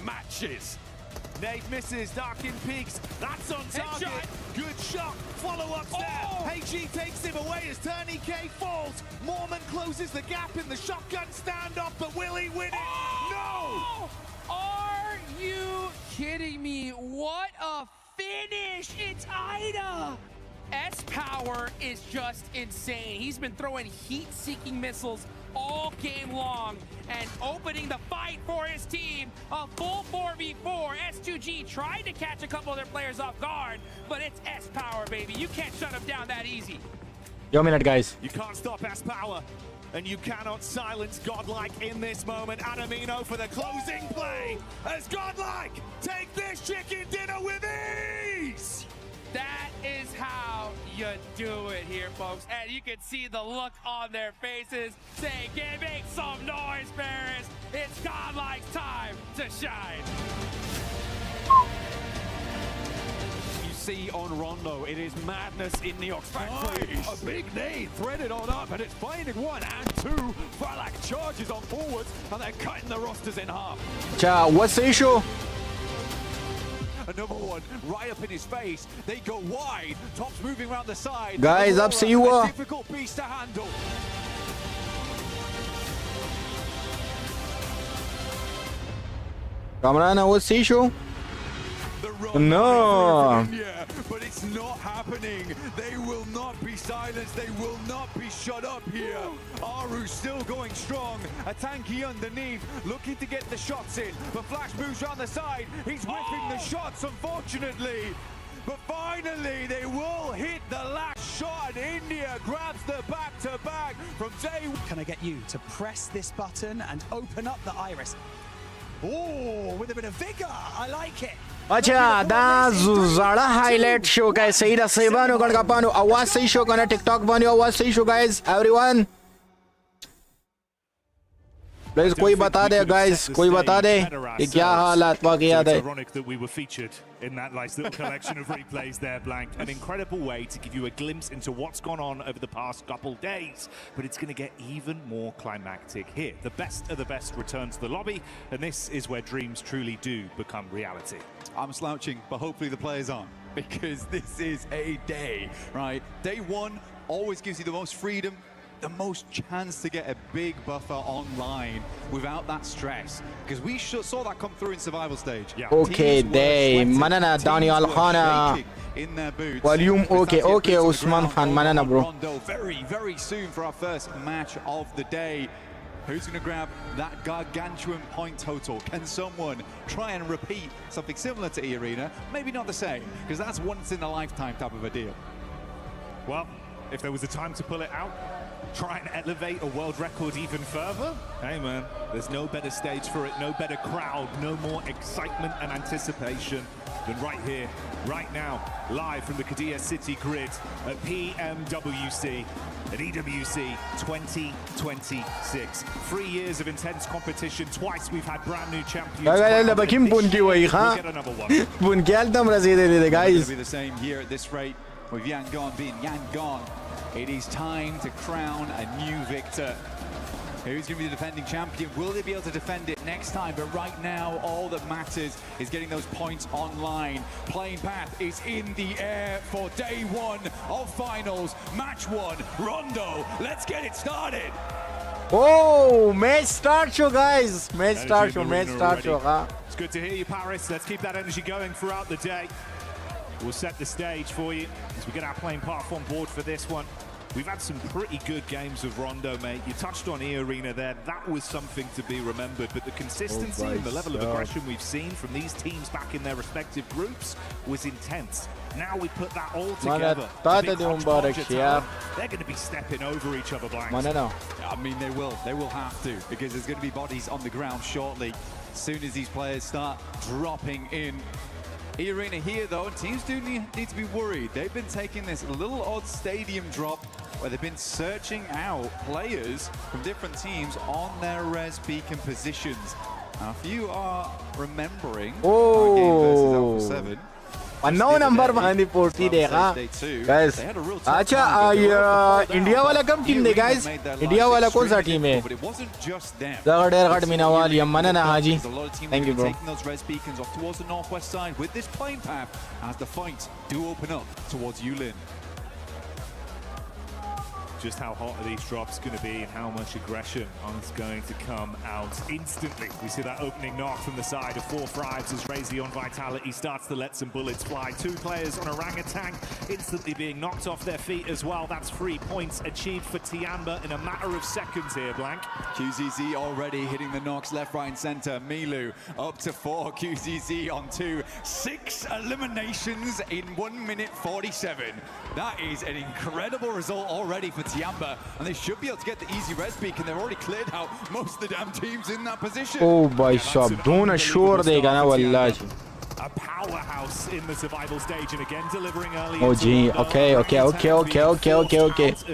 matches. Nave misses, Darkin peaks, that's on target. Good shot, follow-up there. HG takes him away as Tourniquet falls. Mormon closes the gap in the shotgun standoff, but will he win it? No! Are you kidding me? What a finish! It's Ida! S-Power is just insane. He's been throwing heat-seeking missiles all game long and opening the fight for his team. A full 4v4. S2G tried to catch a couple of their players off guard, but it's S-Power, baby. You can't shut him down that easy. Yo minute, guys. You can't stop S-Power, and you cannot silence Godlike in this moment. Adamino for the closing play as Godlike take this chicken dinner with ease. That is how you do it here, folks. And you can see the look on their faces saying, make some noise, Paris. It's Godlike's time to shine. You see on Rondo, it is madness in the Ox Factory. Nice. A big nade threaded on up, and it's finding one and two. Falak charges on forwards, and they're cutting the rosters in half. Cha, what's the issue? Another one right up in his face. They go wide. Top's moving around the side. Guys, up see you. A difficult beast to handle. Kamran, what's the issue? No. But it's not happening. They will not be silenced. They will not be shut up here. Aru still going strong. A tanky underneath, looking to get the shots in. But Flash moves around the side. He's whipping the shots, unfortunately. But finally, they will hit the last shot. India grabs the back-to-back from day one. Can I get you to press this button and open up the iris? Oh, with a bit of vigor. I like it. अच्छा दा ज़रा highlight show guys सही दा सही बानो कौन कापानो आवाज़ सही show करना TikTok बानो आवाज़ सही show guys everyone please कोई बता दे guys कोई बता दे कि क्या हालात बाकी याद है ironic that we were featured in that nice little collection of replays there, Blank. An incredible way to give you a glimpse into what's gone on over the past couple days, but it's going to get even more climactic here. The best of the best return to the lobby, and this is where dreams truly do become reality. I'm slouching, but hopefully the players aren't, because this is a day, right? Day one always gives you the most freedom, the most chance to get a big buffer online without that stress, because we saw that come through in survival stage. Yeah. okay day manana Daniel Khana in their boots. volume okay Usman Khan manana bro very soon for our first match of the day. Who's going to grab that gargantuan point total? Can someone try and repeat something similar to E-Arena? Maybe not the same, because that's once in a lifetime type of a deal. Well, if there was a time to pull it out, try and elevate a world record even further. Hey man, there's no better stage for it, no better crowd, no more excitement and anticipation than right here, right now, live from the Qiddiya City grid at PMWC, at EWC 2026. 3 years of intense competition, twice we've had brand new champions. We'll get another one. It's going to be the same here at this rate, with Yangon being Yangon. It is time to crown a new victor. Who's going to be the defending champion? Will they be able to defend it next time? But right now, all that matters is getting those points online. Playing path is in the air for day one of finals. Match one, Rondo. Let's get it started. oh match start show guys match start show huh? It's good to hear you, Paris. Let's keep that energy going throughout the day. We'll set the stage for you as we get our playing path on board for this one. We've had some pretty good games of Rondo, mate. You touched on E-Arena there. That was something to be remembered. But the consistency and the level of aggression we've seen from these teams back in their respective groups was intense. Now we put that all together. They're going to be stepping over each other, Blank. I mean, they will. They will have to, because there's going to be bodies on the ground shortly, as soon as these players start dropping in. E-Arena here, though, and teams do need to be worried. They've been taking this little odd stadium drop where they've been searching out players from different teams on their res beacon positions. Now, if you are remembering our game versus Alpha 7, 9 number बांधी पोटी देखा guys अच्छा India वाला कम team दे guys India वाला कौन सा team है जगड़ेर गड मिनावाल यमना ना हाजी thank you bro Just how hot are these drops going to be and how much aggression is going to come out instantly. We see that opening knock from the side of 4 Thrives as Razy on Vitality starts to let some bullets fly. 2 players on Orangutan instantly being knocked off their feet as well. That's 3 points achieved for Tiamba in a matter of seconds here, Blank. QZZ already hitting the knocks left, right and center. Milu up to 4, QZZ on 2. 6 eliminations in 1 minute 47. That is an incredible result already for Tiamba, and they should be able to get the easy res peak, and they've already cleared out most of the damn teams in that position. Oh boy, shop don't assure देगा ना wallahi. A powerhouse in the survival stage, and again delivering early. Oh gee, okay.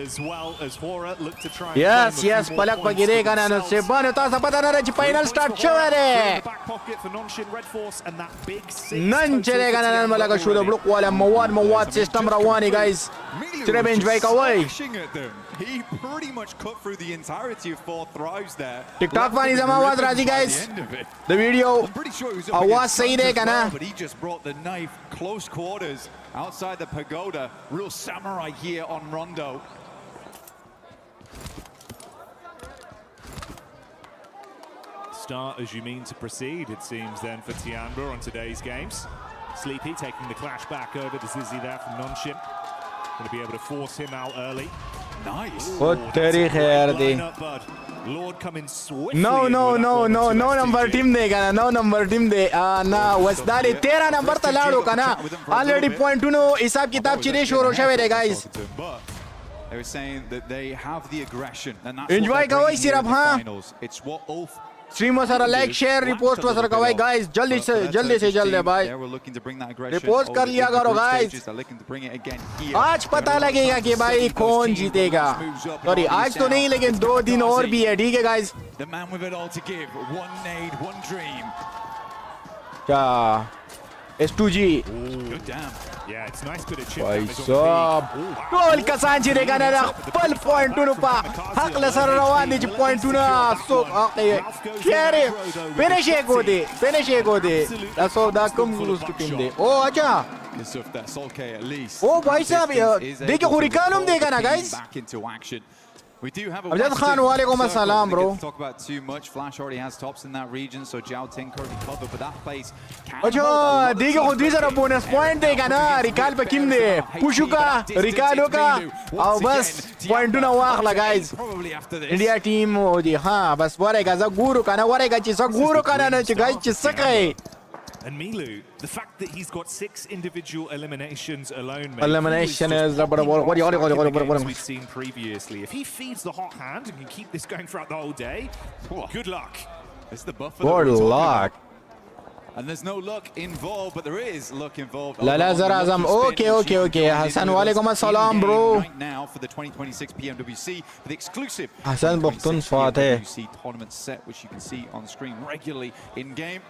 As well as Hora look to try. Yes, palak pagireगा ना no se bano ta sa pata na रे final start Chaware. Back pocket for non-shin Red Force and that big 6. Nan चलेगा ना malaga shulo block wala mawad system rawani guys. Tire bench by kawai. He pretty much cut through the entirety of 4 Thrives there. TikTok fani zamawad razi guys. The video. I'm pretty sure he was आवाज सही रहेगा ना. but he just brought the knife close quarters outside the pagoda. Real samurai here on Rondo. Start as you mean to proceed, it seems then for Tiamba on today's games. Sleepy taking the clash back over to Zizzy there from Nonshin. Going to be able to force him out early. Nice. Oh, तेरी खैर दे. Lord coming swiftly. No number team देगा ना 9 number team दे ना वसदाली 13 number तलाड़ो का ना already point 2 no हिसाब किताब चिरे sorrow शवेरे guys. They were saying that they have the aggression and that's Enjoy what कवई सिर्फ हाँ. finals. It's what Ulf stream सारा लाइक शेयर रिपोस्ट वसर कवाई गाइस जल्दी से जल्दी भाई रिपोस्ट कर लिया करो गाइस आज पता लगेगा कि भाई कौन जीतेगा सॉरी आज तो नहीं लेकिन 2 दिन और भी है ठीक है गाइस क्या S2G Yeah, it's nice bit of chip भाई damage on साहब गोल कसान जिरेगा ना पल पॉइंट 2 पा हक लसर रवान दे पॉइंट 2 ना सो ओके केरे फिनिश एक दे सो दा कम क्लोज टू टीम दे ओ अच्छा ओ भाई साहब देखिए हुरिकानम देगा ना guys We do have a Abjad Khan, walaikum assalam, bro. Talk about too much. Flash already has tops in that region, so Jiao Ting currently covered, but that place can अच्छा देखिए खुद ही जरा बोनस पॉइंट देगा ना recall पे किम दे पुशु का रिकालो का और बस पॉइंट ना वाखला गाइस इंडिया टीम हो जी हाँ बस वरेगा ज़गूरो का ना वरेगा चिसा गुरो का ना गाइस चिसा का And Milu, the fact that he's got 6 individual eliminations alone, elimination is what we've seen previously. If he feeds the hot hand and can keep this going throughout the whole day, good luck. It's the buffer. Good luck. And there's no luck involved, but there is luck involved. Lala Zarazam, okay. Hassan, walaikum assalam, bro. Right now for the 2026 PMWC, for the exclusive Hassan Bukhtun Swat hai. PMWC tournament set, which you can see on screen regularly in game.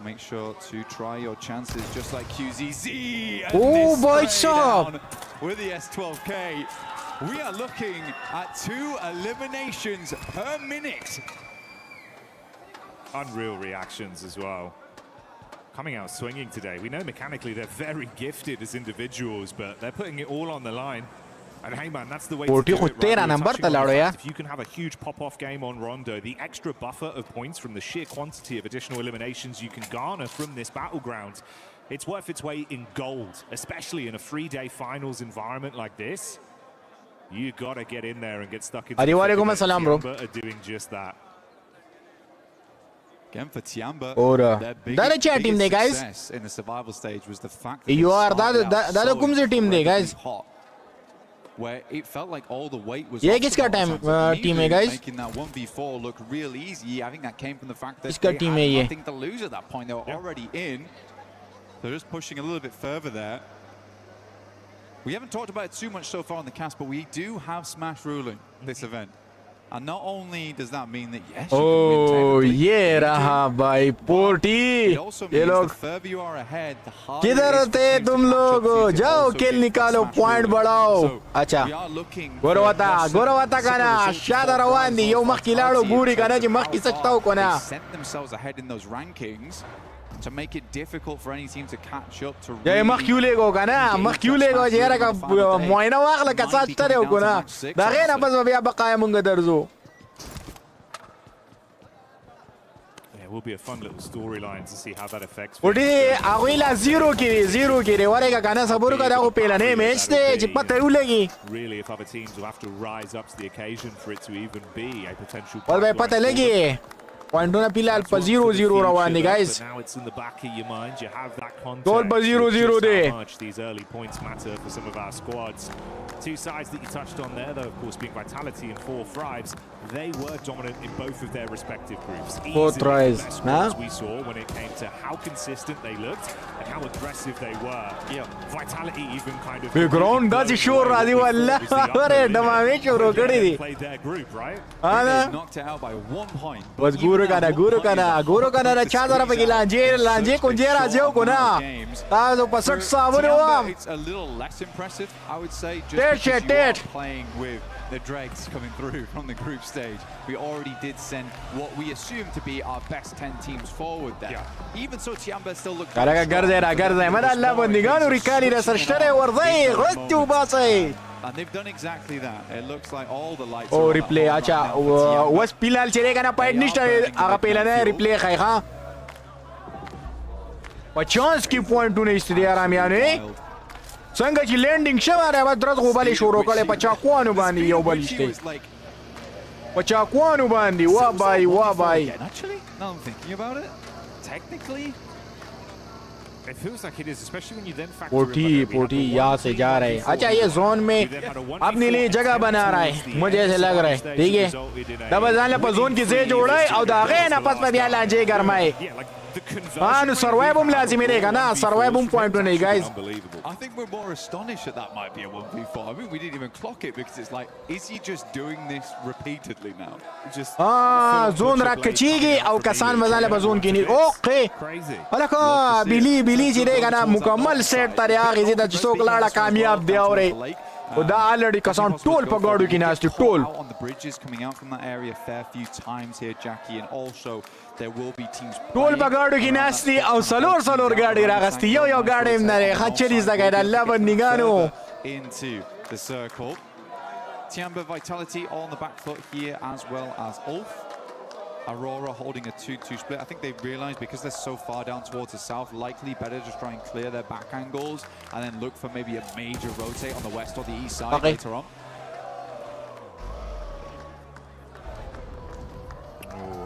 Make sure to try your chances just like QZZ. Oh, boy, stop! With the S12K, we are looking at 2 eliminations per minute. Unreal reactions as well. Coming out swinging today. We know mechanically they're very gifted as individuals, but they're putting it all on the line. And hey man, that's the way to do it, right? If you can have a huge pop-off game on Rondo, the extra buffer of points from the sheer quantity of additional eliminations you can garner from this battleground, it's worth its weight in gold, especially in a 3-day finals environment like this. You gotta get in there and get stuck into the bro. are doing just that. Again for Tiamba, their biggest team success in the survival stage was the fact that you are that team guys. Where it felt like all the weight was ये किसका team है guys? Making that 1v4 look real easy. I think that came from the fact that they had nothing to lose at that point. They were already in. They're just pushing a little bit further there. We haven't talked about it too much so far on the cast, but we do have Smash ruling this event. And not only does that mean that yes, Oh, ये रहा भाई पोर्टी. ये लोग किधर होते तुम लोग? जाओ किल निकालो, पॉइंट बढ़ाओ. अच्छा गोरवाता का ना शादा रवांदी यो मखिलाड़ो बूढ़ी का ना जी मखी सकता हो को ना. To make it difficult for any team to catch up to. Yeah, makiulego ka na, makiulego jera ka moina wakla ka sa tare ko na. Dagay na pas mabaya ba kaya mong gadarzo. Yeah, it will be a fun little storyline to see how that affects. Odi awila zero kiri wale ka kana saburo ka da ko pela ne match de chipata ulegi. Really, if other teams will have to rise up to the occasion for it to even be a potential. Wal bhai pata legi. Point na pilal pa 0-0 rawani guys. But now it's in the back of your mind. You have that context. Goal pa 0-0 de. How much these early points matter for some of our squads. Two sides that you touched on there, though, of course, being Vitality and 4 Thrives. They were dominant in both of their respective groups. 4 Thrives, nah? We saw when it came to how consistent they looked and how aggressive they were. Yeah, Vitality even kind of. Ground does show radi walla. Are damame choro kadi di. Played their group, right? Knocked it out by 1 point. Was guru kana na chadara pe lanje kunjera jeu ko na. Ta so pasat saburo. It's a little less impressive, I would say, just because you are playing with the dregs coming through from the group stage. We already did send what we assume to be our best 10 teams forward there. Yeah. Even so, Tiamba still looks. Karaga garde mada Allah bandiganu rikali na sarshare wardai ghattu basai. And they've done exactly that. It looks like all the lights. Oh, replay. Acha, was pilal chirega na point nishta aga pela na replay khai ha. Pa chance ki point tu ne istidi aramiane. Sanga ji landing shawara badrat gobali shuru kale pachakwanu bandi yo baliste. Pachakwanu bandi wa bai. Actually, now I'm thinking about it. Technically, it feels like it is, especially when you then factor पोटी यहाँ से जा रहे हैं. अच्छा ये zone में अपने लिए जगह बना रहा है, मुझे ऐसे लग रहा है. ठीक है, तब जाने पर जोन की से जोड़ा है और दागे ना पस पर दिया लांचे गरमाए. हाँ नु सर्वाइवम लाज़िम रहेगा ना, सर्वाइवम पॉइंट नहीं guys. I think we're more astonished that that might be a 1v4. I mean, we didn't even clock it because it's like, is he just doing this repeatedly now? Just zone rakchigi au kasan mazale bazon kini. Okay. अलका बिली जिरेगा ना मुकम्मल set तारे आगे जिदा जिसो कलाड़ा कामयाब दिया और उदा already kasan toll pagadu ki nasty toll. On the bridges coming out from that area fair few times here, Jackie, and also there will be teams. Toll pagadu ki nasty au salor gadi ragasti yo gadi mnare khacheri zagada 11 nigano into the circle. Tiamba Vitality all on the back foot here, as well as Ulf. Aurora holding a 2-2 split. I think they've realized because they're so far down towards the south, likely better just try and clear their back angles and then look for maybe a major rotate on the west or the east side later on.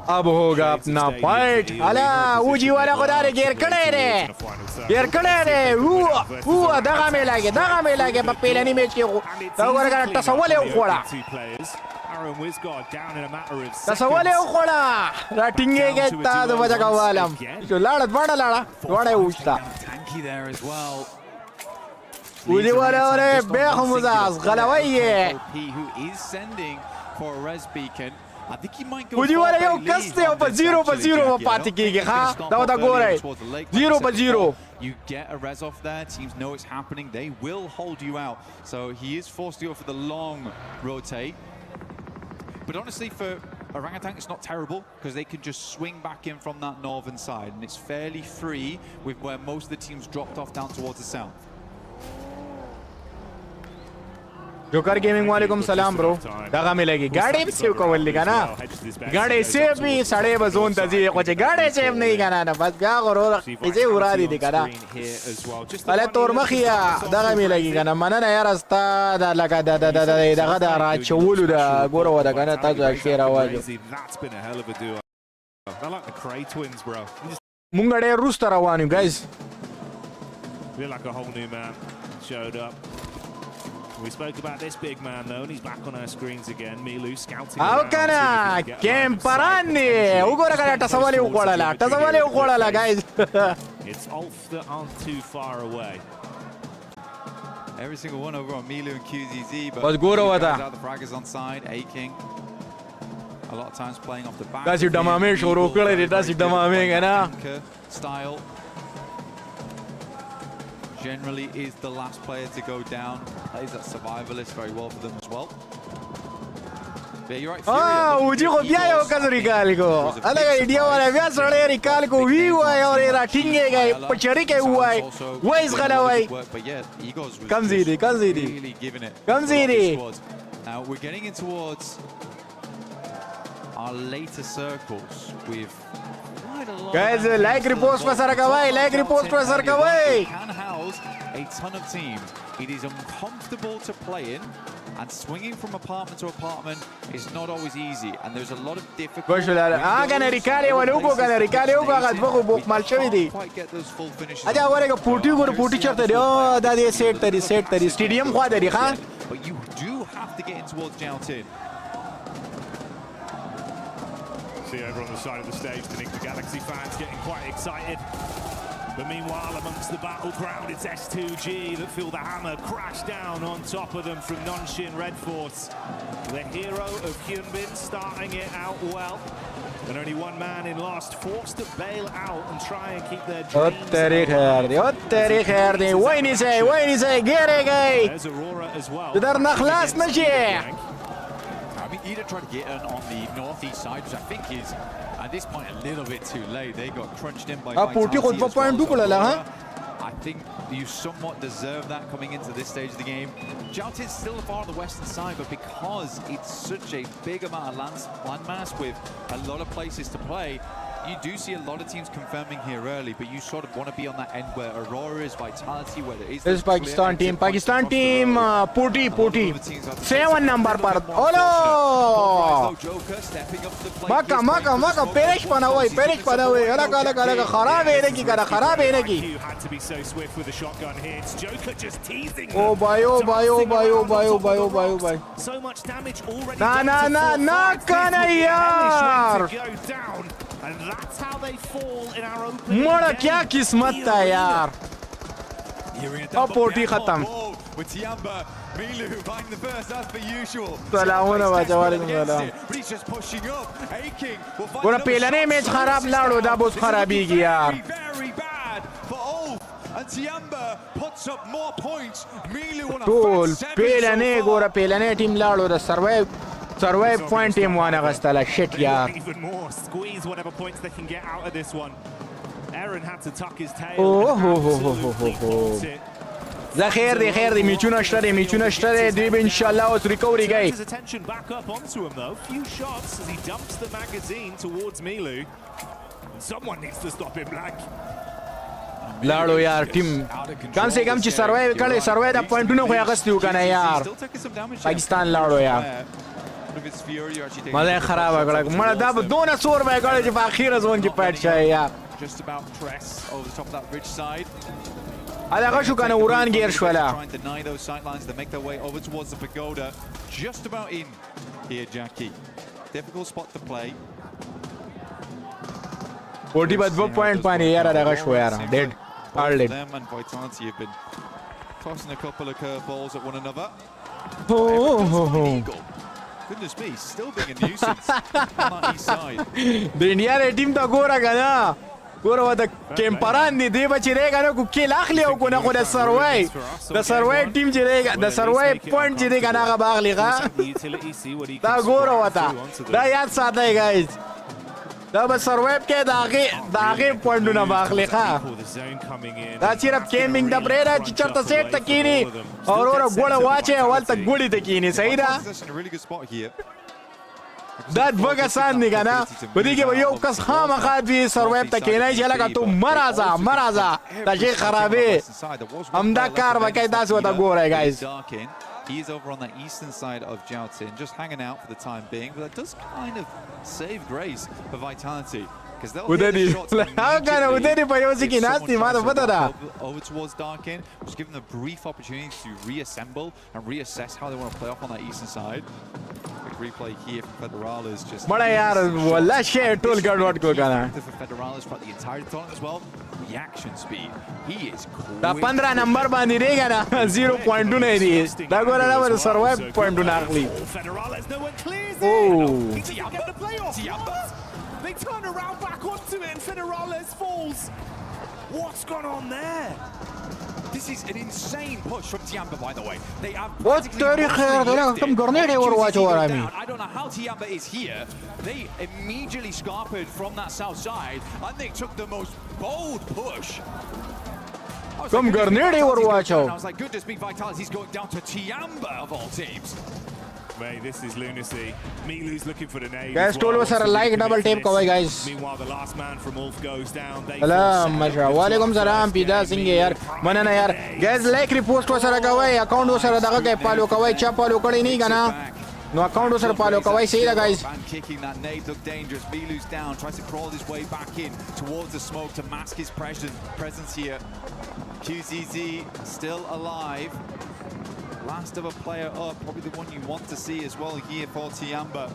अब होगा अपना fight. अला उजी वाला को दारे गेर कड़े रे हुआ दगा में लागे पपेला नहीं मैच के को तगोर का तसवले उखोड़ा तसवले उखोड़ा राटिंगे के ता तो बजा का वालम जो लाड़ा उछता उजी वाला और बेखमुजाज गलवाइए I think he might go. Would you want to go cast up a 0-0 party gig? Ha? That was a goal. 0-0. You get a res off there. Teams know it's happening. They will hold you out. So he is forced to go for the long rotate. But honestly, for Orangutan, it's not terrible because they can just swing back in from that northern side, and it's fairly free with where most of the teams dropped off down towards the south. Joker gaming वालेकुम सलाम bro. दगा मिलेगी गाड़ी save cover लेगा ना, गाड़ी save भी साढ़े बजोन तजी कुछ गाड़ी सेव नहीं करना ना, बस क्या करो इसे उड़ा दी दिखा ना. अरे तोर मखिया दगा मिलेगी करना मना ना यार रास्ता दा लगा दा दगा दा रात चौलू दा गोरा वाला करना ताज़ अक्षर आवाज़. मुंगड़े रूस तरह वानी guys. Feel like a whole new man showed up. We spoke about this big man though, and he's back on our screens again. Milu scouting. How can I? Kemparani. Ugora kana tasawale ukolala guys. It's Ulf that aren't too far away. Every single one over on Milu and QZZ, but was Goro wada. The frag is on side. A-King A lot of times playing off the back. That's your damage shuru kare that's your damage hai na. Style generally is the last player to go down. Plays that survivalist very well for them as well. Yeah, you're right. मुझे को बिया यो कज़ recall को अलग idea वाला बिया सड़े recall को भी हुआ है और ये राटिंगे गए पचरी के हुआ है वो इस गला हुआ है कम ज़ीरी Now we're getting in towards our later circles with quite a lot. Guys, like repost पर सर का भाई like repost पर सर का भाई Can house a ton of teams. It is uncomfortable to play in, and swinging from apartment to apartment is not always easy, and there's a lot of difficulty. Gosh, كان ريكالي ولوكو كان ريكالي وقاعد بخو بوك مال شوي دي. أجا أوريك بورتي وقول بورتي شرط ده ده ده سيت تري stadium خوا ده خان. But you do have to get in towards Joutin. See over on the side of the stage, I think the Galaxy fans getting quite excited. But meanwhile, amongst the battleground, it's S2G that feel the hammer crash down on top of them from Nonshin Red Force. The hero of Hyunbin starting it out well. And only one man in last, forced to bail out and try and keep their dreams alive. وين يسي غيري جاي There's Aurora as well. قدرنا خلاص نجي. I mean, Ida tried to get in on the northeast side, which I think is, at this point, a little bit too late. They got crunched in by Vitality as well. I think you somewhat deserve that coming into this stage of the game. Joutin's still far on the western side, but because it's such a big amount of landmass with a lot of places to play, you do see a lot of teams confirming here early, but you sort of want to be on that end where Aurora is, Vitality, where there is... This is Pakistan team, Pooty. 7 number par. Oh no! Maka, perish pana हुआ. अलग खराब है की Had to be so swift with the shotgun here. It's Joker just teasing them. Oh bye. So much damage already. Na kana yaar. To go down, and that's how they fall in our opening. मोड़ा क्या किस्मत था यार. अब पोटी खत्म. With Tiamba, Milu buying the first as per usual. सलामुन वालेकुम सलाम. But he's just pushing up. Aching will find पूरा पहले मैच खराब लाड़ो दा बहुत खराबी की यार. Very bad for Ulf. And Tiamba puts up more points. Milu on a Tool fast 7 पहले टीम लाड़ो दा survive point team وانا غستلا shit यार. Even more, squeeze whatever points they can get out of this one. Aaron had to tuck his tail. ذا خير دي میچونه اشتره دیب انشالله اوس ریکوری گئی. His attention back up onto him though. Few shots as he dumps the magazine towards Milu. And someone needs to stop him, Black. لاړو یار ټیم کم سے کم چې سروایو کړي سروای د پوینټونو خو اغستیو کنه یار. پاکستان لاړو یار. مزه خراب کړه. مړه دا به دونه سور به کړي چې په اخیره زون کې پټ شي یار. just about press over the top of that ridge side. هغه شو کنه وران گیر شولا. Trying to deny those sight lines to make their way over towards the pagoda. Just about in here, Jackie. Difficult spot to play. 40 بعد 2 پوینټ باندې یار هغه شو یار. ډیډ all dead. Them and Vitality have been tossing a couple of curveballs at one another. Goodness me, still being a nuisance on that east side. د انډیا ټیم دا ګورا کنه. ګورا ودا کیمپران دی بچی رهګا نو کو کیل اخلي او کو نه خو د سروای ټیم چې رهګا د سروای پوینټ چې دی کنه هغه باغلی غا. دا ګورا وتا دا یاد ساتئ گایز. دا به سروایو کې داغه پوینټونه باغلی ښه. دا صرف گیمینګ د بریرا چې چرته سیټ ته کینی اور ګوړه واچي اول ته ګوړی ته کینی صحیح ده. دا دوګه سان دی کنه. په دې کې یو کس خامخا دی سروایو ته کینای چې لکه ته مرزا دا شي خرابې همدا کار وکای تاسو ته ګورئ گایز. He is over on the eastern side of Joutin, just hanging out for the time being, but that does kind of save grace for Vitality. Because they'll hit the shots over towards Darkin, just give them a brief opportunity to reassemble and reassess how they want to play off on that eastern side. replay here from Federales. Just बड़ा यार वल्ला share toll गड़बड़ को गाना for Federales for the entire tournament as well. Reaction speed. He is दा 15 number बांधी रहेगा ना 0.2 नहीं रही दा गोरा ना वो सर्वाइव पॉइंट ना अगली Federales, no one clears Oh. it. He doesn't get the playoff. They turn around back onto it and Federales falls. What's gone on there? This is an insane push from Tiamba, by the way. They have What the hell? Come grenade or watch over me. I don't know how Tiamba is here. They immediately scarpered from that south side, and they took the most bold push. Come grenade or watch I out. was like, goodness me, Vitality's going down to Tiamba of all teams. Mate, this is lunacy. Milu's looking for the nade. Guys, as told well. us a like double tape kawai guys. Meanwhile, the last man from Ulf goes down. They Salam mashra. Walaikum salam pida singh yaar. Manana yaar. Guys, like repost wo sara kawai account wo sara daga ke palo kawai cha palo kadi nahi kana. No account wo sara palo kawai sahi la guys. Man kicking that nade looked dangerous. Milu's down, tries to crawl his way back in towards the smoke to mask his presence here. QZZ still alive. Last of a player up, probably the one you want to see as well here for Tiamba.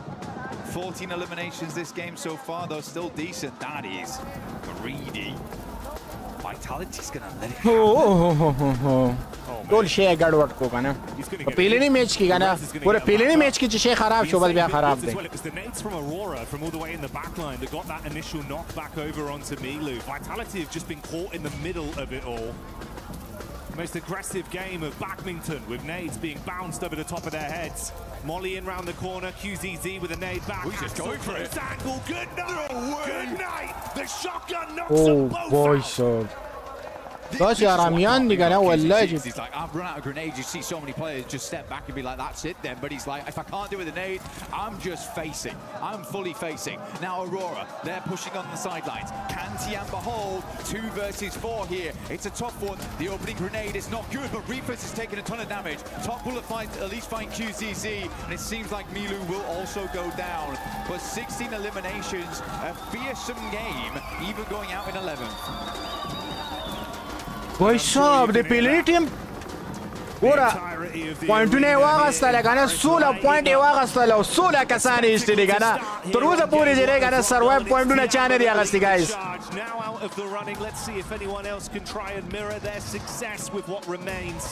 14 eliminations this game so far, though still decent. That is greedy. Vitality's gonna let it happen. Toll शे गड़बड़ को गाना पहले नहीं match की गाना पूरे पहले नहीं मैच की शे खराब शो बस भी खराब दे It was the nades from Aurora from all the way in the back line that got that initial knock back over onto Milu. Vitality have just been caught in the middle of it all. Most aggressive game of badminton with nades being bounced over the top of their heads. Molly in round the corner, QZZ with a nade back. He's just going for it. Angle, good night. Good night. The shotgun knocks Oh them both boy out. so बस यार अमियान दिखा ना वल्लाह जी He's like, I've run out of grenades. You see so many players just step back and be like, that's it then. But he's like, if I can't do it with a nade, I'm just facing. I'm fully facing. Now Aurora, they're pushing on the sidelines. Can Tiamba hold 2 versus 4 here? It's a tough one. The opening grenade is not good, but Reefus is taking a ton of damage. Top bullet find, at least find QZZ, and it seems like Milu will also go down. But 16 eliminations, a fearsome game, even going out in 11th. भाई साहब दे पहले team पूरा point ने वागस्ता लगाना 16 point वागस्ता लो 16 कसाने इस्ते लगाना तो रोज़ पूरे जरेगा ना सर्वाइव पॉइंट ना चाने दिया गस्ती guys Now out of the running. Let's see if anyone else can try and mirror their success with what remains.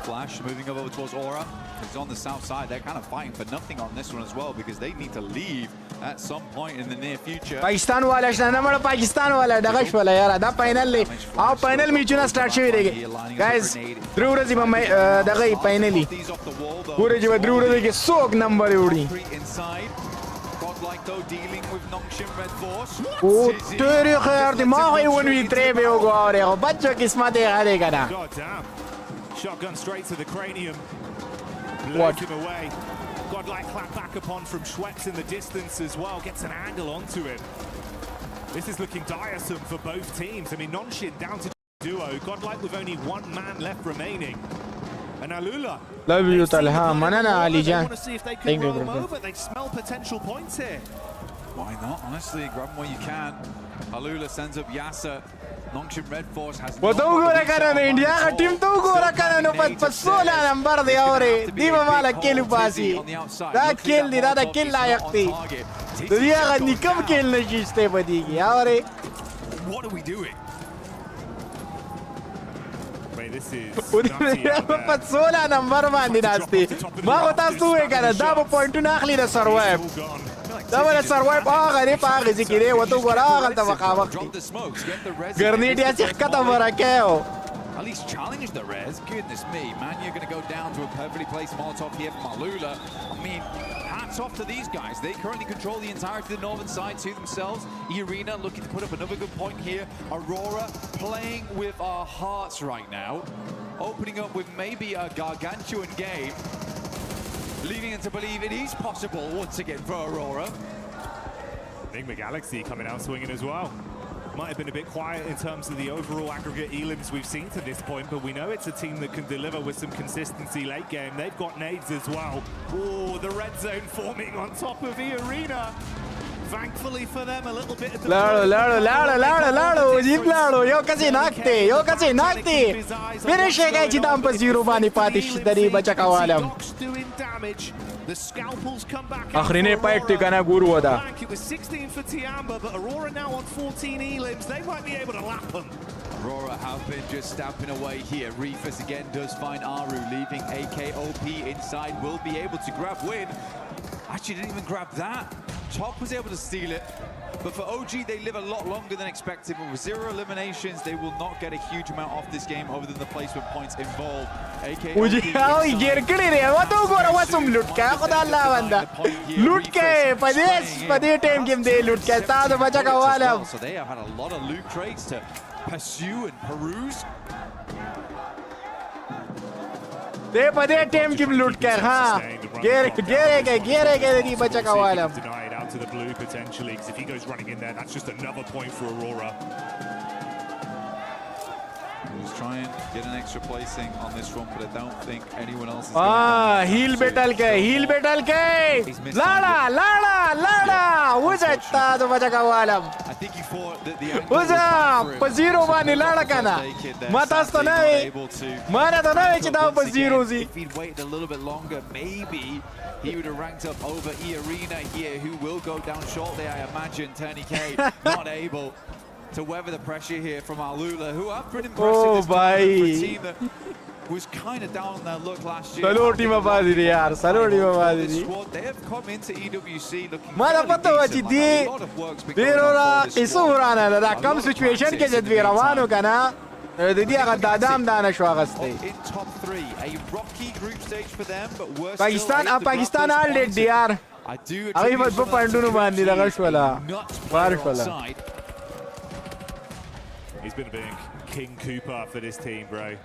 Flash moving over towards Aura. He's on the south side. They're kind of fighting for nothing on this one as well because they need to leave at some point in the near future. Pakistan वाला शना मड़ा पाकिस्तान वाला डगश वाला यार दा final ले आओ final में चुना स्टार्ट शो देगे गाइस ध्रुव जी में दगई फाइनली पूरे जो ध्रुव जी के सोक नंबर उड़ी ओ तेरे खैर दिमाग ही वन वी त्रे पे होगा और ये बच्चों किस्मत है हारे का ना God damn. Shotgun straight to the cranium. What? Blows him away. Godlike clap back upon from Schweppes in the distance as well. Gets an angle onto him. This is looking tiresome for both teams. I mean, Nonshin down to duo. Godlike with only 1 man left remaining. And Alula. Love you Talha manana Ali They Jan want to see if they Thank can you, roll them brother. over. They smell potential points here. Why not? Honestly, grab them where you can. Alula sends up Yasser. Nongshin Red Force has वो तो गोरा करना है India का team तो गोरा करना है पर 16 नंबर दे और दीवा वाला किल पासी दा किल दी दा किल लायक थी दुनिया का निकम किल नशीस्ते बदीगी और What are we doing? Wait, this is पर 16 नंबर बांधी नास्ती माँ होता सुए करना दा वो पॉइंट ना अगली दा सर्वाइव दा वाला सर्वाइव आगे पागे जिक्रे वो तो गोरा आगल तब कावक Drop the smokes, get the res. गरनीट या चिक्का तब रखे हो At least challenge the res. Goodness me, man, you're going to go down to a perfectly placed Molotov here from Alula. I mean, hats off to these guys. They currently control the entirety of the northern side to themselves. Irina looking to put up another good point here. Aurora playing with our hearts right now. Opening up with maybe a gargantuan game. Leading them to believe it is possible once again for Aurora. Enigma Galaxy coming out swinging as well. Might have been a bit quiet in terms of the overall aggregate elims we've seen to this point, but we know it's a team that can deliver with some consistency late game. They've got nades as well. Oh, the red zone forming on top of the arena. Thankfully for them, a little bit of the Laro, jeep Laro, yo kasi nakti. Finish kay chidam pa zero bani patish dari bacha kawalam. doing damage. The scalpels come back. Akhrine fight te kana guru wada. It was 16 for Tiamba, but Aurora now on 14 elims. They might be able to lap them. Aurora have been just stamping away here. Reefus again does find Aru, leaving AKOP inside. Will be able to grab win. Actually didn't even grab that. Top was able to steal it. But for OG, they live a lot longer than expected. But with 0 eliminations, they will not get a huge amount off this game other than the placement points involved. Uji ai ger kiri re wa to gora wa sum lut ka khuda Allah banda. Lut ke pade time game de lut ke ta do bacha kawalam. So they have had a lot of loot crates to pursue and peruse. De pade time game lut ke ha. Gere di bacha kawalam. Denied out to the blue potentially, because if he goes running in there, that's just another point for Aurora. He's trying to get an extra placing on this one, but I don't think anyone else is heel battle ke. Lada. Uza ta do bacha kawalam. I think he thought that the Uza pa zero bani lada kana. Matas to nahi. Mara to nahi chida pa zero zi. If he'd waited a little bit longer, maybe he would have ranked up over E-Arena here, who will go down shortly, I imagine. Turney K not able to weather the pressure here from Alula, who have been impressive this tournament for a team that was kind of down on their look last year. Salute team abadi yaar, salute team abadi. They have come into EWC looking Mala pato wachi di. Birora isurana da kam situation ke jad virawano kana. Didi aga dadam dana shwagaste. In top 3, a rocky group stage for them, but worse Pakistan all dead yaar. I do Agi mat bo pandu nu bandi laga shwala. Barish wala. He's been a big King Cooper for this team, bro.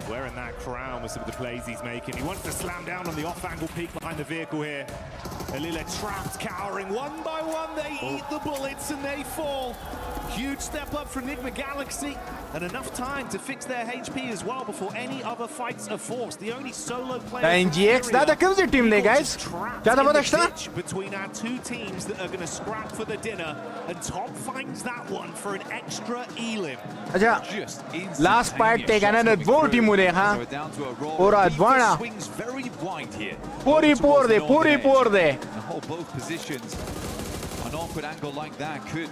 Wearing that crown with some of the plays he's making. He wants to slam down on the off-angle peak behind the vehicle here. Alila trapped, cowering. One by one, they eat the bullets and they fall. Huge step up for Enigma Galaxy, and enough time to fix their HP as well before any other fights are forced. The only solo player NGX da comes your team ne guys. Jada badashta between our two teams that are going to scrap for the dinner, and Top finds that one for an extra elim. Acha last part take another vote team mule ha. Pura advana. Swings very wide here. Puri por de. And hold both positions. An awkward angle like that could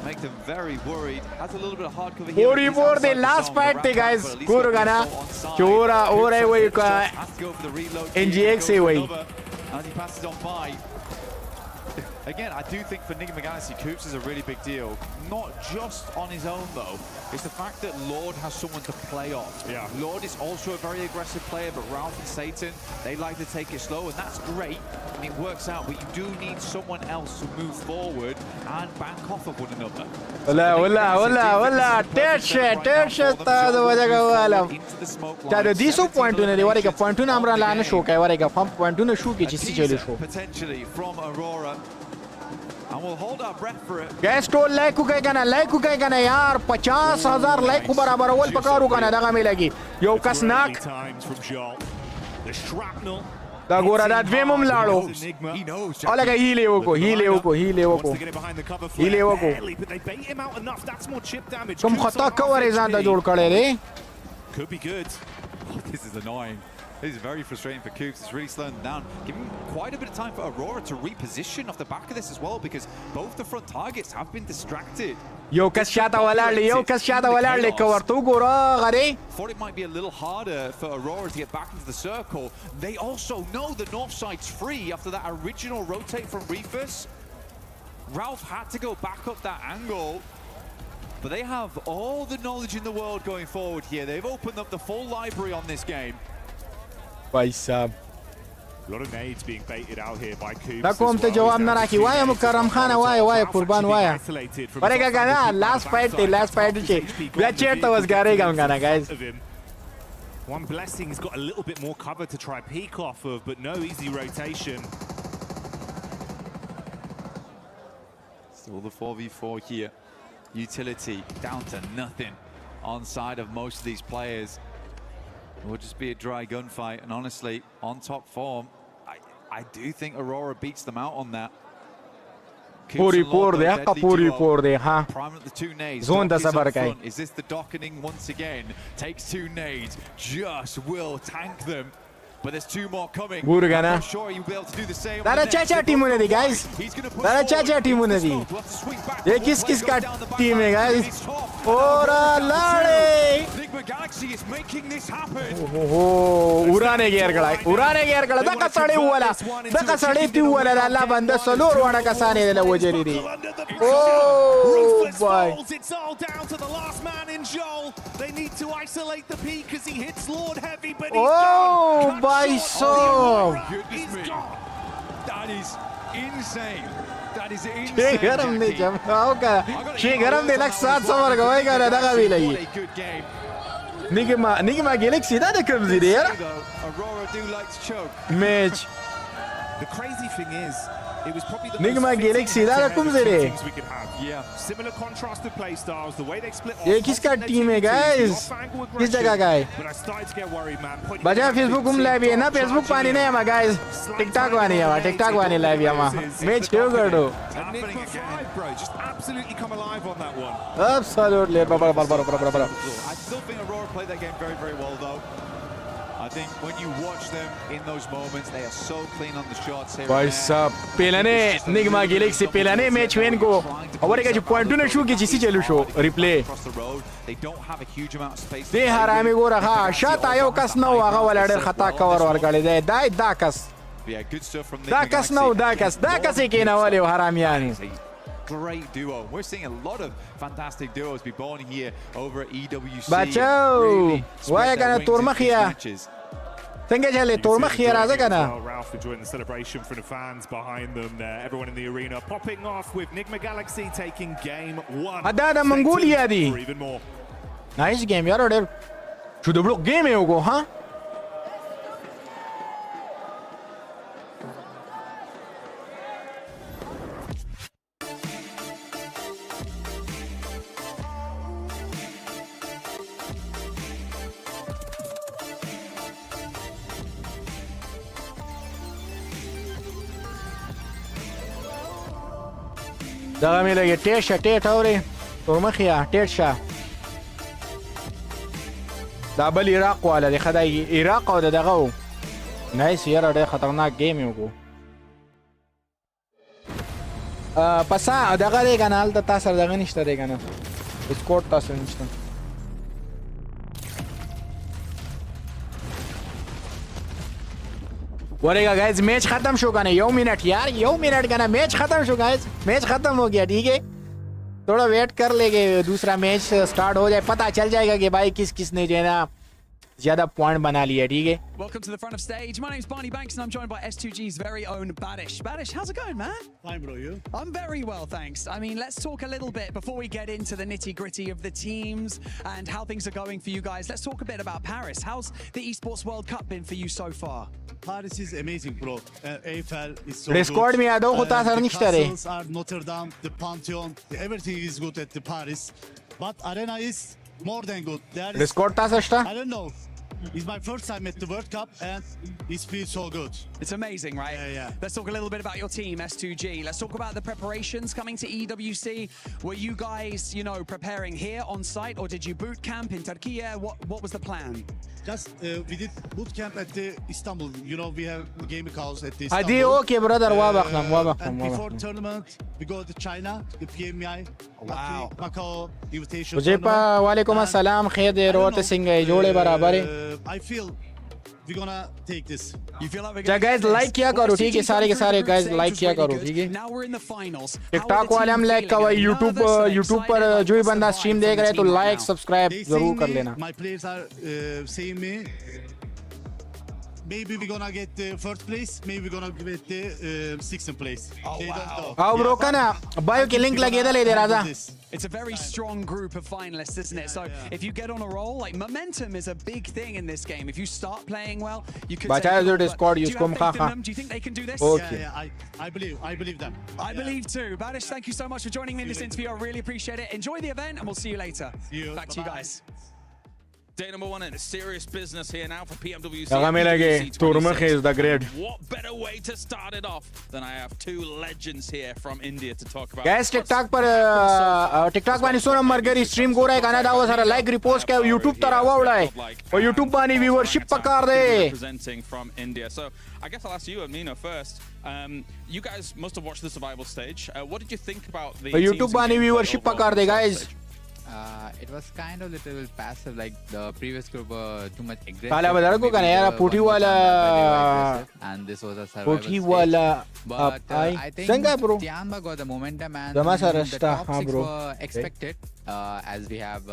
make them very worried. Has a little bit of hard cover here. Puri por de last part te guys. Pura gana. Chora ora way ka. NGX way. As he passes on by. Again, I do think for Enigma Galaxy, Coops is a really big deal. Not just on his own, though. It's the fact that Lord has someone to play on. Yeah. Lord is also a very aggressive player, but Ralph and Satan, they like to take it slow, and that's great. And it works out, but you do need someone else to move forward and bank off of one another. Wala. Tersh ta do waja gawalam. Tado diso point ne de warega point na amra lana show kai warega pump point na show ke chisi chelu show. Potentially from Aurora. And we'll hold our breath for it. Guys, to like ku kai kana yaar 50,000 like ku barabar wal pakaru kana daga milagi. Yo kasnak. Times from Joel. The shrapnel. Da gora da dvemum lalo. He knows. Alaga hile woko. Wants to get it behind the cover flag. Barely, but they bait him out enough. That's more chip damage. Tum khata cover izan da jod kare re. Could be good. Oh, this is annoying. This is very frustrating for Coops. It's really slowing them down. Giving quite a bit of time for Aurora to reposition off the back of this as well, because both the front targets have been distracted. Yo kas shata walarle cover tu gora gare. Thought it might be a little harder for Aurora to get back into the circle. They also know the north side's free after that original rotate from Reefus. Ralph had to go back up that angle. But they have all the knowledge in the world going forward here. They've opened up the full library on this game. Bhai sahab. A lot of nades being baited out here by Coops. Nakom te jawab na rakhi. Waya Mukarram Khan waya Qurban waya. Parega gana last fight che. Blacher to was garega gana guys. One Blessing's got a little bit more cover to try peek off of, but no easy rotation. Still the 4v4 here. Utility down to nothing on side of most of these players. It will just be a dry gunfight, and honestly, on top form, I do think Aurora beats them out on that. पूरी पोर दे हक्का पूरी पोर दे हाँ Prime at the two nades. Zone Doc da is up sabar kai. front. Is this the dockening once again? Takes two nades. Just will tank them. But there's two more coming. Burga I'm na. not sure he'll be able to do the same. on Dara the next. chacha They've team both होने दी got guys. wide. He's gonna push Dara forward. chacha team होने दी. We'll have to swing back. ये किस किस का Down the back team है line. guys? He's top. Ora lade. Enigma Galaxy is making this happen. Oh, urane gear kala. Da kasade tu wala la banda salor wada kasane de la wajeri di. Oh Ruthless boy. falls. It's all down to the last man in Joel. They need to isolate the peak as he hits Lord Heavy, but he's Oh, gone. Cut by short. so. Goodness He's me. gone. That is insane. That is insane. She garam de Jackie. jam ka. She garam de lak saat samar ka vai ka daga bhi What lagi. a good game. Nigma Galaxy da de kam zire yaar. Aurora do like to choke. Match. The crazy thing is, it was probably the Enigma most fitting Galaxy da head-to-head kum of two zire. teams we could have. Yeah. Similar contrasted play styles, the way they split off. ये किसका team है guys? किस जगह का है? But I started to get worried, man. Pointing बजा back Facebook big live है ना team, Facebook पानी charging नहीं है in. मा guys TikTok वानी है मा TikTok वानी live है मा मैच क्यों कर दो Enigma 5, bro, just absolutely come alive on that one. absolutely I still think Aurora played that game very, very well, though. I think when you watch them in those moments, they are so clean on the shots here. भाई साहब पेलाने Enigma Galaxy पेलाने match win को और एक जो point ने show की जिसी चलू show replay Across the road, they don't have a huge amount of space. दे हरामी को रखा शात आयो कस न वागा वाला डर खता कवर और गाड़ी दे दाई दाकस Yeah, good stuff from दाकस न दाकस एक ना वाले हरामियानी Great duo. We're seeing a lot of fantastic duos be born here over at EWC. Bachao! Why gonna turmakhia? Think I turmakhia raza kana. Ralph enjoying the celebration from the fans behind them there. Everyone in the arena popping off with Enigma Galaxy taking game 1. Ada Mongolia di. For even more. Nice game यार और to the block game है वो हाँ دعا میلگه تیت اوری ترمخیا تیت شا دابل عراق والا دی خدای عراق او دغه نایس یاره ډېر خطرناک گیم یو کو پسا دغه دی کنه الته تاسو دغه نشته دی کنه ډیسکورد تاسو نشته वरेगा guys match खत्म show का नहीं यो minute यार यो minute का ना मैच खत्म शो गाइस मैच खत्म हो गया ठीक है थोड़ा वेट कर लेंगे दूसरा मैच स्टार्ट हो जाए पता चल जाएगा कि भाई किस किसने जो है ना ज्यादा पॉइंट बना लिया ठीक है Welcome to the front of stage. My name's Barney Banks and I'm joined by S2G's very own Badish. Badish, how's it going, man? Fine, bro. You? I'm very well, thanks. I mean, let's talk a little bit before we get into the nitty-gritty of the teams and how things are going for you guys. Let's talk a bit about Paris. How's the Esports World Cup been for you so far? Paris is amazing, bro. Eiffel is so Discord good. में यादव होता sir The नहीं करे castles are Notre Dame, the Pantheon, everything is good at the Paris. But Arena is more than good. There is, Discord था सस्ता I don't know. It's my first time at the World Cup and it feels so good. It's amazing, right? Yeah. Let's talk a little bit about your team, S2G. Let's talk about the preparations coming to EWC. Were you guys, you know, preparing here on site or did you boot camp in Turkey? What was the plan? Just we did boot camp at the Istanbul. You know, we have gaming house at the هدي Istanbul. اوكي برادر واضح And واضح before tournament, we go to China, the PMI, Wow. Macau invitation. وجيبا tournament. वालेकुम And अस्सलाम खैर I don't road know, Singh जोड़े बराबर है I feel we're gonna take this. You feel like we're जा gonna guys get this? like किया Well, करो S2G ठीक है सारे के got through सारे the group guys stage, like was किया really करो good. ठीक है Now we're in the finals. How are TikTok the वाले हम team लाइक का feeling? YouTube Nervous? Are they YouTube excited? पर Like, जो भी what's the बंदा vibe स्ट्रीम from देख the रहा है तो team right like now? Subscribe They जरूर saying कर me, लेना my players are saying me, maybe we're gonna get the first place, maybe we're gonna get the sixth place. Oh, They don't wow. know. आओ bro का ना bio की link लगे दे ले दे राजा It's a very strong group of finalists, isn't it? So if you get on a roll, like momentum is a big thing in this game. If you start playing well, you could. बचा take जो it, but Discord do you use have को faith in खा them? Do you think they can do this? Okay. Yeah, I believe them. I believe too. Badish, thank you so much for joining me in this interview. I really appreciate it. Enjoy the event, and we'll see you later. See you. Back to you Bye-bye. guys. Day number 1 in serious business here now for PMWC. the great. What better way to start it off than I have 2 legends here from India to talk about. Guys, TikTok पर TikTok बानी सोना मरगरी stream को रहा है गाना दावा सारा like repost क्या YouTube तरह हुआ उड़ा है और YouTube बानी viewership पकार they. Representing from India. So I guess I'll ask you, Amino, first. You guys must have watched the survival stage. What did you think about the YouTube बानी viewership पकार they guys. It was kind of little passive, like the previous group were too much aggressive. काला बदल को कहना यार पुटी वाला. And this was a survival putty stage. वाला. But I think Tianba got the momentum and the top 6 were expected, as we have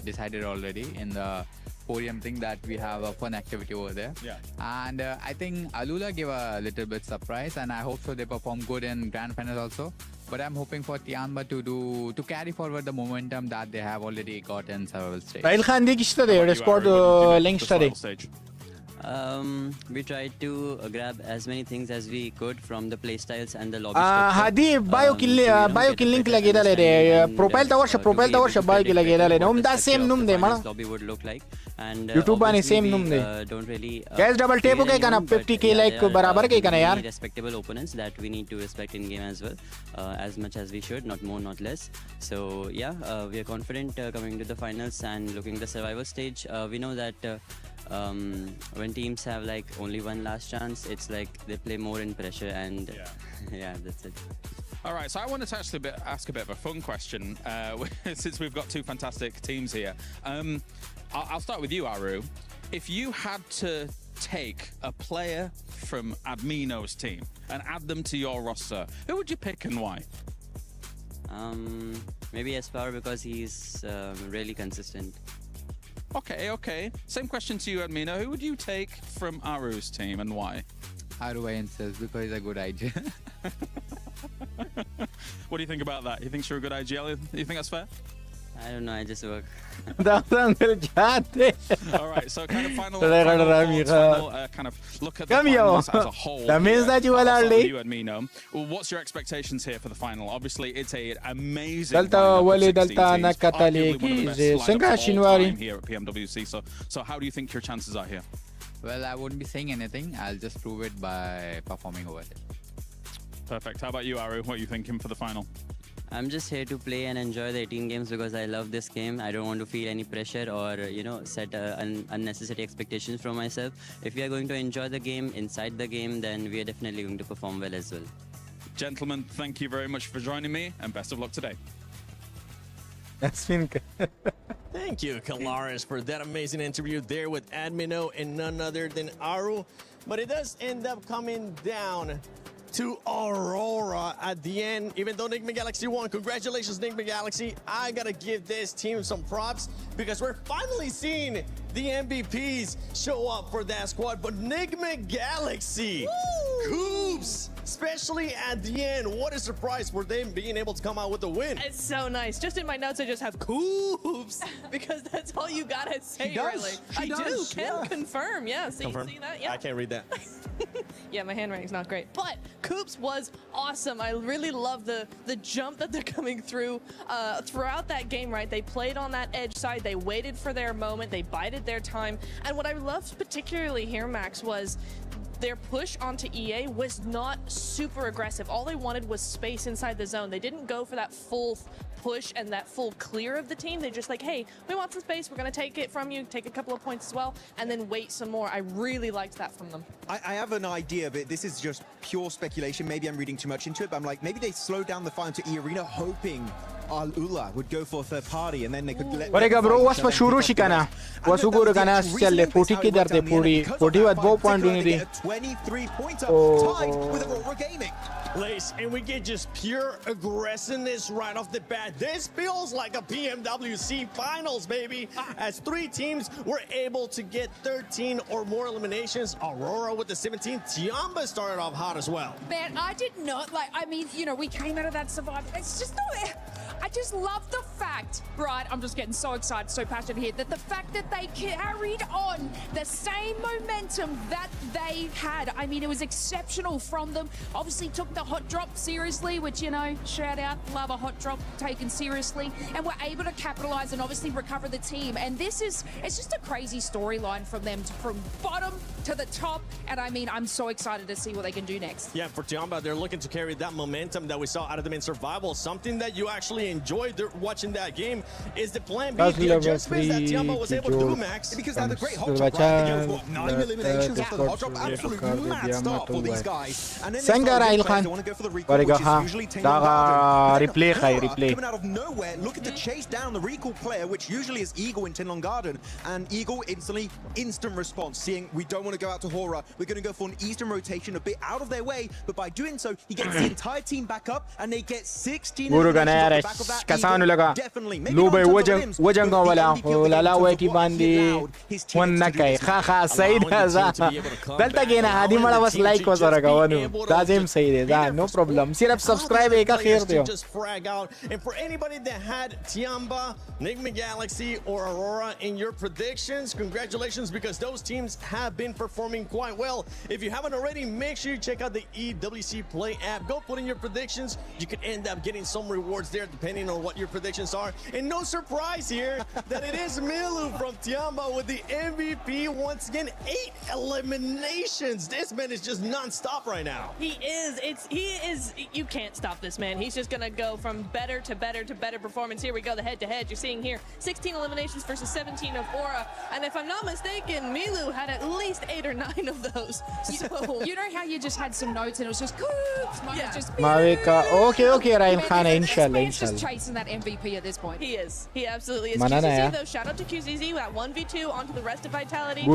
decided already in the podium thing that we have a fun activity over there. Yeah. And I think Alula gave a little bit surprise, and I hope so they perform good in grand finals also. But I'm hoping for Tianba to carry forward the momentum that they have already got in survival stage. Rahil Khan दी किस तरह sport links तरह. We tried to grab as many things as we could from the playstyles and the lobby. Hadi bio killing lagi dah le. Profile tower bio kill lagi dah le. Num da same num de mana. Lobby would look like. And YouTube bani same num de. Don't really. Guys double tape हो गया क्या ना 50k like बराबर के क्या ना यार. Respectable opponents that we need to respect in game as well, as much as we should, not more, not less. So yeah, we are confident coming to the finals and looking at the survival stage. We know that. When teams have like only one last chance, it's like they play more in pressure, and yeah, that's it. All right, so I wanted to actually ask a bit of a fun question since we've got 2 fantastic teams here. I'll start with you, Aru. If you had to take a player from Admino's team and add them to your roster, who would you pick and why? Maybe Espoir, because he's really consistent. Okay. Same question to you, Admino. Who would you take from Aru's team and why? Aru insists because he's a good IG. What do you think about that? You think you're a good IGL? You think that's fair? I don't know, I just work. All right, so kind of final kind of look at the finals as a whole. That means that you are early. You and me know. Well, what's your expectations here for the final? Obviously, it's an amazing here at PMWC. So how do you think your chances are here? Well, I wouldn't be saying anything. I'll just prove it by performing over it. Perfect. How about you, Aru? What are you thinking for the final? I'm just here to play and enjoy the 18 games because I love this game. I don't want to feel any pressure or, set unnecessary expectations from myself. If we are going to enjoy the game, inside the game, then we are definitely going to perform well as well. Gentlemen, thank you very much for joining me and best of luck today. That's been Thank you, Kalaris, for that amazing interview there with Admino and none other than Aru. But it does end up coming down to Aurora at the end. Even though Nigma Galaxy won, congratulations Nigma Galaxy. I gotta give this team some props because we're finally seeing the MVPs show up for that squad. But Nigma Galaxy, Coops, especially at the end, what a surprise for them being able to come out with a win. It's so nice. Just in my notes, I just have Coops because that's all you gotta say, really. I do. Can confirm. Yeah, see that? Yeah. I can't read that. Yeah, my handwriting's not great. But Coops was awesome. I really love the jump that they're coming through throughout that game, right? They played on that edge side. They waited for their moment. They bided their time. And what I loved particularly here, Max, was their push onto EA was not super aggressive. All they wanted was space inside the zone. They didn't go for that full push and that full clear of the team. They're just like, hey, we want some space. We're going to take it from you, take a couple of points as well, and then wait some more. I really liked that from them. I have an idea, but this is just pure speculation. Maybe I'm reading too much into it, but I'm like, maybe they slowed down the fight to E-Arena, hoping Al-Ula would go for a third party, and then they could let... Varega bro, was mashuru shikana. Was uguru kana challe 40 ki dar de puri 40 wa 2 point duni. 23-pointer tied with Aurora Gaming. Lace, and we get just pure aggressiveness right off the bat. This feels like a PMWC finals, baby. As 3 teams were able to get 13 or more eliminations. Aurora with the 17. Tiamba started off hot as well. Man, I did not like, I mean, we came out of that survival. It's just not, I just love the fact, right, I'm just getting so excited, so passionate here, that the fact that they carried on the same momentum that they had. I mean, it was exceptional from them. Obviously took the hot drop seriously, which, you know, shout out, love a hot drop taken seriously, and were able to capitalize and obviously recover the team. And this is, it's just a crazy storyline from them, from bottom to the top. And I mean, I'm so excited to see what they can do next. Yeah, for Tiamba, they're looking to carry that momentum that we saw out of them in survival. Something that you actually enjoyed watching that game is the plan B, the adjustments that Tiamba was able to do, Max. Because they had a great hot drop, right? There was, what, 9 eliminations after the hot drop? Absolute mad start for these guys. And then they want to go for the recall, which is usually Taylor Garden. Coming out of nowhere, looking to chase down the recall player, which usually is Eagle in Tinlong Garden. And Eagle instantly, instant response, seeing we don't want to go out to Hora. We're going to go for an eastern rotation, a bit out of their way. But by doing so, he gets the entire team back up, and they get 16 eliminations off the back of that Eagle. Definitely. Maybe not in terms of limbs, but the MVP of the game in terms of what he allowed his teammates to do this match. No problem. Just frag out. And for anybody that had Tiamba, Enigma Galaxy, or Aurora in your predictions, congratulations, because those teams have been performing quite well. If you haven't already, make sure you check out the EWC Play app. Go put in your predictions. You could end up getting some rewards there depending on what your predictions are. And no surprise here that it is Milu from Tiamba with the MVP once again. 8 eliminations. This man is just non-stop right now. He is, you can't stop this man. He's just gonna go from better to better to better performance. Here we go, the head-to-head. You're seeing here 16 eliminations versus 17 of Aura. And if I'm not mistaken, Milu had at least 8 or 9 of those. So you know how you just had some notes and it was just just okay, Ryan Khan, inshallah. He's just chasing that MVP at this point. He is. He absolutely is. QZZ though, shout out to QZZ, that 1v2 onto the rest of Vitality. Yeah,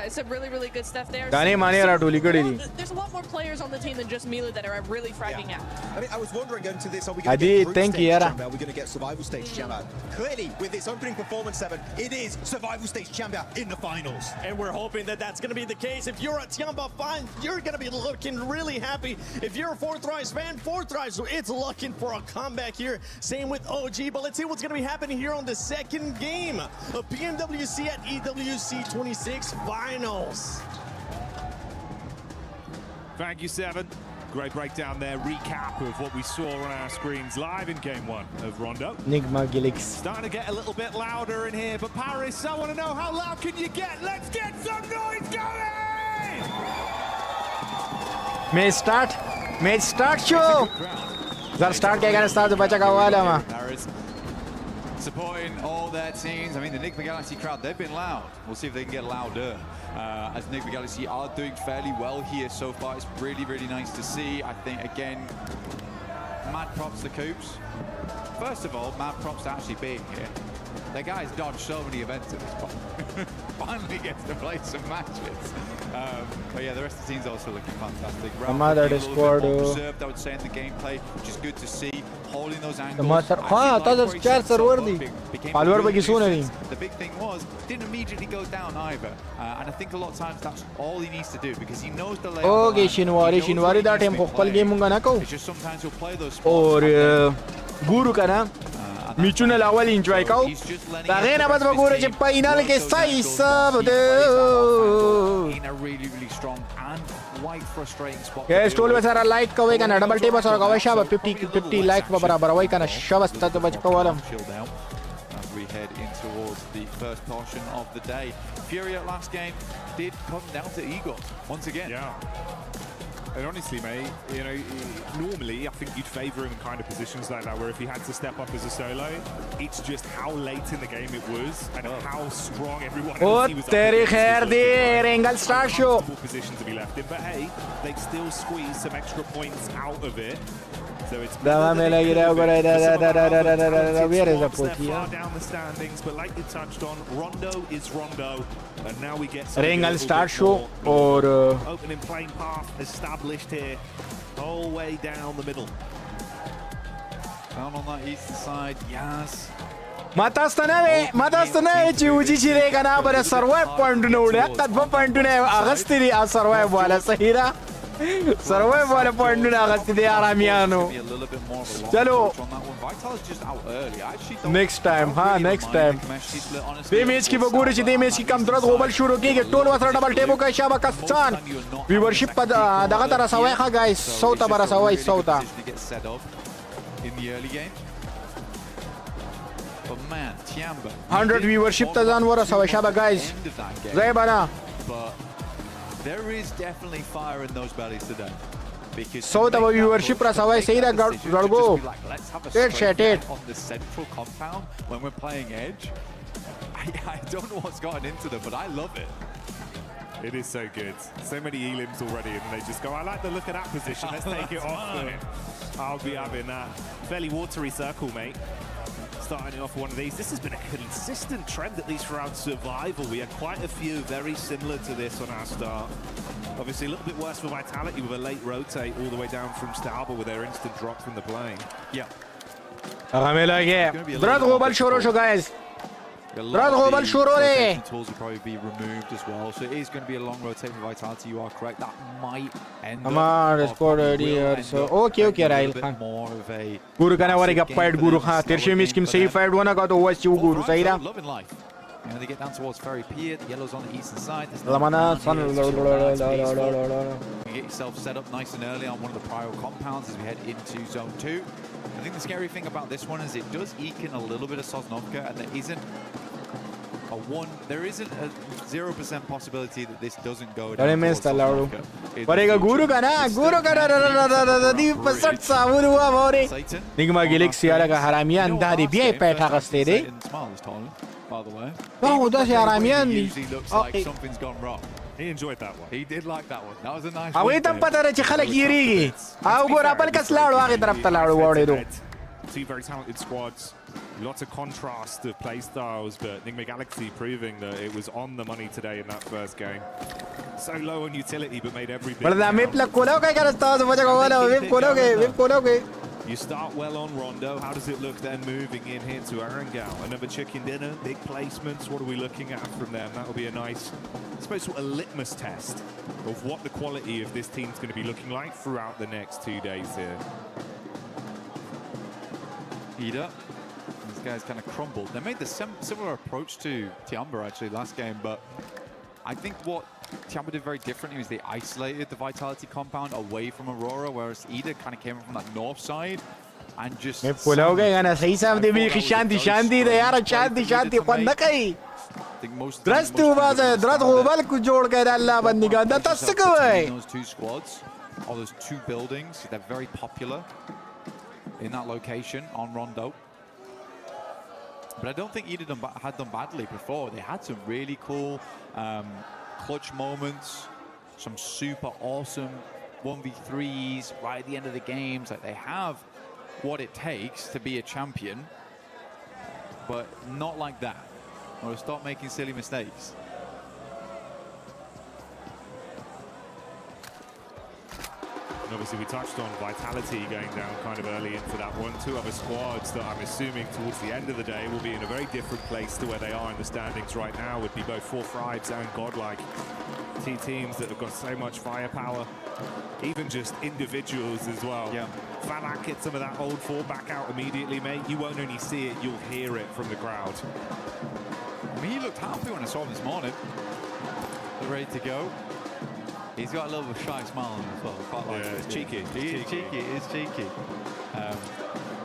it's some really good stuff there. There's a lot more players on the team than just Milu that are really fragging out. I mean, I was wondering going to this, are we going to get group stage champion? Are we going to get survival stage champion? Clearly, with this opening performance 7, it is survival stage champion in the finals. And we're hoping that that's going to be the case. If you're a Tiamba fan, you're going to be looking really happy. If you're a Fourth Rise fan, Fourth Rise, it's looking for a comeback here. Same with OG, but let's see what's going to be happening here on the second game of PMWC at EWC 26 Finals. Thank you, Seven. Great breakdown there, recap of what we saw on our screens live in Game 1 of Rondo. Enigma Galaxy. Starting to get a little bit louder in here, but Paris, I want to know, how loud can you get? Let's get some noise going! Match start show. Start the Paris supporting all their teams. I mean, the Enigma Galaxy crowd, they've been loud. We'll see if they can get louder. As Enigma Galaxy are doing fairly well here so far. It's really nice to see. I think, again, mad props to Coops. First of all, mad props to actually being here. The guy's dodged so many events at this point. Finally gets to play some matches. But yeah, the rest of the team's also looking fantastic. Another squad. Reserved, I would say, in the gameplay, which is good to see. Holding those angles. The big thing was, didn't immediately go down either. And I think a lot of times that's all he needs to do because he knows the layout. Okay, Shinwari that tempo game it's just sometimes he'll play those spots. Guru ka na Michuna lawal enjoy kau. Tagay na ba magura sa final ke size in a really strong and quite frustrating spot. Okay, stole besara like kawai kana double table sara kawai shaba 50 like ba barabar wai kana shaba sta to bach kawalam. As we head in towards the first portion of the day. Fury at last game did come down to Eagle once again. Yeah. And honestly, mate, you know, normally I think you'd favour him in kind of positions like that, where if he had to step up as a solo, it's just how late in the game it was and how strong everyone else he was Rengal start show. Position to be left in, but hey, they still squeeze some extra points out of it. So it's where is the put far down the standings, but like you touched on, Rondo is Rondo, and now we get some Rengal start show or opening playing path established here, whole way down the middle. Down on that eastern side, yes. Matastanave uji chirega na bara survive point no le kat ba point ne agastiri a survive wala sahira Survive वाला point ना करते थे आरामियानो चलो next time हाँ next time damage की बगूरी ची damage की कम तरह global शुरू की के टोल वासरा double table का शाबा कस्तान viewership pada daga tara sawai ha guys sauta bara sawai sauta in the early game. But man, Tiamba 100 viewership tazan wara sawai shaba guys zai bana. But there is definitely fire in those bellies today. Because sauta viewership ra sawai seida gargo let's have a shit on the central compound when we're playing Edge. I don't know what's gotten into them, but I love it. It is so good. So many elims already, and they just go, I like the look of that position. Let's take it off. I'll be having that. Fairly watery circle, mate. Starting off one of these. This has been a consistent trend, at least throughout survival. We had quite a few very similar to this on our start. Obviously, a little bit worse for Vitality with a late rotate all the way down from Stauber with their instant drop from the plane. Yeah. guys. Rotation tools will probably be removed as well, so it is going to be a long rotate for Vitality. You are correct. That might end up score here. So okay, Rail Khan. Guru kana wariga fight Guru ha. Tershi miss kim sahi fight wana ka to was you Guru saira. Loving life. And they get down towards Ferry Pier. The yellow's on the eastern side. Lamana sun. You get yourself set up nice and early on one of the prior compounds as we head into zone 2. I think the scary thing about this one is it does eke in a little bit of Sosnovka, and there isn't a 0% possibility that this doesn't go down towards Sosnovka. Parega Guru kana di pasat savuru wa more. Nigma Galaxy ala ka haramiyan dari biya paitha kaste de. By the way. Oh, that's haramiyan. Usually looks like something's gone wrong. He enjoyed that one. He did like that one. That was a nice one. Away pata ra chi khalak yirigi. Aw go rapal kas laado agi taraf ta laado wade do. Two very talented squads. Lots of contrast of play styles, but Nigma Galaxy proving that it was on the money today in that first game. So low on utility, but made every bit. You start well on Rondo. How does it look then moving in here to Arangao? Another chicken dinner, big placements. What are we looking at from them? That will be a nice, I suppose, sort of litmus test of what the quality of this team's going to be looking like throughout the next 2 days here. Ida. These guys kind of crumbled. They made the similar approach to Tiamba actually last game, but I think what Tiamba did very differently was they isolated the Vitality compound away from Aurora, whereas Ida kind of came from that north side and just... those two squads, or those two buildings, they're very popular in that location on Rondo. But I don't think Ida had done badly before. They had some really cool clutch moments, some super awesome 1v3s right at the end of the games. Like, they have what it takes to be a champion, but not like that. Or stop making silly mistakes. Obviously, we touched on Vitality going down kind of early into that one. Two other squads that I'm assuming towards the end of the day will be in a very different place to where they are in the standings right now, would be both Four Thrives and Godlike. Two teams that have got so much firepower, even just individuals as well. Yeah. Falak hit some of that old four back out immediately, mate. You won't only see it, you'll hear it from the crowd. I mean, he looked happy when I saw him this morning. Ready to go. He's got a little bit of a shy smile on him as well. Quite like it's cheeky. He is cheeky.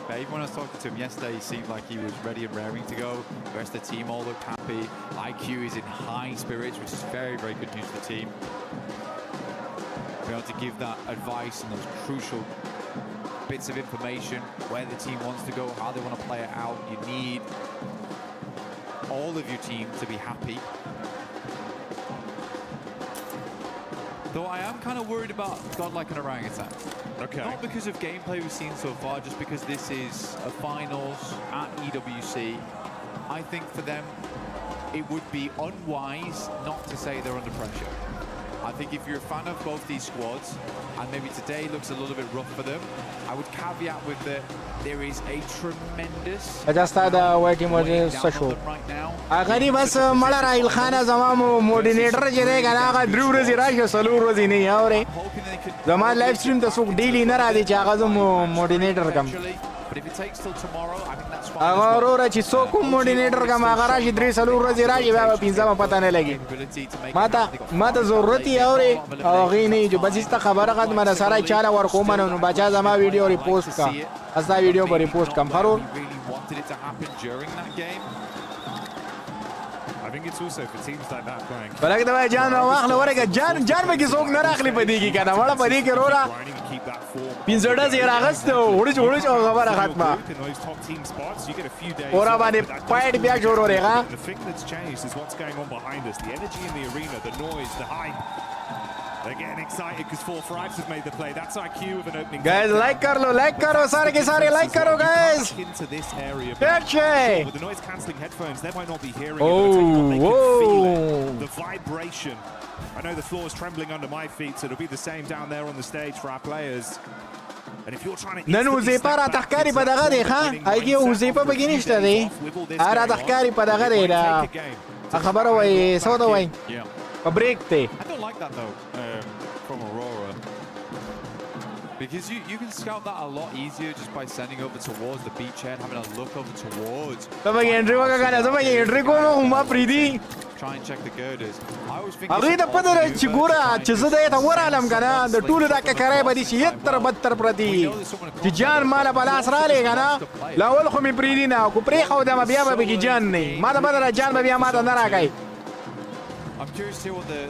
But even when I was talking to him yesterday, he seemed like he was ready and raring to go. The rest of the team all looked happy. IQ is in high spirits, which is very, very good news for the team. Be able to give that advice and those crucial bits of information, where the team wants to go, how they want to play it out. You need all of your team to be happy. Though I am kind of worried about Godlike and Orangutan. Okay. Not because of gameplay we've seen so far, just because this is a finals at EWC. I think for them, it would be unwise not to say they're under pressure. I I think if you're a fan of both these squads, and maybe today looks a little bit rough for them, I would caveat with that there is a tremendous just had white team was special. غني بس مړه رايل خان زمام مودینیټر چې دی کنه هغه درو ورځې راشه سلور ورځې نه اوري زما لایف سټریم ته څوک ډیلی نه راځي چې هغه زم مودینیټر کم هغه وروره چې څوک مودینیټر کم هغه راشي درې سلور ورځې راشي بیا به پنځمه پته نه لګي ماته ضرورت یې اوري او هغې نه چې بس ستا خبره ختمه ده سړی چاله ورکوم نو بچا زما ویډیو ریپوسټ کا ستا ویډیو به ریپوسټ کم خرور I think it's also for teams like that going. بلکې دا جان واخله ورګه جان به کې څوک نه راخلی پدې کې کنه وړه پدې کې رورا پینځړه زی راغست وړو خبره ختمه اورا باندې پایډ بیا جوړ ورېغه The thing that's changed is what's going on behind us. The energy in the arena, the noise, the hype. They're getting excited because 4-5 have made the play. That's IQ with an opening. Guys, like karo, सारे के सारे like karo, guys. Into this area. With the noise cancelling headphones, they might not be hearing it. But they can feel it. The vibration. I know the floor is trembling under my feet, so it'll be the same down there on the stage for our players. And if you're trying to نن وزیپا را تخکاری په دغه دی ښه هغې وزیپا پکې نشته دی را تخکاری په دغه دی خبره وایي څه ورته وایي په بریک دی I don't like that though from Aurora because you can scout that a lot easier just by sending over towards the beachhead, having a look over towards. ته پکې انټري وکړه کنه زه پکې انټري کوم خو ما پرېږدي Try and check the girders. I always think هغې ته پته ده چې ګوره چې زه دې ته ورالم کنه د ټولو دا ککری به دي چې یتر بدتر پرتي چې جان ماله په لاس رالی کنه لاول خو مې پرېږدي نه خو پرېښودم بیا به پکې جان نه ما ته پته ده جان به بیا ما ته نه راکوي I'm curious to hear what the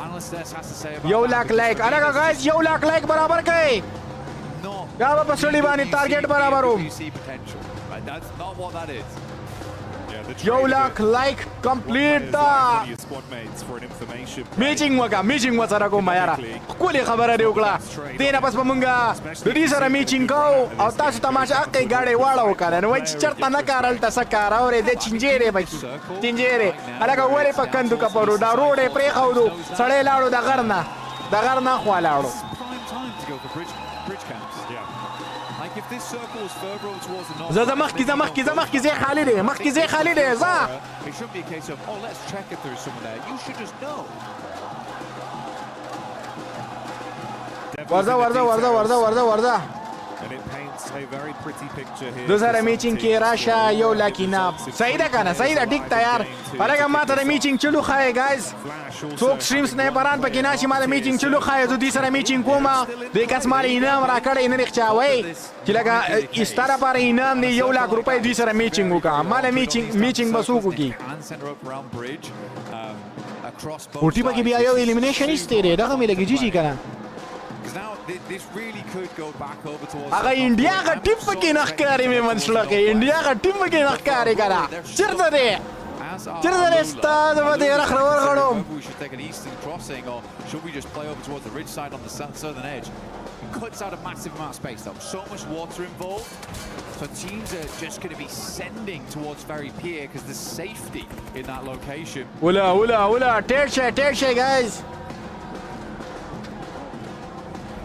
analyst has to say about یو لاک لایک الګا گایز یو لاک لایک برابر کړئ دا به په سړي باندې ټارګټ برابر وم That's not what that is. یو لاک لایک کمپلیټ دا میچینګ وسره کوم یاره ښکلې خبره دې وکړه دې نه پس به مونږ د دې سره میچینګ کوو او تاسو تماشه حقې ګاډۍ واړو که نه نو وایي چې چېرته نه کار هلته څه کار اورې دی چینجېرې پکې چینجېرې هلکه ولې په کندو کپرو دا روډ یې پرېښودو سړی لاړو د غر نه خوا لاړو If this circle is further over towards the north, زه مخکې ځای خالي دی مخکې ځای خالي دی ځه it shouldn't be a case of, oh, let's check if there's someone there. You should just know. ورځه And it paints a very pretty picture here. دو سره میچینګ کې راشه یو لاکی ناب صحیح ده کنه صحیح ده ټیک تیار هلکه ما ته د میچینګ چلو ښایې ګایز څوک سټریم سنایپران پکې ناشي ما د میچینګ چلو ښایې زه دوی سره میچینګ کوم دې کس ماله انعام راکړی نه رښتیا وایي چې لکه ستا لپاره انعام دی 1 لاک روپۍ دوی سره میچینګ وکړه ما له میچینګ به څوک وکړي پورټي پکې بیا یو الیمینیشن ایستی دی دغه مې لګي جیجي کنه هغه انډیا هغه ټیم پکې نه ښکاري مې منسلکې انډیا هغه ټیم پکې نه ښکاري کنه چېرته دی ستا د به دې رخ راورغړم Cuts out a massive amount of space though. So much water involved. So teams are just going to be sending towards very pier because there's safety in that location. Ula. Take share, guys.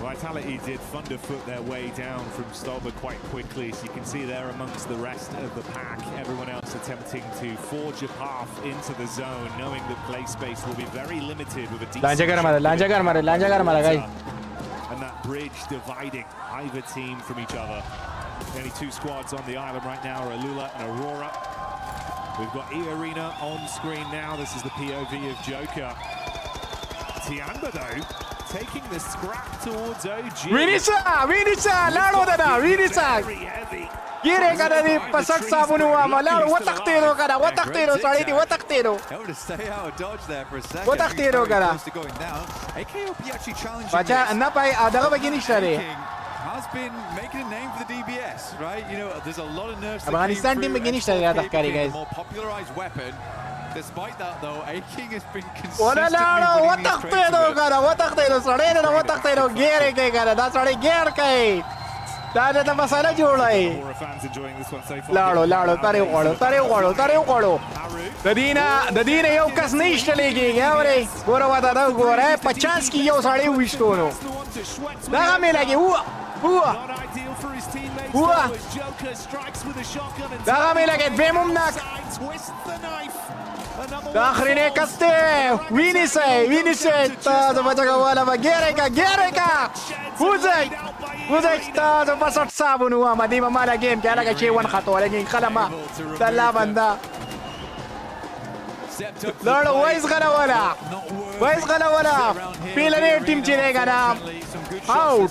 Vitality did thunderfoot their way down from Stolber quite quickly. So you can see there amongst the rest of the pack, everyone else attempting to forge a path into the zone, knowing that play space will be very limited with a decent Lanja garmara, guys. And that bridge dividing either team from each other. The only 2 squads on the island right now are Alula and Aurora. We've got E-Arena on screen now. This is the POV of Joker. Tiamba, though, taking the scrap towards OG. Vinisa! Laro dada! Vinisa! Gire kada di pasak sabunu ama laro wataktero kada wataktero sariti wataktero. Able to stay out of dodge there for a second. Wataktero kada. AKOP actually challenging. Bacha napai adaga begini share. Has been making a name for the DBS, right? You know, there's a lot of nerfs. Afghanistan team begini share atakari guys. More popularized weapon. Despite that though, A-King has been consistently Wala laro wataktero kada wataktero sarere na wataktero gere ke kada da sare ger kai. دا د مساله جوړای Aurora fans enjoying this one so far. لاړو تارې غواړو د دینه یو کس نه ایشتلېږي اورې ګوره ودا دا ګوره 50 کې یو ساړی وښتونو دا مې لګي دا مې لګي بمم ناک دا آخرینه کس ته ویني سي تا د بچا والا وګیره کا وځي تا د بسټ صابونو ما دې ما لا گیم کې لګا شي ون خطو لګي خلما دلا بندا لړ وایس غلا ولا پیلنې ټیم چې لګا اوټ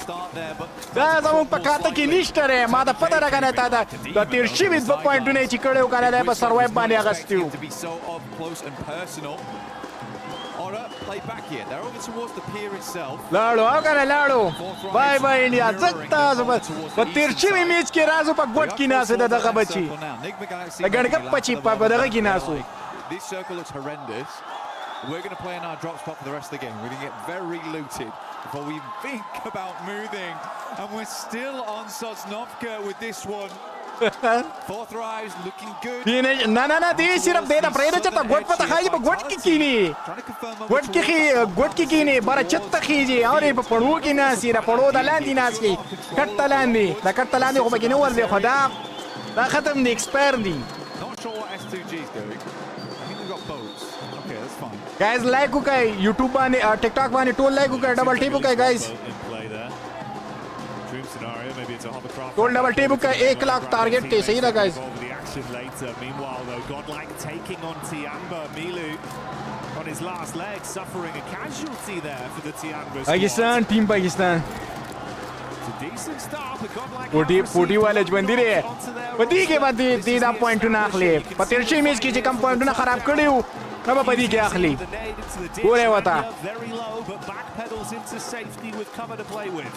دا زموږ په کاته کې نشته ره ما دا پته راغنه تا دا د تیر شي د پوینټونه چې کړو کنه په سروایو باندې اغستیو لاړو بای انډیا زتا زبر په تیر شي میچ کې رازو په ګوټ کې ناسه دغه بچي ګړګ پچی په دغه کې ناسو This circle looks horrendous. We're going to play in our drop spot for the rest of the game. We're going to get very looted before we even think about moving. And we're still on Sosnovka with this one. Fourth rise looking good. Na, this sirap data preda chata got pata khaji pa got ki kini. Got ki kini bara chatta khiji aur pa padu ki na sira padu dalandi nas ki. Kattalandi ko ba kini wal be khada. Da khatam ni expert di. Not sure what S2G is doing. Okay, that's fine. Guys, like ko kai YouTube bane TikTok bane tool like ko kai double tap ko kai guys. Dream scenario, maybe it's a hovercraft. Tool double tap ko kai 1 lakh target te sahi na guys. The action later. Meanwhile, though, Godlike taking on Tiamba. Milu on his last leg, suffering a casualty there for the Tiamba squad. Team Pakistan. It's a decent start, but Godlike. 40 वाले जबंदी रे पति के बाद तीन point ना अखले पतिरशी match की कम point ना खराब करियो अब पति के अखली पूरे होता Very low, but backpedals into safety with cover to play with.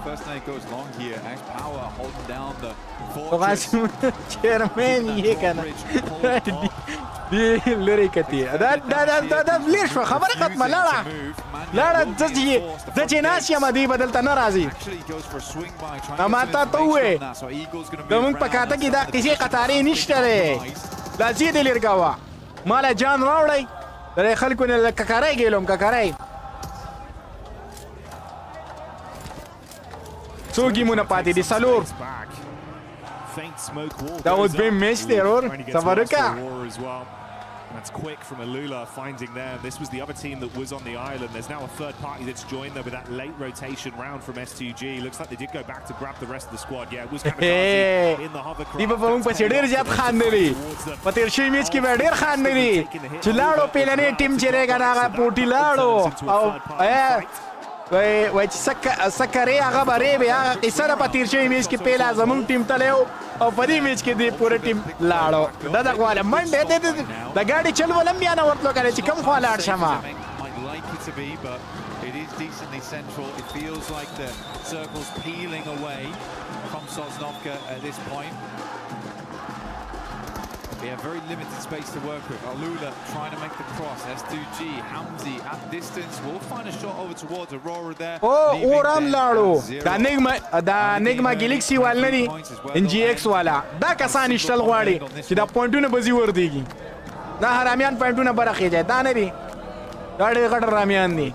First nade goes long here. Axe Power holding down the तो चेयरमैन ये कहना ये लड़की है दा ليش خبر ختمه لاړه ځکه ناسیا مدي بدلته ناراضي اما تا ته وې د موږ په کاته کې دا کیسه قطارې نشته لري لازم دې لرګوا مال جان راوړی د خلکو نه ککارای ګلوم ککارای څوګي مونږ پاتې دي سالور that was been missed there or Savarika. That's quick from Alula finding them. This was the other team that was on the island. There's now a third party that's joined there with that late rotation round from S2G. Looks like they did go back to grab the rest of the squad. Yeah, it was Kamikaze in the hovercraft. Diba pamung pa ډیر زیات خان لري په تیر شي میچ کې ډیر خان لري چې لاړو پیلنې ټیم چې راغله پوټی لاړو او وای سکرې هغه بره بیا قصه د پتیر شوی میچ کې پیلا زمون ټیم ته له او په دې میچ کې دی پوره ټیم لاړو دا غواله منډه د ګاډي چل ولم بیا نه ورتلو کړي چې کوم خوا لاړ شمه It is decently central. It feels like the circle's peeling away from Sosnovka at this point. They have very limited space to work with. Alula trying to make the cross. S2G, Hamzi at distance. Will find a shot over towards Aurora there. Oh, Oram Laro. Da Enigma Galaxy walnari. NGX wala. Da kasan ishtal gwadi. چې دا پوینټونه بزی ور دیږي. دا حرامیان پوینټونه برخه جاي. دا نه دي. دا ډېر غټ رامیان دي.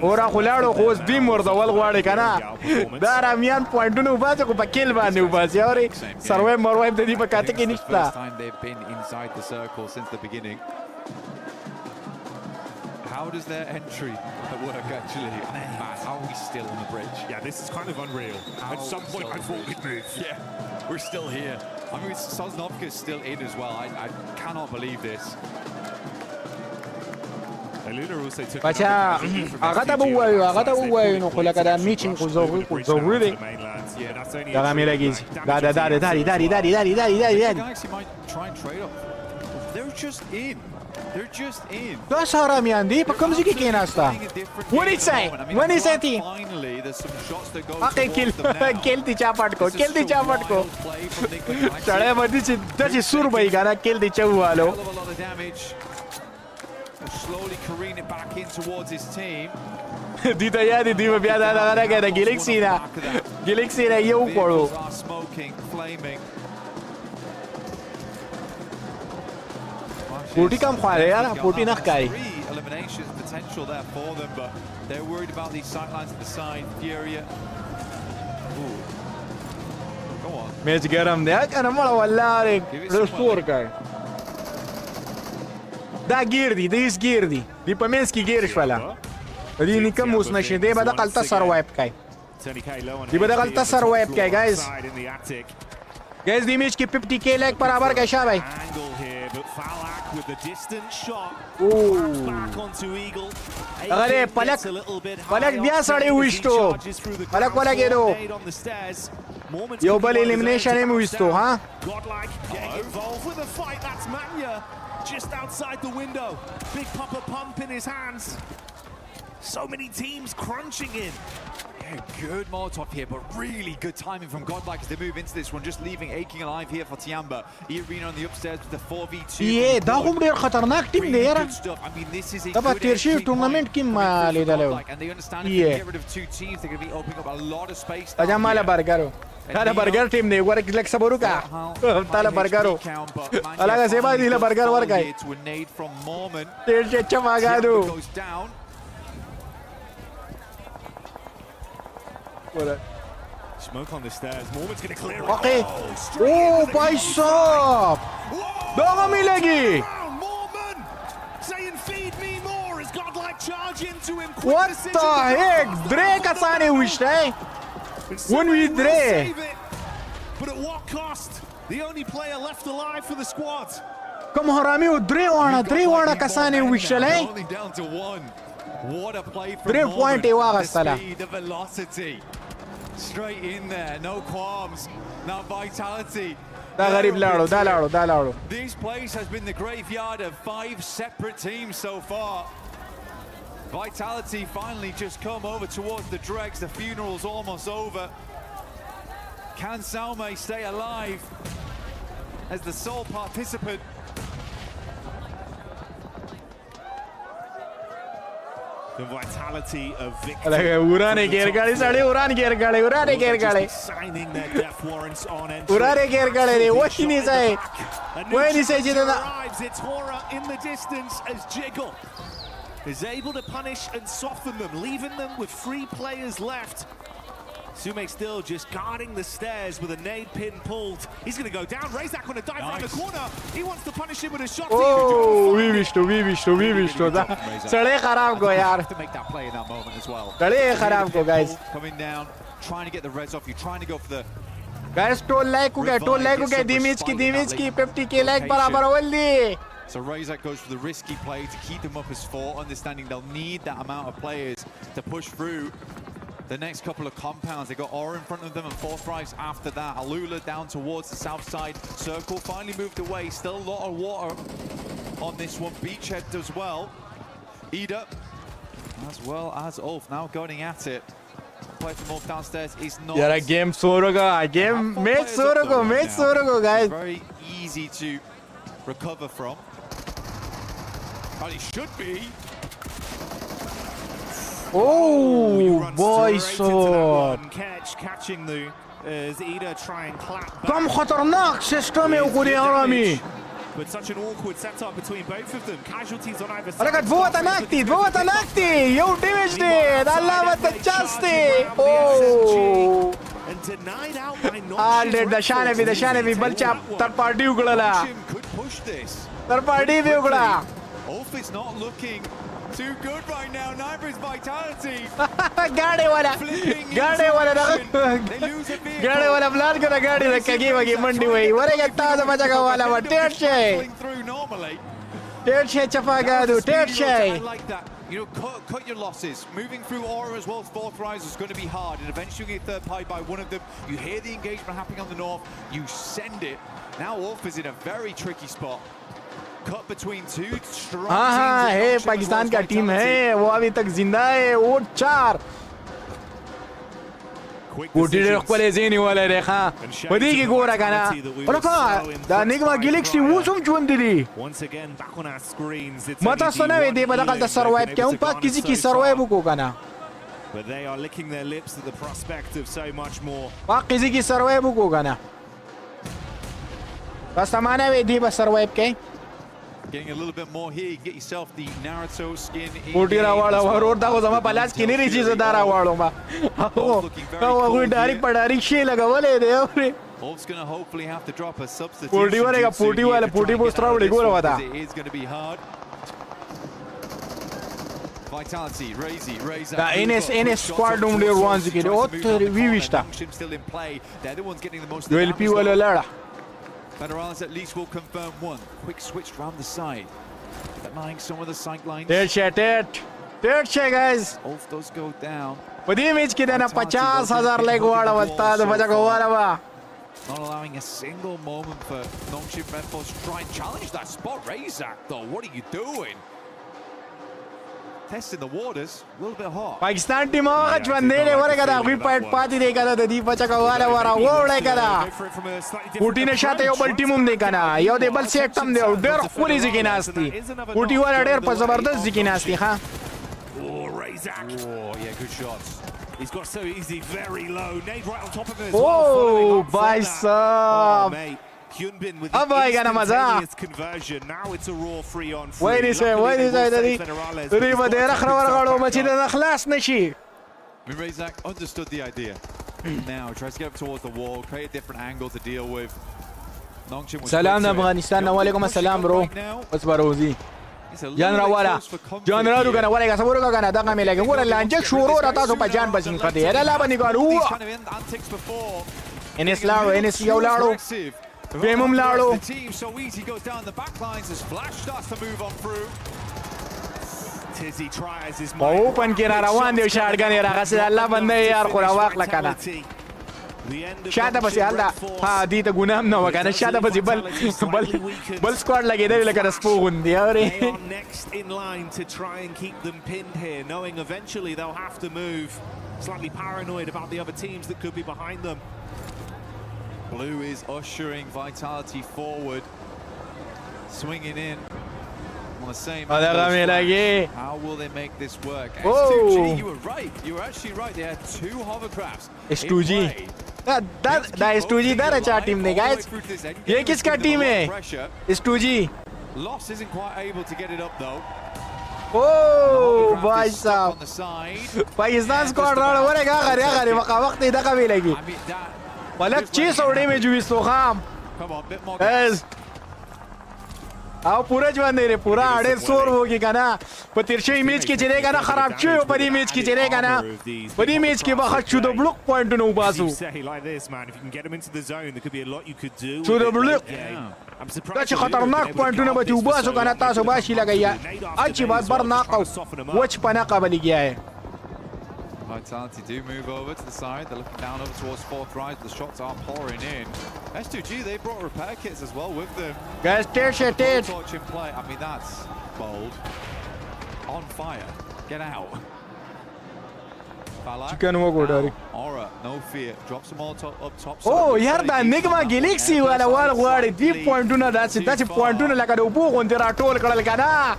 اورا خلاړو خو دیم ورځول غواړي کنه. دا رامیان پوینټونه وباسه کو په کېل باندې وباسي اوري. سروای مروای د دې په کاته کې نشته. First time they've been inside the circle since the beginning. How does their entry work actually? How are we still on the bridge? Yeah, this is kind of unreal. At some point I thought we'd move. Yeah, we're still here. I mean, Sosnovka is still in as well. I cannot believe this. بچا هغه ته وایو نو خو لکه دا میچینګ خو ضروري دی دا مې لګیږي دا سارا میان دی په کوم ځای کې کېناستا ونی ساتي اخی کېل دی چا پټ کو سړی باندې چې داسې سور به یې کنه کېل دی چوالو Slowly careen it back in towards his team. دي ته یاد دی بیا دا دغه راګه د ګلیکسي نه یو کړو پوټی کم خواله یار پوټی نه ښکاري eliminations potential there for them, but they're worried about these sidelines to the side. Furia. Ooh. Go on. میچ ګرم دی کنه مړ والله رسور کای دا گیر دی دیس گیر دی دی پمنس کی گیر شواله دی نکم اوس نشي دی به د قلته سروایپ کای دی به د قلته سروایپ کای گایز دی میچ کی 50k لیک برابر کا شابه with the distant shot. Ooh. Back onto Eagle. Agare palak bia sade wisto. Palak wala gedo. Yo bal elimination em wisto, ha? Godlike getting involved with the fight. That's Manya just outside the window. Big Papa Pump in his hands. So many teams crunching in. Yeah, good Molotov here, but really good timing from Godlike as they move into this one, just leaving Aching alive here for Tiamba. Arena on the upstairs with the 4v2. Yeah, da hum ډیر خطرناک ټیم دی یاره. I mean, this is a دا په تیر شي ټورنمنت کې ما لیدل. And they understand if they get rid of two teams, they're going to be opening up a lot of space. دا مال برګرو. دا برګر ټیم دی ورک لک صبر وکا. تعالی برګرو. الګا سیبا دی له برګر ورکای. تیر چې چماګادو. Smoke on the stairs. Mormon's going to clear it. Okay. Oh, bhai sahab. Doga milegi. Mormon saying feed me more as Godlike charge into him. What the heck? Dre kasane wishte. When we Dre. But at what cost? The only player left alive for the squad. Come harami Dre wana kasane wishte. Only down to one. What a play from 3 point the speed, the velocity. Straight in there, no qualms, now vitality. Da garib lado. This place has been the graveyard of 5 separate teams so far. Vitality finally just come over towards the dregs. The funeral's almost over. Can Salme stay alive as the sole participant? The vitality of victory. Urane gergale sade urane gergale. Signing their death warrants on entry. Urane gergale re wachini sai. Wani sai jidana. It's horror in the distance as Jiggle is able to punish and soften them, leaving them with 3 players left. Sume still just guarding the stairs with a nade pin pulled. He's going to go down. Razak going to dive around the corner. He wants to punish him with a shot. Oh, we wish to. Sade kharab go yaar. To make that play in that moment as well. Sade kharab go guys. Coming down, trying to get the res off. You're trying to go for the guys toll like ho gaya damage ki 50k like barabar waldi. So Razak goes for the risky play to keep them up as 4, understanding they'll need that amount of players to push through the next couple of compounds. They got Aura in front of them and 4 thrives after that. Alula down towards the south side. Circle finally moved away. Still a lot of water on this one. Beachhead as well. Ida as well as Ulf now going at it. Play from Ulf downstairs is not. Yeah, game soroga. Match sorogo guys. Very easy to recover from. And it should be. Oh, boy, so. Catching the as Ida try and clap back. Kam khatarnak system hai ukuri arami. But such an awkward setup between both of them. Casualties on either side. Alagat vote anakti. Yo damage did. Allah what the chasti. Oh. And denied out by not. All did the Shanavi balcha third party ugala. Could push this. Third party bhi ugala. Ulf is not looking too good right now. Neither is vitality. Gaade wala blast kara gaadi rakhegi wagi mandi wai warega taza majaga wala wa tetche chapagadu tetche. I like that. You know, cut your losses. Moving through Aura as well as 4th Rise is going to be hard, and eventually you get third pied by one of them. You hear the engagement happening on the north, you send it. Now Ulf is in a very tricky spot. Cut between 2 strong teams. Hey, Pakistan ka team hai, wo abhi tak zinda hai. Wo 4. Kutire khwale zeni wala rekha. Wadi ki gora kana. Olaka da Enigma Galaxy wo sum chundiri. Once again back on our screens. Mata sona ve de badakal ta survive kya un pak kisi ki survive ko kana. But they are licking their lips at the prospect of so much more. किसी की survive होगा ना बस सामान है वेदी बस survive के Getting a little bit more here, you get yourself the Naruto skin. Putira wala roda ko sama palas kini richi se dara walo ma. Ako ko direct padari she laga wale de apne. Wolf's going to hopefully have to drop a substitute. Puti warega puti wale puti postra wale go wada. It is going to be hard. Vitality, Razy. Da NS squad number 1 zikir. Ot vivista. Still in play. They're the ones getting the most. Duel P wala lara. Federales at least will confirm one. Quick switch round the side. Denying some of the sight lines. Third shot guys. Wolf does go down. Padi match ki dena 50,000 like wala wata de baja ko wala ba. Not allowing a single moment for Nongshim Red Force to try and challenge that spot. Razak though, what are you doing? Testing the waters, a little bit hot. Pakistan team agad bandele wala kada we part party de kada de baja ko wala wara wala kada. Puti ne shate yo bal team de kana. Yo de bal set tam de der khuli zikinasti. Puti wala der pa zabardast zikinasti ha. Oh, Razak. Oh, yeah, good shots. He's got so easy, very low. Nade right on top of him as well. Oh, bhai sahab. Oh, mate. Hyunbin with the instantaneous conversion. Now it's a raw 3-on-3. Wait a second. Razak understood the idea. Now tries to get up towards the wall, create a different angle to deal with. Salam Afghanistan. Walaikum assalam, bro. What's barozi? Janra wala. Janra du kana wala ka saburo ka kana da ka milage. Wala lanjek shuro rata to pajan basin khade. Era la bani garu. NS laro, NS yo laro. Premium laro. The team so easy goes down the back lines as Flash starts to move on through. Tizzy tries his open kira rawan de shotgun era kasi Allah bande yar khura waq la kana. Shada basi alda ha di ta gunam na wakana shada basi bal squad lage de la kana spoon di are next in line to try and keep them pinned here, knowing eventually they'll have to move. Slightly paranoid about the other teams that could be behind them. Blue is ushering Vitality forward, swinging in on the same. How will they make this work? S2G, you were right. You were actually right. They had 2 hovercrafts. S2G. That S2G that अच्छा team ने guys. ये किसका team है? S2G. Loss isn't quite able to get it up though. Oh, भाई साहब. Pakistan squad round हो रहा है क्या करे वक्त इधर का भी लगी. पलक चीज सोड़े में जुई सोखाम. Yes. आओ पूरा जवान दे रहे पूरा आड़े सोर होगी गाना पतिरशे इमेज की चलेगा ना खराब चुयो परी इमेज की चलेगा ना परी इमेज के बाहर चुदो ब्लॉक पॉइंट नो बाजू चुदो ब्लॉक कच्छ खतरनाक पॉइंट नो बचू बाजू गाना तासो बाशी लगाया अच्छी बात बरना को वच पना काबली गया है. Vitality do move over to the side. They're looking down over towards 4th rise. The shots are pouring in. S2G, they brought repair kits as well with them. Guys, torch in play. I mean, that's bold. On fire. Get out. Chicken wo go dari. Aura, no fear. Drops them all up top. Oh, yaar da Enigma Galaxy wala wala deep point na that's point na laka do bu kon tera tol kadal kana.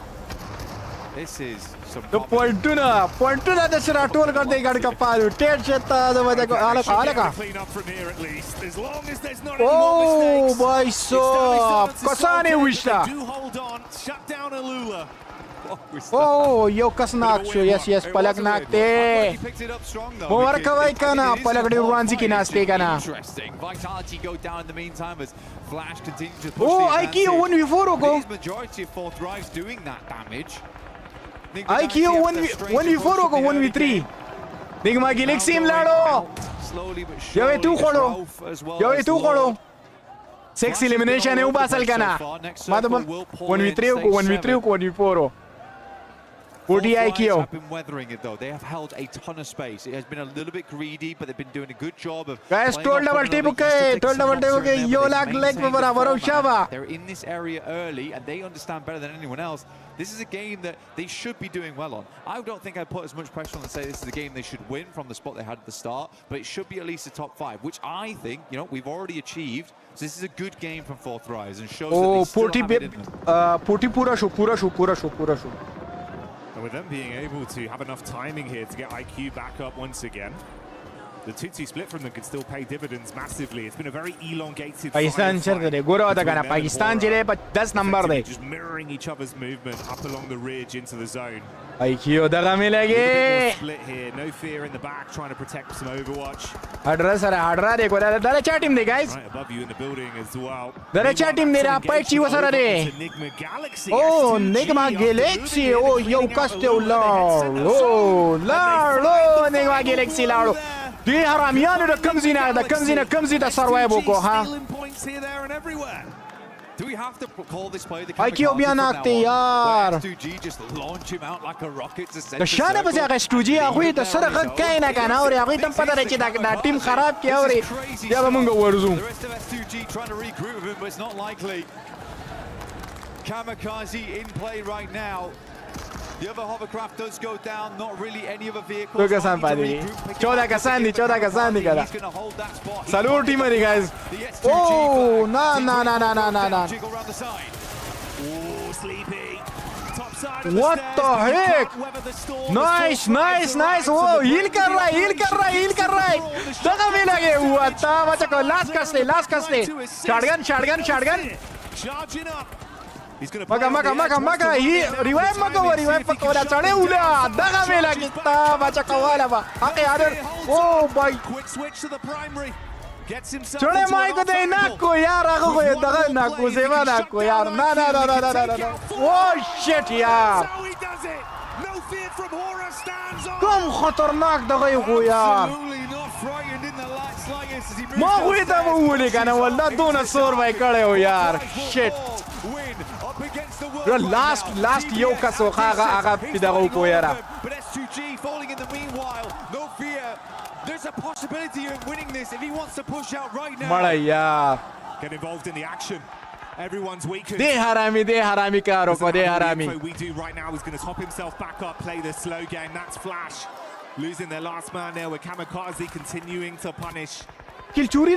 This is the point to the sira tool kar de gad ka palu ted cheta da wada ko alaka clean up from here at least as long as there's not any more mistakes. Oh boy, so kasane wishta do hold on, shut down Alula. Oh yo kasnak sho yes palak nakte more kawai kana palak de wanzi ki naste kana. Interesting. Vitality go down in the meantime as Flash continues to push. Oh IQ 1v4 go majority of 4th rise doing that damage. IQ 1v4 होगा 1v3 Enigma Galaxy लाड़ो ये तू खोलो ये तू खोलो 6 elimination है उबासल का ना मतलब 1v3 को 1v3 को 1v4 40 IQ have been weathering it though. They have held a ton of space. It has been a little bit greedy, but they've been doing a good job of. Guys, told double tip okay. Yo lag पे बराबर हो शाबा. They're in this area early, and they understand better than anyone else. This is a game that they should be doing well on. I don't think I'd put as much pressure on and say this is a game they should win from the spot they had at the start, but it should be at least a top 5, which I think, you know, we've already achieved. So this is a good game from 4th rise and shows that they still have it in them. 40 पूरा show. And with them being able to have enough timing here to get IQ back up once again, the 2-2 split from them could still pay dividends massively. It's been a very elongated Pakistan चलते रहे गोरा होता गाना Pakistan चले 10 number they just mirroring each other's movement up along the ridge into the zone. IQ दगा मिलेगी Split here, no fear in the back, trying to protect some overwatch. हडरा सर हडरा देखो दरे चा टीम दे guys Right above you in the building as well. दरे चा टीम दे रहा पाइट ची वसरा रे Oh Enigma Galaxy oh yo kaste oh Enigma Galaxy लाड़ो دي هراميانو ده كم زينة survive को हाँ Do we have to call this play the IQ भी आनाते यार S2G just launch him out like a rocket to send दशाना बस यार S2G आखिरी तो सर खत क्या ना कहना और आखिरी तम पता रहे कि टीम खराब क्या और या बमुंगा वर्ज़ूम The rest of S2G trying to regroup with him, but it's not likely. Kamikaze in play right now. The other hovercraft does go down, not really any other vehicles. Look at somebody. 14 का Sandy करा. He's going to hold that spot. Salute team guys. Oh, no. Jiggle around the side. Oh, sleepy. Top side of What the heck? Nice. Oh, heal कर रहा है. दगा मिला ये हुआ था. बच्चा को last कसले. Shotgun. Charging up. Maka. He revive pako चढ़े उला. दगा मिला कितना बच्चा कवाला बा. आके आदर. Oh boy. Quick switch to the primary. Gets himself चढ़े into माई an को दे obstacle. नाक को यार आगो को ये दगा नाक को सेवा नाक को यार. ना. Oh shit यार. So he does it. No fear from Hora stands on. कम खतरनाक दगा ये को यार. Absolutely not frightened in the slightest as he moves. माँ हुई तब उली का ना वाला दोनों सोर भाई कड़े हो यार. Shit. Win up against the world. Last yo का सोखा आगा पिदागो को यारा. But S2G falling in the meanwhile. No fear. There's a possibility of winning this if he wants to push out right now. मरा यार. Get involved in the action. Everyone's weakened. दे हरामी कारो को दे हरामी. What we do right now is going to top himself back up, play the slow game. That's Flash losing their last man there with Kamikaze continuing to punish. किल चोरी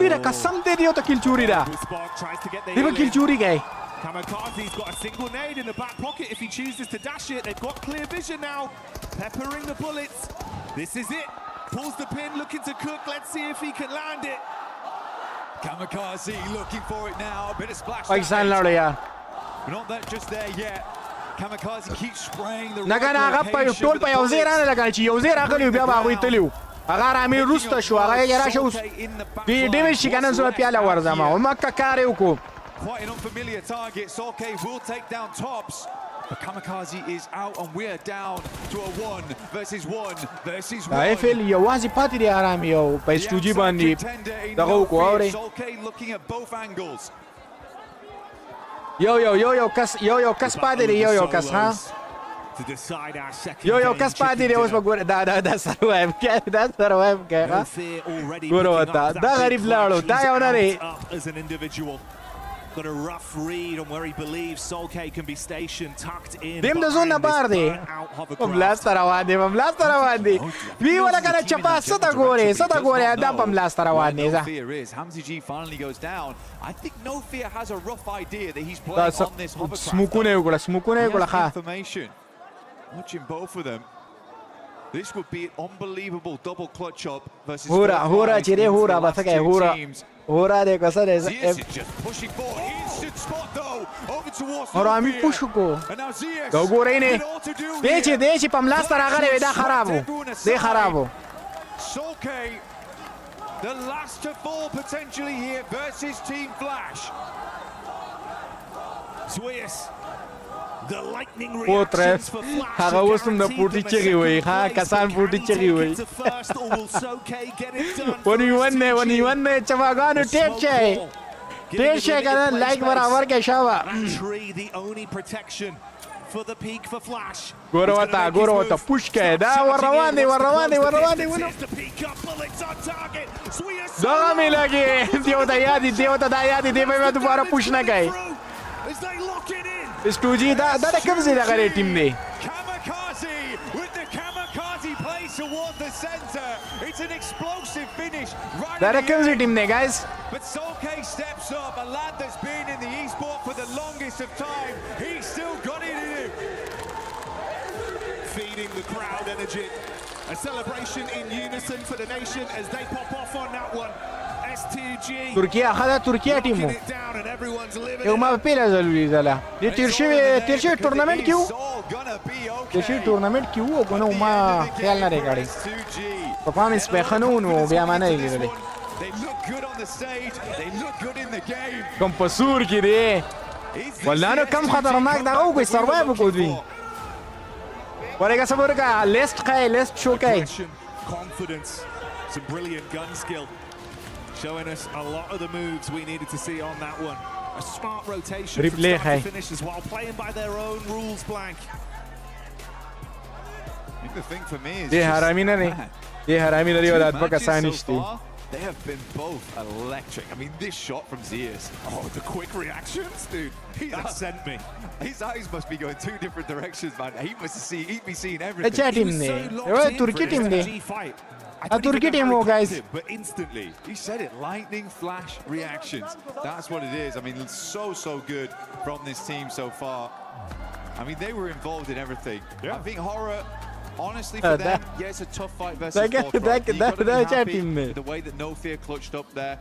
रा कसम दे दियो तो किल चोरी रा. Spark tries to get the देखो किल चोरी गए. Kamikaze's got a single nade in the back pocket if he chooses to dash it. They've got clear vision now, peppering the bullets. This is it. Pulls the pin, looking to cook. Let's see if he can land it. Kamikaze looking for it now. A bit of splash. Pakistan लड़ो यार. We're not that just there yet. Kamikaze keeps spraying the Naga पे toll पे योज़े राने लगा ची योज़े राकली बिया बागुई तलियो. अगर आमी रुस्ता show अगर ये राशा उस डेविड शिकानन सो प्याला वारज़ामा और मक्का कारे उको. Quite an unfamiliar target. Solke will take down Tops. But Kamikaze is out and we're down to a 1 versus 1 versus 1. I feel you was party the आराम यो पे स्टूजी बंदी. दगाओ को आवरे. Solke looking at both angles. Yo kas पादे रे yo kas हाँ. To decide our second Yo kas पादे रे उसमें गुर दा survive क्या हाँ. गुरो होता दा गरीब लाड़ो दा याना रे. As an individual. Got a rough read on where he believes Solke can be stationed, tucked in. Dem da zona barde. Blasta ravandi. Vi wala kana chapa sata gore adam pam blasta ravandi za. Fear is Hamzy G finally goes down. I think No Fear has a rough idea that he's playing on this hovercraft. Smukune gola kha. Information. Watching both of them. This would be an unbelievable double clutch up versus Hora chire hora bata kai hora. Hora देखो sir और आमी push को तो गोरे ने देची पमलास्तर आगरे वेदा खराबो Solke, the last to fall potentially here versus Team Flash. Swiss, the lightning Potre, reactions for Flash. haga usum da puti chegi हुई हाँ कसान पुटी चगी हुई वनी चवागानु टेप चे करन लाइक बराबर के शावा the only protection for the peak for Flash. गोरवता push के दा वरवांदी दगा मिलेगी देवता दायादी देवे में दोबारा पुश ना गए स्टूजी दा कब से लगा रे टीम ने Kamikaze with the Kamikaze play toward the center. It's an explosive finish right दा कब से टीम ने guys But Solke steps up, a lad that's been in the esport for the longest of time. He's still got it in him. bringing the crowd energy. A celebration in unison for the nation as they pop off on that one. S2G. ترکیه اخذ ترکیه ټیم یو ما پیله ضروري زله دې تیر شوی ټورنمنت کې وو تیر شوی ټورنمنت کې وو کنه ما خیال نه راغی پرفارمنس په خنونو بیا ما نه لیدل کوم پسور کې دی ولانو کم خطرناک دغه وګي سروایو وکړي ورګه صبر کا لیست کای لیست شو کای confidence, some brilliant gun skill, showing us a lot of the moves we needed to see on that one. A smart rotation from start to finish as well, playing by their own rules, Blank. I think the thing for me is they have been both electric. I mean, this shot from Zeus. Oh, the quick reactions, dude. He just sent me. His eyes must be going two different directions, man. He'd be seeing everything. Turkey team Turkey team, guys. But instantly, he said it. Lightning flash reactions. That's what it is. I mean, so good from this team so far. I mean, they were involved in everything. Yeah. I think Horror. Honestly, for them, yeah, it's a tough fight versus Fortress. You got to be happy with the way that No Fear clutched up there.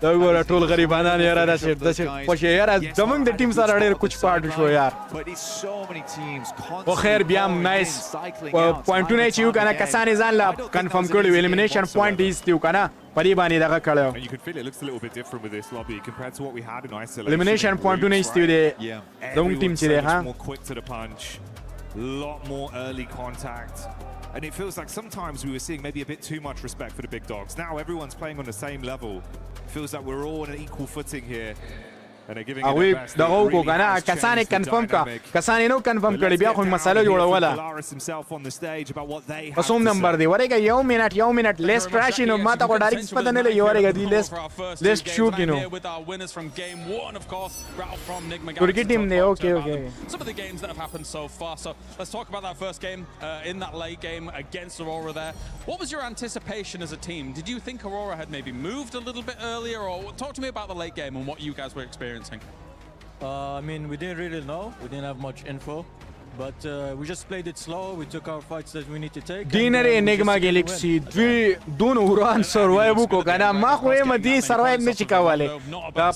But it's so many teams nice. Point to nature, you can confirm elimination point is to Kana. And you can feel it looks a little bit different with this lobby compared to what we had in isolation. Elimination point to nature today. Yeah. Everyone's so much more quick to the punch. Lot more early contact. And it feels like sometimes we were seeing maybe a bit too much respect for the big dogs. Now everyone's playing on the same level. It feels like we're all on an equal footing here. And they're giving it their best. Kasane confirm ka. Kasane no confirm kadi bia khun masala joda wala. Polaris himself on the stage about what they have Pasum number di warega yau minute less trash ino mata ko direct pada nele yorega di less shoot ino. With our winners from game 1, of course, Ralph from Nigma. Turkey team ne okay. Some of the games that have happened so far. So let's talk about that first game in that late game against Aurora there. What was your anticipation as a team? Did you think Aurora had maybe moved a little bit earlier, or talk to me about the late game and what you guys were experiencing? I mean, we didn't really know. We didn't have much info. But we just played it slow. We took our fights that we need to take. Dinere Enigma Galaxy dun uran survive ko kana ma khwe madi survive ne chikawale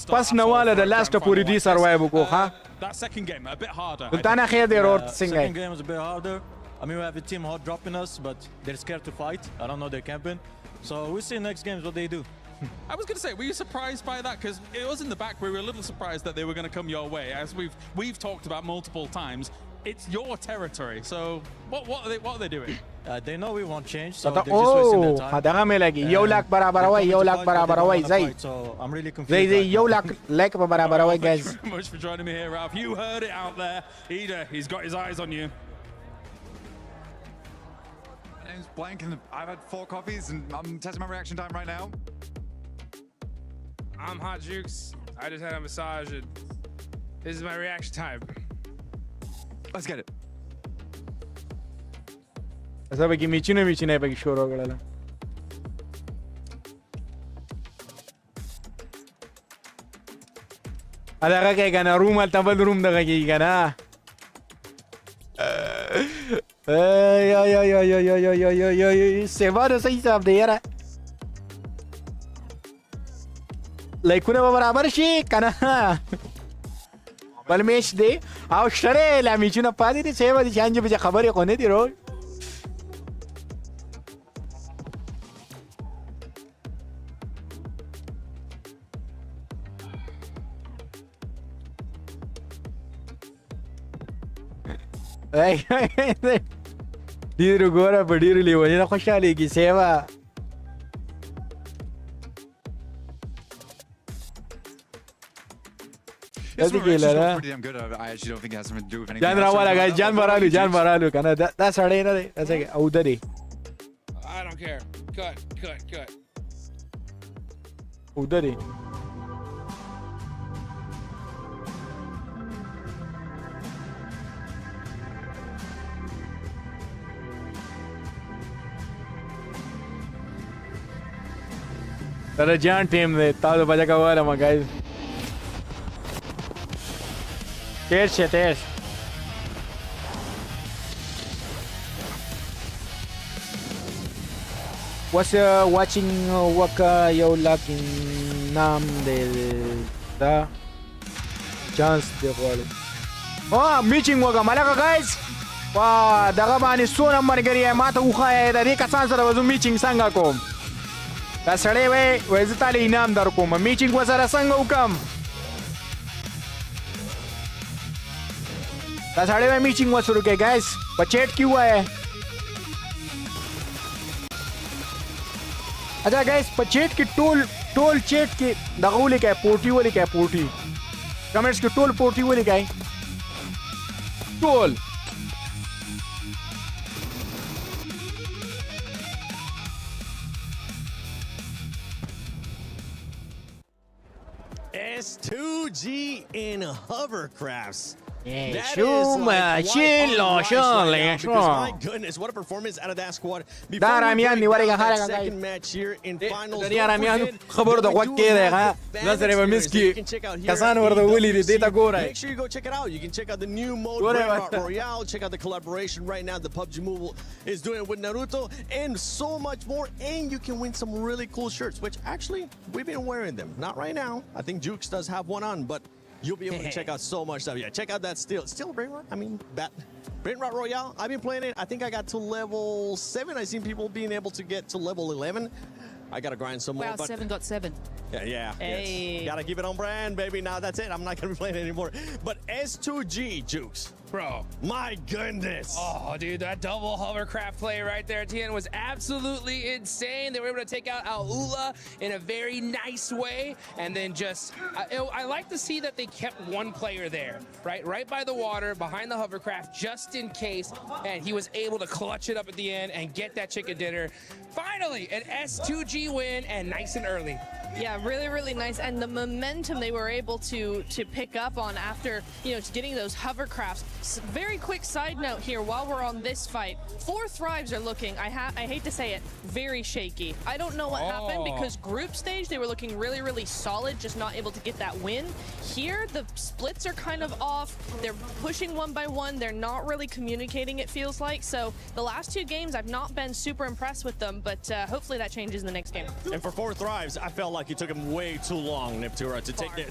pas nawala the last puri di survive ko ha that second game a bit harder. Sultana khair de road singai second game was a bit harder. I mean, we have a team hot dropping us, but they're scared to fight. I don't know, they're camping. So we'll see next games what they do. I was going to say, were you surprised by that? Because it was in the back, we were a little surprised that they were going to come your way. As we've talked about multiple times, it's your territory. So what are they doing? They know we won't change, so they're just wasting their time. Hadaga me lagi yo lakh barabar away zai. So I'm really confused. Zai yo lakh barabar away, guys. Thank you very much for joining me here, Ralph. You heard it out there. He's got his eyes on you. My name's Blank, and I've had 4 coffees, and I'm testing my reaction time right now. I'm Hot Jukes. I just had a massage, and this is my reaction time. Let's get it. Asa bagi michine bagi shoro galala. Ada kaya kana room al tabal room daga kaya kana. Ay sevara sahi sab de yara. Laikuna barabar shi kana. Balmesh de aw share la michuna padi de seva di chanje be khabari ko ne di ro. Diru gora badiru liwani na khoshali ki seva. This pretty damn good. I actually don't think it has something to do with anything. Jan rawala guys, Jan baralu kana that's already na that's like udari. I don't care. Cut. Udari. Tara Jan team de tado baja ka wala ma guys. Cheers. was watching waka yow lakin nam de da chance de wale meeting waga malaka guys wa daga bani sona margari mata ukhaya da dika sansa da wazu meeting sanga kom da sare we zitali inam dar kom meeting wasara sanga ukam da sare we meeting wasuru ke guys बचेट क्यों हुआ है अच्छा guys बचेट की toll चेट की दगुली क्या है पोर्टी वाली क्या है पोर्टी कमेंट्स की टोल पोर्टी वाली क्या है toll S2G in hovercrafts. That is like because my goodness, what a performance out of that squad. Before we break down that second match here in finals, خبر ده وقت كده نظر مسكي كسان ورده ولي ديتا غورا make sure you go check it out. You can check out the new mode Royale, check out the collaboration right now the PUBG mobile is doing with Naruto and so much more, and you can win some really cool shirts, which actually we've been wearing them. Not right now. I think Jukes does have one on, but you'll be able to check out so much stuff. Yeah, check out that still Brainrot. I mean, Brainrot Royale. I've been playing it. I think I got to level 7. I've seen people being able to get to level 11. I gotta grind some more. Wow, 7.7. Yeah. Hey. Yes. Gotta keep it on brand, baby. Now that's it. I'm not gonna be playing it anymore. But S2G, Jukes. Bro. My goodness. Oh, dude, that double hovercraft play right there, TN, was absolutely insane. They were able to take out Al-Ula in a very nice way. And then just, I like to see that they kept one player there, right by the water, behind the hovercraft, just in case. And he was able to clutch it up at the end and get that chicken dinner. Finally, an S2G win, and nice and early. Yeah, really, really nice. And the momentum they were able to pick up on after, getting those hovercrafts. Very quick side note here while we're on this fight. 4 Thrives are looking, I hate to say it, very shaky. I don't know what happened because group stage, they were looking really, really solid, just not able to get that win. Here, the splits are kind of off. They're pushing one by one. They're not really communicating, it feels like. So the last 2 games, I've not been super impressed with them, but hopefully that changes in the next game. And for 4 Thrives, I felt like it took him way too long, Niptura,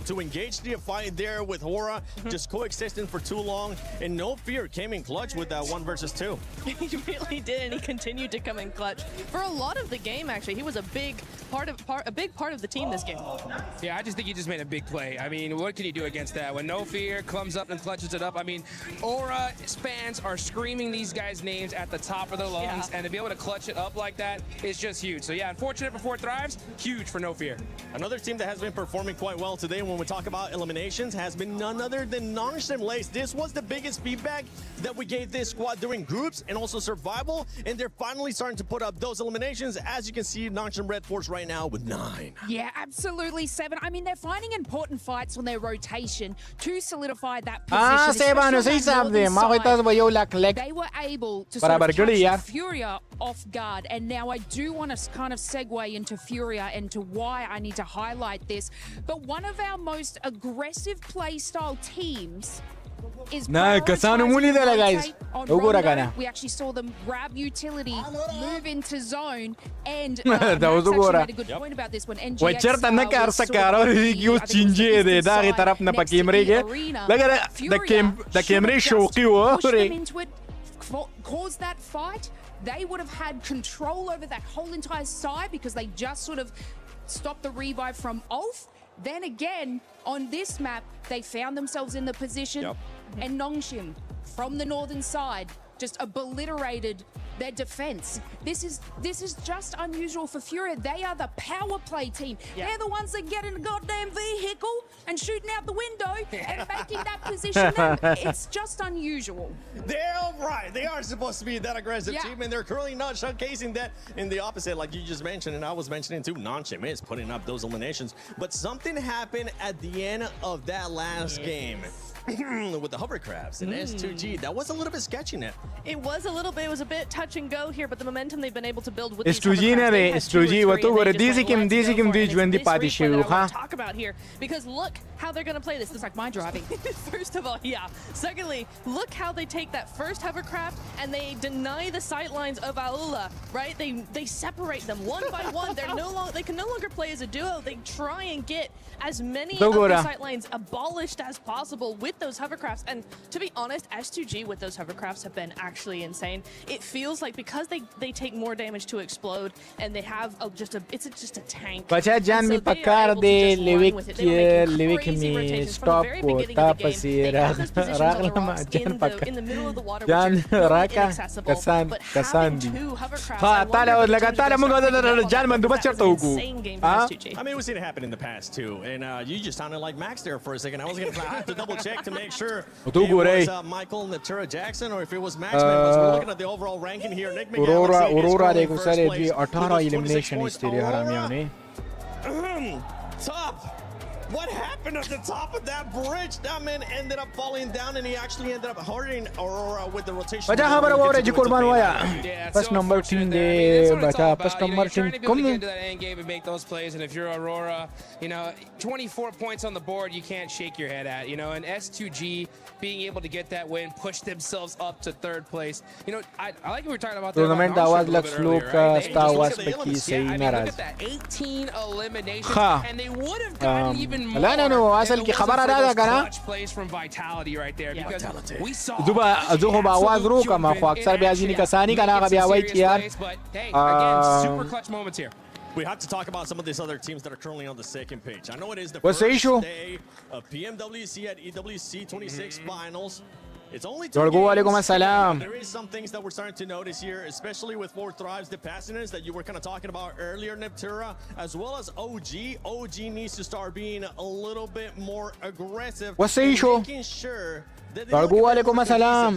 to engage the fight there with Hora, just coexisting for too long. And No Fear came in clutch with that 1 versus 2. He really did, and he continued to come in clutch for a lot of the game. Actually, he was a big part of the team this game. Yeah, I just think he just made a big play. I mean, what can you do against that? When No Fear comes up and clutches it up, I mean, Aura fans are screaming these guys' names at the top of their lungs, and to be able to clutch it up like that is just huge. So yeah, unfortunate for 4 Thrives, huge for No Fear. Another team that has been performing quite well today when we talk about eliminations has been none other than Nongshim Lace. This was the biggest feedback that we gave this squad during groups and also survival, and they're finally starting to put up those eliminations. As you can see, Nongshim Red Force right now with 9. Yeah, absolutely, 7. I mean, they're finding important fights on their rotation to solidify that position. They were able to sort of catch Furia off guard, and now I do want to kind of segue into Furia and to why I need to highlight this. But one of our most aggressive playstyle teams is guys. We actually saw them grab utility, move into zone, and that was made a good point about this one. Caused that fight. They would have had control over that whole entire side because they just sort of stopped the revive from Ulf. Then again, on this map, they found themselves in the position, and Nongshim from the northern side just obliterated their defense. This is just unusual for Furia. They are the power play team. They're the ones that get in a goddamn vehicle and shooting out the window and making that position. It's just unusual. They're all right. They are supposed to be that aggressive team, and they're currently not showcasing that in the opposite, like you just mentioned, and I was mentioning too. Nongshim is putting up those eliminations, but something happened at the end of that last game. with the hovercrafts and S2G. That was a little bit sketchy net. It was a little bit. It was a bit touch and go here, but the momentum they've been able to build with S2G ne re S2G wato gore dizikim dijwendi pati shiru ha. Talk about here because look how they're going to play this. This is like my driving. First of all, yeah. Secondly, look how they take that first hovercraft and they deny the sightlines of Aula, right? They separate them one by one. They can no longer play as a duo. They try and get as many of the sightlines abolished as possible with those hovercrafts. And to be honest, S2G with those hovercrafts have been actually insane. It feels like because they take more damage to explode and they have just a tank. Pacha jan mi pakar de levik mi stop ko tapasi raglam jan pakar in the middle of the water jan raka kasandi ha tala laga tala mo jan man duba charta huku I mean, we've seen it happen in the past too, and you just sounded like Max there for a second. I have to double check to make sure it was Michael Natura Jackson or if it was Max. We're looking at the overall ranking here. Nick Aurora देखो sir ये भी 18 elimination इसलिए हरामियों ने top. What happened at the top of that bridge? That man ended up falling down, and he actually ended up hurting Aurora with the rotation. बचा खबर वो रजी कुर्बान हुआ बस नंबर 3 दे बचा बस number 3 come into that end game and make those plays. And if you're Aurora, you know, 24 points on the board, you can't shake your head at, you know. And S2G being able to get that win, push themselves up to 3rd place. You know, I like what we were talking about. Tournament आवाज लग slow का आवाज पे की सही नाराज. Look at that 18 eliminations, and they would have gotten even لا لا no असल की खबर आ रहा था ना plays from Vitality right there because we saw زوبا आवाज رو كما خو اكثر بيازيني كساني كان غبي اويت يار super clutch moments here. We have to talk about some of these other teams that are currently on the 2nd page. I know it is the What's the first issue? day of PMWC at EWC 26 finals. It's only 2 games. There is some things that we're starting to notice here, especially with 4 Thrives, the passioners that you were kind of talking about earlier, Neptura, as well as OG. OG needs to start being a little bit more aggressive. What's the issue? Making sure that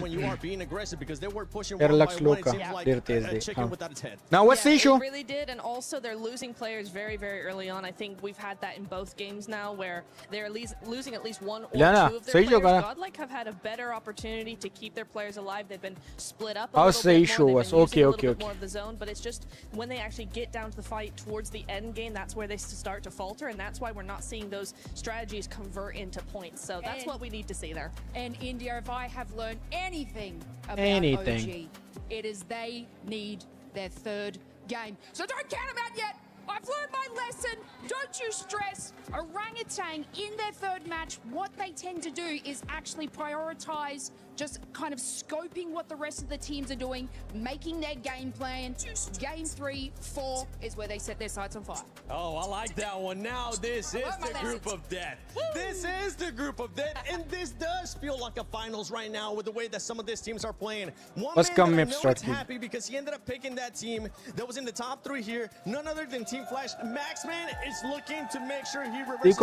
when you are being aggressive because they were pushing one by one, it seems like a chicken without its head. Now what's the issue? They really did, and also they're losing players very, very early on. I think we've had that in both games now where they're losing at least 1 or 2 of their players. Godlike have had a better opportunity to keep their players alive. They've been split up a little bit more. They've been using a little bit more of the zone, but it's just when they actually get down to the fight towards the end game, that's where they start to falter, and that's why we're not seeing those strategies convert into points. So that's what we need to see there. And India, if I have learned anything about OG, it is they need their 3rd game. So don't count them out yet. I've learned my lesson. Don't you stress. Orangutan in their 3rd match, what they tend to do is actually prioritize just kind of scoping what the rest of the teams are doing, making their game plan. Game 3, 4 is where they set their sights on fire. Oh, I like that one. Now this is the group of death. This is the group of death, and this does feel like a finals right now with the way that some of these teams are playing. One man that I know is happy because he ended up picking that team that was in the top 3 here. None other than Team Flash. Maxman is looking to make sure he reverses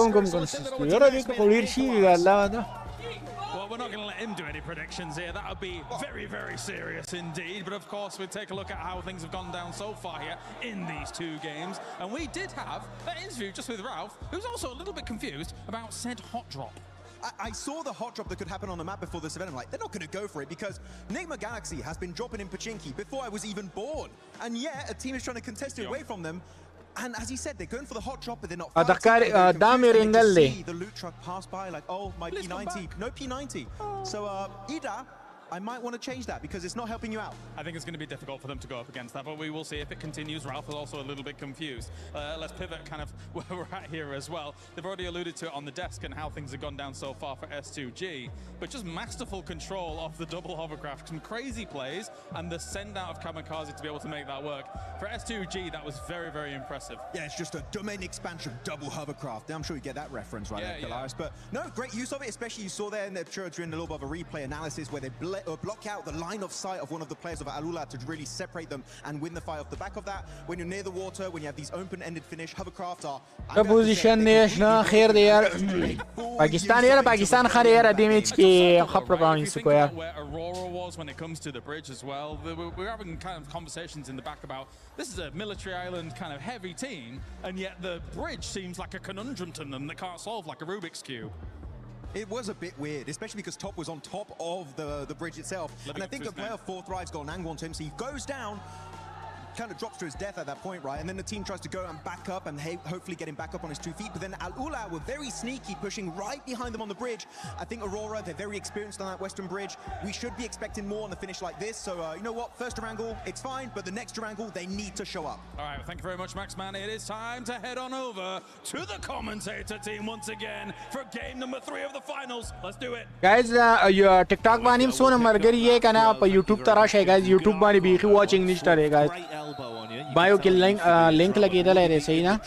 Well, we're not going to let him do any predictions here. That would be very, very serious indeed. But of course, we take a look at how things have gone down so far here in these 2 games. And we did have an interview just with Ralph, who's also a little bit confused about said hot drop. I saw the hot drop that could happen on the map before this event. I'm like, they're not going to go for it because Nigma Galaxy has been dropping in Pachinki before I was even born. And yet, a team is trying to contest it away from them. And as he said, they're going for the hot drop, but they're not fighting. See the loot truck pass by, like, oh, my P90. No P90. So, Ida, I might want to change that because it's not helping you out. I think it's going to be difficult for them to go up against that, but we will see if it continues. Ralph is also a little bit confused. Let's pivot kind of where we're at here as well. They've already alluded to it on the desk and how things have gone down so far for S2G, but just masterful control of the double hovercraft, some crazy plays, and the send out of Kamikaze to be able to make that work. For S2G, that was very, very impressive. Yeah, it's just a domain expansion double hovercraft. I'm sure you get that reference right there, Talhax. But no, great use of it, especially you saw there in the doing a little bit of a replay analysis where they block out the line of sight of one of the players of Alula to really separate them and win the fight off the back of that. When you're near the water, when you have these open-ended finish, hovercraft are... position نشنا خير ديار باكستان يا باكستان خير يا ديميج كي خبر براوني سكوير. Where Aurora was when it comes to the bridge as well. We're having kind of conversations in the back about this is a military island kind of heavy team, and yet the bridge seems like a conundrum to them that can't solve like a Rubik's Cube. It was a bit weird, especially because Top was on top of the bridge itself. And I think the player 4 Thrive's got an angle onto him, so he goes down, kind of drops to his death at that point, right? And then the team tries to go and back up and hopefully get him back up on his 2 feet. But then Al-Ula were very sneaky, pushing right behind them on the bridge. I think Aurora, they're very experienced on that western bridge. We should be expecting more on the finish like this. So, you know what? First Durangle, it's fine. But the next Durangle, they need to show up. All right, well, thank you very much, Maxman. It is time to head on over to the commentator team once again for game number 3 of the finals. Let's do it. Guys, your TikTok banim sona margari ye kana pa YouTube tarasha guys. YouTube bani bi watching nishta re guys. Bio के link लगे इधर है सही ना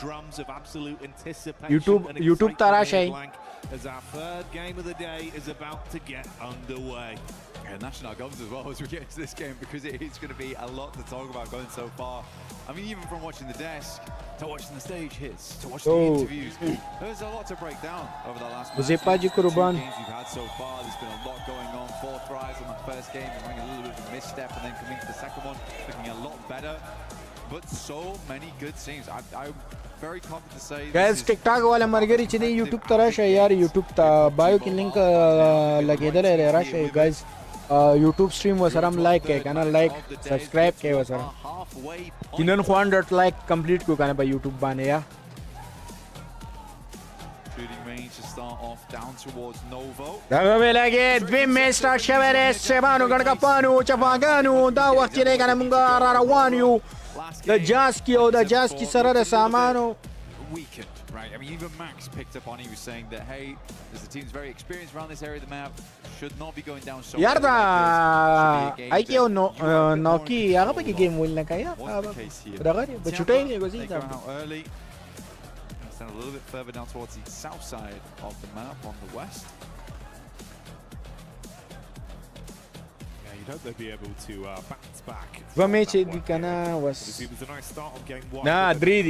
YouTube tarasha है as our third game of the day is about to get underway. Yeah, national govs as well as we get into this game, because it is going to be a lot to talk about going so far. I mean, even from watching the desk to watching the stage hits to watching the interviews, there's a lot to break down over the last two games we've had so far. There's been a lot going on. 4 tries on the first game, having a little bit of a misstep, and then coming to the second one, looking a lot better. But so many good scenes. I'm very confident to say. Guys, TikTok वाला मरगरी चीज़ें YouTube तरह है यार. YouTube ता bio की link लगे इधर है रहा है guys. YouTube stream was aram like है क्या ना like subscribe के was aram. किन्हन 100 like complete को करने पर YouTube बाने या. Shooting range to start off down towards Novo. Dagame lagi dwi match start shabere sebanu gadkapanu chapaganu da waqti re kana munga rarawanu. The Jaski Sarada Samano weakened, right? I mean, even Max picked up on. He was saying that, hey, as the team's very experienced around this area of the map, should not be going down so. Yarda, I knew no Noki. I have a game will like I have. But you take it they go out early. Stand a little bit further down towards the south side of the map on the west. Hope they'll be able to bounce back. Was it was a nice start of game 1. Nah, Dre.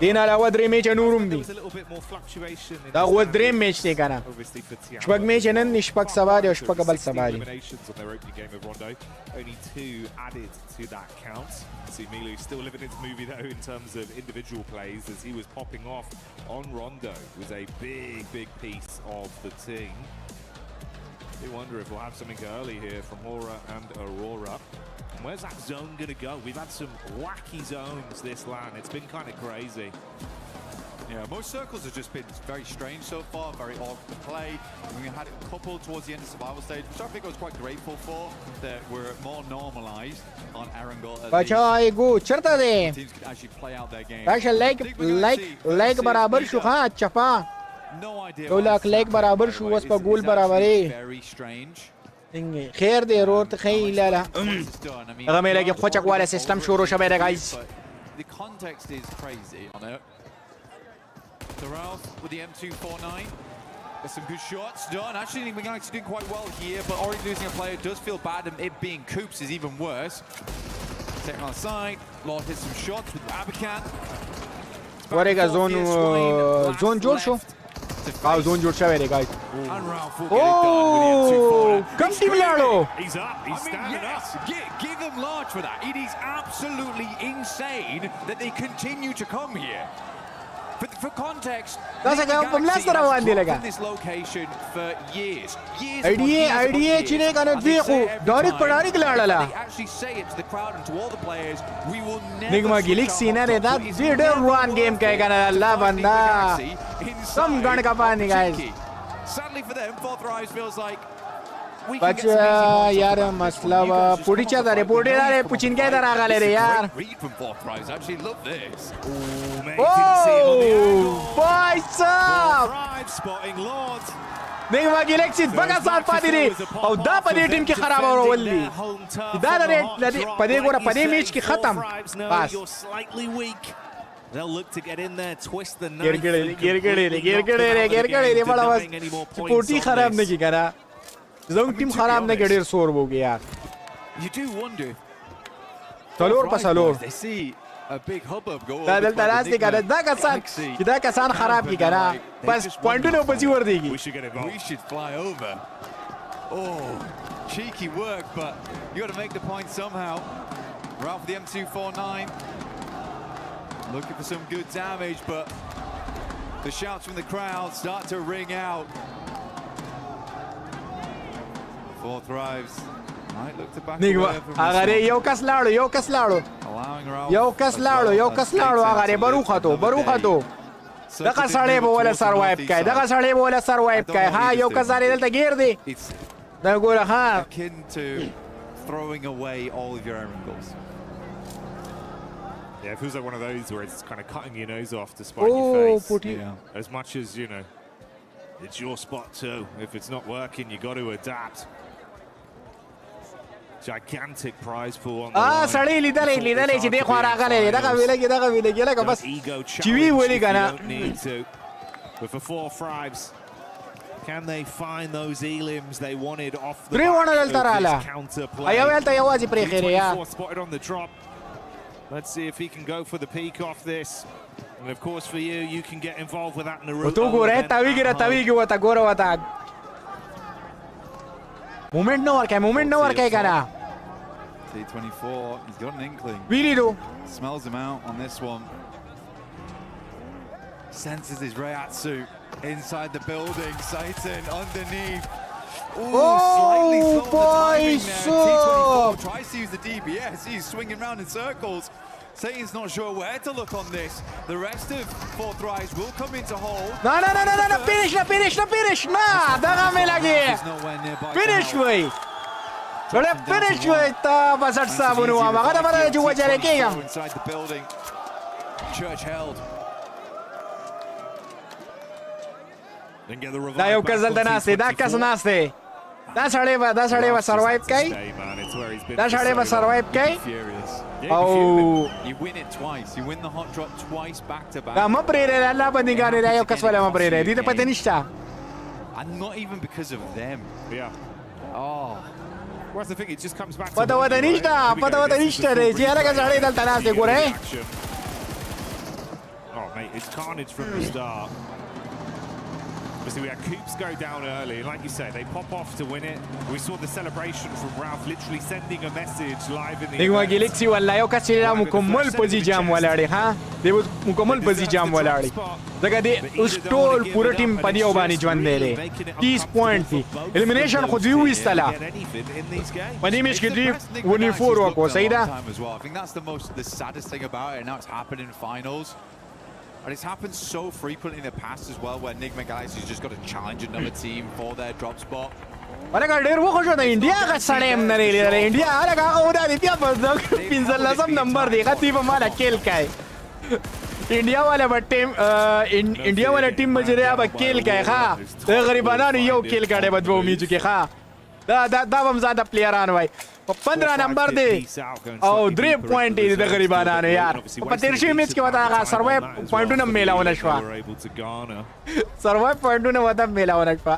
Dina la wadre match anurum di. There was a little bit more fluctuation. Da was dream match te kana. Shpag match nan nishpag sabari or shpag bal sabari. Eliminations on their opening game of Rondo. Only 2 added to that count. See Milu still living his movie though in terms of individual plays, as he was popping off on Rondo. It was a big piece of the team. I wonder if we'll have something early here from Hora and Aurora. And where's that zone going to go? We've had some wacky zones this LAN. It's been kind of crazy. Yeah, most circles have just been very strange so far, very odd to play. We had a couple towards the end of survival stage, which I think I was quite grateful for, that were more normalized on Erangel. Teams could actually play out their game. Like barabar shu ha chapa. No idea. like barabar shu was pa goal barabare. Very strange. خير دي رورت خيلا لا رغم لكن خوشك ولا سيستم شورو شباب guys. The context is crazy on it. The Ralph with the M249. There's some good shots done. Actually, Meganic's doing quite well here, but already losing a player does feel bad, and it being Coops is even worse. Taking on the side. Lord hits some shots with Abacan. Warega zone Joshua. Zone Joshua guys. Oh, come team Lalo. He's up. He's standing up. Give them large for that. It is absolutely insane that they continue to come here. For context, in this location for years. IDA chine kana dekho direct padari kelala They actually say it to the crowd and to all the players, we will never Nigma Galaxy na re that did one game kai kana Allah banda some gan ka pani guys. Sadly for them, 4 Thrives feels like Bacha yaar masla puricha da report da puchin ke da gale re yaar. Read from 4 Thrives. Actually love this. Oh, boys up. Thrive spotting Lord. Nigma Galaxy baga saat padi re aur da padi team ki kharab ho walli da re padi gora padi match ki khatam bas. You're slightly weak. They'll look to get in there, twist the knife. Gergede bada bas poti kharab nahi ki kara. Zone team kharab nahi kare sore ho gaya yaar. You do wonder. Salor pa salor. They see a big hubbub go. Da taras ki kara da kasan kharab ki kara. Bas point no bachi war degi. We should get involved. We should fly over. Oh, cheeky work, but you got to make the point somehow. Ralph the M249 looking for some good damage, but The shouts from the crowd start to ring out. Four Thrives might look to back away Nigma, from agare this yo kaslalo, yo kaslalo. Allowing Ralph Yo kaslalo, agare barukato, barukato. Daka sare bo wala survive kay, daka sare bo wala survive kay. Ha, yo kasare dalta girdi. Nagura ha. akin to throwing away all of your errand goals. Yeah, it feels like one of those where it's kind of cutting your nose off to spite your face. Yeah. As much as, you know, it's your spot too. If it's not working, you got to adapt. Gigantic prize pool on the line. Sari lidale si dekho aragale, daga vile ka bas. Ego Chiwi wali kana. need to. But for Four Thrives, can they find those elims they wanted off the back of this counter play? Ayaw tayawazi prekhere ya. 24 spotted on the drop. Let's see if he can go for the peak off this. And of course for you, you can get involved with that in the room. Tawigi wata gora wata. Moment no work kana. T24, he's got an inkling. Really do. Smells him out on this one. Senses his Reiatsu inside the building. Satan underneath. Ooh, slightly slow on the timing there. T24 tries to use the DBS. He's swinging around in circles. Satan's not sure where to look on this. The rest of Four Thrives will come into hold. No, finish. Na, daga me lagi. Finish way. Finish way. Ta basat sa bunua. Makata para juwa jare kaya. Inside the building. Church held. Dayo kazal danase, da kasnaste. Da sareva survive kai. Da sareva survive kai. Oh, you win it twice. You win the hot drop twice back to back. Da maprere la bandigane dayo kaswala maprere. Dito patenista. And not even because of them. Yeah. Oh. Whereas the thing, it just comes back to Patawatanista re. Jiara ka sare dal tanase gore. Oh mate, it's carnage from the start. Obviously, we had Coops go down early, and like you say, they pop off to win it. We saw the celebration from Ralph literally sending a message live in the Nigma event. Galaxy wala yo kasira mukammal pozi jam walari ha. Devo mukammal pozi jam walari. Daga de us tool pura team padiyo bani jwan dele. 30 point thi. Elimination khud yu istala. Pani mesh ke deep winning 4 ko saida. I think that's the saddest thing about it. Now it's happened in finals. And it's happened so frequently in the past as well, where Enigma Galaxy's just got to challenge another team for their drop spot. Wala der wo khosho da India ka sare am nare le India ala ka ko da dia bas da pinzal lasam number de ka tiba mala kill kai. India wala but team India wala team majre ab kill kai kha. Da garibana ni yo kill kade bad wo mi chuke kha. Da bam zada player an bhai. 15 number दे और 3 point दे गरीबाना ने यार 13 match के बाद आगा survive point न मेला होना शवा survive point न वदा मेला होना शवा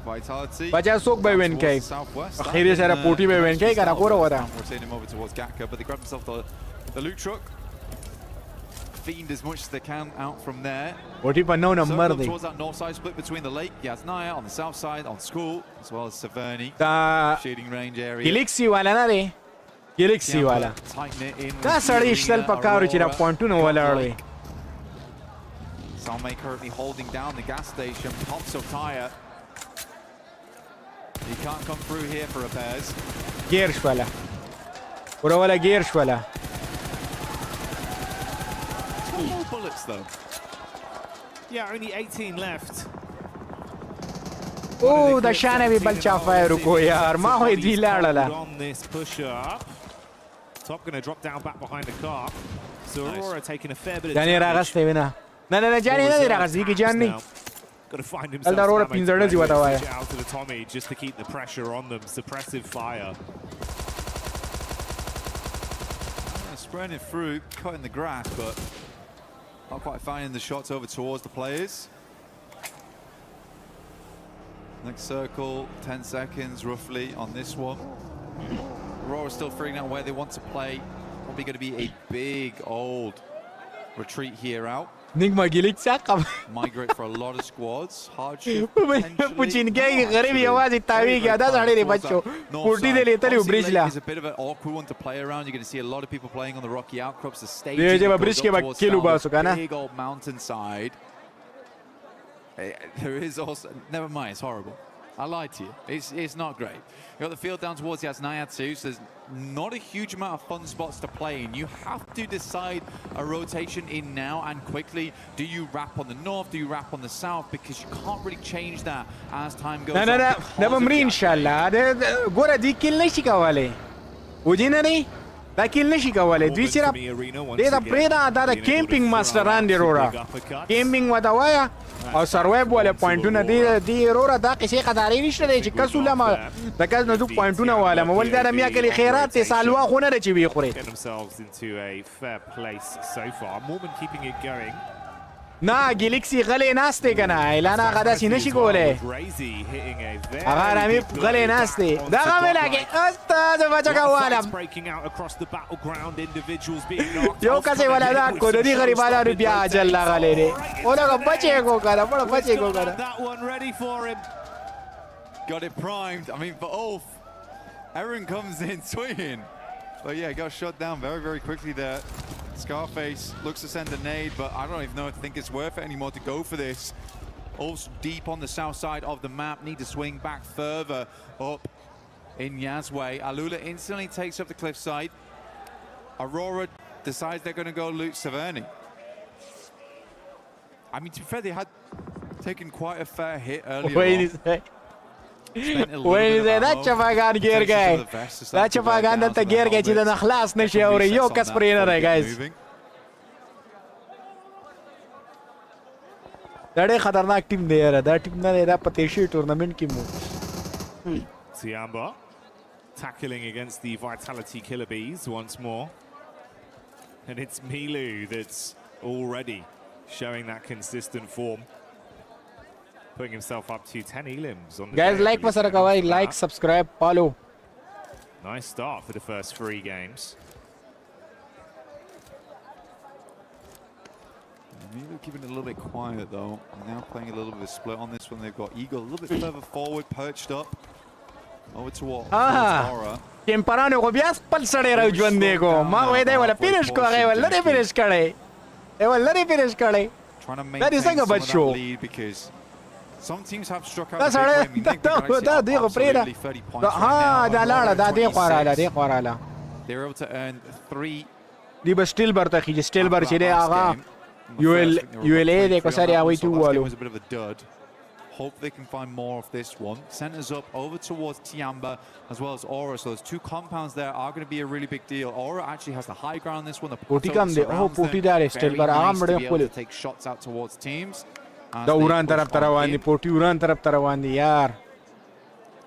Vitality. बचा सोक by win kai akhiri sara poti by win kai kana kora wada We're seeing him over towards Gakka, but they grab themselves the loot truck. Fiend as much as they can out from there. poti पर 9 number they Towards that north side split between the lake. Yaznaya on the south side, on school, as well as Severny. Shooting range area. Galaxy wala na re Galaxy wala da sari ishtal pakaru chira point no wala re Salme currently holding down the gas station. Pops up tire. He can't come through here for repairs. gears wala pura wala gears wala More bullets though. Yeah, only 18 left. oh da shana bhi balcha fire ruko yaar ma hoy dilala On this push up. Top going to drop down back behind the car. So Aurora taking a fair bit of jani ragas te bina na jani na ragas ki jani got to find himself Aurora pinzar ji wata waya out to the Tommy just to keep the pressure on them. Suppressive fire. Spraying it through, cutting the grass, but not quite finding the shots over towards the players. Next circle, 10 seconds roughly on this one. Aurora still figuring out where they want to play. Probably going to be a big old retreat here out. Nigma gilik sakam. Migrate for a lot of squads. Hardship. Puchin gay garib yawazi tawi gaya da sade re bachcho. Purti de leta liu bridge la. It's a bit of an awkward one to play around. You're going to see a lot of people playing on the rocky outcrops. The stage bridge ke ba kilu ba suka na. Big old mountainside. There is also, never mind, it's horrible. I lied to you. It's not great. You got the field down towards the Asnayatsu, so there's not a huge amount of fun spots to play in. You have to decide a rotation in now and quickly. Do you wrap on the north? Do you wrap on the south? Because you can't really change that as time goes on. No. Never mri inshallah. Gora di kill nahi kawale. Ujina nahi. Da kill nahi kawale. Dwi sirap. De da preda da camping master andi rora. Camping wadawaya. او سروایو ولا پوینټونه دی رورا دا قصې قدارې نشته دی چې کسوله ما د کس نه دوه پوینټونه واله مول دا میا کلی خیرات ته سالوا خونه نه چې وی خوري نه ګلیکسي غلې ناشته کنه اعلان غدا سینې شي کوله هغه رامي غلې ناشته دا غو لګي استاد بچا والم یو کسې ولا دا کو د دې غریبانو بیا اجل غلې دي اوله بچي کو کنه بچي کو کنه got it primed. I mean, for Ulf, Aaron comes in swinging. But yeah, got shot down very, very quickly there. Scarface looks to send a nade, but I don't even know if I think it's worth it anymore to go for this. Ulf's deep on the south side of the map, need to swing back further up in Yazway. Alula instantly takes up the cliffside. Aurora decides they're going to go loot Severny. I mean, to be fair, they had taken quite a fair hit earlier on. وای دا چفاګان ګیر گئے دا چفاګان دلته ګیر گئے چې د خلاص نشي او یو کس پرې نه راي گایز دا ډېر خطرناک ټیم دی یاره دا ټیم نه دی دا په تیشي ټورنمنت کې مو Tiamba tackling against the Vitality Killer Bees once more, and it's Milu that's already showing that consistent form, putting himself up to 10 elims on the guys. Like pasara kawai, like, subscribe, follow. Nice start for the first 3 games. Maybe keeping it a little bit quiet though. Now playing a little bit of a split on this one. They've got Eagle a little bit further forward, perched up. Over to what? Aura. Kemparano ko bias pal sade ra ujwande ko. Ma wede wala finish ko age wala re finish kare. E wala re finish kare. Trying to maintain some of that lead because some teams have struck out. That's alright. Da de ko preda. Ha da la da de khwarala. They're able to earn 3. Di ba still barta khije still bar chide aga. ULA de ko sare away to walo. Was a bit of a dud. Hope they can find more of this one. Centers up over towards Tiamba as well as Aura. So those 2 compounds there are going to be a really big deal. Aura actually has the high ground this one. The Poti kam de oh Poti da still bar agam bade pull to take shots out towards teams. Da Uran taraf tarawandi Poti Uran taraf tarawandi yaar.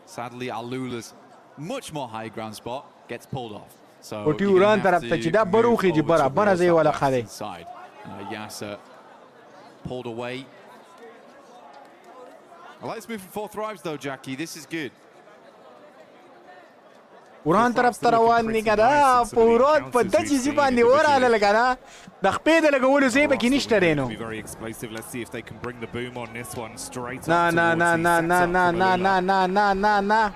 Sadly Alula's much more high ground spot gets pulled off. So Poti Uran taraf ta chida baru khiji bara bana zai wala khade. Yasser pulled away. I like this move from 4 Thrives though, Jackie. This is good. Uran taraf tarawandi kada purot padda chizi bandi orala lagana da khpe de lagawulu zai ba kinishta reno. Be very explosive. Let's see if they can bring the boom on this one straight na up. Na.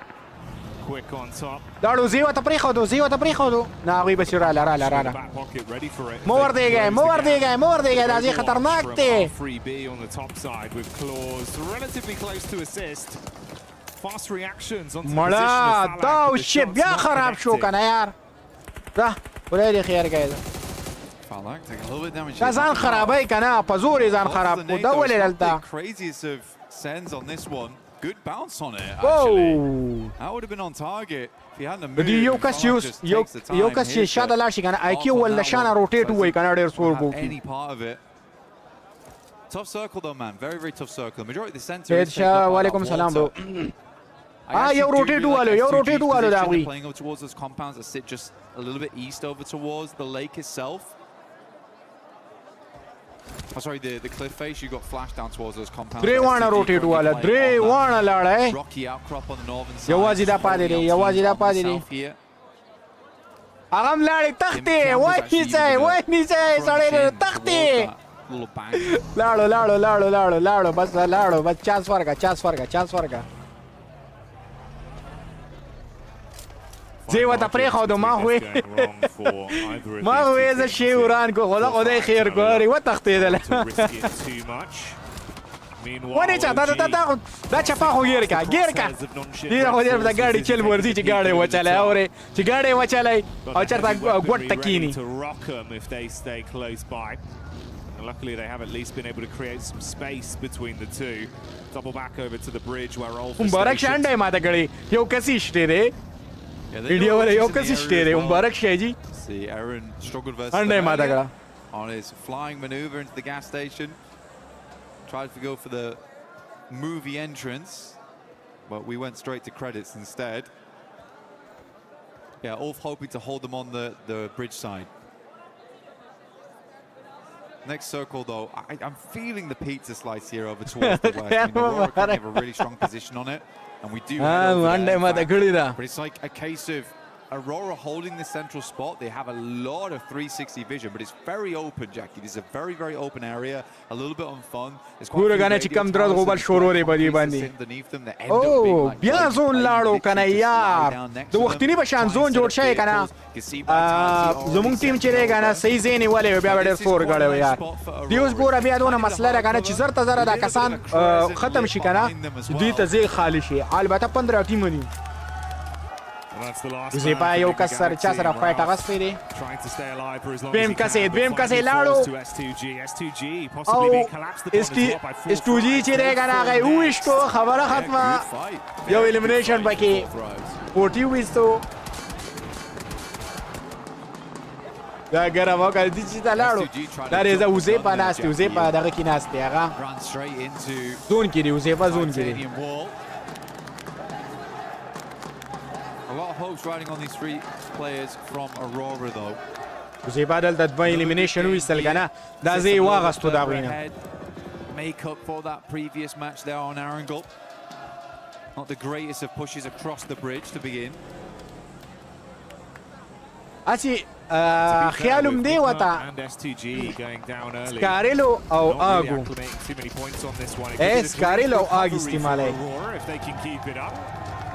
Quick on top. Daru zai wata prikhadu. Na ghi basira la. Ready for it. More dega da zai khatarnak the. Free B on the top side with claws relatively close to assist. Fast reactions on Mala da shit bya kharab sho kana yaar. Da ولادي خير كذا. Talhax taking a little bit damage. زان خرابي كنا بزوري زان خراب ودول الالتا. Craziest of sends on this one. Good bounce on it, actually. That would have been on target if he hadn't moved. Yokas shot a lash kana IQ wala shana rotate huwa kana der score go. Any part of it. Tough circle though, man. Very, very tough circle. The majority of the center is Walaikum salam, bro. Yo rotate huwa da ghi. Playing over towards those compounds that sit just a little bit east over towards the lake itself. Oh, sorry, the cliff face. You got flashed down towards those compounds. Dre wanna rotate wala. Dre wanna lada hai. Rocky outcrop on the northern side. Yawazi da pa de. Here. هغه ملاړې تختې ونیسئ سړی تختې لاړو بس چانس ورکړه زه یې ورته پرېښودم ما وې زه شی وران کړو خو خدای خیر کړي وتښتېدله ونې چا دا چپا خو ګیر کا دې خو دې د ګاډي چل ورځي چې ګاډی وچلای اورې چې ګاډی وچلای او چېرته ګوټ ته کینی Luckily, they have at least been able to create some space between the two. Double back over to the bridge where Rolf is مبارک شانډه ماته کړی یو کسي شته دی ویډیو ولا یو کسي شته دی مبارک شي جی See Aaron struggled versus انډه ماته کړه on his flying maneuver into the gas station. Tried to go for the movie entrance, but we went straight to credits instead. Yeah, Ulf hoping to hold them on the bridge side. Next circle, though, I'm feeling the pizza slice here over towards the west. I mean, Aurora have a really strong position on it, and we do head over there, but it's like a case of Aurora holding the central spot. They have a lot of 360 vision, but it's very open, Jackie. This is a very, very open area, a little bit on fun. It's quite بیا زون لاړو کنه یار د وختنی په شان زون جوړ شي کنه زمونږ ټیم چې دی کنه صحیح ځای نیولې بیا ډېر سور کړی یار دیوس ګوره بیا دونه مسله ده کنه چې زر ته زره دا کسان ختم شي کنه دوی ته ځای خالی شي البته 15 ټیمونه دي زیپا یو کس سره چا سره فایټ اغستی دی دویم کسې لاړو او S2G چې دی کنه هغه یې وویشتو خبره ختمه یو الیمینیشن پکې 40 ویستو دا ګرم وکړه دې چې ته لاړو دا ریزه وزیپا ناست دی وزیپا دغه کې ناست دی هغه زون کې دی وزیپا زون کې دی A lot of hopes riding on these three players from Aurora, though. وزیپا دلته دوه الیمینیشن ویستل کنه دا زه یې واغستو دا غوینه Make up for that previous match there on Arundel. Not the greatest of pushes across the bridge to begin. اسی خیالم دی وتا سکارلو او آگو سکارلو او آگ استعمالی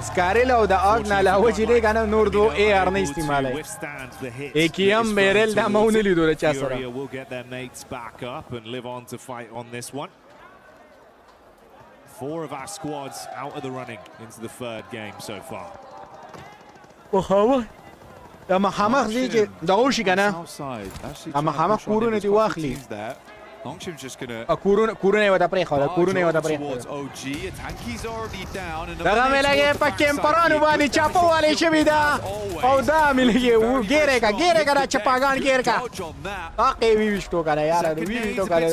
سکارلو او دا آگ نه علاوه چې دی کنه نور دو ای آر نه استعمالی ایکیم بیرل دا مو نه لیدو چا سره Four of our squads out of the running into the third game so far. دا مخامخ دی چې دغه شي کنه مخامخ کورونه دی واخلي کورونه ودا پرېښوده کورونه ودا پرېښوده دغه مې لګې په کیمپرانو باندې چاپه والې شوې ده او دا مې لګې ګیرې که دا چپاګان ګیر که حقې ویویشتو که نه یاره ویویشتو که نه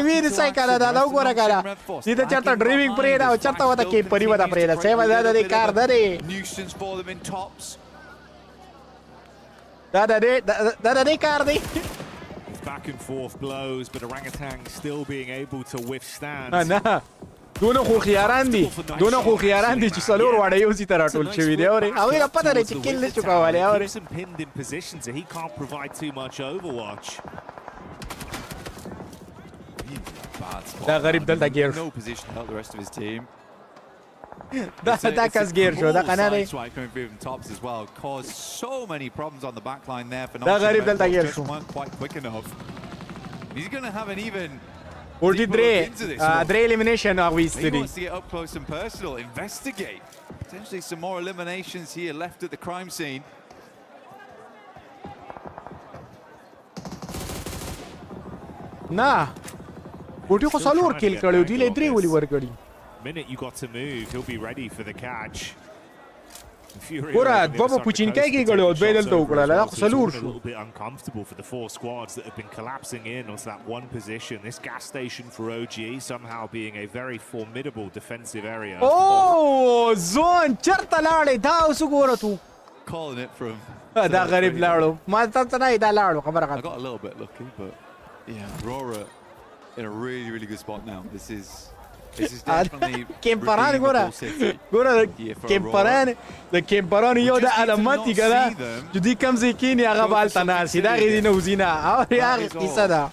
وینیسئ که نه دا وګوره که نه دې ته چېرته ډریوینګ پرېږده او چېرته وته کیمپري وته پرېږده صاحب دا د دې کار نه دی دا د دې کار دی Back and forth blows, but Orangutan still being able to withstand. نه دونه خو خياران دي چې څلور واړه یو ځای ته راټول شوي دي اورې هغوی ته پته دی چې کیل نشو کولی اورې Keeps him pinned in position, so he can't provide too much overwatch. دا غریب دلته ګیر No position to help the rest of his team. دا کس ګیر شو دا قنه دی tops as well caused so many problems on the back line there for دا غریب دلته ګیر شو quite quick enough. He's going to have an even 43 elimination He اغویستی دی wants to get up close and personal, investigate. Potentially some more eliminations here left at the crime scene. نه ګوټي خو څلور کیل کړی دی له درې ولې ورکړي Minute you got to move, he'll be ready for the catch. ګوره دوه په پوچینکای کې کړی او دوی دلته وکړل دا خو څلور A شو little bit uncomfortable for the four squads that have been collapsing in onto that one position. This gas station for OG somehow being a very formidable defensive area. او زون چرته لاړې دا اوس وګوره تو Calling it from دا غریب لاړو ما ته نه دا لاړو خبره I got a little bit lucky, but yeah, Aurora in a really, really good spot now. This is This is definitely Kemparan gora. Gora Kemparan. The Kemparan yo da alamati kada. Judi kam zekini aga baltana sida gidi nuzina. Aur yaar kisa da.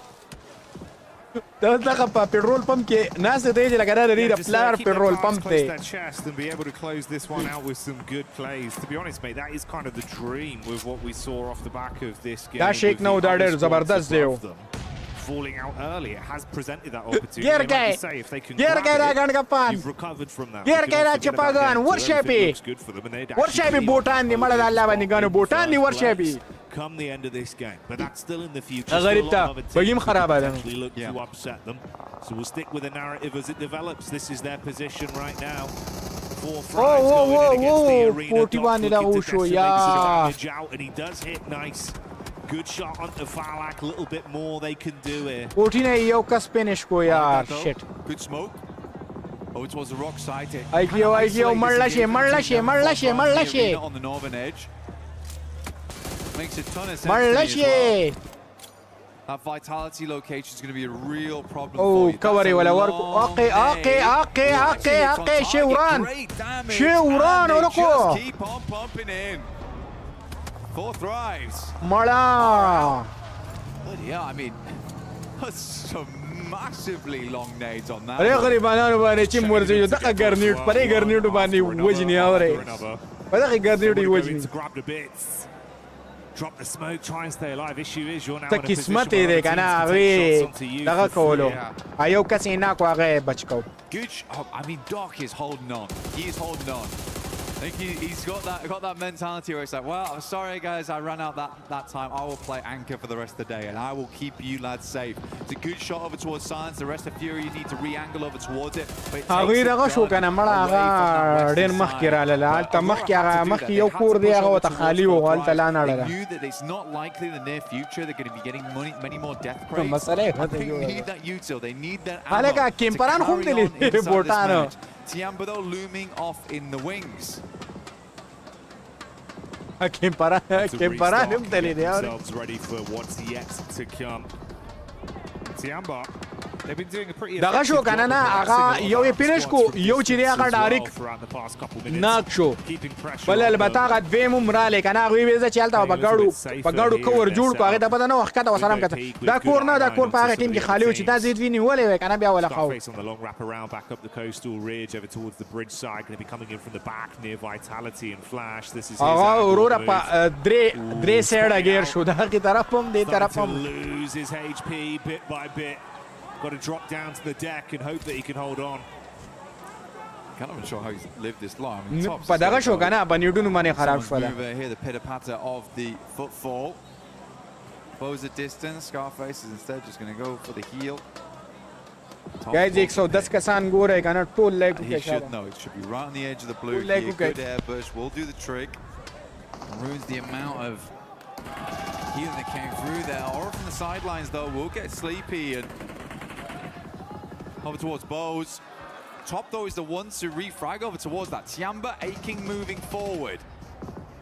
Don't look up a petrol pump. Nas de like I need a flare petrol pump. Their chest and be able to close this one out with some good plays. To be honest, mate, that is kind of the dream with what we saw off the back of this game. That shake now that is zabardast deo. Falling out early, it has presented that opportunity. Get guy. Say if they can Get guy grab that you've recovered from that. Get guy that chapagan. Worshippy. Worshippy Bhutan. The Malala Banigano Bhutan. The worshippy. Come the end of this game, but that's still in the future. Bagim kharaba look to upset them. So we'll stick with the narrative as it develops. This is their position right now. Whoa, 41 ila usho ya. And he does hit nice. Good shot onto Talhax. A little bit more they can do here. 14 hai yo ka Spanish ko yaar. Shit. Good smoke. Oh, it was the rock side. Aigyo, marlashe. On the northern edge. Makes a ton of sense. Well. That vitality location is going to be a real problem for you. Cover wala work. Okay. Shewran oroko. Just keep on pumping in. 4 thrives. Mala. Yeah, I mean, that's some massively long nades on that. Are gariban bani chimurzi daqa garnit pare garnit bani wajni awre. Pada garnit wajni. Grab the bits. Drop the smoke, try and stay alive. Issue is you're now in a position where they can Good. I mean, Doc is holding on. He is holding on. I think he's got that mentality where it's like, well, I'm sorry guys, I ran out that time. I will play anchor for the rest of the day, and I will keep you lads safe. It's a good shot over towards Silence. The rest of Fury, you need to re-angle over towards it. But it takes a gun away from that They knew that it's not likely in the near future they're going to be getting many more death crates. They need that util. They need that ammo to carry on inside this match. Tiamba though looming off in the wings. Themselves ready for what's yet to come. Tiamba, they've been doing a pretty Dagasho kanana aga yo finish ko yo chiri aga darik naksho bal albata qad vemu mrale kana غوي چالتا بغاړو کور جوړ کو هغه د پدانه وخت دا وسلام کته دا کور نه دا کور په هغه ټیم کې خالی و چې دا زید ویني ولې کنه بیا ولا خاو on the long wrap around back up the coastal ridge over towards the bridge side, going to be coming in from the back near Vitality and Flash. This is aurora pa dre side agir شو دا کی طرف هم دې طرف هم lose his HP bit by bit. Got to drop down to the deck and hope that he can hold on. I'm not even sure how he's lived this long. I mean, Padagasho kana baniudu mane kharab shwala. Here the pitter patter of the footfall. Bows at distance. Scarface is instead just going to go for the heel. Guys, 110 kasan go rahe kana toll leg He should know. It should be right on the edge of the blue here. Good air burst will do the trick. Ruins the amount of healing that came through there. Aura from the sidelines though will get sleepy and over towards Bose. Top though is the one to refrag over towards that. Tiamba aching moving forward.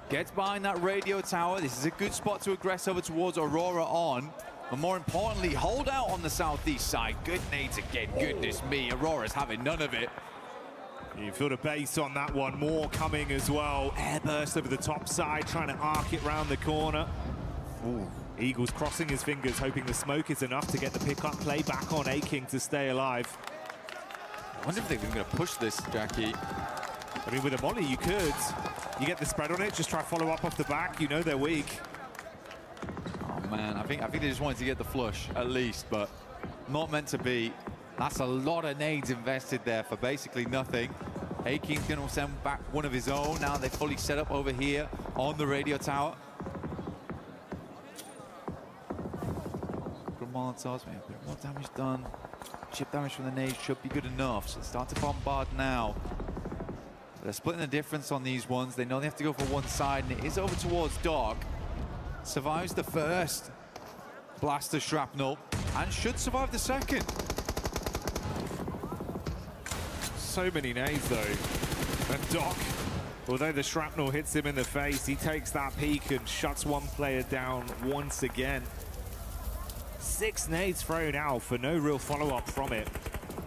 Gets behind that radio tower. This is a good spot to aggress over towards Aurora on. But more importantly, hold out on the southeast side. Good nades again. Goodness me, Aurora's having none of it. You feel the base on that one. More coming as well. Airburst over the top side, trying to arc it round the corner. Ooh. Eagles crossing his fingers, hoping the smoke is enough to get the pick-up play back on Aching to stay alive. I wonder if they're going to push this, Jackie. I mean, with a molly, you could. You get the spread on it, just try to follow up off the back. You know they're weak. Oh, man, I think they just wanted to get the flush, at least, but not meant to be. That's a lot of nades invested there for basically nothing. Aching's going to send back one of his own. Now they're fully set up over here on the radio tower. Good Molotovs, maybe a bit more damage done. Chip damage from the nades should be good enough. So start to bombard now. They're splitting the difference on these ones. They know they have to go for one side, and it is over towards Dog. Survives the first blaster shrapnel and should survive the second. So many nades though. And Doc, although the shrapnel hits him in the face, he takes that peek and shuts one player down once again. 6 nades thrown out for no real follow-up from it.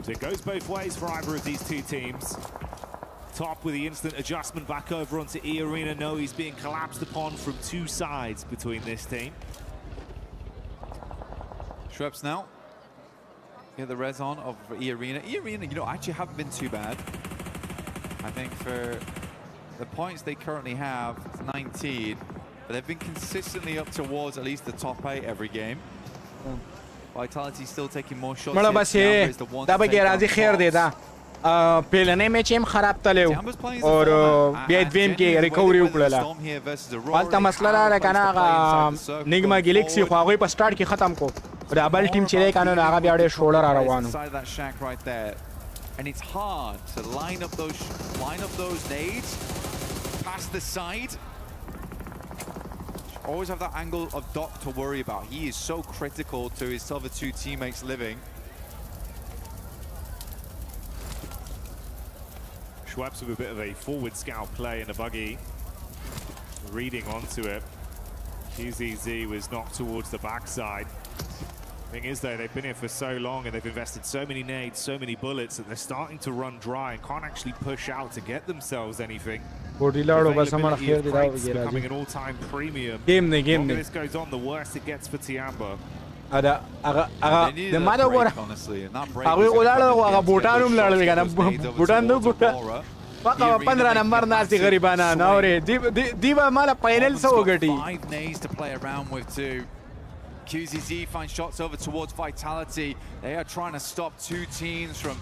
So it goes both ways for either of these two teams. Top with the instant adjustment back over onto E Arena. No, he's being collapsed upon from two sides between this team. Schweppes now. Get the res on of E Arena. E Arena, you know, actually haven't been too bad. I think for the points they currently have, it's 19, but they've been consistently up towards at least the top 8 every game. Vitality still taking more shots. مړه بس دا به راځي خیر دی دا پیلنې میچ هم خراب تلو او بیا دویم کې ریکوري وکړله هلته مسله دا ده که نه هغه نیګما ګلیکسي خو هغوی په سټارټ کې ختم کو دا بل ټیم چې دی که نه هغه بیا ډېر شوړه را روان And it's hard to line up those nades past the side. Always have that angle of Doc to worry about. He is so critical to his other two teammates living. Schweppes with a bit of a forward scout play in a buggy. Reading onto it. QZZ was knocked towards the backside. Thing is though, they've been here for so long and they've invested so many nades, so many bullets that they're starting to run dry and can't actually push out to get themselves anything. Availability of crates becoming an all-time premium. The longer this goes on, the worse it gets for Tiamba. د ما دا وګوره هغوی ولاړل او هغه بوټان هم لاړل که نه بوټان نه ګوره فقط 15 نمبر ناست دي غریبانان اورې دی به ماله فاینل څه وګټي QZZ finds shots over towards Vitality. They are trying to stop two teams from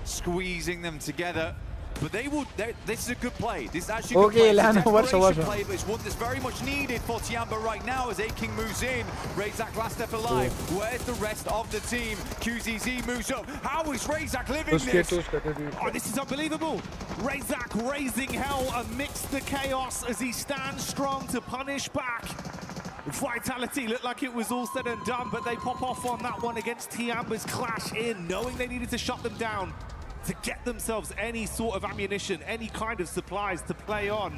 squeezing them together. But they will. This is a good play. This is actually a good play. It's a desperation play, but it's one that's very much needed for Tiamba right now as A-King moves in. Razak last step alive. Where's the rest of the team? QZZ moves up. How is Razak living this? Oh, this is unbelievable. Razak raising hell amidst the chaos as he stands strong to punish back. Vitality looked like it was all said and done, but they pop off on that one against Tiamba's clash in, knowing they needed to shut them down to get themselves any sort of ammunition, any kind of supplies to play on,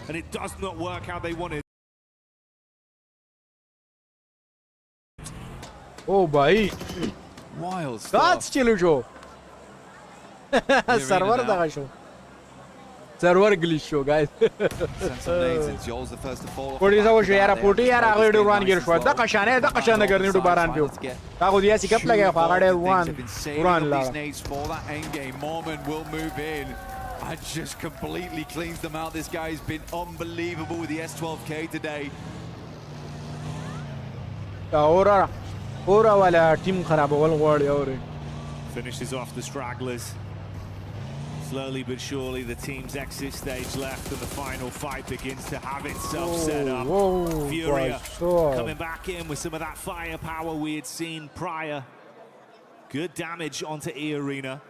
and it does not work how they wanted. Oh, bhai. Wild stuff. That's chill show. Server da show. Server glitch show, guys. پوټي سو شو یاره پوټي یاره هغه ډېر روان ګیر شو د قشانه ګرنی ډو باران پیو دا خو دیا سیکپ لګي خو هغه ډېر روان لا and just completely cleans them out. This guy's been unbelievable with the S12K today. اورا ولا ټیم خرابول غواړي اوري Finishes off the stragglers. Slowly but surely, the team's exit stage left, and the final fight begins to have itself set up. Furia coming back in with some of that firepower we had seen prior. Good damage onto E Arena.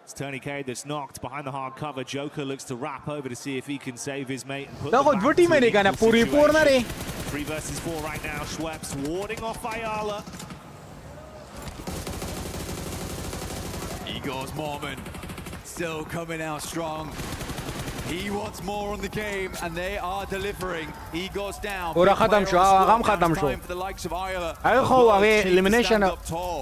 It's Tony K that's knocked behind the hard cover. Joker looks to wrap over to see if he can save his mate and put them back into a situation. 3 versus 4 right now. Schweppes warding off Ayala. Igor's Mormon still coming out strong. He wants more on the game, and they are delivering. Igor's down. ورا ختم شو هغه ختم شو هغه خو هغه elimination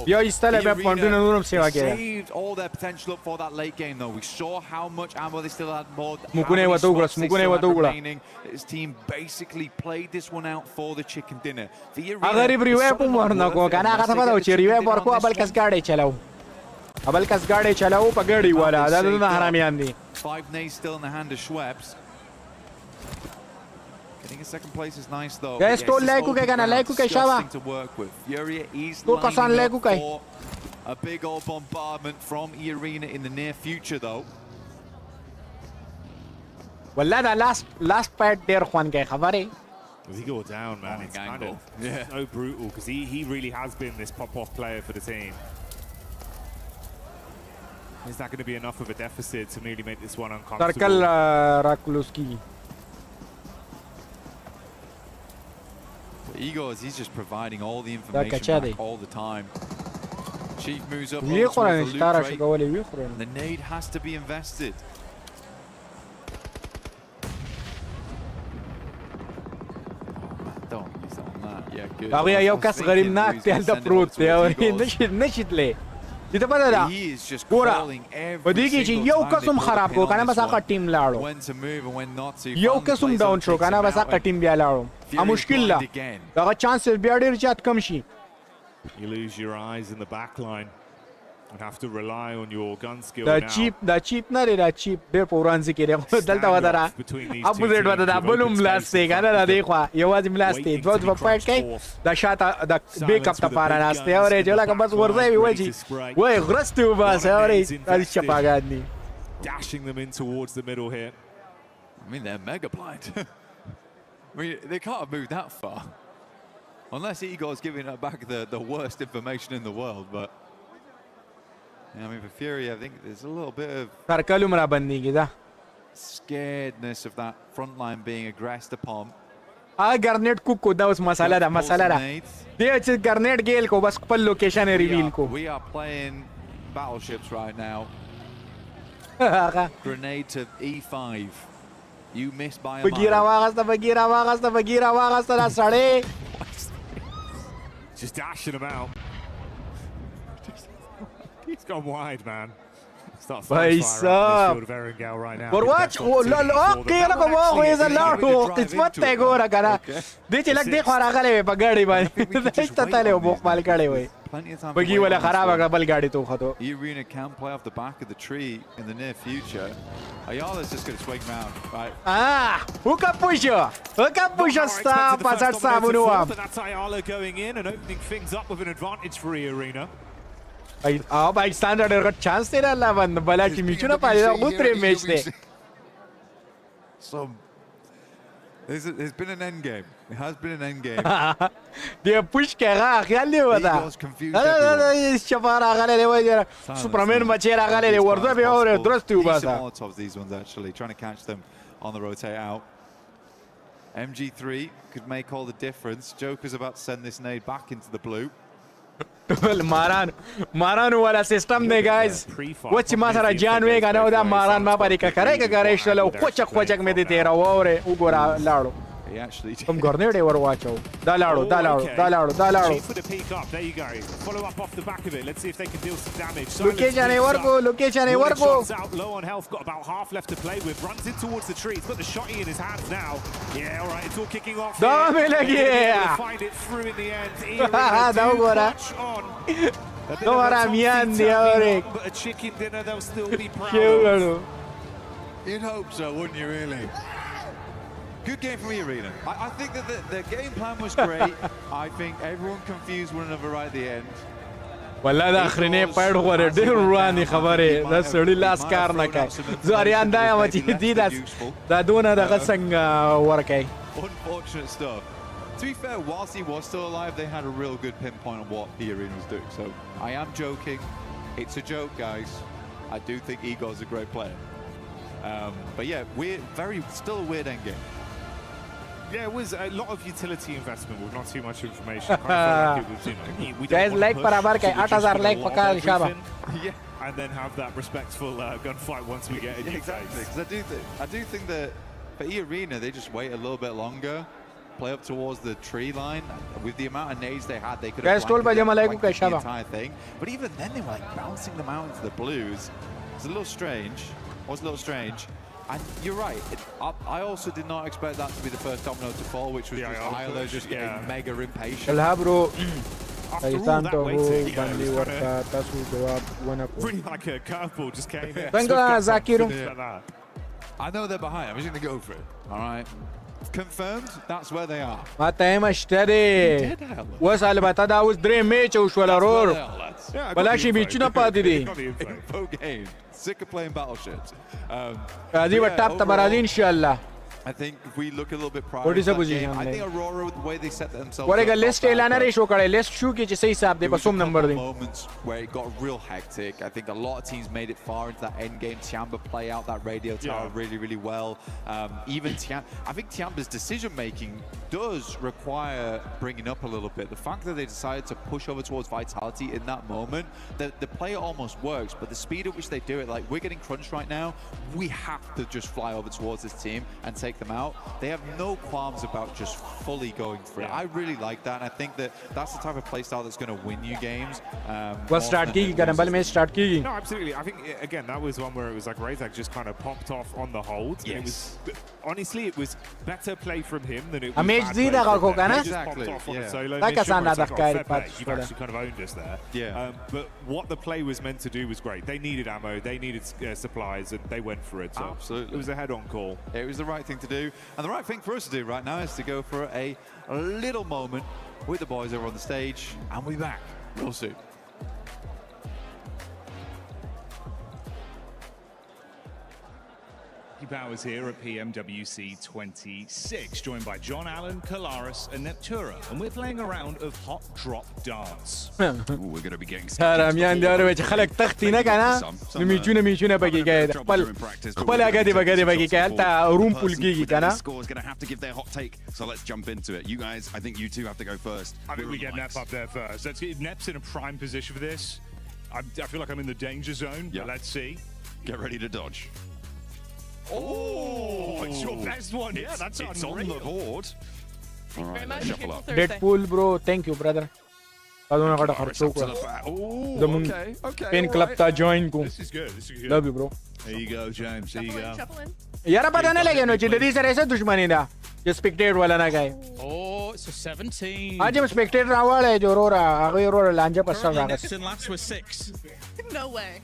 بیا ایستله به پوینټونه نورم سیوا کړه saved all their potential up for that late game though. We saw how much ammo they still had more. مکونه وته وګړه His team basically played this one out for the chicken dinner. هغه ریوایو په ورنه کو کنه هغه ته پداو چې ریوایو ورکو ابل کس گاډي چلاو ابل کس گاډي چلاو په ګاډي والا دا نه حرامیان دي 5 nades still in the hand of Schweppes. Getting a second place is nice though. Guys, to like ku kana like ku shaba. To work with. Furia is to kasan like ku kai. A big old bombardment from E Arena in the near future though. Walla the last part there khwan kai khabare. As he go down, man, it's kind of so brutal because he really has been this pop-off player for the team. Is that going to be enough of a deficit to really make this one uncomfortable? Circle Rakuluski. Igor, he's just providing all the information back all the time. Chief moves up on the loot crate. The nade has to be invested. Don't use that on that. Yeah, good. هغه یو کس غریب ناک ته د پروت دی او نشید له دته پته ده He is just ګوره calling په every دې کې چې single یو time they قسم pull the خراب pin کو on کنه this بس هغه one. ټیم لاړو When to move and when not to. یو Finally قسم plays ډاون on, شو takes کنه him بس out, هغه and ټیم بیا لاړو Fury مشکل blind ده again. دغه چانس بیا ډیر زیات کم شي You lose your eyes in the back line and have to rely on your gun skill دا now. چیپ نه دی دا چیپ ډیر پورانځ کې دی دلته ودره اپوزیټ وته دا بلوم لاسته کنه دا دی خو یوازې ملاسته دوه په پټ کې دا شاته د بیک اپ ته پاره ناشته او رجلا که بس ورځي وځي وای غرستو بس اوري دا چپاګاد ني Dashing them in towards the middle here. I mean, they're mega blind. I mean, they can't have moved that far. Unless Igor's giving her back the worst information in the world, but... Yeah, I mean, for Fury, I think there's a little bit of... سرکل عمره بندگی ده scaredness of that front line being aggressed upon. ګرنیټ کو دا اوس مساله ده دی چې ګرنیټ ګیل کو بس خپل لوکیشن ریویل کو We are playing battleships right now. Grenade to E5. You missed by a بګیرا mile. واغسته دا سړی Just dashing them out. He's gone wide, man. Starts Bhai firing sahab. field of Erangel right now. Por watch okay لکه واه یې زلاړو قسمت ته ګوره کنه دې چې لګ دې خو راغلی په ګاډي باندې هیڅ ته له بوخ مال کړی وای بګي ولا خراب هغه بل ګاډي ته خطو Arena can play off the back of the tree in the near future. Ayala's just going to swing round, right? Hook up push sta pasat sabunu am. But that's Ayala going in and opening things up with an advantage for Arena. by standard got chance there alla band bala ki michuna pale da good match de There's been an end game. It has been an end game. dia push kega khayal ni wada shafara gale le wajera superman machera gale le warda be aur durasti ubasa These ones actually trying to catch them on the rotate out. MG3 could make all the difference. Joker's about to send this nade back into the blue. ماران والا سیستم دی گایز و چې ما سره جان وی کنه دا ماران ما پرې کړه شلو خوچک مې دې تیر وره وګوره لاړو کوم ګورنر دی ور واچو دا لاړو For the peak up, there you go. Follow up off the back of it. Let's see if they can deal some damage. Location ورکو out low on health, got about half left to play with. Runs in towards the tree. He's got the shotty in his hands now. Yeah, all right, it's all kicking off. Da me lagi Find it through in the end. Da وګوره دوباره میان دی اوري But a chicken dinner, they'll still be proud of. You'd hope so, wouldn't you, really? Good game from Arena. I think that the game plan was great. I think everyone confused one another right at the end. والله دا اخرنه پړ غوړ ډېر رواني خبره دا سړی لاس کار نه کوي زوریان دا یم چې دې دا دونه دغه څنګه ورکای Unfortunate stuff. To be fair, whilst he was still alive, they had a real good pinpoint on what the Arena was doing. So I am joking. It's a joke, guys. I do think Igor's a great player. But yeah, still a weird end game. Yeah, it was a lot of utility investment with not too much information. Kind of felt like it was, we don't guys like barabar kai 8000 like pakar shaba yeah, and then have that respectful gunfight once we get in. Exactly, because I do think that for Arena they just wait a little bit longer, play up towards the tree line. With the amount of nades they had, they could have blanked the entire thing. But even then they were like bouncing them out into the blues. It's a little strange. And you're right. I also did not expect that to be the first domino to fall, which was just Isla just getting mega impatient. Bro. Pretty like a curveball just came in. I know they're behind. I'm just going to go for it. All right. Confirmed. That's where they are. ما time اشتري وس البته دا اوس درې میچ او شول رور بلاشي بیچونه پاتې دي game. Sick of playing battleships. راځي و ټاپ ته برازي ان شاء الله I think if we look a little bit prior What is to the that position game, I there? think Aurora, the way they set themselves ورګه up, لیست اعلان لري شو کړي لیست شو کې چې صحیح حساب دی په سوم نمبر دی moments where it got real hectic. I think a lot of teams made it far into that end game. Tiamba play out that radio tower really well. Even I think Tiamba's decision making does require bringing up a little bit. The fact that they decided to push over towards Vitality in that moment, the play almost works, but the speed at which they do it, like we're getting crunched right now, we have to just fly over towards this team and take take them out, they have no qualms about just fully going for it. I really like that, and I think that that's the type of playstyle that's going to win you games. start ki karambal mein start ki. No, absolutely. I think again that was one where it was like Razak just kind of popped off on the hold. Yes. It was honestly it was better play from him than it was Amage bad di play da from ko them. kana? He just popped off on a solo Like mission where it's Asana like, da fair play, you've kai actually kind of owned us there. Yeah. But what the play was meant to do was great. They needed ammo, they needed supplies, and they went for it. So Absolutely. it was a head-on call. It was the right thing to do, and the right thing for us to do right now is to go for a little moment with the boys over on the stage, and we'll be back real soon. Powers here at PMWC 26, joined by John Allen, Kalaris, and Neptura, and we're playing a round of Hot Drop Dance. We're going to be getting سلام يا اندارو بچ خلق تختي نه کنه نمیچونه بگی که خپل هغه بگی که التا روم پول کیږي کنه. Score's going to have to give their hot take, so let's jump into it. You guys, I think you two have to go first. I think we get Nep up there first. Let's get Nep's in a prime position for this. I feel like I'm in the danger zone, but let's see. Get ready to dodge. Oh, it's your best one. Yeah, that's it's on the board. All right, let's shuffle up. Deadpool bro, thank you brother. Aduna kada kharcho ko. Okay. Pin club ta join ko. This is good. This is good. Love you bro. There you go, James. There you go. यार पता नहीं लगे no चिल्लरी sir ऐसे दुश्मनी ना जो Spectator वाला ना गए. Oh, it's a 17. आज हम स्पेक्टेटर आवाल है जो रो रहा आगे रो रहा लांजा पर सब Next and last was 6. No way.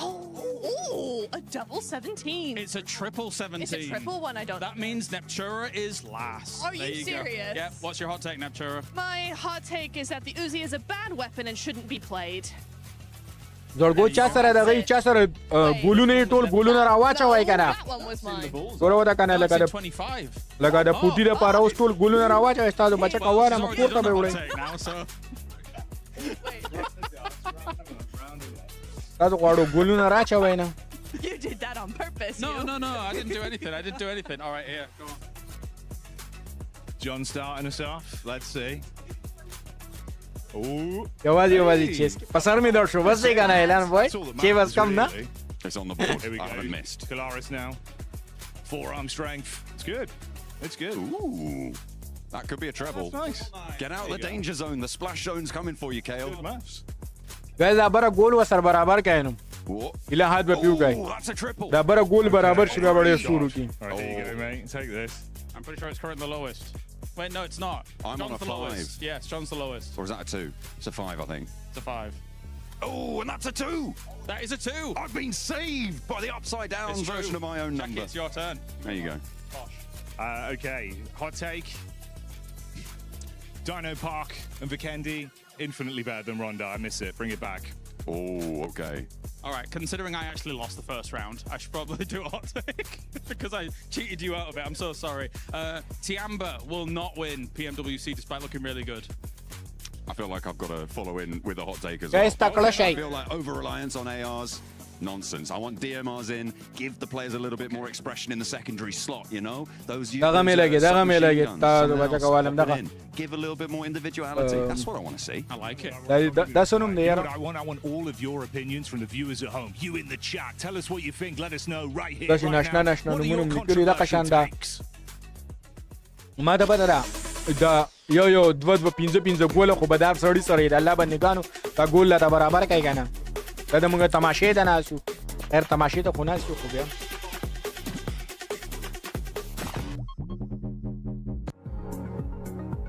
Oh, a double 17. It's a triple 17. It's a triple one, I don't know. That means Neptura is last. Are you serious? Yep. What's your hot take, Neptura? My hot take is that the Uzi is a bad weapon and shouldn't be played. زړګو چا سره دغه چا سره ګولونه ټول ګولونه راواچوي کنه. That one was mine. ګورو دا کنه لګا د پوټي د پاره اوس ټول ګولونه راواچوي تاسو بچا کواره مو کوته به وړي. تاسو غواړو ګولونه راچوي نه. You did that on purpose. No, I didn't do anything. I didn't do anything. All right, here. Go on. John starting us off. Let's see. Oh. یوازي چیز پسر می دار شو بس کنه اعلان وای چی بس کم نه. It's on the board. Here we I go. haven't missed. Kalaris now. Forearm strength. It's good. It's good. Ooh. That could be a treble. That's nice. Get out of the danger zone. The splash zone's coming for you, Kale. Good maths. Guys ابره ګول وسر برابر کاینم الى حد به پیو گای دا ابره ګول برابر شي به وړي شروع کی. All right, there you go, mate. Take this. I'm pretty sure it's currently the lowest. Wait, no, it's not. I'm John's on a the 5. lowest. Yes, John's the lowest. Or is that a 2? It's a 5, I think. It's a 5. Oh, and that's a 2! That is a 2! I've been saved by the upside down It's version true. of my own Jackie, number. it's your turn. There you go. Okay, hot take. Dino Park and Vikendi, infinitely better than Ronda. I miss it. Bring it back. Oh, okay. All right, considering I actually lost the first round, I should probably do a hot take because I cheated you out of it. I'm so sorry. Tiamba will not win PMWC despite looking really good. I feel like I've got to follow in with a hot take as Guys, well. tackle I feel like over-reliance on ARs, nonsense. I want DMRs in, give the players a little bit more expression in the secondary slot, you know? Those دغه مې لګي دغه مې لګي تاسو بچا کوالم دغه. Give a little bit more individuality. That's what I want to see. I like it. دا سنوم دی یار. I want all of your opinions from the viewers at home. You in the chat. Tell us what you think. Let us know right here. دا چې ناشنا نمونه لیکلي دا قشان دا. ما دا بدره دا یو دو 15 ګول خو بدار سړی سره د الله بندگانو دا ګول لا برابر کوي کنه. دا د موږ تماشې ده ناسو. هر تماشې ته خو ناسو خو بیا.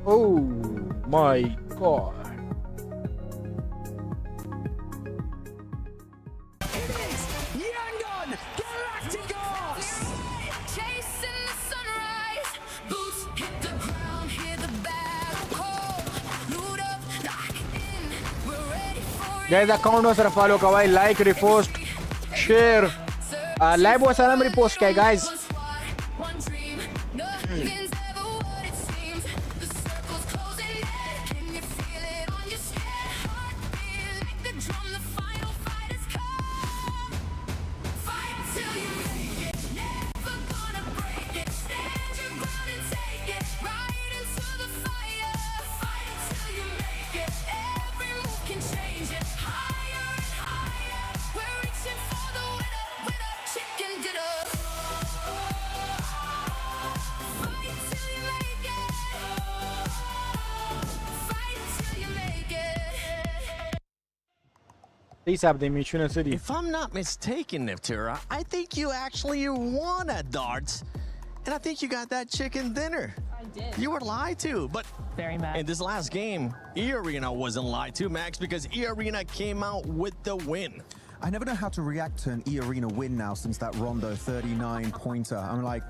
Oh my god. Guys, account was follow kawai, like, repost, share, live was salam repost kay guys. If I'm not mistaken, Niftyra, I think you actually won at darts, and I think you got that chicken dinner. I did. You were lied to, but very mad. In this last game, E-Arena wasn't lied to, Max, because E-Arena came out with the win. I never know how to react to an E-Arena win now since that Rondo 39-pointer. I'm like,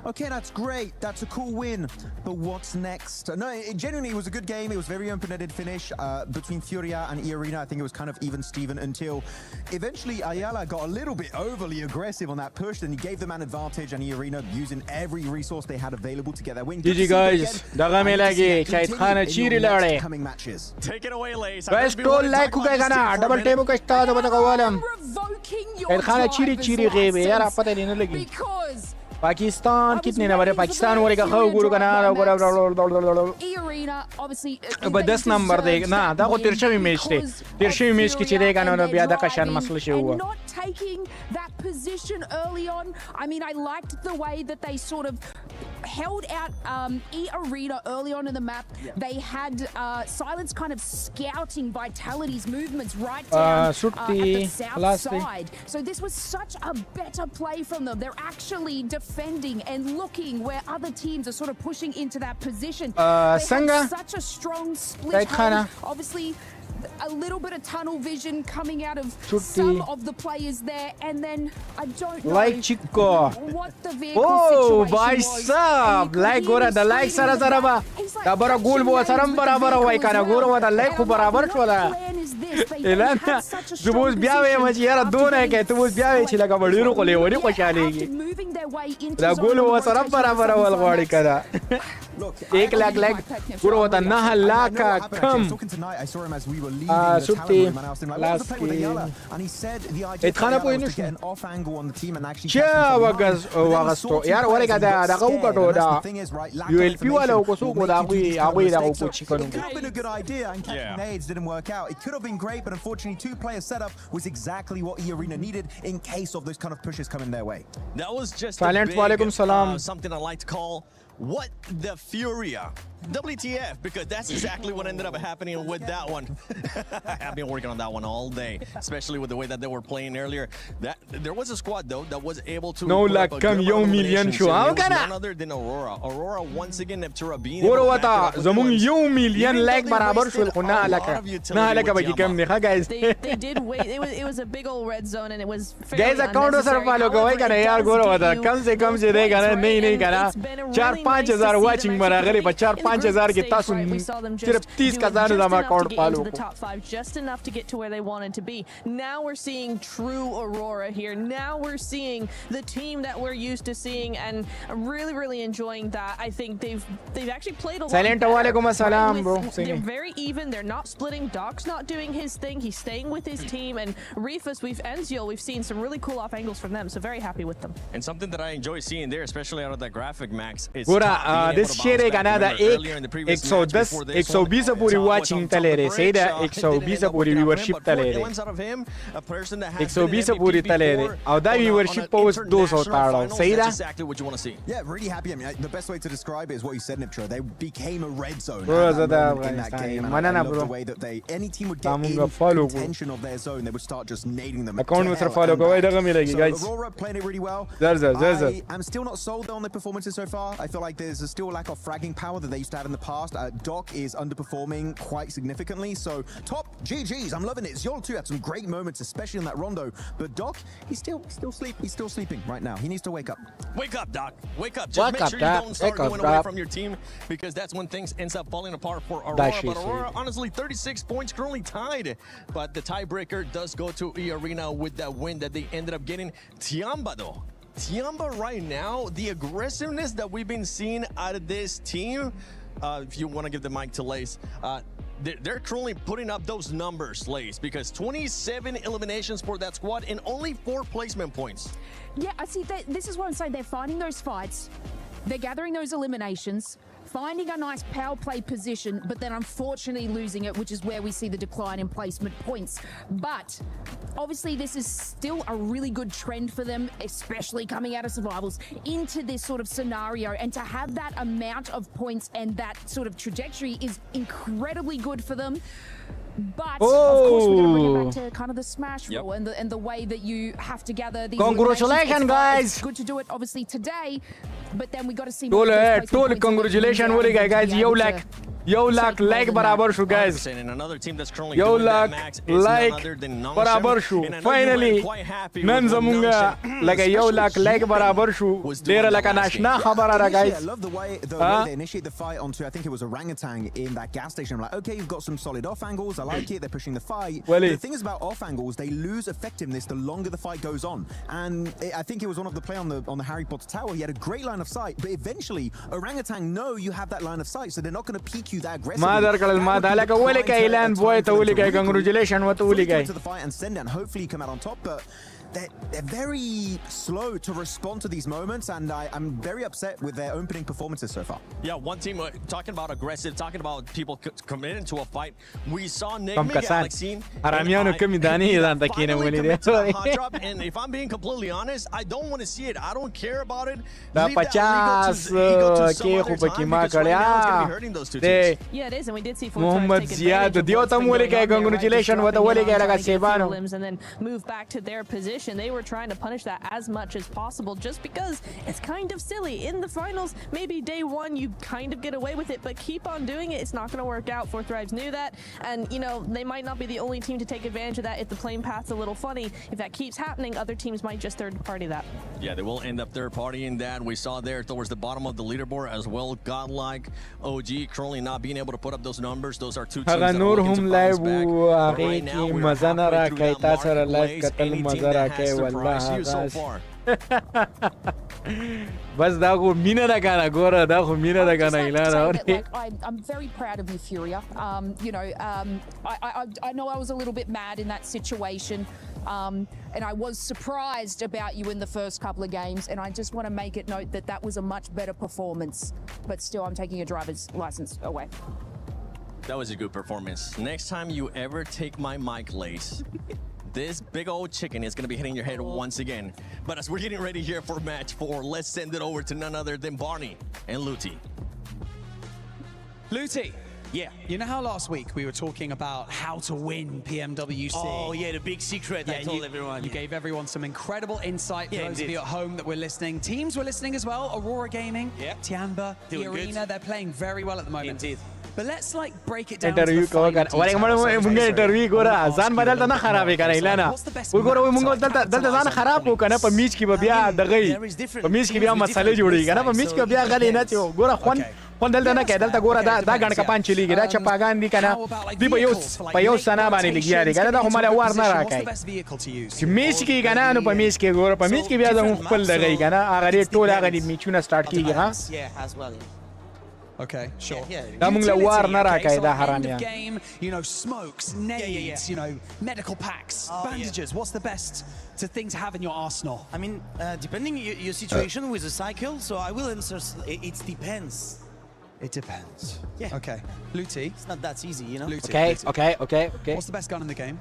okay, that's great. That's a cool win. But what's next? No, it genuinely was a good game. It was very open-ended finish between Furia and E-Arena. I think it was kind of even-steven until eventually Ayala got a little bit overly aggressive on that push, and he gave them an advantage, and E-Arena using every resource they had available to get that win. GG guys. Dagame lagi. Chaitkhana chiri lare. Coming matches. Take it away, Lace. Guys, toll like kugana. Double table ka start bata kawalam. खाना चिरी चिरी गए यार आप पता नहीं लगी पाकिस्तान कितने number है पाकिस्तान वाले का खाओ गुरु का नाम अब 10 नंबर देख ना दा को 13वीं मैच की चिरेगा ना बियादा का शान मसला से हुआ not taking that position early on. I mean, I liked the way that they sort of held out E-Arena early on in the map. They had Silence kind of scouting Vitality's movements right down at the south side. So this was such a better play from them. They're actually defending and looking where other teams are sort of pushing into that position. They had such a strong split hold. Obviously, a little bit of tunnel vision coming out of some of the players there, and then I don't know what the vehicle situation was. Like gora the like sara sara ba da bara goal bo saram barabar wai kana gora wa da like ku barabar chola elana zubuz biawe ma yara dona ke tu buz biawe chila ka badiru ko le wani ko chalegi da goal wa saram barabar wal gori kada 1 lakh like gora wa da nah lakh kam Subti last game and he said the idea to get an off angle on the team and actually wagasto yar wale kada da ka to da ULP wala ko su ko da agui da ko chikonu it could have been a good idea and nades didn't work out. It could have been great, but unfortunately 2-player setup was exactly what E-Arena needed in case of those kind of pushes coming their way. That was just something I like to call what the Furia. WTF, because that's exactly what ended up happening with that one. I've been working on that one all day, especially with the way that they were playing earlier. There was a squad though that was able to no luck come yo million show none other than Aurora once again Niftyra being wata zamung yo million like barabar shul kuna alaka na alaka baki kam ne guys they did wait. It was a big old red zone, and it was guys account sir follow kawai kana yaar goro wata kam se kam se dega na nahi kana 4-5000 watching mara gale 4-5000 के तासु सिर्फ 30,000 जमा account पालो the top 5 just enough to get to where they wanted to be. Now we're seeing true Aurora here. Now we're seeing the team that we're used to seeing, and I'm really enjoying that. I think they've actually played a lot. Silent walaikum assalam bro. They're very even. They're not splitting. Doc's not doing his thing. He's staying with his team, and Reefus, we've seen some really cool off angles from them, so very happy with them. And something that I enjoy seeing there, especially out of that graphic, Max, is this shit is another 110 120 पूरी watching तले रे सही है 120 पूरी viewership तले रे 120 पूरी तले रे और दा viewership post 200 ताड़ा सही है exactly what you want to see. Yeah, really happy. I mean, the best way to describe it is what you said, Niftyra. They became a red zone in that game, and I love the way that any team would get in contention of their zone, they would start just nading them. Account में सिर्फ follow करो इधर मिलेगी guys. Aurora playing it really well. I'm still not sold on their performances so far. I feel like there's still a lack of fragging power that they used to have in the past. Doc is underperforming quite significantly, so top GGs. I'm loving it. Zol2 had some great moments, especially in that Rondo, but Doc, he's still sleeping right now. He needs to wake up. Wake up, Doc. Wake up. Just make sure you don't start going away from your team, because that's when things ends up falling apart for Aurora. But Aurora, honestly, 36 points, currently tied. But the tiebreaker does go to E-Arena with that win that they ended up getting. Tiamba, though. Tiamba right now, the aggressiveness that we've been seeing out of this team, if you want to give the mic to Lace, they're currently putting up those numbers, Lace, because 27 eliminations for that squad and only 4 placement points. Yeah, I see. This is what I'm saying. They're finding those fights. They're gathering those eliminations, finding a nice power play position, but then unfortunately losing it, which is where we see the decline in placement points. But obviously this is still a really good trend for them, especially coming out of survivals into this sort of scenario, and to have that amount of points and that sort of trajectory is incredibly good for them. But of course, we're going to bring it back Oh. to kind of the smash rule and the way that you have to gather these. Congratulations, guys. It's good to do it obviously today, but then we got to see. Tole congratulations हो रही guys. Yo lakh like बराबर शु guys. And another team that's currently Yo doing that, lakh Max, is like none other than Nongshim. बराबर शु. And I know you were Finally quite happy none with what जमुंगा Nongshim, like yo especially lakh like बराबर शु. Dera like नाशना खबर आ रहा I guys. love the way they initiate the fight onto, I think it was orangutan in that gas station. I'm like, okay, you've got some solid off angles. I like it. They're pushing the fight. Well, But the thing is about off angles, they lose effectiveness the longer the fight goes on. And I think it was one of the play on the Harry Potter tower. He had a great line of sight, but eventually orangutan know you have that line of sight, so they're not going to peek you that aggressively. Mother kalal mother like wale ka ilan boy tawli ka congratulations wa tawli ka. To the fight and send it, and hopefully come out on top, but they're very slow to respond to these moments, and I'm very upset with their opening performances so far. Yeah, one team talking about aggressive, talking about people coming into a fight. We saw Nick Kam kasan. Galaxy. Aramiano kami dani idan takina wali de. And if I'm being completely honest, I don't want to see it. I don't care about it. Da Leave that ego to some ke other khu time, baki ma because right now it's gonna be kare hurting those two de teams. Yeah, it is, and we did see Mohammad Ziad dio tam wali ka congratulations wa tawli ka laga sebano. And then move back to their position. They were trying to punish that as much as possible, just because it's kind of silly. In the finals, maybe day one you kind of get away with it, but keep on doing it. It's not going to work out. Fourth Thrives knew that, and you know they might not be the only team to take advantage of that. If the playing path's a little funny, if that keeps happening, other teams might just third party that. Yeah, they will end up third partying that. We saw there towards the bottom of the leaderboard as well. Godlike, OG currently not being able to put up those numbers. Those are two teams that are looking to bounce back. But right now, we're halfway through that marketplace. Any team that has surprised you so far? बस da ko mina da kana gora da ko mina da kana ilana I'm very proud of you, Furia. You know, I know I was a little bit mad in that situation, and I was surprised about you in the first couple of games, and I just want to make it note that that was a much better performance. But still, I'm taking a driver's license away. That was a good performance. Next time you ever take my mic, Lace, this big old chicken is going to be hitting your head once again. But as we're getting ready here for match 4, let's send it over to none other than Barney and Luti. Luti, yeah, you know how last week we were talking about how to win PMWC? Oh, yeah, the big secret I told everyone. You gave everyone some incredible insight for those of you at home that were listening. Teams were listening as well. Aurora Gaming, Tianba, the Arena, they're playing very well at the moment. Indeed. But let's like break it down interview ko kan wala mo munga interview ko ra zan badal ta na kharabe kana ilana we gora we munga dalta zan kharab ko kana pa mich ki bia dagai pa mich ki bia masale jodi kana pa mich ki bia gali na tio gora khon dalta na ke dalta gora da gan ka panchi ligi da chapagan di kana di pa yo sana bani ligi ari kana da humala war na ra kai ki mich ki kana no pa mich ki gora pa mich ki bia da khpal dagai kana agari tola agari michuna start ki ha Yeah, as well. Okay, sure. Da mung la war na ra kai da haram ya game, you know, smokes, nades, you know, medical packs, bandages. What's the best thing to have in your arsenal? I mean, depending your situation with the cycle, so I will answer. It depends. It depends. Yeah. Okay. Luti. It's not that easy, you know. okay What's the best gun in the game?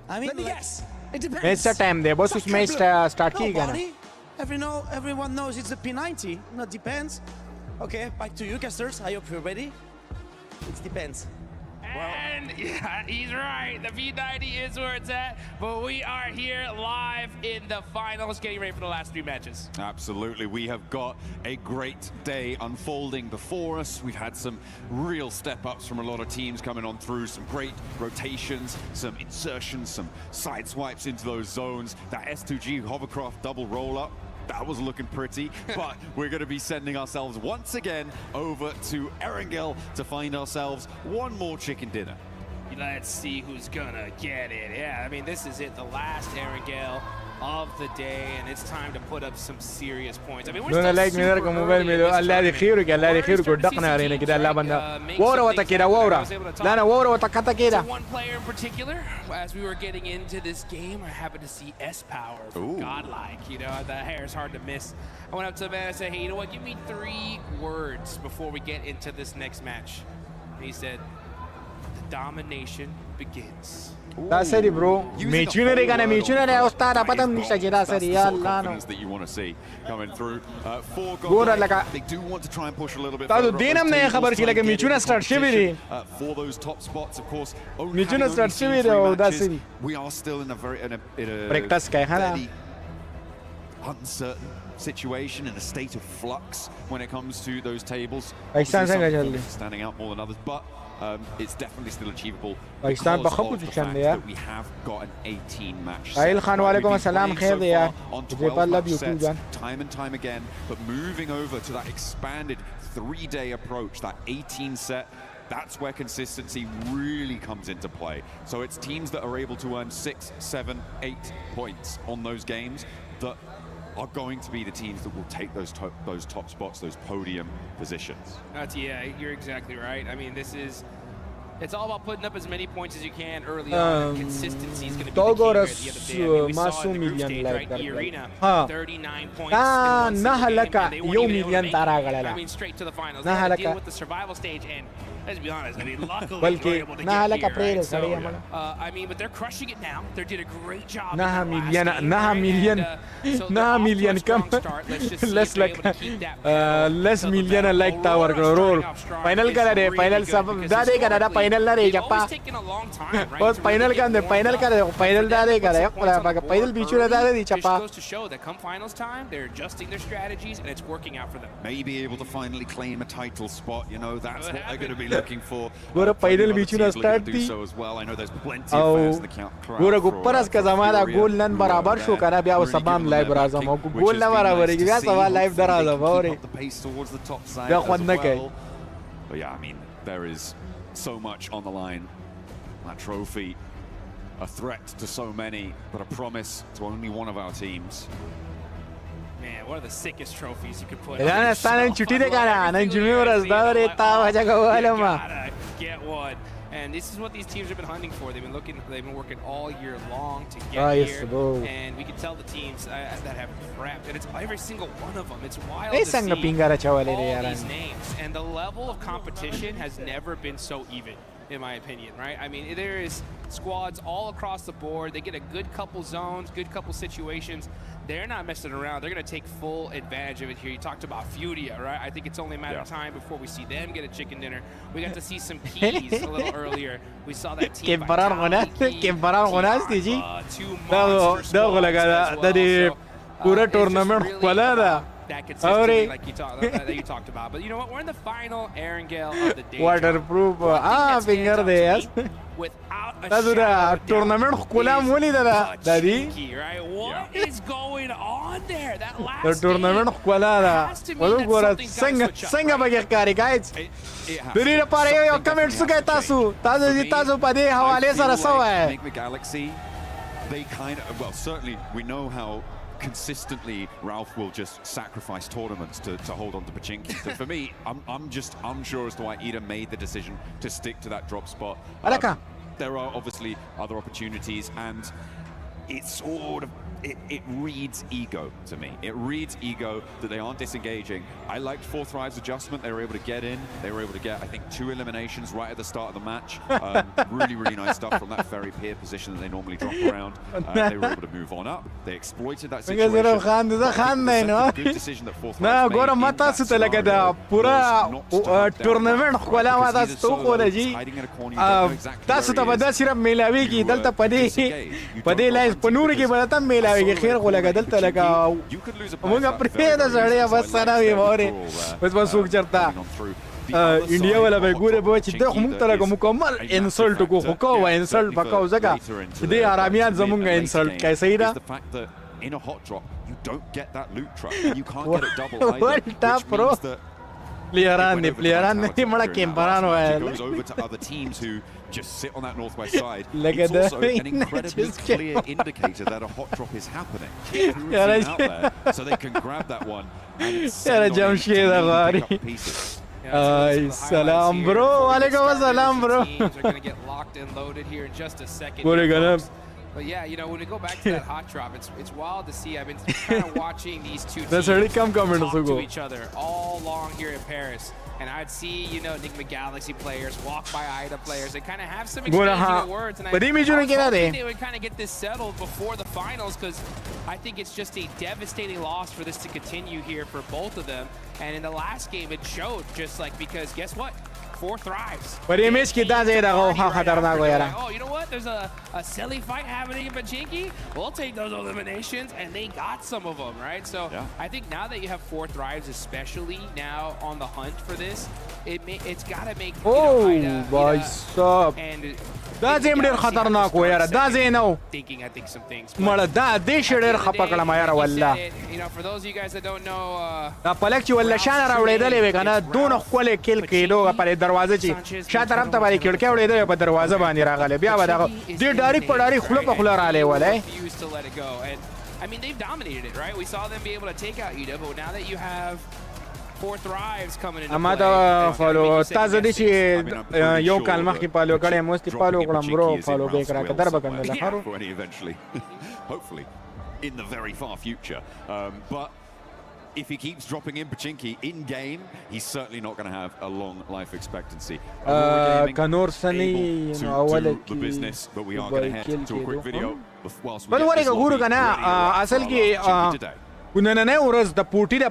I mean, let me guess. It depends. it's a time de boss usme start ki kana Everyone knows it's a P90. No, depends. Okay, back to you, casters. I hope you're ready. It depends. And yeah, he's right. The V90 is where it's at, but we are here live in the finals, getting ready for the last 3 matches. Absolutely. We have got a great day unfolding before us. We've had some real step-ups from a lot of teams coming on through, some great rotations, some insertions, some side swipes into those zones. That S2G hovercraft double roll-up, that was looking pretty, but we're going to be sending ourselves once again over to Erangel to find ourselves one more chicken dinner. Let's see who's gonna get it. Yeah, I mean, this is it, the last Erangel of the day, and it's time to put up some serious points. I mean, we're still like super early in this الله يخيرك الله يخيرك ودقنا علينا كده اللعبة ورا وتكيدا ورا لا أنا ورا وتكتا كده. One player in particular, as we were getting into this game, I happened to see S Power from Godlike. You know, the hair is hard to miss. I went up to the man and said, hey, you know what? Give me 3 words before we get into this next match. And he said, the domination begins. Da serie bro. Meciune regana meciune re usta da patam nishta ke da serie ya Allah no. That you want to see coming through. Gora laka. They do want to try and push a little bit. Ta to dinam nahi khabar chi lage meciune start shevi re. For those top spots, of course. Meciune start shevi re da serie. We are still in a very practice kai hana. Uncertain situation, in a state of flux when it comes to those tables. Standing out more than others, but it's definitely still achievable because of the fact that we have got an 18 match set. On 12 match sets, time and time again, but moving over to that expanded 3-day approach, that 18 set, that's where consistency really comes into play. So it's teams that are able to earn 6, 7, 8 points on those games that are going to be the teams that will take those top spots, those podium positions. Yeah, you're exactly right. I mean, it's all about putting up as many points as you can early on. Consistency is going to be the key here at the end of the day. I mean, we saw in the group stage, right? The arena, 39 points in one single game, and they weren't even able to make it, I mean, straight to the finals. They had to deal with the survival stage, and let's be honest, I mean, luckily they were able to get here, right? So, I mean, but they're crushing it now. They did a great job. million come less like less million like tower roll final kar re final sab da de kar final na re japa bas final ka de final kar final da de kar final bichu na da de chapa goes to show that come finals time they're adjusting their strategies and it's working out for them. Maybe able to finally claim a title spot, you know, that's what they're going to be looking for. Gora final bichu na start thi so as well. I know there's plenty of fans in the crowd. Gora gupparas ka zamana goal nan barabar sho kara bya sabam live razam goal na barabar ki bya sawal live daraza bore the pace towards the top side da as khwan na kai well. But yeah, I mean, there is so much on the line. That trophy, a threat to so many, but a promise to only one of our teams. Man, one of the sickest trophies you could put on. Gotta get one. And this is what these teams have been hunting for. They've been working all year long to get here. And we can tell the teams that have prepped, and it's every single one of them. It's wild to see all these names. And the level of competition has never been so even, in my opinion, right? I mean, there is squads all across the board. They get a good couple zones, good couple situations. They're not messing around. They're going to take full advantage of it here. You talked about Furia, right? I think it's only a matter of time before we see them get a chicken dinner. We got to see some keys a little earlier. We saw that team by that consistency like you talked about. But you know what? We're in the final Erangel of the day. Waterproof. Finger there. Without a tournament daddy. Right? What is going on there? That last the tournament senga bagi kari guys. Diri pare yo comment suka tasu pade hawale sara sawa hai. Galaxy, they kind of, well, certainly we know how consistently Ralph will just sacrifice tournaments to hold on to Pachinki. So for me, I'm just unsure as to why Ida made the decision to stick to that drop spot. There are obviously other opportunities, and it's sort of it reads ego to me. It reads ego that they aren't disengaging. I liked 4 Thrives adjustment. They were able to get in. They were able to get, I think, 2 eliminations right at the start of the match. Really, really nice stuff from that very peer position that they normally drop around. They were able to move on up. They exploited that situation. Good decision that 4 Thrives made. خير ولا قدلت لك مونږ پرې دا سړی بس سره وي وره بس بس وګ چرتا انډیا ولا به ګوره به چې د موږ ته لګو مکمل انسلټ کو خو کو انسلټ پکاو زګه دې آرامیان زمونږ انسلټ کای صحیح ده in a hot drop you don't get that loot truck you can't get it double either which means that پلیران نه مړه کیمپران وای goes over to other teams who just sit on that northwest side. It's also an incredibly clear indicator that a hot drop is happening. Out there, so they can grab that one and send on pieces. Salam bro, alaikum salam bro. Teams are going to get locked and loaded here in just a second. But yeah, you know, when we go back to that hot drop, it's wild to see. I've been kind of watching these two teams talk to each other all along here in Paris. and I'd see, you know, Enigma Galaxy players walk by IDA players and kind of have some Guna exchanging ha. of words. And I Badi mi was junu kina hoping de. they would kind of get this settled before the finals, because I think it's just a devastating loss for this to continue here for both of them. And in the last game, it showed, just like, because guess what? 4 thrives. Badi image ki da zeda go ha khatarnak ho yara. Oh, you know what? There's a silly fight happening in Pachinki. We'll take those eliminations, and they got some of them, right? So I think now that you have 4 thrives, especially now on the hunt for this, it's got to make boy stop. Da zem der khatarnak ho yara. Da zeno. Thinking, I think, some things. Mala da de sheder khapakala ma yara walla. You know, for those of you guys that don't know, da palak chi walla shana rawledele we kana dono khole kill kido pare دروازه چې شا طرف ته باندې کړکۍ وړېدلې په دروازه باندې راغله بیا به دغه دې ډایرکټ په ډایرکټ خوله په خوله رالی ولای I mean, they've dominated it, right? We saw them be able to take out Ida, but now that you have 4 thrives coming into اما play, دا فالو تاسو دې چې یو کال مخکې فالو کړی موستي فالو کړم برو فالو به کرا کدر بکنه لخرو eventually hopefully in the very far future but if he keeps dropping in Pachinki in game, he's certainly not going to have a long life expectancy. Kanor Sani, the business, but we are going to head to a quick video. But what is guru kana asal ki kunana uras the puti da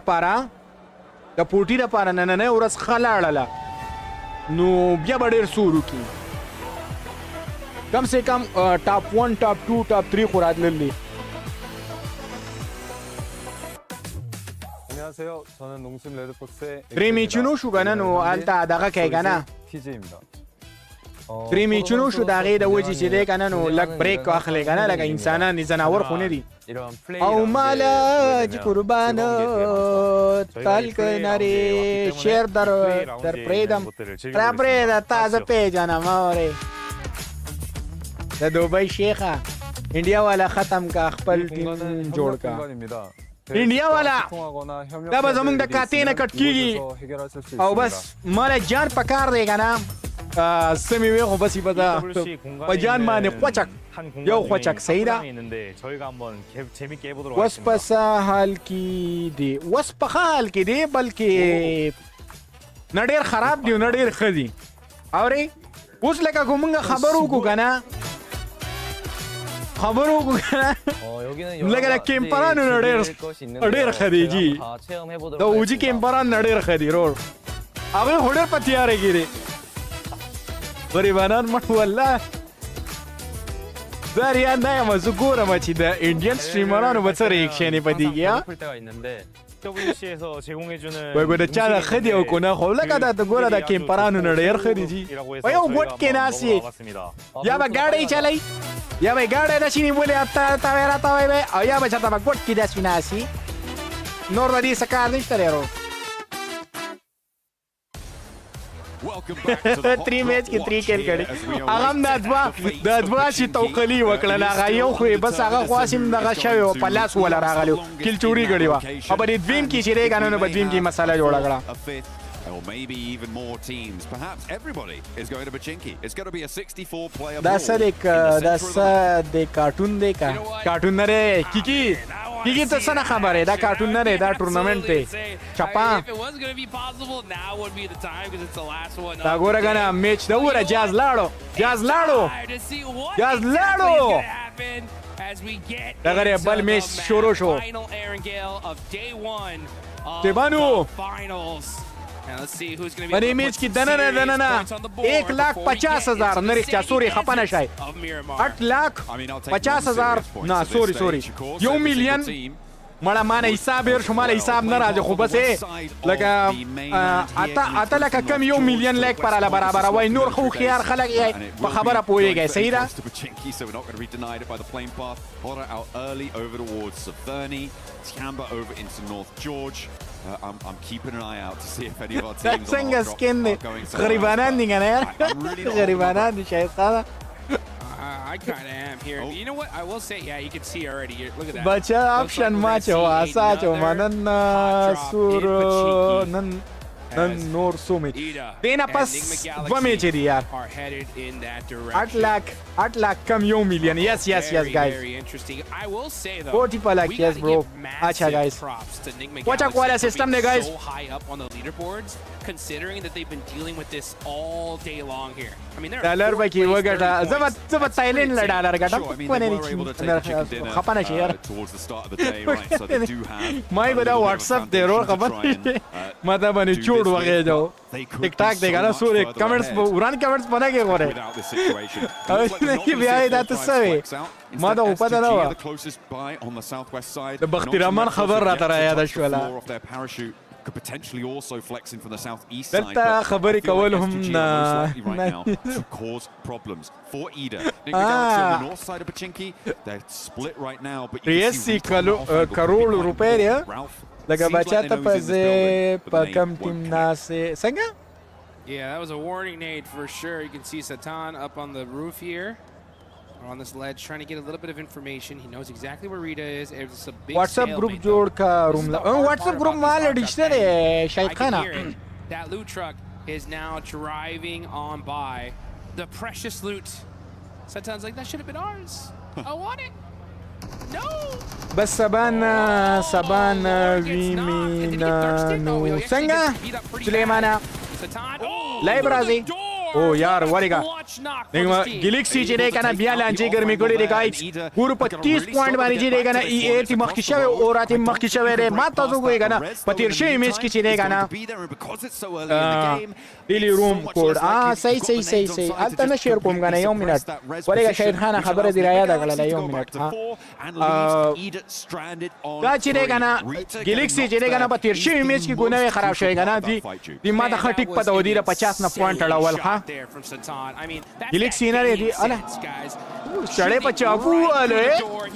para nanane uras khalalala no bia bader suru ki kam se kam top 1 top 2 top 3 khurad lilli. 안녕하세요. 저는 농심 레드폭스의 프리미 주노슈 가나노 알타 다가 개가나 TJ입니다. 프리미 주노슈 다게 다 وجي چې ده کنه لک بریک اخلي کنه لکه انسانان دي زناور خو نه دي او مالا قربان تل کناري شیر در پریدم تر پرید تازه پیجانا موري د دوبۍ شیخه انډیا والا ختم کا خپل ټیم جوړ کا انډیا والا دا به زمونږ د کاتې نه کټ کېږي او بس مالا جان پکار دی که نه سمې وې خو بس یې به دا په جان باندې خوچک یو خوچک صحیح ده اوس په څه حال کې دی اوس په ښه حال کې دی بلکې نه ډېر خراب دی نه ډېر ښه دی اورې اوس لکه که مونږ خبر وکړو که نه خبرو کو لکه د کیمپرانو نه ډېر ښه دی جي د اوجي کیمپران نه ډېر ښه دی رور هغوی خو ډېر په تیاره کې دی غریبانان مړ والله زه ریان نه یم زه ګورم چې د انډین سټریمرانو به څه ریاکشنې په دې کې وای د چا د ښه دی او که نه خو لکه دا ته ګوره د کیمپرانو نه ډېر ښه دی جي په یو ګوټ کې ناست یې یا به ګاډی چلوي یا به ګاډی داسې نیولې تاوی راتاوی به او یا به چېرته به ګوټ کې داسې ناست وي نور د دې څه کار نشته دی ورو 3 میچ کې 3 کیل کړي هغه هم دا دوه چې توقلي وکړل هغه یو خو بس هغه خو اسیم دغه شوی و په لاس ولا راغلی کیل چوري کړی وه او په دې دویم کې چې دی که نه نو په دویم کې مسله جوړه کړه or maybe even more teams. Perhaps everybody is going to Pachinki. It's going to be a 64-player دا څه د کارټون دی که کارټون نه دی کیکی ته څه نه خبرې دا کارټون نه دی دا ټورنمنټ دی چپا دا ګوره که نه میچ دا وګوره جاز لاړو دغه بل میچ شروع شو تیبانو باندې میچ کې دننه 1,50,000 نه رښتیا سوري خفه نه شئ 8,50,000 نه سوري 1 میلیون مړه ما نه حساب هېر شو ما له حساب نه راځي خو بس لکه اته لکه کم 1 میلیون لایک پراله برابروئ نور خو هوښیار خلک یې په خبره پوهېږئ صحیح ده I'm keeping an eye out to see if any of our teams څنګه سکین دی غریبانان دي که نه یار غریبانان دي شایسته I kind of am here. You know what? I will say, yeah, you can see already. Look at that. بچه آپشن ما چې واسا چې منن سور نن نور سو میچ دینا پس 2 میچ دي یار 8 8 lakh kam 1 million. Yes, guys. Very interesting. I will say though, 40 per lakh, yes, bro. Acha, guys. Props to Nick Watch out, what a system, guys. So high up on the leaderboards, considering that they've been dealing with this all day long here. I mean, they're dollar baki wagata zabat Thailand la dollar gata Sure, I mean, they were able to take a chicken dinner towards the start of the day, right? So they do have my bada WhatsApp de ro khabar mata bani chod wage jo TikTok dekha na sure comments uran comments bana ke gore without this situation. nahi bhai that sare mata upada na the closest by on the southwest side. the Bakhti Rahman khabar rata raha da shwala off their parachute could potentially also flex in from the southeast side. Dalta khabari kawalhum right now to cause problems for Ida. Nick McGalaxy on the north side of Pachinki, they're split right now, but you can see crore rupees laga bachata pa kam team na se sanga. Yeah, that was a warning nade for sure. You can see Satan up on the roof here, on this ledge, trying to get a little bit of information. He knows exactly where Rita is. It's a big WhatsApp group jod ka room la WhatsApp group mal dictionary Shahid Khana. That loot truck is now driving on by. The precious loot. Satan's like, that should have been ours. I want it. No. Bas saban vimina no sanga Suleimana Library. Oh यार वरेगा देखो Galaxy चले का ना बिया लांचे गर्मी कोड़ी देखा पूरा 25 पॉइंट मारी जी देखा ना ये टीम मक्खिशा और आती मक्खिशा वेरे मात तो जो कोई का ना पतिरशे इमेज की चले का ना डेली रूम कोड सही अब तो ना शेयर कोम का ना 1 मिनट वरेगा शायद खाना खबर दिराया था कल 1 मिनट क्या चले का ना गैलेक्सी चले का ना पतिरशे इमेज की गुना में खराब शेयर का ना दी माता खटिक पता हो दिरा 50 ना पॉइंट अड़ावल खा there from Satan. I mean, that Galaxy na ready. Ala. Chade pa chapu ale.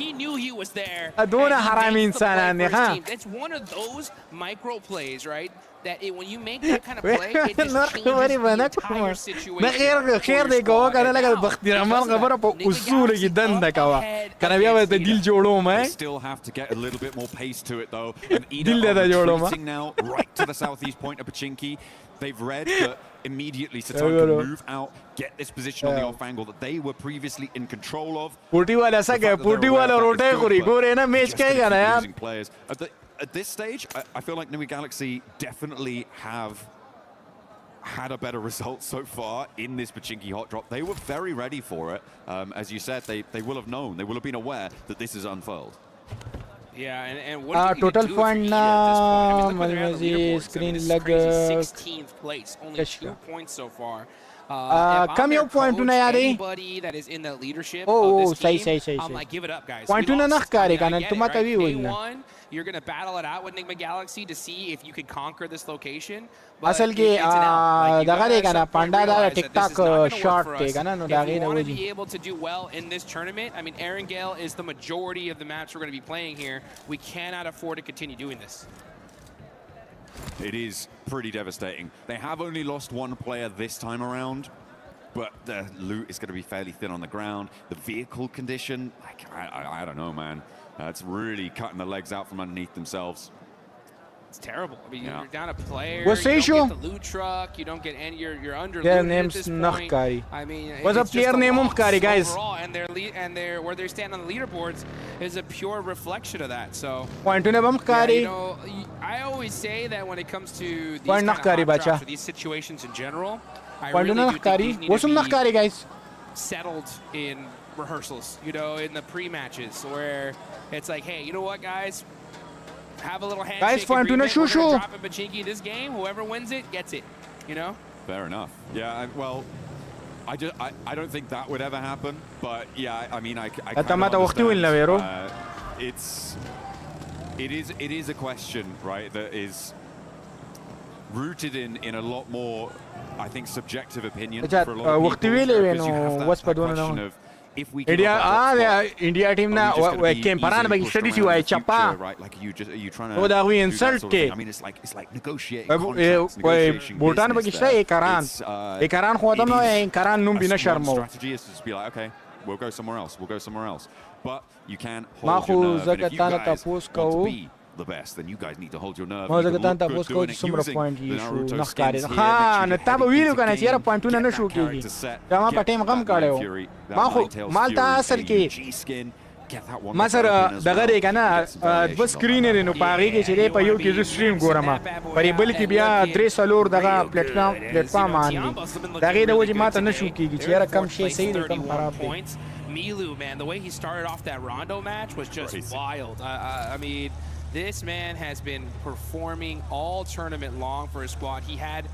He knew he was there. Adona haram insan ne ha. That's one of those micro plays, right? That when you make that kind of play, it just changes the entire situation. خير دې کوه کنه لکه بخت رحمان خبره په اصول کې دنده کوه کنه بیا به دل جوړو ما still have to get a little bit more pace to it though. دل دې جوړو ما now right to the southeast point of Pachinki. They've read that immediately Satan can move out, get this position on the off angle that they were previously in control of. Purti wala sa ke purti wala rote kori gore na match kayega na yaar. At this stage, I feel like Nimi Galaxy definitely have had a better result so far in this Pachinki hot drop. They were very ready for it. As you said, they will have known, they will have been aware that this is unfurled. Yeah, and what total point na malmazi screen lag 16th place, only 2 points so far. Come your point to na yari. Anybody that is in the leadership of this team, say. I'm like, give it up, guys. Point to na nakari kana tumata vi win. You're going to battle it out with Enigma Galaxy to see if you can conquer this location. Asal ke daga de kana panda da TikTok shot te kana no dagi na would be able to do well in this tournament. I mean, Aaron Gale is the majority of the maps we're going to be playing here. We cannot afford to continue doing this. It is pretty devastating. They have only lost one player this time around, but the loot is going to be fairly thin on the ground. The vehicle condition, like, I don't know, man. It's really cutting the legs out from underneath themselves. It's terrible. I mean, you're down a player. What's you don't get the loot truck. You don't get any. You're under. Their name's Nakhkari. I mean, what's up, player name Nakhkari, guys? Overall, and their where they stand on the leaderboards is a pure reflection of that. So. Point to Nakhkari. You know, I always say that when it comes to these kind of hot drops or these situations in general, I really do think these need to be guys. settled in rehearsals. You know, in the pre-matches where it's like, hey, you know what, guys. Have a little handshake. Guys, for Antuna Shushu. Drop in Pachinki this game. Whoever wins it gets it. You know. Fair enough. Yeah. Well, I don't think that would ever happen. But yeah, I mean, I it is a question, right? That is rooted in a lot more, I think, subjective opinion for a lot of people. Because you have that question of. India team na came paran bagi study si wai chapa. Right, like are you trying to oh da we insult ke I mean it's like negotiating Bhutan bagi study karan khodam no karan num bina sharmo strategy is to just be like okay we'll go somewhere else but you can hold your nerve, and if you guys want to be the best, then you guys need to hold your nerve. ما زه ته تاسو کوم څومره پوینټ یې شو نه ښکاري ها نو تا به ویلو کنه چې را پوینټونه نه شو کیږي دا ما په ټیم غم کړو ما خو مال ته اصل کې ما سره دغه دی کنه د سکرین لري نو پاره کې چې په یو کې سټریم ګورم پرې بل کې بیا 3 دغه پلیټفارم باندې دغه د وجه ماته نشو کیږي چې را کم شي صحیح دی کم خراب دی Milu, man, the way he started off that Rondo match was just wild. I mean, this man has been performing all tournament long for his squad. He had,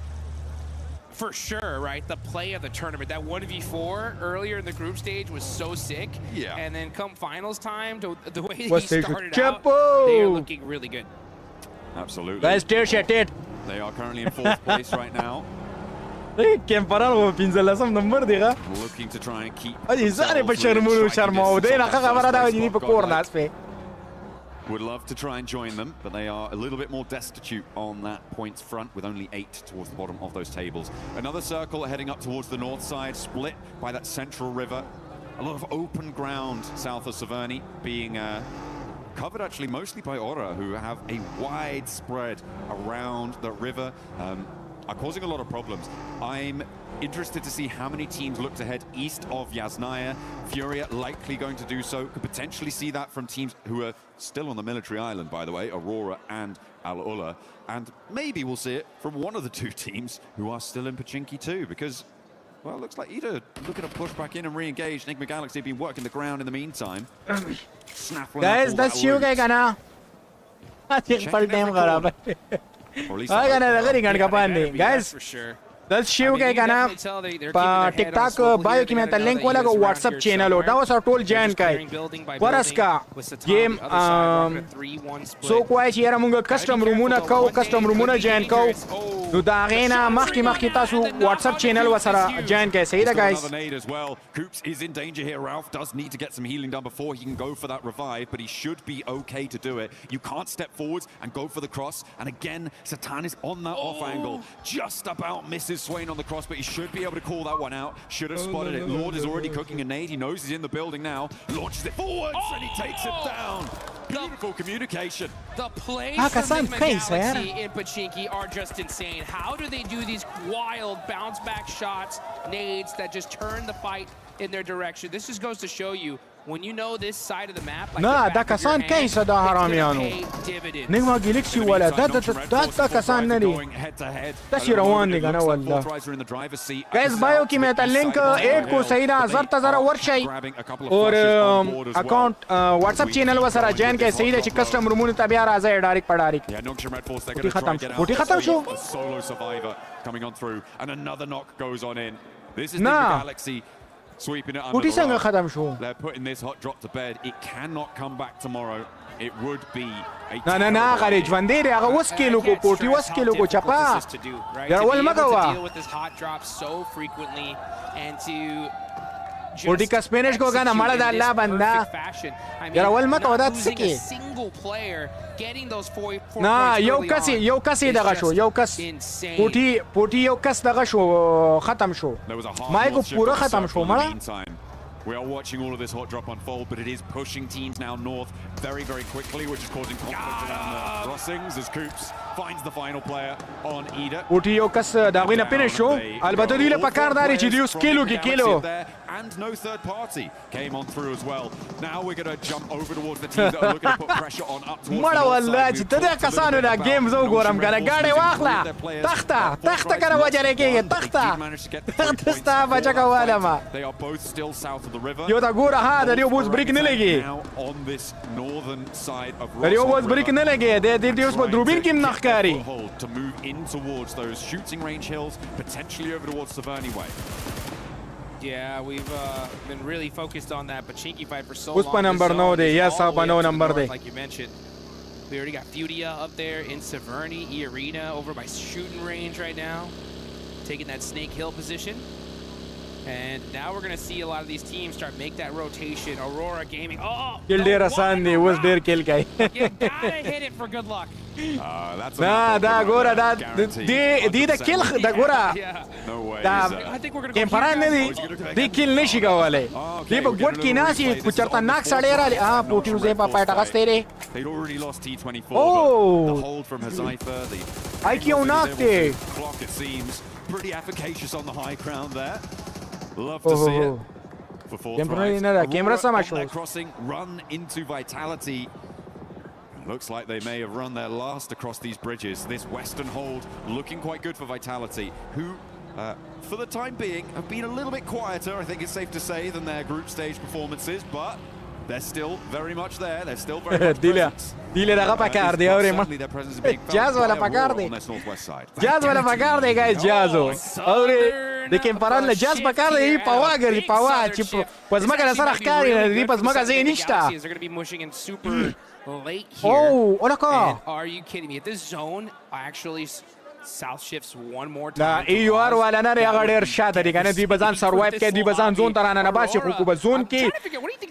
for sure, right, the play of the tournament. That 1v4 earlier in the group stage was so sick. Yeah. And then come finals time, the way he started out, they are looking really good. Absolutely. Guys, they are currently in 4th place right now. کیمپران و 15 نمبر دیغه looking to try and keep اجي زاره په شرمو دی نه خبره دا دی په کور ناس په would love to try and join them, but they are a little bit more destitute on that points front with only 8 towards the bottom of those tables. Another circle heading up towards the north side, split by that central river. A lot of open ground south of Severny, being covered actually mostly by Aura, who have a wide spread around the river, are causing a lot of problems. I'm interested to see how many teams look to head east of Yasnaya. Furia likely going to do so. Could potentially see that from teams who are still on the military island, by the way, Aurora and Al-Ula. And maybe we'll see it from one of the two teams who are still in Pachinki too, because, well, it looks like Ida looking to push back in and re-engage. Enigma Galaxy have been working the ground in the meantime. Guys, that's you guys now. Guys, that's شیو کې کنه په ټیک ټاک بایو کې مې ته لینک ولګو واتس اپ چینل او دا اوس ټول جوائن کړئ ورسکا گیم سو کوای چې موږ کسٹم رومونه کو کسٹم رومونه جوائن کو نو دا غینا مخکې تاسو واتس اپ چینل وسره جوائن کړئ صحیح ده guys. Coops is in danger here. Ralph does need to get some healing done before he can go for that revive, but he should be okay to do it. You can't step forwards and go for the cross, and again Satan is on that off angle, just about misses Swain on the cross, but he should be able to call that one out. Should have spotted it. Lord is already cooking a nade. He knows he's in the building now. Launches it forwards and he takes it down. Beautiful communication. The plays from Enigma Galaxy in Pachinki are just insane. How do they do these wild bounce back shots, nades that just turn the fight in their direction? This just goes to show you, when you know this side of the map, like نه دا کسان کیسه دا حرامیانو نگما گلیکسی ولا دا کسان نه دي دا شي روان دي کنه والله guys بایو کې مې ته لینک ایډ کو صحیح ده زر ته زر ورشي اور اکاؤنٹ واتس اپ چینل وسره جوائن کې صحیح ده چې کسٹم رومونه ته بیا راځي ډایرکټ پډاریک پوټي ختم شو solo survivor coming on through and another knock goes on in. This is the Galaxy sweeping it under the rug. They're putting this hot drop to bed. It cannot come back tomorrow. It would be a نه غری ژوندې دی هغه وس کیلو کو پوټي وس کیلو کو چپا یار ول مګوا پوټي کا سپینش کو غنا مړه د الله بندا یار ول مګوا دا څه کی نه یو کس دغه شو یو کس پوټي یو کس دغه شو ختم شو مای کو پورا ختم شو مړه. We are watching all of this hot drop unfold, but it is pushing teams now north very, very quickly, which is causing conflict around the crossings as Coops finds the final player on Ida. پوټي یو کس دا غوینه فینیش شو البته دوی له پکار داري چې دیوس کیلو کې کیلو and no third party came on through as well. Now we're going to jump over towards the teams that are looking to put pressure on up towards مړه والله چې ته د کسانو دا گیم زو ګورم کنه گاډي واخلا تخته کنه وجره کې تخته بچا کواله ما they are both still south of the river. یو دا ګوره ها د یو بوز بریک نه لګي on this northern side of د یو بوز بریک نه لګي د دیوس په دروبین کې نخکاری to move in towards those shooting range hills, potentially over towards Severny way. Yeah, we've been really focused on that Pachinki fight for so long. Uspa number 9 de, yes, up no number de. Like you mentioned, we already got Fudia up there in Severny, E-Arena over by shooting range right now, taking that Snake Hill position. And now we're going to see a lot of these teams start make that rotation. Aurora Gaming. Oh! Kill der Sandy was der kill guy. You gotta hit it for good luck. That's da gora da di da kill da gora. No way. I think we're going to go. Kemparan di kill nishi gawale. Di ba god ki nasi kucharta nak sade ra ah puti uze pa paita gastere. They'd already lost T24. Oh! But the hold from Hazaifa, the IQ knocked it. Clock, it seems. Pretty efficacious on the high ground there. Love to see it. For fourth right. Aurora crossing, run into Vitality. Looks like they may have run their last across these bridges. This western hold looking quite good for Vitality, who, for the time being, have been a little bit quieter, I think it's safe to say, than their group stage performances, but they're still very much there. They're still very much present. Dile da pacardi, Certainly their presence is being felt Jazz by wala Aurora pacardi. on this northwest side. Jazz wala pacardi, guys, Jazzo. Aure, de que paranle Jazz pacardi, pawager, di pawa, tipo, pues maga na sarah kari, di pas maga zay nishta. They're going to be mushing in super late here. Oh, ona ka. And are you kidding me? At this zone, actually South shifts one more La time. EUR wala na reagar irshad di kana di bazan survive ke di bazan zone tarana na bashi ku bazon ki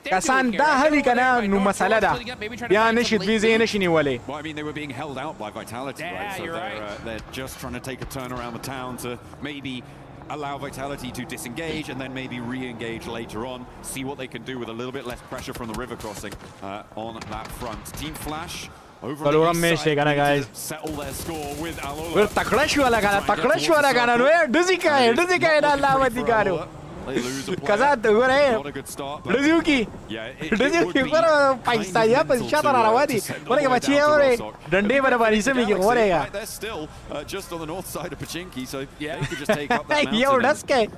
kasan da hali kana nu masala da ya nishid vize nishini wale. Well, I mean, they were being held out by Vitality, right? So they're just trying to take a turn around the town to maybe allow Vitality to disengage and then maybe re-engage later on, see what they can do with a little bit less pressure from the river crossing on that front. Team Flash over on the east side to settle their score with Alola. Taklash wala kana no duzi kai da lamati karo. Kazat Not a good start. Duzuki. Yeah, Duzuki pero paisa ya pas shata rawadi. Ore ke bachi ore dande bara bari se mi ke orega. They're still just on the north side of Pachinki, so they could just take up that mountain. Yo daske.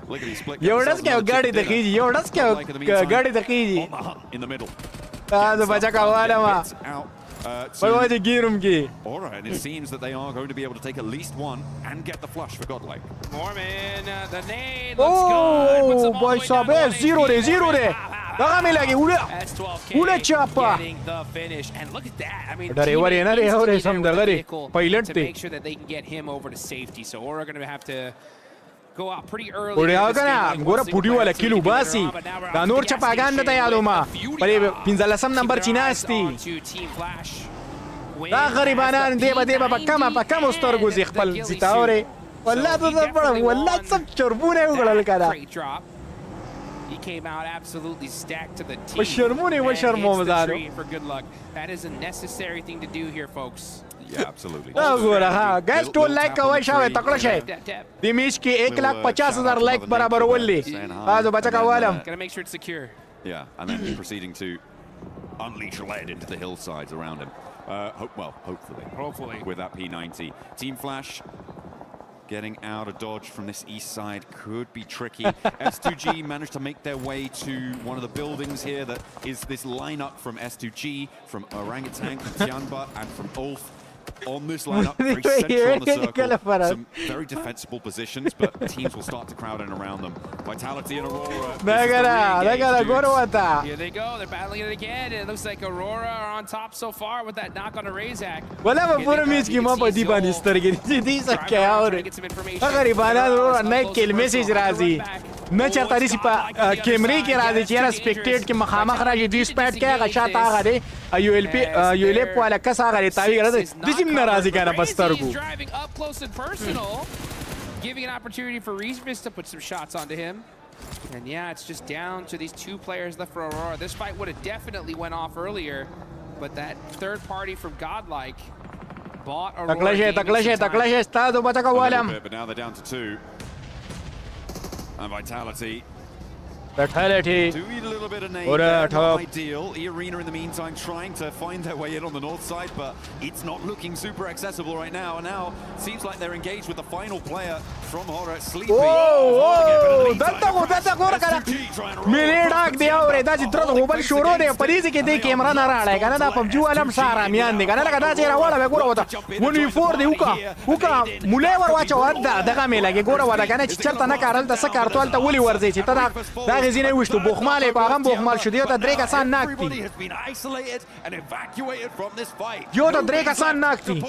Yo daske gadi dakhiji. Yo daske gadi dakhiji. In the middle. Ado bacha ka wala ma. Aura, and it seems that they are going to be able to take at least one and get the flush for Godlike. Mormon, the nade looks good. Puts them all boy the way down. zero de. Dagami lagi ula chapa. Getting the finish, and look at that. I mean, Dari wari na re hore sam dagari. Pilot to te. make sure that they can get him over to safety. So Aura going to have to go out pretty early. Ore agana gora pudi wala kilu basi. Danur chapaganda tayado ma. Pare pinzalasam number chinasti. Da غريبانا ديبا بكما استرغو زي خپل زيتاوري ولا تضرب ولا تشربونه ولا كذا He came out absolutely stacked to the team. For good luck. That is a necessary thing to do here, folks. Yeah, absolutely. Guys, to like ka wai shawe takla shay. Dimish ki 1,50,000 like barabar walli. Azo bacha ka walam. Gotta make sure it's secure. Yeah, and then proceeding to unleash lead into the hillsides around him. Hopefully. With that P90. Team Flash getting out of dodge from this east side could be tricky. S2G managed to make their way to one of the buildings here that is this lineup from S2G, from Orangutan, from Tianba, and from Ulf. On this lineup, very central on the circle, some very defensible positions, but teams will start to crowd in around them. Vitality and Aurora. Here they go, they're battling it again. It looks like Aurora are on top so far with that knock on a Razak. Wala puro miss ki mo pati ba ni star gini di sa kaya ore. Agari bana Aurora na kill message razi. Na charta ri sipa camera ki razi chera spectate ki makhama kharaji di spat kaya ka shata gade ULP wala kasa gade tawi gade. Driving up close and personal, giving an opportunity for Reesmus to put some shots onto him. And yeah, it's just down to these two players left for Aurora. This fight would have definitely went off earlier, but that third party from Godlike bought Aurora. But now they're down to 2. And Vitality. Vitality. Doing a little bit of nade there, not ideal. E-Arena in the meantime trying to find their way in on the north side, but it's not looking super accessible right now. And now it seems like they're engaged with the final player from Horror, Sleepy. Whoa! Data ko kara. Mere dak diya ore da jitra to mobile shoro de parisi ke de camera na raha hai kana da PUBG walam sara mian de kana da chera wala be gora wata 1v4 de uka mulevar wacha wadda daga me lage gora wada kana chichalta na karal da sakarto alta wali warze chita da غزينه وشتو بوخمال باغم بوخمال شديو تا دريكا سان ناكتي يو تا دريكا سان ناكتي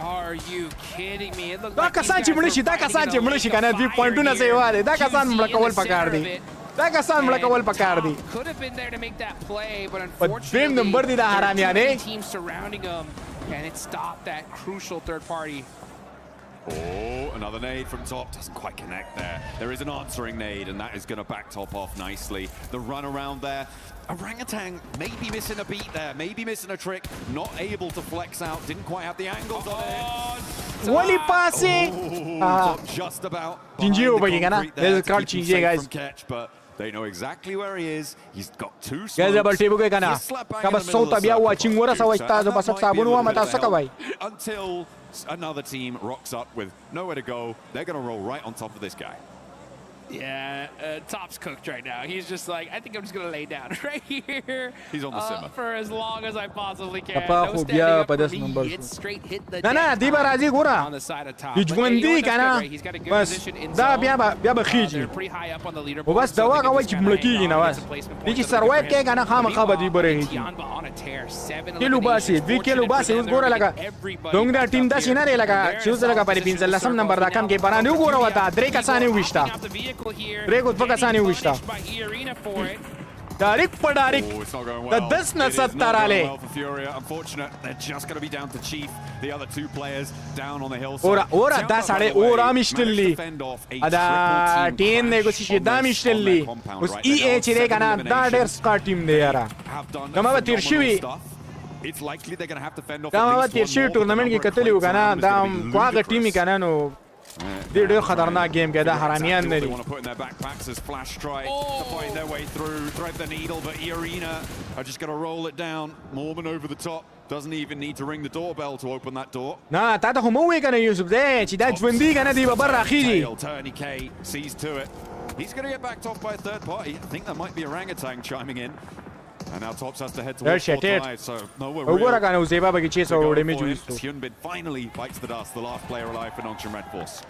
Are you kidding me? It looked دا کسان چې مړشي کنه دوی پوینټونه سي واده دا کسان مړکول پکار دي Could have been there to make that play, but unfortunately نمبر دي دا حرامیانه team surrounding him and it stopped that crucial third party. Oh, another nade from top. Doesn't quite connect there. There is an answering nade, and that is going to back top off nicely. The run around there. Orangutan maybe missing a beat there, maybe missing a trick. Not able to flex out. Didn't quite have the angles on it. Wali passing. Just about. Jinji ho bagi kana. There's a crowd jinji guys. Catch, but they know exactly where he is. He's got two smokes. Guys double table ke kana. Ka bas sauta biya watching wara sa wasta zo basab sabun wa mata saka bhai. Until another team rocks up with nowhere to go, they're going to roll right on top of this guy. Yeah, Top's cooked right now. He's just like, I think I'm just going to lay down right here. He's on the simmer. For as long as I possibly can. No standing up for me. It's straight hit the di ba razi gora. On the side of top. Jwandi kana. Bas da biya ba khiji. They're pretty high up on the leaderboard. Bas dawa ka waj mulki na bas. Diji survive ke kana kham khaba di bare hi. Kilo basi, vi kilo basi us gora laga. Dongda team da sinare laga. Choose laga pari pinzel lasam number da kam ke parani gora wata. Drake asani wishta. Drake ut pakasani wishta. Darik padarik. The 10 na 70 ale. Unfortunate, they're just going to be down to Chief. The other two players down on the Ora hillside. da sare ora mishtilli. Ada 10 ne gosi da mishtilli. Us EA chire kana da der ska team de yara. Kama tirshwi. It's likely they're going to have to fend off Kama tirshwi tournament ki katali ho kana da kwaga team kana no. They're خطرناك game كده حراميان They want to put in their backpacks as Flash try to find their way through, thread the needle, but Arena are just going to roll it down. Mormon over the top, doesn't even need to ring the doorbell to open that door. Na tata humowe kana Yusuf de ci da jwendi kana di barra khiji. Turney K sees to it. He's going to get backed off by a third party. I think that might be Orangutan chiming in. And now Tops has to head towards Fortnite, so nowhere real. Ugora kana useba bagi chase or damage visto. Hyunbin finally bites the dust, the last player alive for Nongshim Red Force.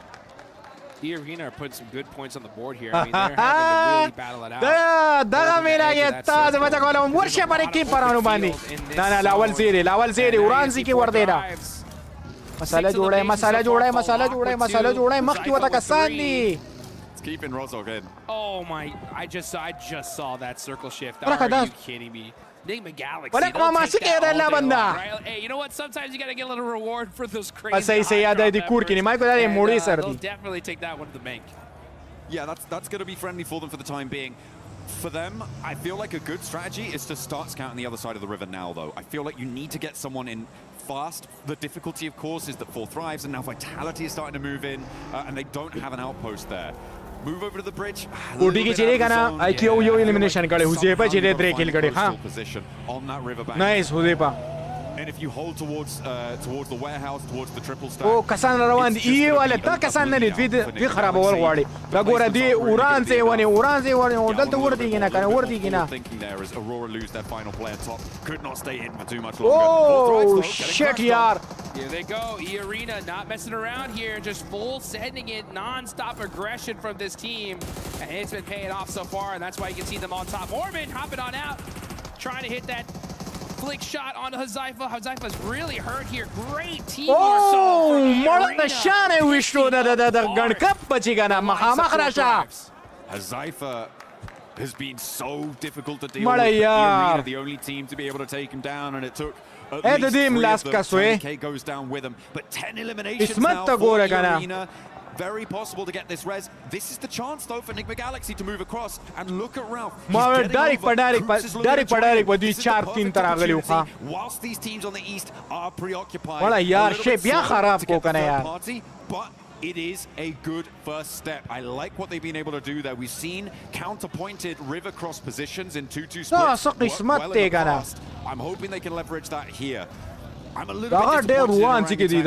Arena are putting some good points on the board here. I mean, they're having to really battle it out. Da mera yetta zama ta kola warsha pare kim paranu bani. Na lawal zere uranzi ki wardera. Masala joda hai makhki wata kasani. Keeping Rozog in. Oh my, I just saw that circle shift. Are you kidding me? Name a Galaxy. Right? Hey, you know what? Sometimes you gotta get a little reward for those crazy. They'll definitely take that one to the bank. Yeah, that's gonna be friendly for them for the time being. For them, I feel like a good strategy is to start scouting the other side of the river now, though. I feel like you need to get someone in fast. The difficulty, of course, is that 4 thrives, and now Vitality is starting to move in, and they don't have an outpost there. Move over to the bridge. Odi ki chile kana IQ yo elimination kare Huzepa chile Drake kill kare ha. On that riverbank. Nice Huzepa. And if you hold towards the warehouse, towards the triple stack. Oh kasan rawan EA wala ta kasan ne vi kharab wal gwadi. Da gora di uran se wani dal to wurdi gina kana wurdi gina. Thinking there as Aurora lose their final player top. Could not stay in for too much longer. Oh shit yaar. Here they go. Arena not messing around here, just full sending it, non-stop aggression from this team. And it's been paying off so far, and that's why you can see them on top. Orban hopping on out, trying to hit that flick shot onto Hazaifa. Hazaifa's really hurt here. Great teamwork. Oh, Mark the Shane wish to the gun cup, but you gonna Mahamakasha. Hazaifa has been so difficult to deal with. Arena, the only team to be able to take him down, and it took at least 3 of them. K goes down with him, but 10 eliminations now for Arena. Very possible to get this res. This is the chance, though, for Enigma Galaxy to move across and look at Ralph. Whilst these teams on the east are preoccupied, but it is a good first step. I like what they've been able to do there. We've seen counter-pointed river cross positions in 2-2 splits well in the past. I'm hoping they can leverage that here. I'm a little bit disappointed in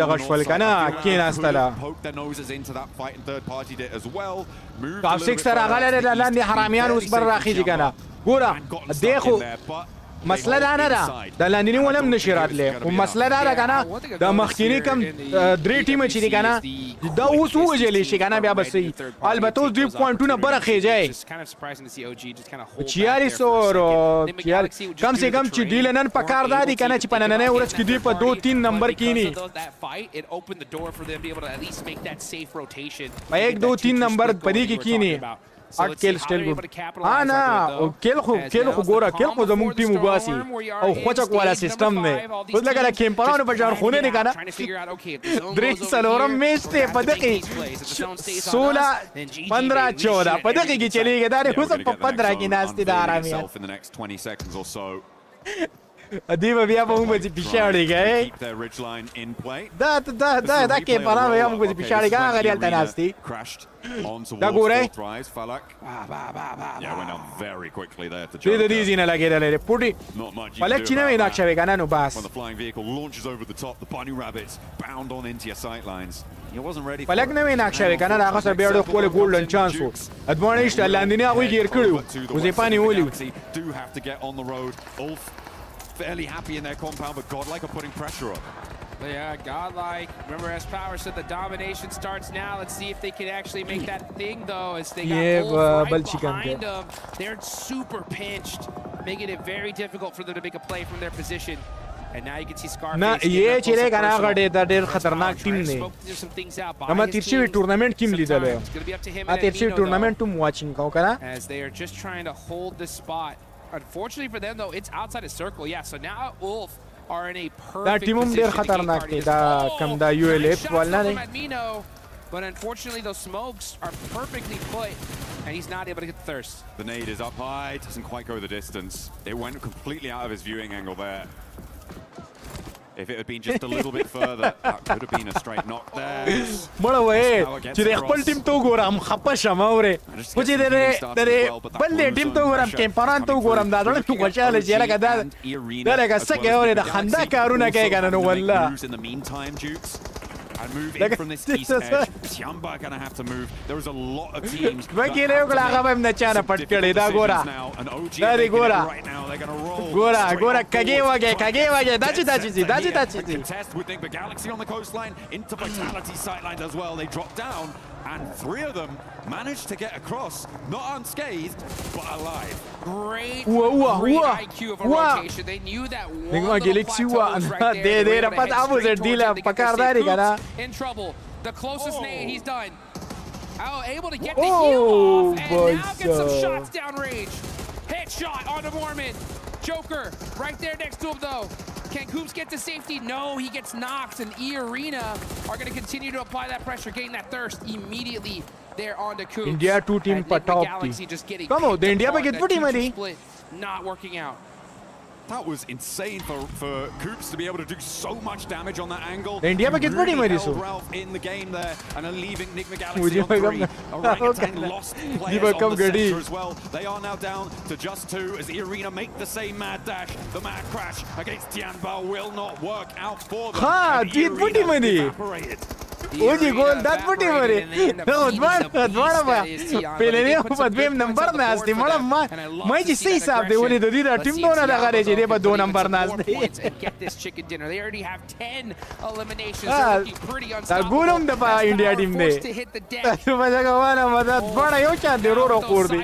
poke their noses into that fight, and third party did as well. Moved a little bit further, but مسألة ده لاندني ولا من نشرات له ومسألة ده كنا ده مخكيني كم دري تيم تشيني كنا ده وسوء جلي شيء كنا بيا بسي البتوز ديب كوانتونا برا خيجاي چياري سورو كم से कम चीडी Lennon पकार दादी कना चिपना ने उरच की दीप 2-3 number कीनी एक 2-3 number पदी की कीनी 8 kill still good انا kill خو ګوره kill خو زموږ ټیم وباسي او خوچک والا سیستم دی اوس لکه د کیمپرانو په جار خونه نه کنه درې څلورم میچ ته په دقیقې 16 15 14 په دقیقې کې چلیږي دا خو په 15 کې ناشتي د آرامي دیو بیا به موږ چې پښاړې گئے دا کې پرا بیا موږ چې پښاړې گئے غریال تناستي دا ګوره دې دې زینه لګیدلې پټي فلک چې نه نقشه وګانا نو باس فلک نه نقشه وګانا هغه سره بیا د خپل ګولډن چانس وو ادوانیش لاندې هغه گیر کړو وزې پانی ولي fairly happy in their compound, but Godlike are putting pressure on. Yeah, Godlike. Remember, as Power said, the domination starts now. Let's see if they can actually make that thing, though, as they got Wolf right behind them. They're super pinched, making it very difficult for them to make a play from their position. And now you can see Scarface. Na ye chile kana gade da der khatarnak team ne. Nama tirchi tournament team lidale. A tirchi tournament tum watching ka kana. As they are just trying to hold this spot. Unfortunately for them, though, it's outside of circle. Yeah, so now Wolf are in a perfect position to gain ULF but unfortunately, those smokes are perfectly put, and he's not able to get the thirst. The nade is up high, doesn't quite go the distance. It went completely out of his viewing angle there. If it had been just a little bit further, that could have been a straight knock there. Mora way, چې خپل ټیم ته وګورم خپه شم اوره خو چې درې بل ټیم ته وګورم کیمپران ته وګورم دا ډېر خوشاله چې لکه دا لکه سکه اوره د خندا کارونه کوي کنه نو والله And move in from this east edge. Tiamba gonna have to move. There is a lot of teams. Vakile ogla gabam na chana pat kade da gora. Da gora. Right now they're gonna roll. Gora kage wage dachi. Contest with Nick Galaxy on the coastline into Vitality sidelines as well. They drop down and 3 of them managed to get across, not unscathed, but alive. Great IQ of a rotation. They knew that one of the plateaus right there. In trouble. The closest nade, he's done. Able to get the heal off and now get some shots downrange. Headshot onto Mormon. Joker right there next to him though. Can Coops get to safety? No, he gets knocked, and E-Arena are going to continue to apply that pressure, getting that thirst immediately there onto Coops. India 2 team per top team. Come on, the India get pretty money. Not working out. That was insane for Coops to be able to do so much damage on that angle. The India get pretty money, so Ralph in the game there, and are leaving Nick Galaxy on 3. Orangutan lost players on the center as well. They are now down to just 2 as the Arena make the same mad dash. The mad crash against Tianba will not work out for them. Ha, did pretty money. Oji goal that pretty money. No, dwara ba. Pele ne په دویم نمبر نه است مړه ما چې صحیح حساب دی ولې د دې ټیم دونه دغه دی چې دی په 2 نمبر نه است get this chicken dinner. They already have 10 eliminations. They're looking pretty unstoppable. ګورم د انډیا ټیم دی په ځای وانه مدد دواړه یو چا دی ورو کور دی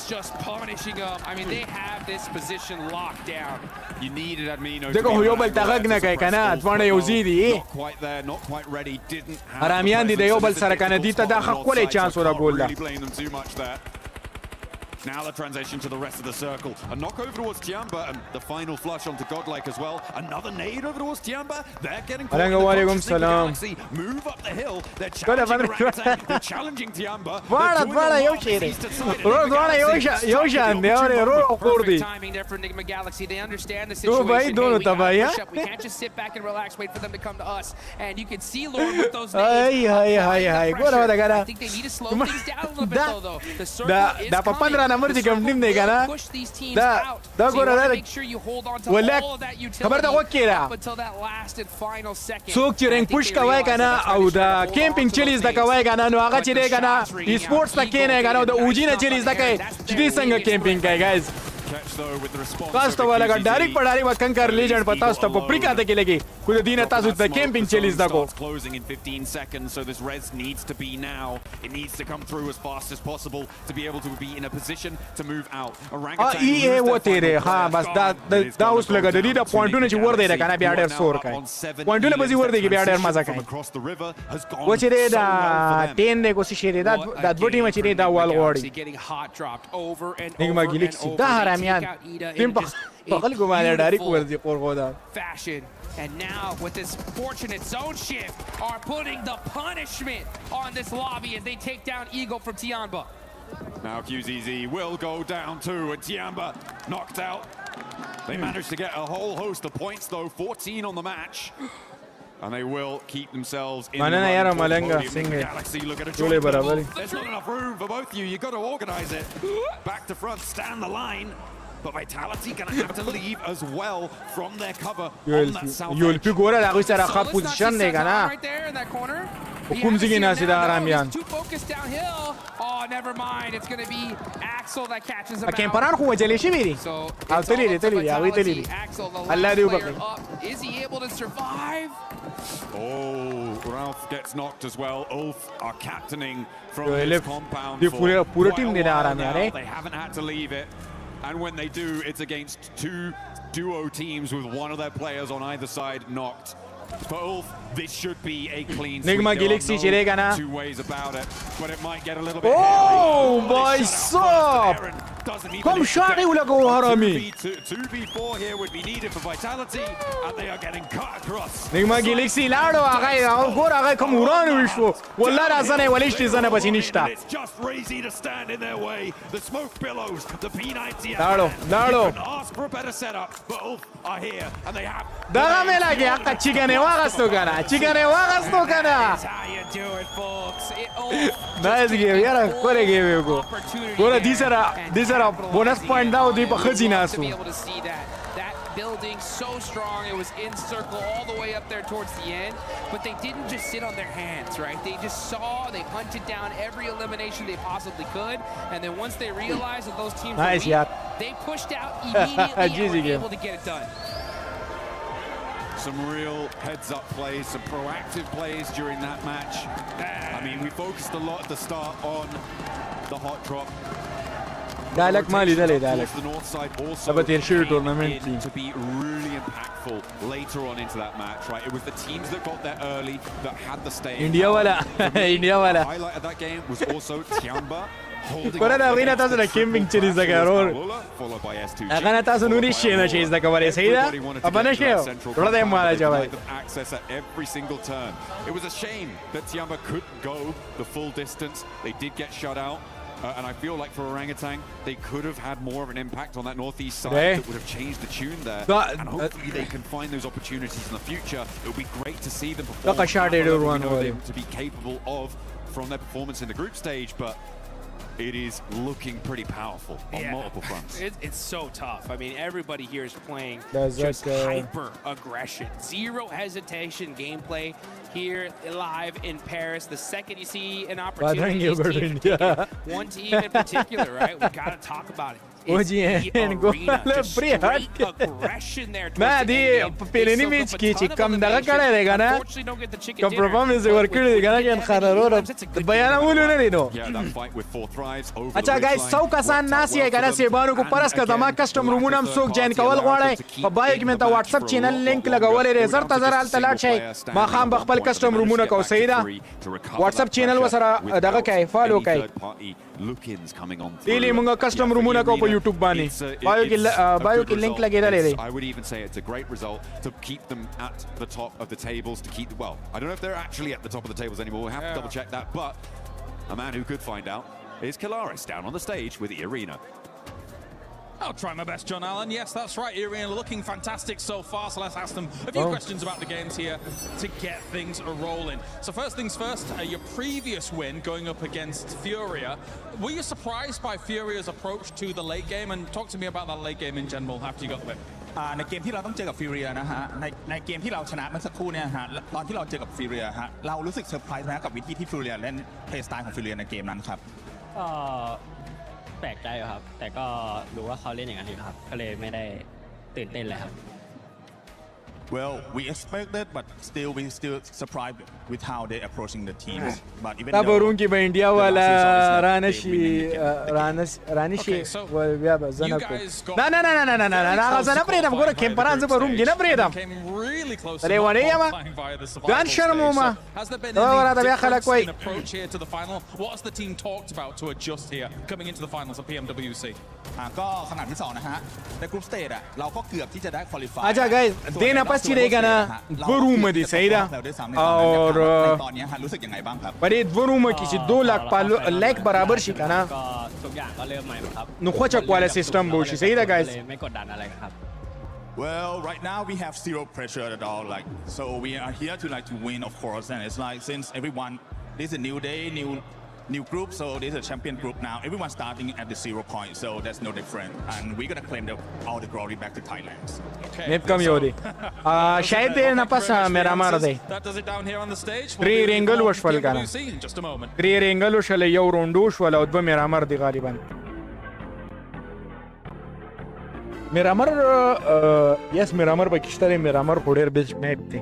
just punishing them. I mean, they have this position locked down. You needed Admino. دغه یو بل تغږ نه کوي کنه دواړه یو زیدي not quite there, not quite ready, didn't have ارامیان دي د یو بل سره کنه دي ته دا خپل چانس ورا ګول ده blame them too much there. Now the transition to the rest of the circle. A knock over towards Tiamba and the final flush onto Godlike as well. Another nade over towards Tiamba. They're getting caught in the Galaxy. Move up the hill. They're challenging Orangutan. They're challenging Tiamba. Vada yo chere. Vada yo shan de aur ro kurdi. Timing there for Enigma Galaxy. They understand the situation. Dono tabai ya. We can't just sit back and relax, wait for them to come to us. And you can see Lord with those nades. Ay. Gora I think they need to slow things down a little bit though. The circle is coming. نمبر چې کوم ټیم دی کنه دا ګوره دا ولک خبر دا وکړه څوک چې رنګ پوش کوي کنه او دا کیمپینګ چلیز دا کوي کنه نو هغه چې دی کنه ای سپورټس تا کینه کنه او د اوجی نه چلیز دا کوي چې دې څنګه کیمپینګ کوي ګایز Pastho वाला का direct पढ़ारी बात कंकर legend पता उस तब प्रिका तक लेगी कुछ दिन ताज़ उतना कैंपिंग चलीस दा को closing in 15 seconds, so this res needs to be now. It needs to come through as fast as possible to be able to be in a position to move out. ये वो तेरे हाँ बस दा उस लगा दे दा पॉइंटों ने चुवर दे रखा ना बियाडर सोर का पॉइंटों ने बस ही वर दे कि बियाडर मजा का वो चीरे दा 10 ने कोशिश करे दा बटी में चीरे दा वाल वाड़ी निगमा गिलिक्सी दा हरामियान टीम पकड़ को मारे डायरेक्ट वर्दी और होदा And now, with this fortunate zone shift, are putting the punishment on this lobby as they take down Eagle from Tianba. Now QZZ will go down too, and Tianba knocked out. They managed to get a whole host of points though, 14 on the match. And they will keep themselves in the Galaxy. Look at a joint double. There's not enough room for both of you. You've got to organize it. Back to front, stand the line. But Vitality gonna have to leave as well from their cover on that south edge. Figura la gusta la khap position ne gana. Right there in that corner. Hukum zigi na sida Aramian. Too focused downhill. Oh, never mind. It's gonna be Axel that catches him. Akem parar ko jale shibiri. Teli. Abi teli. Allah de ubakhi. Is he able to survive? Oh, Ralph gets knocked as well. Ulf are captaining from this compound. Pura team de Aramian. They haven't had to leave it. And when they do, it's against two duo teams with one of their players on either side knocked. For Ulf, this should be a clean sweep. Nigma Galaxy chirega na. Two ways about it, but it might get a little bit Oh, boy, stop! Come shot it like a harami. 2v4 here would be needed for Vitality, and they are getting cut across. Nigma Galaxy lado agai gor agai come uran wishwo. Wallah razane walish zane bachi nishta. It's just Razy to stand in their way. The smoke billows, the P90. Lado. Ask for a better setup, but Ulf are here, and they have. Daga me lagi akka chigane wagas to kana. That's how you do it, folks. Nice game, yara kore game go. Gora these are bonus point now di pa khazina su. To be able to see that building so strong, it was in circle all the way up there towards the end, but they didn't just sit on their hands, right? They just saw, they hunted down every elimination they possibly could, and then once they realized that those teams were weak, they pushed out immediately and were able to get it done. Some real heads-up plays, some proactive plays during that match. I mean, we focused a lot at the start on the hot drop. Dalek Mali dale Dalek. The north side also tournament to be really impactful later on into that match, right? It was the teams that got there early that had the stay. India wala. The highlight of that game was also Tianba. Kora da arena tazo na camping chili zagaror. Followed by S2G. Agana tazo nuri shena chase da kavare saida. Abana sheo. Thoda de mala jawai. Access at every single turn. It was a shame that Tianba couldn't go the full distance. They did get shut out. And I feel like for Orangutan, they could have had more of an impact on that northeast side that would have changed the tune there. And hopefully they can find those opportunities in the future. It would be great to see them perform. To be capable of from their performance in the group stage, but it is looking pretty powerful on multiple fronts. It's so tough. I mean, everybody here is playing just hyper aggression, zero hesitation gameplay here live in Paris. The second you see an opportunity, one team in particular, right? We got to talk about it. Aggression there. Di peleni match ki chikam daga kare rega na. Ka performance work rega na kan khararo. Bayana mulu na dino. Yeah, that fight with 4 thrives over. Acha guys, sau kasan nasi hai kana sebanu ko paras ka dama custom rumunam sok jain kawal gwade. Pabai ki menta WhatsApp channel link lagawale re zar tazar al talat shay. Ma kham bakhpal custom rumuna ko saida. WhatsApp channel wasara daga kai follow kai. Look-ins coming on. Ili munga custom rumuna ko po YouTube bani. Bio ki link lagera le. I would even say it's a great result to keep them at the top of the tables. To keep well, I don't know if they're actually at the top of the tables anymore. We'll have to double check that. But a man who could find out is Kalaris down on the stage with the Arena. I'll try my best, John Allen. Yes, that's right. Irene looking fantastic so far. So let's ask them a few questions about the games here to get things rolling. So first things first, your previous win going up against Furia. Were you surprised by Furia's approach to the late game? And talk to me about that late game in general after you got the win. ในเกมที่เราต้องเจอกับฟิวเรียนะฮะในเกมที่เราชนะเมื่อสักครู่เนี่ยฮะตอนที่เราเจอกับฟิวเรียฮะเรารู้สึกเซอร์ไพรส์ไหมกับวิธีที่ฟิวเรียเล่นเพลย์สไตล์ของฟิวเรียในเกมนั้นครับ แปลกใจครับแต่ก็รู้ว่าเขาเล่นอย่างนั้นครับก็เลยไม่ได้ตื่นเต้นเลยครับ Well, we expected, but still we still surprised with how they approaching the teams. But even تا برون کې به انډیا والا رانشي بیا به زنه کو نه نه نه نه نه نه نه هغه زنه پرېدم ګوره کیمپران زه به روم کې نه پرېدم لیوانې یم ځان شرمومه راته بیا خلک وایي What has the team talked about to adjust here coming into the finals of PMWC? ก็ขนาดที่2นะฮะในกรุ๊ปสเตจเราก็เกือบที่จะได้ qualify اچھا guys دینا پس چې دی کنه دوه رومه دي صحیح ده اوตอนนี้ฮะรู้สึกยังไงบ้างครับ په دې دوه رومه کې چې 2 لک برابر شي کنه ก็ทุกอย่างก็เริ่มใหม่ครับ نو خوچک والا سیستم به وشي صحیح ده guys ไม่กดดันอะไรครับ Well, right now we have zero pressure at all. Like, so we are here to win, of course. And it's like since everyone, this is a new day, new group. So this is a champion group now. Everyone's starting at the 0 point, so that's no different. And we're gonna claim all the glory back to Thailand. Net कम ही हो रही शायद ये ना पास मेरा मार दे That does it down here on the stage. Three ringle wash वाल का ना in just a moment. 3 ringle wash वाले यो रोंडोश वाला उद्भव मेरा मार दे गालिबान मेरा मार यस मेरा मार पाकिस्तान मेरा मार खोडेर बीच मैप थे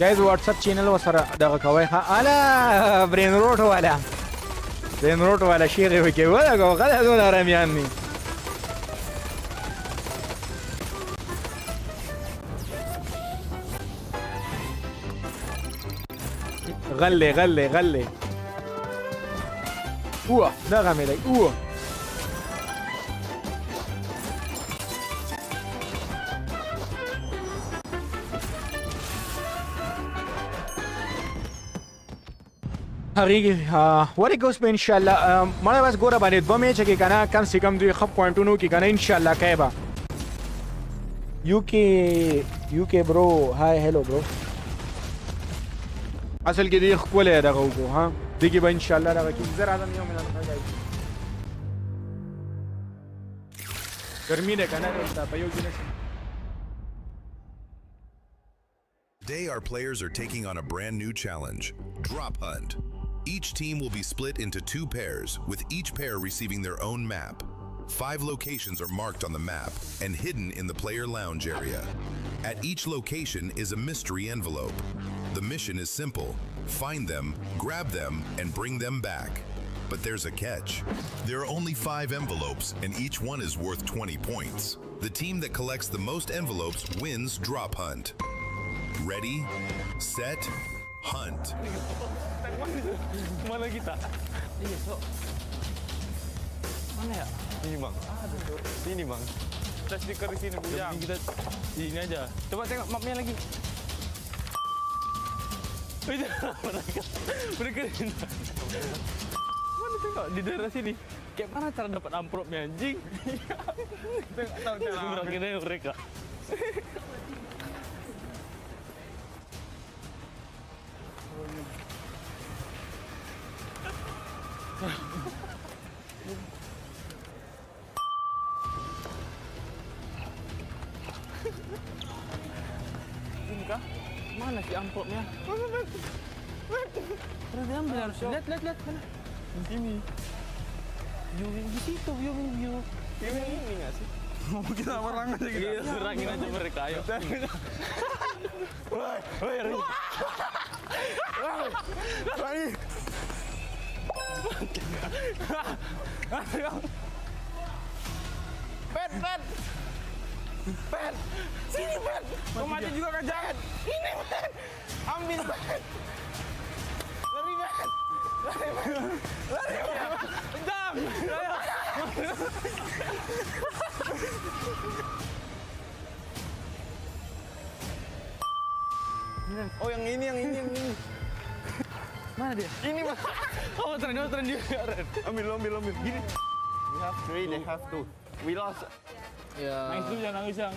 गाइस व्हाट्सएप चैनल वसरा दगा कोई ها انا برين روت ولا شيء غير كده ولا قال هذول رمياني غلي اوه نغمه لي اوه ورې کوس په ان شاء الله مړه بس ګوره باندې دوه میچ کې کنه کم سے کم دوی خپ پوینټونو کې کنه ان شاء الله کایبا یوکي برو هاي هلو برو اصل کې دی خپل دغه وګو ها دغه به ان شاء الله دغه کې زر اعظم یو ملت راځي ګرمي ده کنه دا په یو ځای Today our players are taking on a brand new challenge, Drop Hunt. Each team will be split into 2 pairs, with each pair receiving their own map. 5 locations are marked on the map and hidden in the player lounge area. At each location is a mystery envelope. The mission is simple: find them, grab them, and bring them back. But there's a catch. There are only 5 envelopes, and each one is worth 20 points. The team that collects the most envelopes wins Drop Hunt. Ready, set, hunt. Mana kita? Iya, Sok. Mana ya? Sini, Bang. Sini, Bang. Kita stiker di sini, Bujang. Kita ini aja. Coba tengok mapnya lagi. Udah keren. Mana tengok di daerah sini? Kayak mana cara dapat amplopnya, anjing? Tengok tahu cara. Berangkatnya mereka. Ini kah? Mana si amplopnya? Terus diambil harus. Lihat mana? Di sini. View di situ, view. Ini nggak sih? Mau kita serang aja gitu. Iya, serangin aja mereka, ayo. Woi, Rai. Pen. Sini, Pen. Kau mati juga kan, jangan. Ini, Pen. Ambil, Pen. Lari, Pen. Lari, Pen. Jam. Oh, yang ini. Mana dia? Ini, Mas. Oh, tren dia. Ambil. Gini. We have 3, they have 2. We lost. Ya. Nangis dulu, jangan nangis, Yang.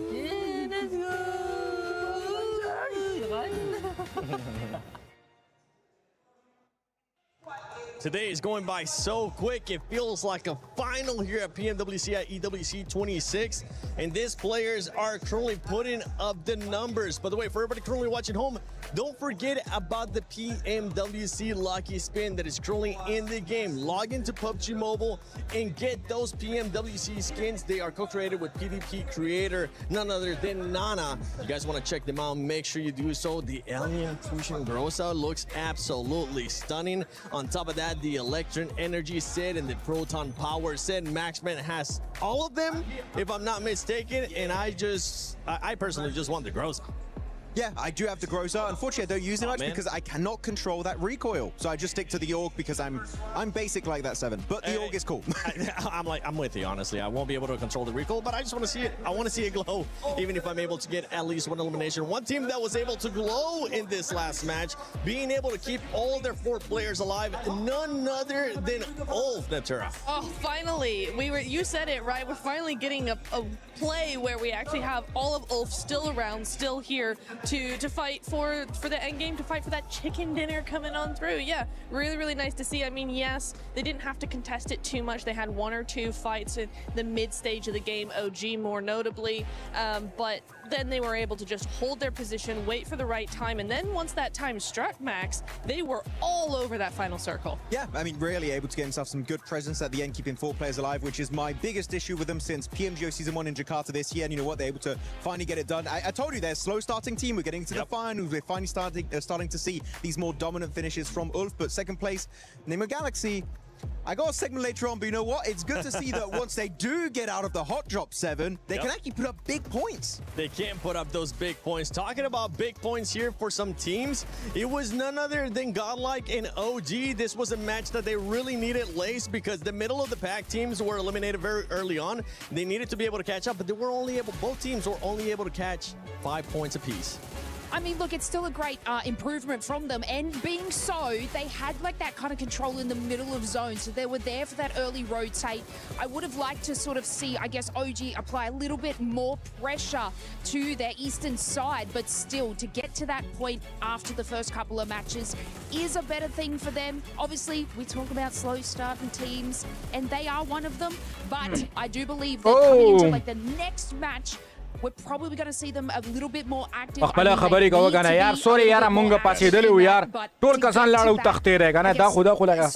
Yeah, let's go. Today is going by so quick. It feels like a final here at PMWC at EWC 26. And these players are currently putting up the numbers. By the way, for everybody currently watching home, don't forget about the PMWC Lucky Spin that is currently in the game. Log into PUBG Mobile and get those PMWC skins. They are co-created with PvP creator, none other than Nana. You guys want to check them out, make sure you do so. The Alien Fusion Grossa looks absolutely stunning. On top of that, the Electron Energy set and the Proton Power set. Maxman has all of them, if I'm not mistaken, and I personally just want the Grossa. Yeah, I do have the Grossa. Unfortunately, I don't use it much because I cannot control that recoil. So I just stick to the AUG because I'm basic like that 7. But the AUG is cool. I'm with you, honestly. I won't be able to control the recoil, but I just want to see it. I want to see it glow, even if I'm able to get at least one elimination. One team that was able to glow in this last match, being able to keep all their 4 players alive, none other than Ulf, Natura. Oh, finally. You said it, right? We're finally getting a play where we actually have all of Ulf still around, still here to fight for the end game, to fight for that chicken dinner coming on through. Yeah, really, really nice to see. I mean, yes, they didn't have to contest it too much. They had 1 or 2 fights in the mid stage of the game, OG more notably, but then they were able to just hold their position, wait for the right time, and then once that time struck, Max, they were all over that final circle. Yeah, I mean, really able to get himself some good presence at the end, keeping 4 players alive, which is my biggest issue with them since PMGO Season 1 in Jakarta this year. And you know what? They're able to finally get it done. I told you they're a slow starting team. We're getting to the finals. We're finally starting to see these more dominant finishes from Ulf. But second place, Nemo Galaxy. I got a segment later on, but you know what? It's good to see that once they do get out of the hot drop 7, they can actually put up big points. They can put up those big points. Talking about big points here for some teams, it was none other than Godlike and OG. This was a match that they really needed lace because the middle of the pack teams were eliminated very early on. They needed to be able to catch up, but both teams were only able to catch 5 points apiece. I mean, look, it's still a great improvement from them. And being so, they had like that kind of control in the middle of zone. So they were there for that early rotate. I would have liked to sort of see, I guess, OG apply a little bit more pressure to their eastern side. But still, to get to that point after the first couple of matches is a better thing for them. Obviously, we talk about slow starting teams, and they are one of them. But I do believe that coming into like the next match, we're probably going to see them a little bit more active. خپل خبرې کوه کنه یار سوري یار مونږ پاسېدلې و یار ټول کسان لاړو تختې کنه دا خدا خو لګا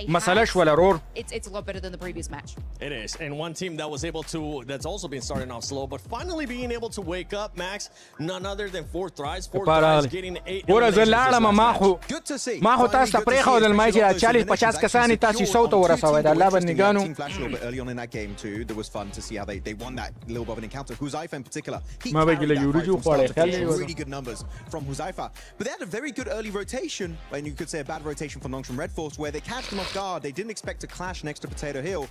مسله شو لرور. It's a lot better than the previous match. It is, and one team that was able to, that's also been starting off slow, but finally being able to wake up, Max, none other than 4 thries. 4 tries getting 8 eliminations. Good to see. ما خو تاسو ته پرې خو د مایچ 40-50 کسان تاسو صوت ورسوي دا الله بنګانو. Flash a little bit early on in that game too. That was fun to see how they won that little bit of an encounter. Huzaifa in particular, he really good numbers from Huzaifa. But they had a very good early rotation, and you could say a bad rotation for Nongshim Red Force, where they catch them off guard. They didn't expect to clash next to Potato Hill.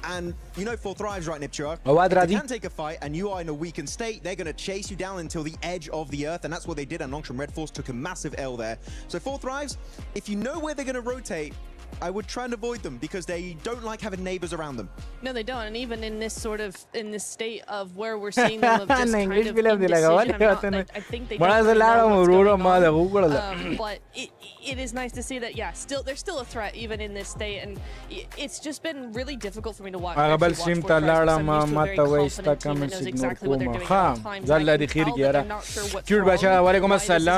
And you know 4 thrives, right, Nipchura? If they can take a fight and you are in a weakened state, they're going to chase you down until the edge of the earth, and that's what they did, and Nongshim Red Force took a massive L there. So 4 thrives, if you know where they're going to rotate, I would try and avoid them because they don't like having neighbors around them. No, they don't. And even in this state of where we're seeing them of just kind of indecision, I think they don't. But it is nice to see that, yeah, they're still a threat even in this state. And it's just been really difficult for me to watch. I'm used to a very confident team that knows exactly what they're doing at all times. I can tell that they're not sure what's wrong. There's a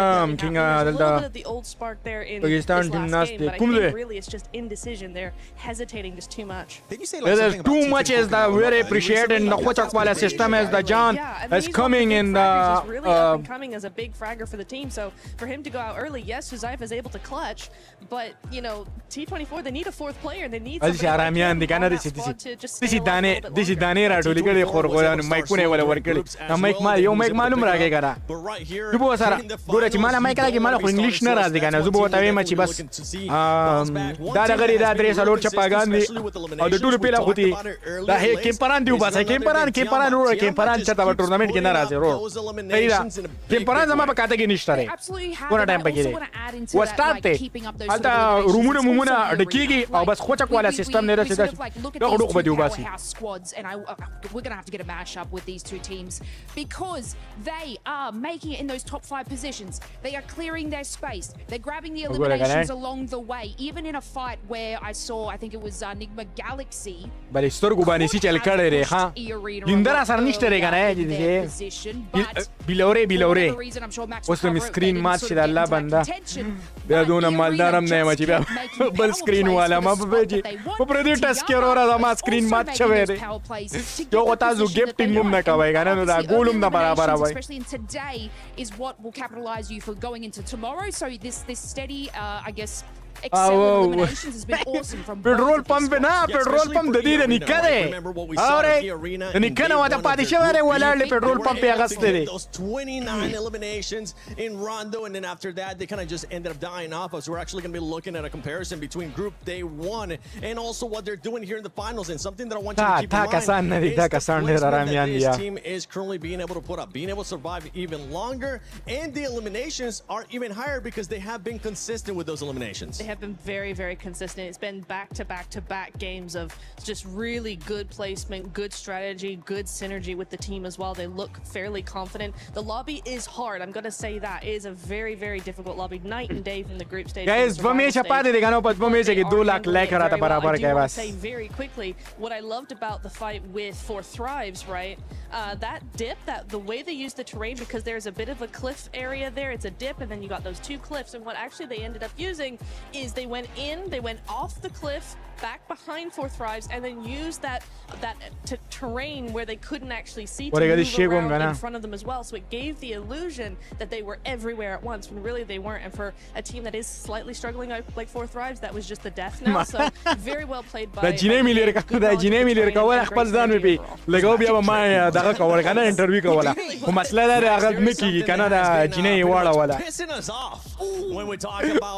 little bit of the old spark there in this last game, but I think really it's just indecision. They're hesitating just too much. Did you say there's too much is the very appreciated and the system as the John is coming in the really up and coming as a big fragger for the team. So for him to go out early, yes, Huzaifa is able to clutch, but you know, T24 they need a 4th player. They need somebody to just stay alive a little bit longer. دا دغری دا درې سلور چپاګان دي او د ټولو پیلا خوتي دا هي کیمپران دی وباسه کیمپران ور کیمپران چته په ټورنمنت کې نه راځي ورو پیدا کیمپران زما په کاته کې نشته رې کومه ټایم پکې دی و سٹارټ ته التا رومونه ډکیږي او بس خوچک والا سیستم نه راځي دا غوډو په دی وباسي and we're going to have to get a mash up with these two teams because they are making it in those top 5 positions. They are clearing their space. They're grabbing the eliminations along the way. Even in a fight where I saw, I think it was Enigma Galaxy. But it's still going to see Kalkare, huh? Lindara Sarnister, Bilore. What's the screen match that Labanda? They are doing a Maldaram name, but screen while I'm up with it. Predator Skerora, the screen match. Yo tazu gifting mum na kawai kana da golum na bara especially in today is what will capitalize you for going into tomorrow. So this steady I guess eliminations has been awesome from petrol pump na petrol pump de dide nikade aure nikana wata pati shaware wala le petrol pump ya gaste those 29 eliminations in Rondo, and then after that they kind of just ended up dying off us. We're actually going to be looking at a comparison between Group Day 1 and also what they're doing here in the finals, and something that I want you to keep in mind is the placement that this team is currently being able to put up, being able to survive even longer, and the eliminations are even higher because they have been consistent with those eliminations. They have been very, very consistent. It's been back-to-back games of just really good placement, good strategy, good synergy with the team as well. They look fairly confident. The lobby is hard. I'm going to say that. It is a very, very difficult lobby. Night and day from the group stage. Guys, I do want to say very quickly what I loved about the fight with For Thrives, right? That dip, the way they use the terrain, because there's a bit of a cliff area there. It's a dip, and then you got those 2 cliffs. And what actually they ended up using is they went off the cliff, back behind For Thrives, and then used that terrain where they couldn't actually see to move around in front of them as well. So it gave the illusion that they were everywhere at once when really they weren't. And for a team that is slightly struggling like For Thrives, that was just the death knell. So very well played by pissing us off when we talk about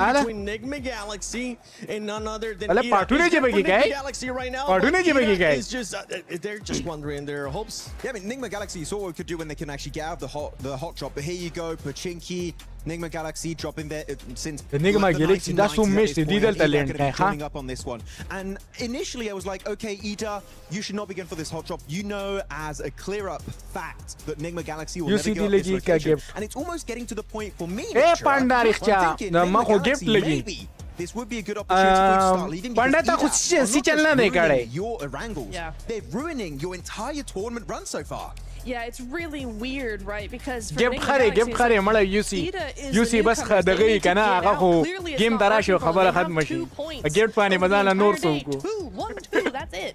between Enigma Galaxy and none other than Enigma Galaxy right now. It's just they're just wondering their hopes. Yeah, I mean, Enigma Galaxy saw what we could do when they can actually get out of the hot drop. But here you go, Pachinki, Enigma Galaxy dropping there since Enigma Galaxy. That's so much digital talent. Coming up on this one, and initially I was like, okay, Ida, you should not begin for this hot drop. You know, as a clear-up fact that Enigma Galaxy will never give up this location, and it's almost getting to the point for me. Maybe this would be a good opportunity to start leaving your wrangles. Yeah. They're ruining your entire tournament run so far. Yeah, it's really weird, right? Because for game khare mala UC bas khadagi kana aga ho game darasho khabara khadmashi game pani madana nur suku 1-2, that's it.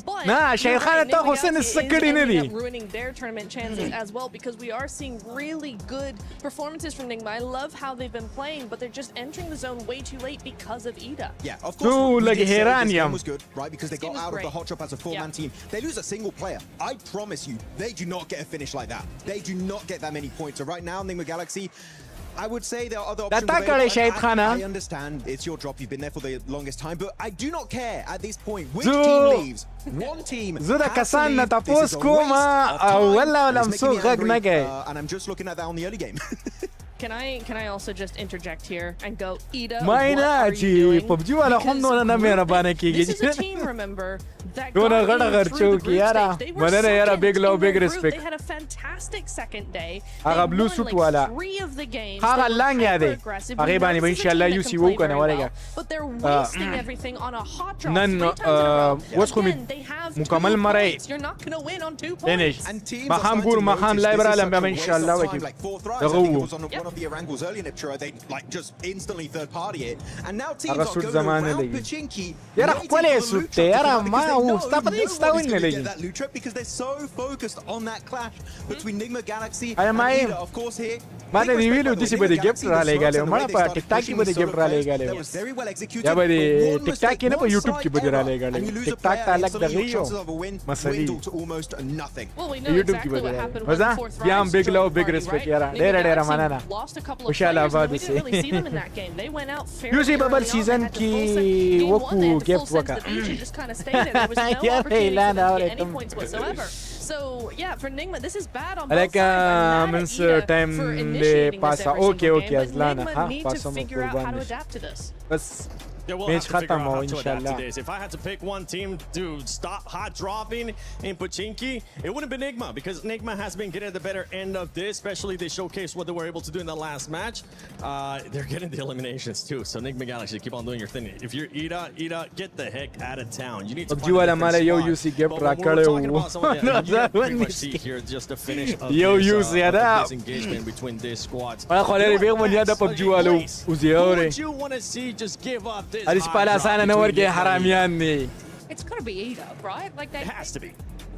But nah Shaykhan ta Hussein sakari ne di ruining their tournament chances as well, because we are seeing really good performances from Enigma. I love how they've been playing, but they're just entering the zone way too late because of Ida. Yeah, of course. This game was good, right? Because they got out of the hot drop as a 4-man team. They lose a single player. I promise you, they do not get a finish like that. They do not get that many points. So right now, Enigma Galaxy, I would say there are other options. I understand it's your drop. You've been there for the longest time, but I do not care at this point which team leaves. One team has to leave. This is a waste of time. And I'm just looking at that on the early game. Can I also just interject here and go, Ida, PUBG wala khumno na mera bane ki this is a team, remember, that got through the group stage. They were solid. Big love, big respect. They had a fantastic second day. They won like 3 of the games. They were hyper aggressive. But they're wasting everything on a hot drop 3 times in a row. Again, they have 2 points. You're not going to win on 2 points. And teams are starting to waste time, like 4 Thrives. I think it was on one of the Arangles early in Iptera. They like just instantly third party it. And now teams are going around Pachinki. That loot trip because they're so focused on that clash between Enigma Galaxy and Ida, of course, here. That was very well executed. And you lose a player, and suddenly your chances of a win dwindle to almost nothing. Well, we know exactly what happened with the 4th Thrives big love, big respect. lost a couple of وش على players, and we فادي didn't really see them in that game. They went out fairly يوسي early بابل on. They سيزن had the full كي game 1, they وكو had the full كيف sense وكا that Vici just kind of stayed there. There was no يا opportunity for لا them to get any عليكم points whatsoever. So yeah, for Nigma, this is bad on both عليك sides. I'm من mad at Ida تايم for اللي initiating this باسا every اوكي single اوكي game, but ازلانا Nigma ها need to باسا figure out how to مفروض adapt to this. بس Yeah, we'll ميج have to figure out ختم how ان to شاء adapt to الله. this. If I had to pick one team to stop hot dropping in Pochinki, it wouldn't be Nigma, because Nigma has been getting the better end of this, especially they showcased what they were able to do in the last match. They're getting the eliminations too, so Nigma Galaxy, keep on doing your thing. If you're Ida, get the heck out of town. You need to find a different spot. But when we're talking about some of the, you can pretty much see here just the finish of this engagement between these squads. Would you want to see just give up this انا ورقه حرامياني. It's gotta be Ida, right? Like they. It has to be.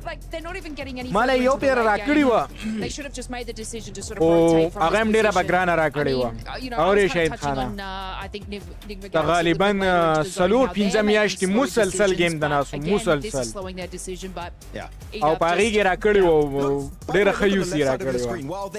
Like they're not even getting any. مالا يو بير راكړی و. They should have just made the decision to sort of rotate from. هغه هم ډیره بګرانه راکړی و. اورې شهید خانه. غالبا سلور 15 میاشتې مسلسل گیم د ناسو مسلسل. او پاغي کې راکړی و ډیره خيوسي راکړی و.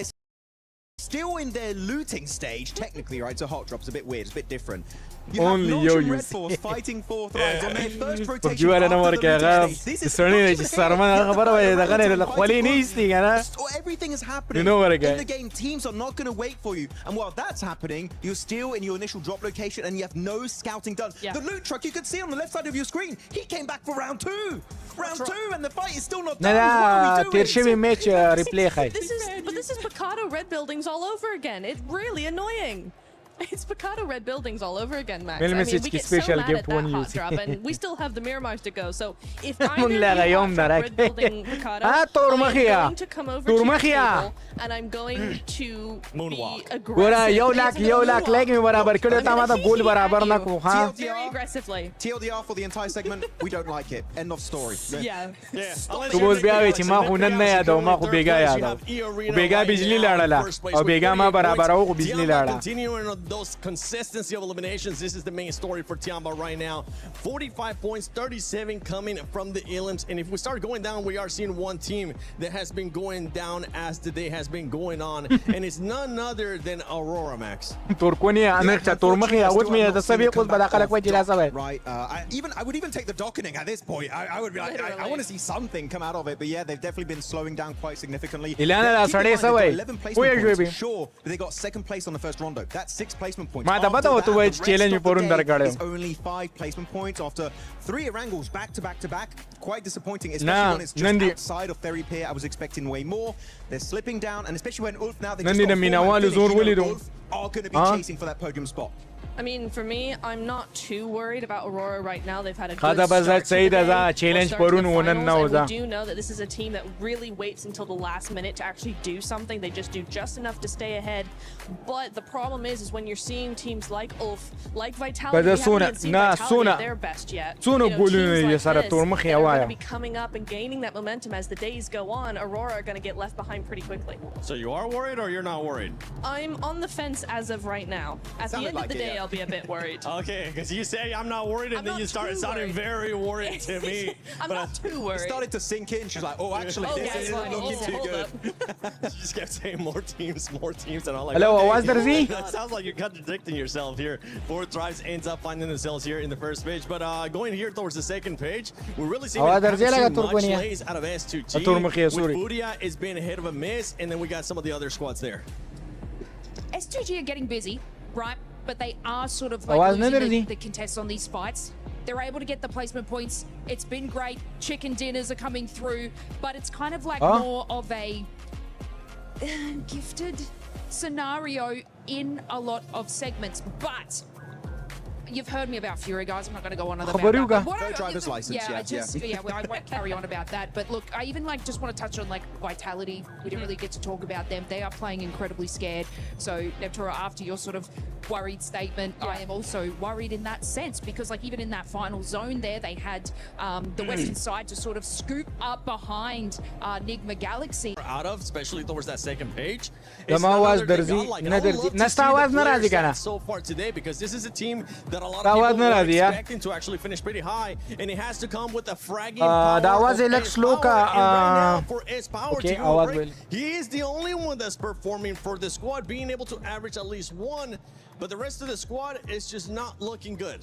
Still in their looting stage, technically, right? So hot drop's a bit weird, it's a bit different. You Only have yo Notch and Red use. Force fighting four thrives on their first rotation PUBG ولا after the نمر looting كغاب stage. This is سرني سرمان خبر ولا دغني الخولي نيستي انا. Everything is happening in the game. Teams are not going to wait for you. And while that's happening, you're still in your initial drop location and you have no scouting done. The loot truck you could see on the left side of your screen, he came back for round two. Round two, and the fight is still not done. What are we doing? This is Picado red buildings all over again. It's really annoying. It's Picado red buildings all over again, Max. I mean, we get so mad at that hot drop, and we still have the Miramars to go. So if I'm red building Picado, I'm going to come over to the table, and I'm going to be aggressive. Very aggressively. TLDR for the entire segment, we don't like it. End of story. Continuing on those consistency of eliminations, this is the main story for Tiamba right now. 45 points, 37 coming from the Elims. And if we start going down, we are seeing one team that has been going down as the day has been going on. And it's none other than Aurora, Max. Right. I would even take the docketing at this point. I would be like, I want to see something come out of it. But yeah, they've definitely been slowing down quite significantly. 11 placement points, sure, but they got second place on the first rondo. That's 6 placement points. It's only 5 placement points after 3 Erangles back to back to back. Quite disappointing, especially when it's just outside of Ferry Pier. I was expecting way more. They're slipping down, and especially when Ulf now they just got Ulf are going to be chasing for that podium spot. I mean, for me, I'm not too worried about Aurora right now. They've had a good Khada start bazat to the sayda za day. challenge We'll start to porun the wonan finals, na and oza. we do know that this is a team that really waits until the last minute to actually do something. They just do just enough to stay ahead. But the problem is when you're seeing teams like Ulf, like Vitality, we haven't even seen Vitality at their best yet. You know, teams like this that are going to be coming up and gaining that momentum as the days go on. Aurora are going to get left behind pretty quickly. So you are worried or you're not worried? I'm on the fence as of right now. At the end of the day, I'll be a bit worried. Okay, because you say I'm not worried, and then you started sounding very worried to me. I'm not too worried. It started to sink in. She's like, oh, actually, this isn't looking too good. You just kept saying more teams, and I'm like, hello, okay, Awaz Darzi? That sounds like you're contradicting yourself here. 4 Thrives ends up finding themselves here in the first page, but going here towards the second page, we're really seeing much plays out of S2G. With Budia is being ahead of a miss, and then we got some of the other squads there. S2G are getting busy, right? But they are sort of like losing the contests on these fights. They're able to get the placement points. It's been great. Chicken dinners are coming through, but it's kind of like more of a gifted scenario in a lot of segments. But you've heard me about Fury, guys. I'm not going to go on about that. No driver's license. I won't carry on about that. But look, I even just want to touch on like Vitality. We didn't really get to talk about them. They are playing incredibly scared. So Neptura, after your sort of worried statement, I am also worried in that sense because like even in that final zone there, they had the western side to sort of scoop up behind Nigma Galaxy. Out of, especially towards that second page. So far today because this is a team that that a lot of people were expecting to actually finish pretty high, and it has to come with a fragging power that was of Alex Ace Power. Luka, And right now for Ace Power okay, to go आवाज break, बोल. he is the only one that's performing for the squad, being able to average at least one, but the rest of the squad is just not looking good.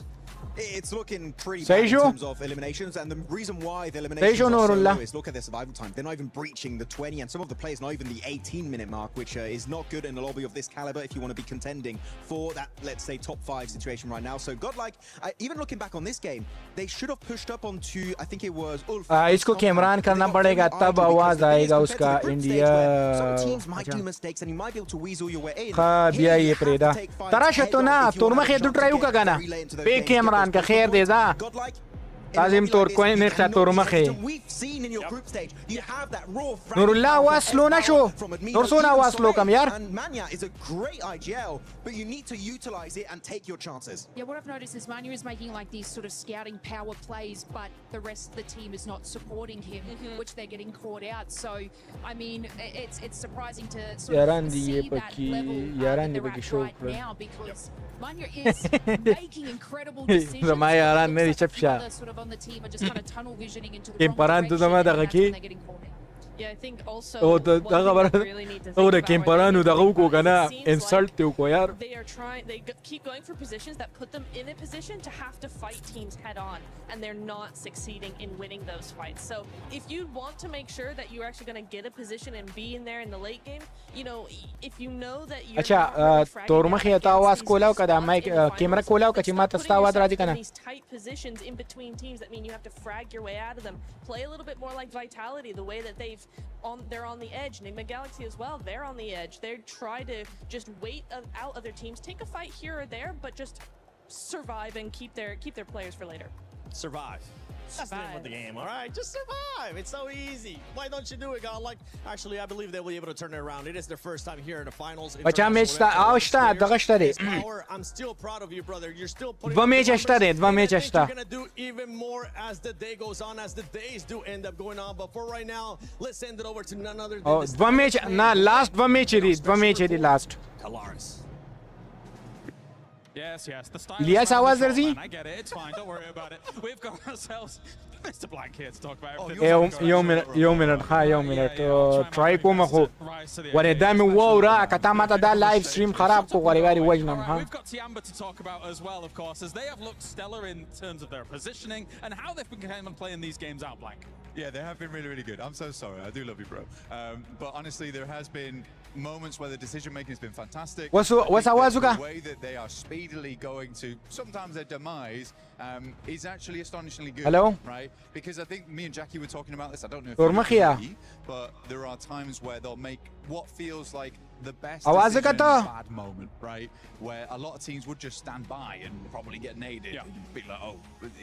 It's looking pretty bad in terms of eliminations, and the reason why the eliminations are so low is look at their survival time. They're not even breaching the 20, and some of the players not even the 18-minute mark, which is not good in a lobby of this caliber if you want to be contending for that, let's say, top 5 situation right now. So Godlike, even looking back on this game, they should have pushed up onto, I think it was Ulf. इसको Cameron करना पड़ेगा तब आवाज आएगा उसका India Some teams might do mistakes, and you might be able to weasel your way in. بیا یې پرېدا ترا شتو نه تورمخې د ټرایو کا کنه په کیمران کا خیر دی ځه لازم تور کوی نه ښه تورمخې نور الله واسلو نشو نور څونه واسلو کم یار And Mania is a great IGL, but you need to utilize it and take your chances. Yeah, what I've noticed is Manu is making like these sort of scouting power plays, but the rest of the team is not supporting him, which they're getting caught out. So, I mean, it's surprising to sort of see that level that they're at right now, because Manu is making incredible decisions. Others sort of on the team are just kind of tunnel visioning into the wrong direction, and that's when they're getting caught in. Yeah, I think also او ته what دغه we بر really need to او think د about کیمپرانو دغه وکړو کنه seems انسلټ ته وکړو یار they are trying, keep going for positions that put them in a position to have to fight teams head on, and they're not succeeding in winning those fights. So if you want to make sure that you're actually going to get a position and be in there in the late game, you know, if you know that you're اچھا not really fragging تورمخې ته आवाज کولاو کدا مایک کیمرا کولاو کچې ما ته ستا आवाज راځي in کنه these tight positions in between teams that mean you have to frag your way out of them. Play a little bit more like Vitality, the way that they're on the edge. Enigma Galaxy as well, they're on the edge. They try to just wait out other teams, take a fight here or there, but just survive and keep their players for later. Survive. That's the name of the game, all right? Just survive. It's so easy. Why don't you do it, Godlike? Actually, I believe they'll be able to turn it around. It is their first time here in the finals. بچا میچ تا اوشتا دغه شته دی I'm still proud of you, brother. You're still putting دو میچ شته دی دو میچ شته You're going to do even more as the day goes on, as the days do end up going on. But for right now, let's send it over to none other than او دو میچ نه لاست دو میچ دی دو میچ دی لاست Talhax. Yes, the style. Elias आवाज درځي I get it. It's fine. Don't worry about it. We've got ourselves Mr. Blank here to talk about everything. یو منټ ها یو منټ ټرای کوم خو ورې دا مې وورا کته ماته دا لایو سټریم خراب کو غریګاری وجنم ها We've got Tiamba to talk about as well, of course, as they have looked stellar in terms of their positioning and how they've been playing these games out, Blank. Yeah, they have been really, really good. I'm so sorry. I do love you, bro. But honestly, there has been moments where the decision making has been fantastic. What's the way that they are speedily going to sometimes their demise is actually astonishingly good. Hello? Right? Because I think me and Jackie were talking about this. I don't know if Turmakhia. you agree, but there are times where they'll make what feels like the best आवाज decision in कता a bad moment, right? Where a lot of teams would just stand by and probably get naded and be like, oh,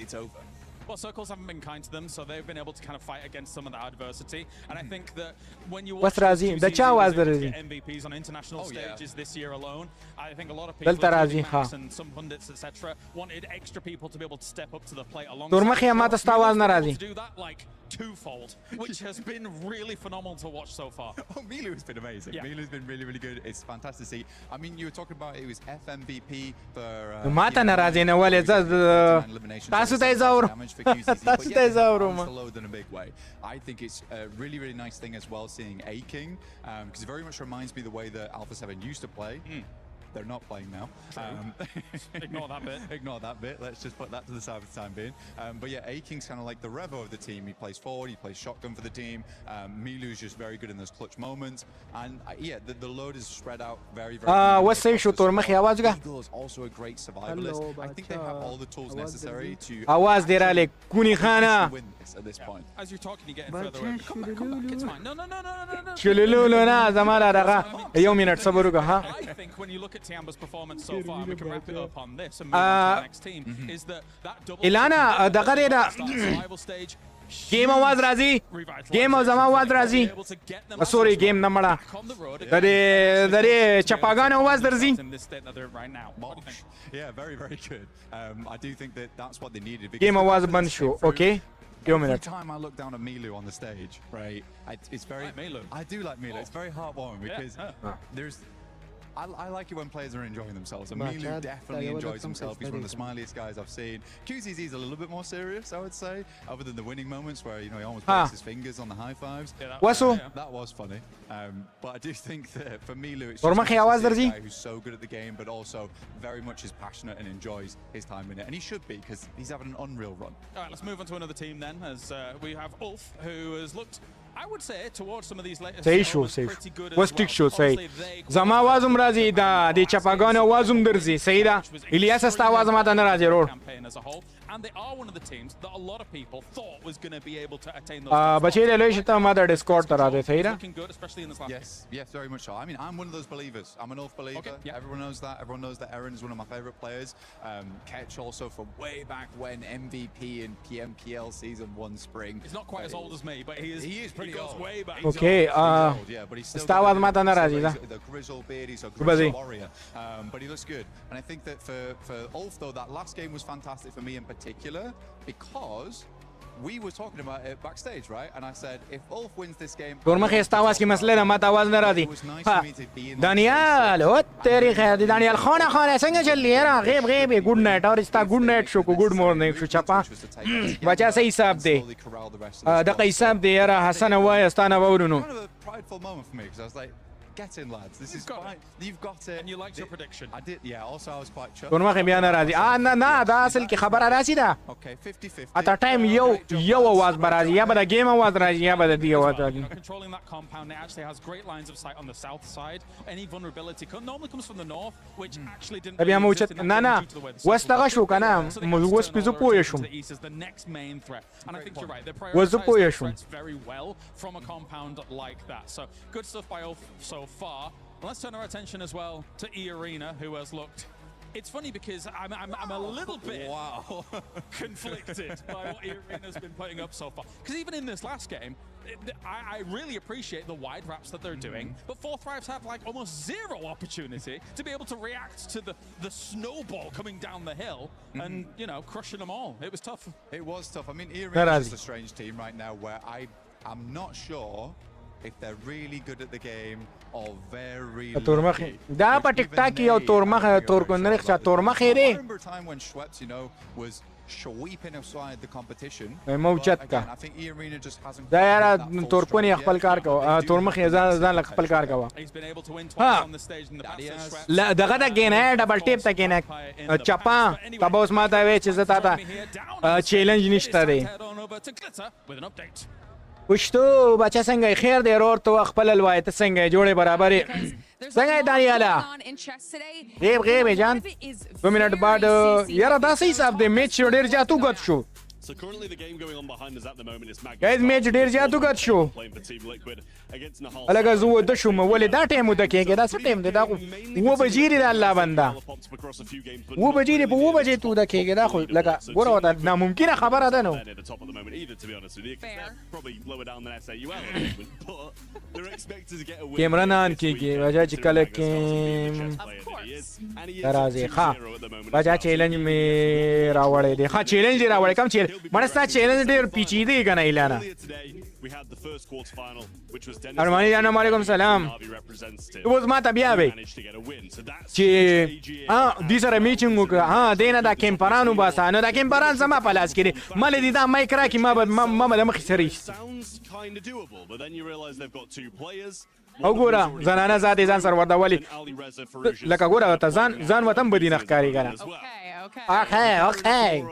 it's over. Well, Circles haven't been kind to them, so they've been able to kind of fight against some of that adversity. And I think that when you watch MVPs on international stages this year alone, I think a lot of people, including Max and some pundits, etc., wanted extra people to be able to step up to the plate alongside. To do that like twofold, which has been really phenomenal to watch so far. Oh, Milu has been amazing. Yeah. Milu's been really, really good. It's fantastic to see. I mean, you were talking about it was FMVP for... ماته ناراضي نه ولې تاسو ته زاور تاسو ته زاور in a big way. I think it's a really, really nice thing as well seeing A-King, because it very much reminds me the way that Alpha 7 used to play. They're not playing now. Ignore that bit. Ignore that bit. Let's just put that to the side for the time being. But yeah, A-King's kind of like the Revo of the team. He plays forward, he plays shotgun for the team. Milu's just very good in those clutch moments. And yeah, the load is spread out very, very what's the issue? Eagle is also a great survivalist. I think they have all the tools necessary to आवाज दे रहा ले कुनी खाना win this at this point. As you're talking, you're getting further away. Come back. It's fine. No. شلولو نه زمالا دغه یو منټ صبر وکړه ها I think when you look at Tiamba's performance so far, and we can wrap it up on this and move on to the next team, is that double الانا دغه دا survival stage. گیم आवाज راځي گیم او زما आवाज راځي سوري گیم نه مړه درې چپاګان आवाज درځي Yeah, very, very good. I do think that that's what they needed. گیم आवाज بند شو اوكي Every time I look down at Milu on the stage, right, it's very... Milu. I do like Milu. It's very heartwarming because I like it when players are enjoying themselves. And Milu definitely enjoys himself. He's one of the smiliest guys I've seen. QZZ is a little bit more serious, I would say, other than the winning moments where, he almost breaks his fingers on the high fives. That was funny. But I do think that for Milu, it's just a guy who's so good at the game, but also very much is passionate and enjoys his time in it. And he should be, because he's having an unreal run. All right, let's move on to another team then, as we have Ulf, who has looked, I would say, towards some of these latest pretty good as well. صحیح زما आवाज هم راځي دا د چپاګانو आवाज هم درځي صحیح ده الیاس ستا आवाज ماته نه راځي ورور And they are one of the teams that a lot of people thought was going to be able to attain those. بچې له لوي شته ما د ډیسکورډ ته راځي صحیح ده Looking good, especially in this last Yes, very much so. I mean, I'm one of those believers. I'm an Ulf believer. Okay, yeah. Everyone knows that. Everyone knows that Aaron is one of my favorite players. Ketch also from way back when, MVP in PMPL season 1 spring. He's not quite as old as me, but he is pretty goes old. way back. Okay, but he's still ستا आवाज ماته نه راځي دا the grizzled beard. He's a grizzled warrior. But he looks good. And I think that for Ulf though, that last game was fantastic for me in particular, because we were talking about it backstage, right? And I said, if Ulf wins this game... تورمخې ستا आवाज کې مسله ده ماته आवाज نه راځي دانیال او تیری خیر دی دانیال خانه څنګه چلی یاره غیب ګډ نایټ اور ستا ګډ نایټ شو کو ګډ مورنینګ شو چپا بچا صحیح حساب دی دغه حساب دی یاره حسن وای ستانه وورونو Kind of a prideful moment for me, because I was like, get in, lads. This is fine. You've got it. And you liked your prediction. I did, yeah. Also, I was quite chuffed. تورمخې بیا نه راځي نه دا اصل کې خبره راځي دا Okay, 50-50. at a time یو आवाज برازي یا به د گیم आवाज راځي یا به د دی आवाज راځي Controlling that compound, it actually has great lines of sight on the south side. Any vulnerability normally comes from the north, which actually didn't بیا really موچت exist in that نه game due to the way the وس دغه شو کنه وس پزو پوه شوم to the east is the next main threat. And I think you're right. They're وس پوه prioritizing شوم threats very well from a compound like that. So good stuff by Ulf so far. Let's turn our attention as well to E-Arena, who has looked... It's funny because I'm a little bit conflicted by what E-Arena's been putting up so far. Because even in this last game, I really appreciate the wide wraps that they're doing, but Fourth Thrives have like almost zero opportunity to be able to react to the snowball coming down the hill and, crushing them all. It was tough. It was tough. I mean, E-Arena is just a strange team right now where I'm not sure if they're really good at the game or very تورمخې دا په ټیک ټاک یو تورمخه تورکندرخ چا تورمخې دی I remember a time when Schweppes, was sweeping aside the competition. موجت کا I think E-Arena just hasn't دا یاره تورکونی خپل کار کوه تورمخې ځان خپل کار کوه لا دغه د ګینه ډبل ټیپ ته ګینه چپا تبه اوس ماته وی چې زه تا چیلنج نشته دی پښتو بچا څنګه خیر دی ورور ته خپل الوایت څنګه جوړه برابر څنګه دانیالا غیب جان 2 منټ بعد یاره دا صحیح حساب دی میچ ډیر جاتو غت شو So currently the game going on behind us at the moment is guys میچ ډیر جاتو غت شو playing for Team Liquid against Nahal. الګا زو د شوم ولې دا ټیم د کېګه دا څه ټیم دی دا و بجیری د الله بندا و بجیری په و بجې تو د کېګه دا خو لګا ګوره دا ناممکنه خبره ده نو At the top at the moment either, to be honest with you. Probably lower down than SAUL at the moment, but they're expected to get a win. کیمران کېږي وجه چې کله کې راځي ها وجه چیلنج می راوړې دی ها چیلنج راوړې کوم چیلنج مرستا چیلنج ډیر پیچیده کنه اعلان We had the first quarterfinal, which was Dennis. ارمانی جان علیکم سلام اوس ما ته بیا وی چې دې سره میچینګ وکړه دینه دا کیمپرانو باسانه دا کیمپران سم په لاس کې مل دي دا مایک را کې ما د مخ سره Sounds kind of doable, but then you realize they've got two players. وګوره زنانه ذات ځان سره ورډولي لکه ګوره ته ځان وطن بدینه ښکاری کنه اوکې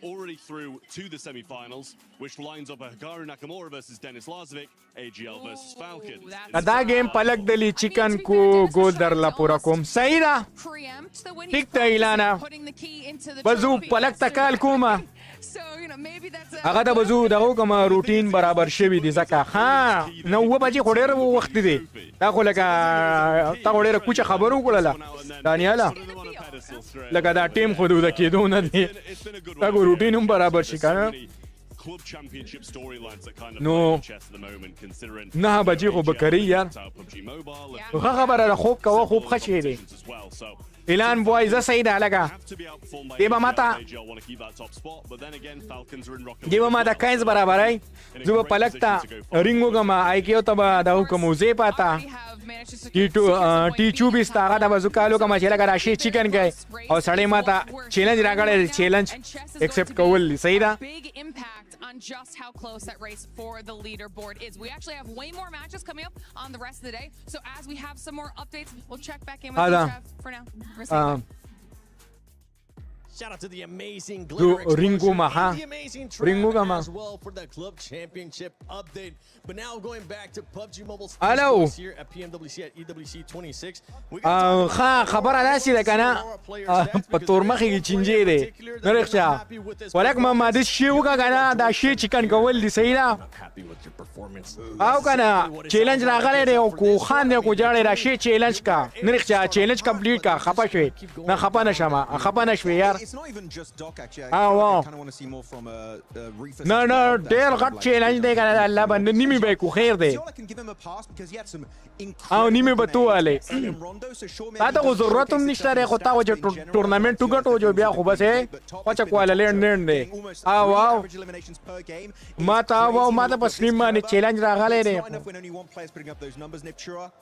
Already through to the semi-finals, which lines up a Hikaru Nakamura versus Dennis Lazovic, AGL versus Falcons. دا گیم پلک دلی چکن کو گول در لا پورا کوم صحیح ده ټیک ته اعلان بزو پلک تکال کومه هغه د بزو دغه کوم روټین برابر شوی دی ځکه ها نو و بجې خو ډېر وخت دی دا خو لکه تا خو ډېره کوچه خبرو وکړله دانیاله لکه دا ټیم خو د کېدو نه دی دا خو روټین هم برابر شي که Club championship storylines that kind of No. chess at the moment, considering نه بجې خو به کوي یار PUBG Mobile ښه خبره ده خوب کوه خوب ښه شی دی as well. So Ilan boys say talaga. Di ba mata? AGL want to keep that top spot, but then again, Falcons are in rock. Di ba mata kains barabaray? Zuba palakta ringo gama ay kiyo taba daw kamuze pata. T2 bista ka taba zukalo kama chela kara shi chicken gay. Aur sade mata challenge ragale challenge except kawul sahi da. Big impact on just how close that race for the leaderboard is. We actually have way more matches coming up on the rest of the day. So as we have some more updates, we'll check back in with you, Trev, for now. Shout out to the amazing Ringo maha. the amazing Ringo Trav gama. as well for the club championship update. But now going back to PUBG Mobile's Hello. esports here at PMWC at EWC 26. We خبر انا سي كان بطور ما خي تشنجي دي نرخشا ولك ما دي شي وكا كان دا شي chicken كول دي سينا او كان challenge راغله دي او خان دي کو جاړي دا شي challenge کا نرخشا challenge complete کا خپا شوي نه خپا نشما خپا نشوي یار It's not even just Doc actually. wow. I kind of want to see more from Reefer. No, ډېر غټ challenge دی کنه الله باندې نیمه به کو خیر دی I can give him a pass because he had some او نیمه به تو والے تا ته ضرورت هم نشته ری خو تا و چې ټورنمنت وګټو جو بیا خو بس خو چا کوله لند دی او واو ما تا واو ما ته پس نیمه نه challenge راغلی دی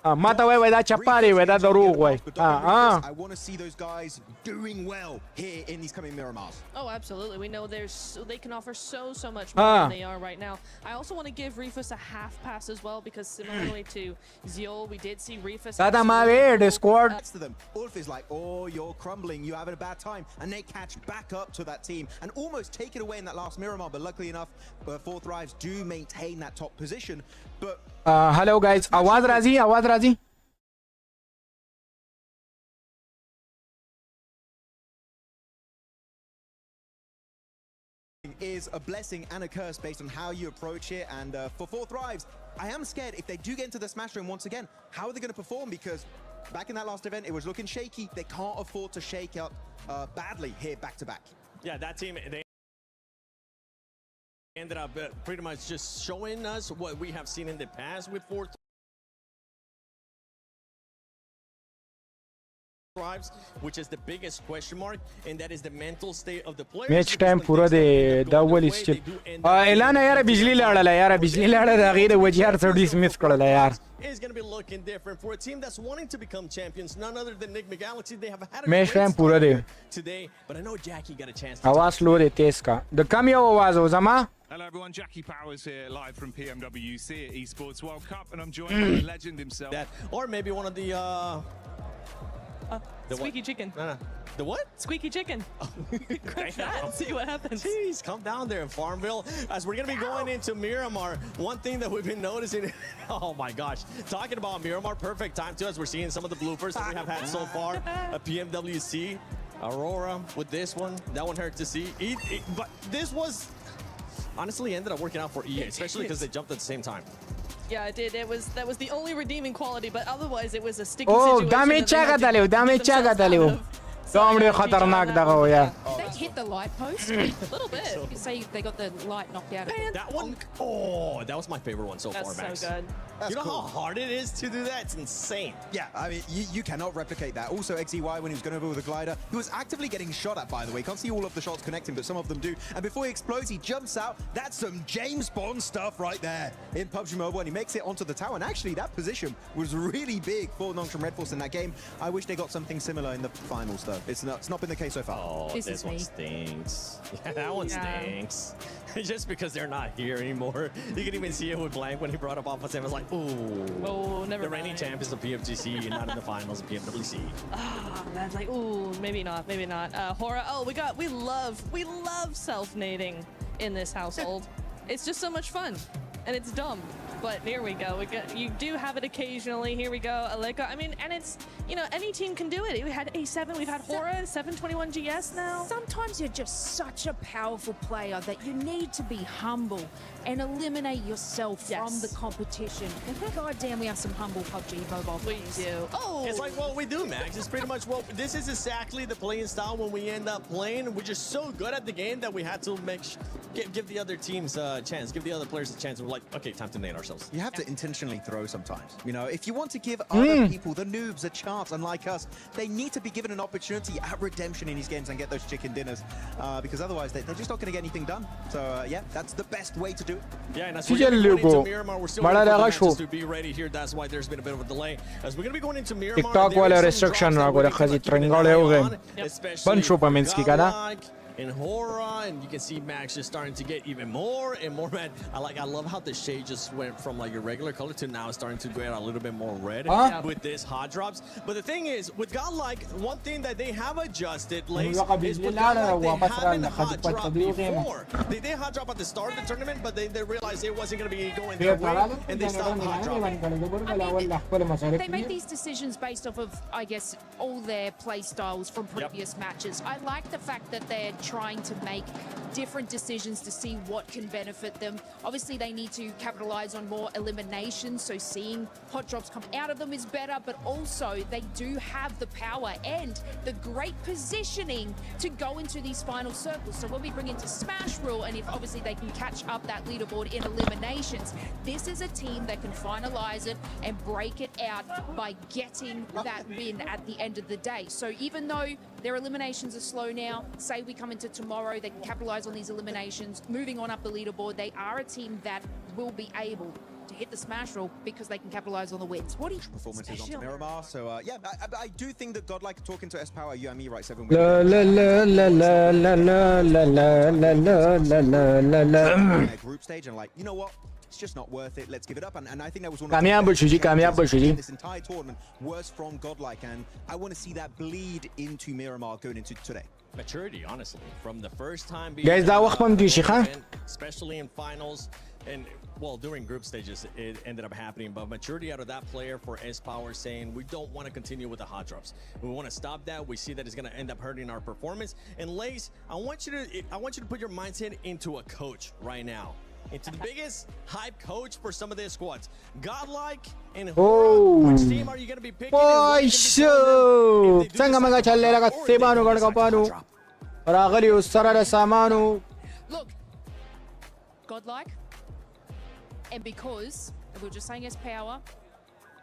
ما ته وای دا چپاري وای دا دروغ وای I want to see those guys doing well here in these coming Miramars. Oh, absolutely. We know they can offer so much more than they are right now. I also want to give Reefus a half pass as well because similarly to Zeol, we did see Reefus. Tata Mave, the squad. To them, Ulf is like, oh, you're crumbling, you're having a bad time, and they catch back up to that team and almost take it away in that last Miramar. But luckily enough, Four Thrives do maintain that top position. But hello guys, आवाज राजी. Is a blessing and a curse based on how you approach it. And for Four Thrives, I am scared if they do get into the Smash Room once again, how are they going to perform? Because back in that last event, it was looking shaky. They can't afford to shake up badly here back to back. Yeah, that team, they ended up pretty much just showing us what we have seen in the past with Four Thrives, which is the biggest question mark, and that is the mental state of the players. Match time पूरा दे double still. एलान यार बिजली लाड़ा यार बिजली लाड़ा दागीर वजहर थोड़ी miss कर ला यार. Is going to be looking different for a team that's wanting to become champions. None other than Enigma Galaxy. They have had a Match time पूरा दे. today, but I know Jackie got a chance. To आवाज लो दे तेज का. The कम ये आवाज हो जमा. Hello everyone, Jackie Powers here, live from PMWC at Esports World Cup, and I'm joined by the legend himself. Or maybe one of the Squeaky chicken. No. The what? Squeaky chicken. Grab that and see what happens. Jeez, come down there in Farmville. As we're going to be going into Miramar, one thing that we've been noticing, oh my gosh, talking about Miramar, perfect time to us. We're seeing some of the bloopers that we have had so far. A PMWC, Aurora with this one. That one hurt to see. But this was, honestly, ended up working out for EA, especially because they jumped at the same time. Yeah, it did. That was the only redeeming quality, but otherwise it was a sticky Oh, situation. damage check Damn खतरनाक दगा यार. Did they hit the light post? A little bit. You say they got the light knocked out. That one, oh, that was my favorite one so far, That's Max. so good. You know how hard it is to do that? It's insane. Yeah, I mean, you cannot replicate that. Also, XEY, when he was going over with a glider, he was actively getting shot at, by the way. Can't see all of the shots connecting, but some of them do. And before he explodes, he jumps out. That's some James Bond stuff right there in PUBG Mobile, and he makes it onto the tower. And actually, that position was really big for Nongshim Red Force in that game. I wish they got something similar in the finals, though. It's not been the case so far. Oh, this one stinks. Yeah, that one stinks. Just because they're not here anymore. You can even see it with Blank when he brought up Alpha 7. It was like, ooh. Oh, never The reigning champions of PFGC, not in the finals of PMWC. That's like, ooh, maybe not. Hora, we love self-nading in this household. It's just so much fun, and it's dumb. But here we go. You do have it occasionally. Here we go, Aleka. I mean, and it's, any team can do it. We had A7, we've had Hora, 721 GS now. Sometimes you're just such a powerful player that you need to be humble and eliminate yourself from the competition. God damn, we have some humble PUBG mobile players. We do. Oh! It's like what we do, Max. It's pretty much this is exactly the playing style when we end up playing. We're just so good at the game that we had to give the other teams a chance, give the other players a chance. We're like, okay, time to nade ourselves. Vitals. You have to intentionally throw sometimes. You know, if you want to give other people, the noobs, a chance, unlike us, they need to be given an opportunity at redemption in these games and get those chicken dinners, because otherwise they're just not going to get anything done. So yeah, that's the best way to do it. Yeah, and as we're going into Miramar, we're still waiting for the matches to be ready here. That's why there's been a bit of a delay. As we're going to be going into Miramar, TikTok वाले restriction ना कोई रखा जी training वाले हो गए bunch of women's की का in Hora, and you can see Max just starting to get even more and more red. I love how the shade just went from like your regular color to now starting to get a little bit more red with this hot drops. But the thing is, with Godlike, one thing that they have adjusted, Lace, is with Godlike, they haven't hot drop before. They did hot drop at the start of the tournament, but they realized it wasn't going to be going their way, and they stopped hot dropping. They make these decisions based off of, I guess, all their play styles from previous matches. I like the fact that they're trying to make different decisions to see what can benefit them. Obviously, they need to capitalize on more eliminations, so seeing hot drops come out of them is better, but also they do have the power and the great positioning to go into these final circles. So when we bring into Smash Rule, and if obviously they can catch up that leaderboard in eliminations, this is a team that can finalize it and break it out by getting that win at the end of the day. So even though their eliminations are slow now, say we come into tomorrow, they can capitalize on these eliminations, moving on up the leaderboard, they are a team that will be able to hit the Smash Rule because they can capitalize on the wins. What do you performances onto Miramar? So yeah, I do think that Godlike talking to S-Power, you and me, right, 7 la la la la la la la la la la la la group stage, and like, you know what? It's just not worth it. Let's give it up. And I think that was one of this entire tournament was from Godlike, and I want to see that bleed into Miramar going into today. Maturity, honestly, from the first time being guys دا وقت من دیشی خان especially in finals and well during group stages it ended up happening, but maturity out of that player for S-Power saying we don't want to continue with the hot drops, we want to stop that. We see that it's going to end up hurting our performance. And Lace, I want you to put your mindset into a coach right now, into the biggest hype coach for some of their squads. Godlike and Hora, which team are you going to be picking? څنګه مګه چلې لکه سیبانو ګړ کپانو راغلی او سره د سامانو. Look, Godlike, and because we were just saying S-Power,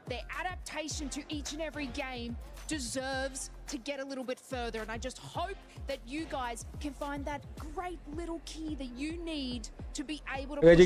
their adaptation to each and every game deserves to get a little bit further, and I just hope that you guys can find that great little key that you need to be able to push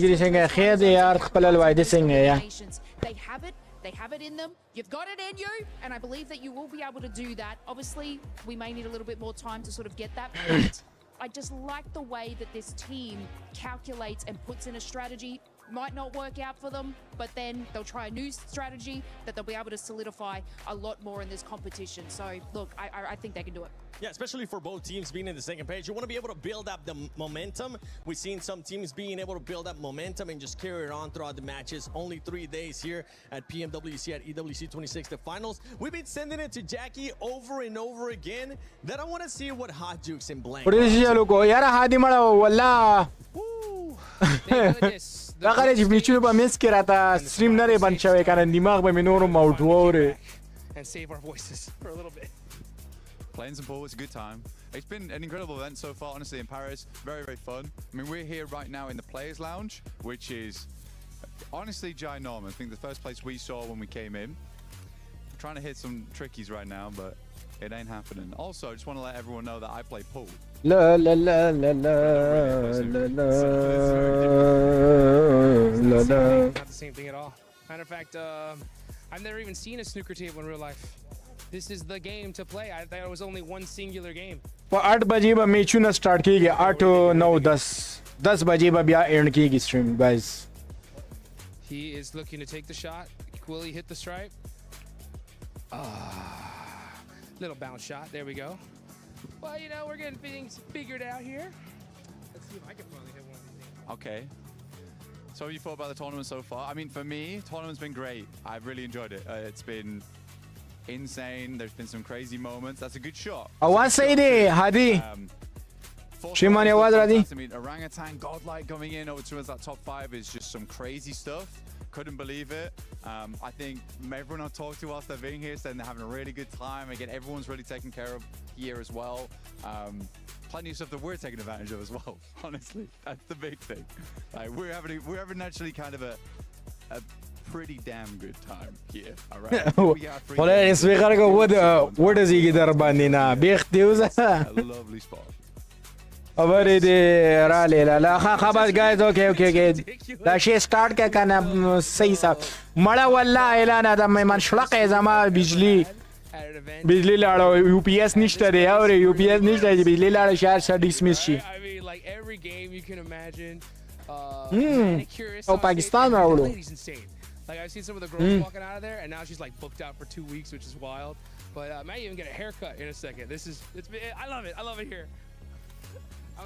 They have it in them. You've got it in you, and I believe that you will be able to do that. Obviously, we may need a little bit more time to sort of get that, but I just like the way that this team calculates and puts in a strategy. Might not work out for them, but then they'll try a new strategy that they'll be able to solidify a lot more in this competition. So look, I think they can do it. Yeah, especially for both teams being in the second page. You want to be able to build up the momentum. We've seen some teams being able to build up momentum and just carry it on throughout the matches. Only 3 days here at PMWC at EWC 26, the finals. We've been sending it to Jackie over and over again. Then I want to see what Hot Jukes and Blank. دا غره چې میچونو په مس کې راته ستریم نه بند شوی کنه دماغ به مې نورو موټ وره. And save our voices for a little bit. Playing some ball, it's a good time. It's been an incredible event so far, honestly, in Paris. Very, very fun. I mean, we're here right now in the Players Lounge, which is honestly ginormous. I think the first place we saw when we came in. I'm trying to hit some trickies right now, but it ain't happening. Also, I just want to let everyone know that I play pool. La la la la la la la la la. Not the same thing at all. Matter of fact, I've never even seen a snooker table in real life. This is the game to play. I thought it was only one singular game. په 8 بجې به میچونه سٹارټ کیږي 8 9 10 بجې به بیا اینډ کیږي سټریم guys. He is looking to take the shot. Will he hit the stripe? Little bounce shot. There we go. Well, you know, we're getting things figured out here. Let's see if I can finally hit one of these things. Okay. So what have you thought about the tournament so far? I mean, for me, tournament's been great. I've really enjoyed it. It's been insane. There's been some crazy moments. That's a good shot. اول سیدی هادی شیمان یواز رادی. I mean, Orangutan, Godlike coming in over towards that top 5 is just some crazy stuff. Couldn't believe it. I think everyone I've talked to whilst they're being here saying they're having a really good time. Again, everyone's really taken care of here as well. Plenty of stuff that we're taking advantage of as well. Honestly, that's the big thing. Like we're having actually kind of a pretty damn good time here. All right. ولا سپیکر کو ود زیږي در باندې نه بیخ دیوزه Lovely spot. خبر دې را لاله خبر guys okay دا شی سٹارټ کې کنه صحیح صاحب مړه والله اعلان د من شلقه زما بجلی لاړو یو پی ایس نشته دی او یو پی ایس نشته دی بجلی لاړو شهر سره ډیسمس شي او پاکستان راوړو Like I've seen some of the girls walking out of there, and now she's like booked out for 2 weeks, which is wild. But I might even get a haircut in a second. I love it. I love it here.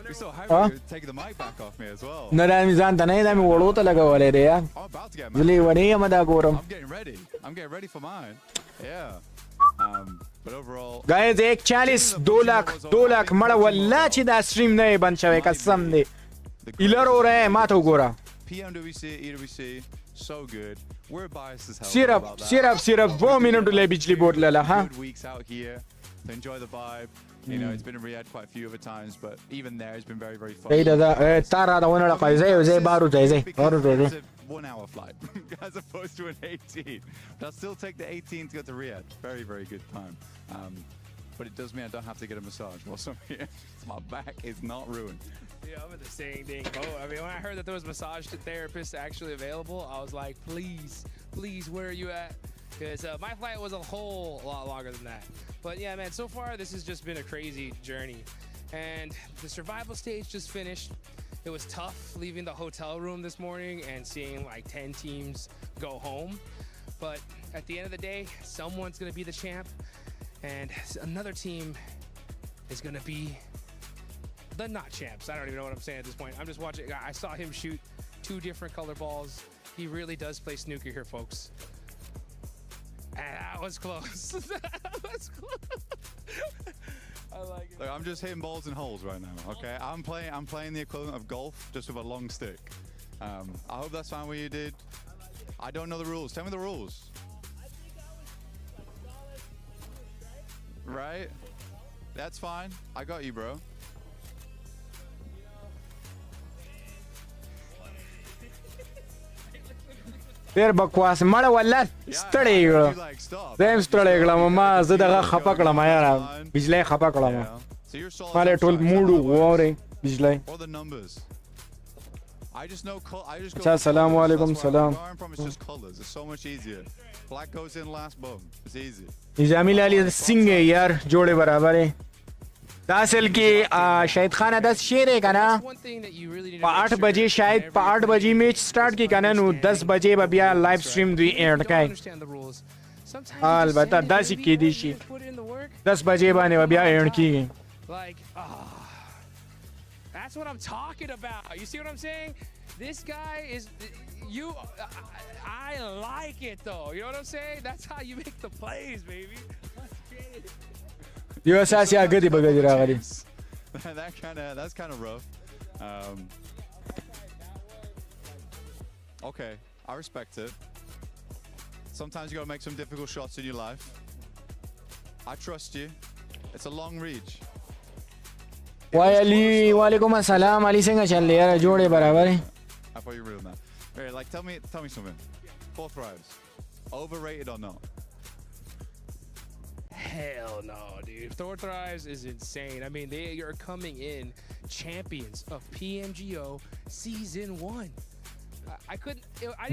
You're so hyped to take the mic back off me as well. نه دا میزان ته نه دا می وړو ته لګولې دی یا زلی ونی یم دا ګورم I'm getting ready for mine. Yeah. But overall guys 140 2 lakh مړ والله چې دا سټریم نه بند شوی قسم دی ایلر اوره ما ته وګوره PMWC EWC so good. We're biased as hell. صرف 2 منټ له بجلی بورډ لاله ها Good weeks out here to enjoy the vibe. You know, it's been in Riyadh quite a few other times, but even there it's been very, very fun. Hey, da tara da wana la zay baru zay. 1 hour flight as opposed to an 18. But I'll still take the 18 to go to Riyadh. Very, very good time. But it does mean I don't have to get a massage whilst I'm here. My back is not ruined. Yeah, I'm in the same thing. Oh, I mean, when I heard that there was massage therapists actually available, I was like, please, where are you at? Because my flight was a whole lot longer than that. But yeah, man, so far this has just been a crazy journey. And the survival stage just finished. It was tough leaving the hotel room this morning and seeing like 10 teams go home. But at the end of the day, someone's going to be the champ. And another team is going to be the not champs. I don't even know what I'm saying at this point. I'm just watching. I saw him shoot 2 different color balls. He really does play snooker here, folks. And that was close. That was close. I like it. Look, I'm just hitting balls in holes right now. Okay, I'm playing the equivalent of golf, just with a long stick. I hope that's fine what you did. I don't know the rules. Tell me the rules. Right? That's fine. I got you, bro. ډېر بکواس مړ والله ستړی کړم زم ستړی کړم ما زه دغه خپه کړم یار بجلی خپه کړم ماله ټول موډ ووره بجلی السلام علیکم سلام جمیل علی سنگ یار جوړه برابر دا اصل کې شاید خان د شعر کنه په 8 بجې شاید په 8 بجې میچ سٹارټ کی کنه نو 10 بجې به بیا لایو سټریم دوی اینډ کای البته دا چې کې دي شي 10 بجې باندې بیا اینډ کیږي That's what I'm talking about. You see what I'm saying? This guy is I like it though. You know what I'm saying? That's how you make the plays, baby. Let's get it. یو اساس یا غدي بغدي راغلي that's kind of rough. Okay, I respect it. Sometimes you got to make some difficult shots in your life. I trust you. It's a long reach. وعلي وعليكم السلام علي څنګه چل یار جوړه برابر I thought you were real man. Hey, like tell me something. 4 thrives. Overrated or not? Hell no, dude. Thor Thrives is insane. I mean, they are coming in champions of PMGO Season 1. I couldn't...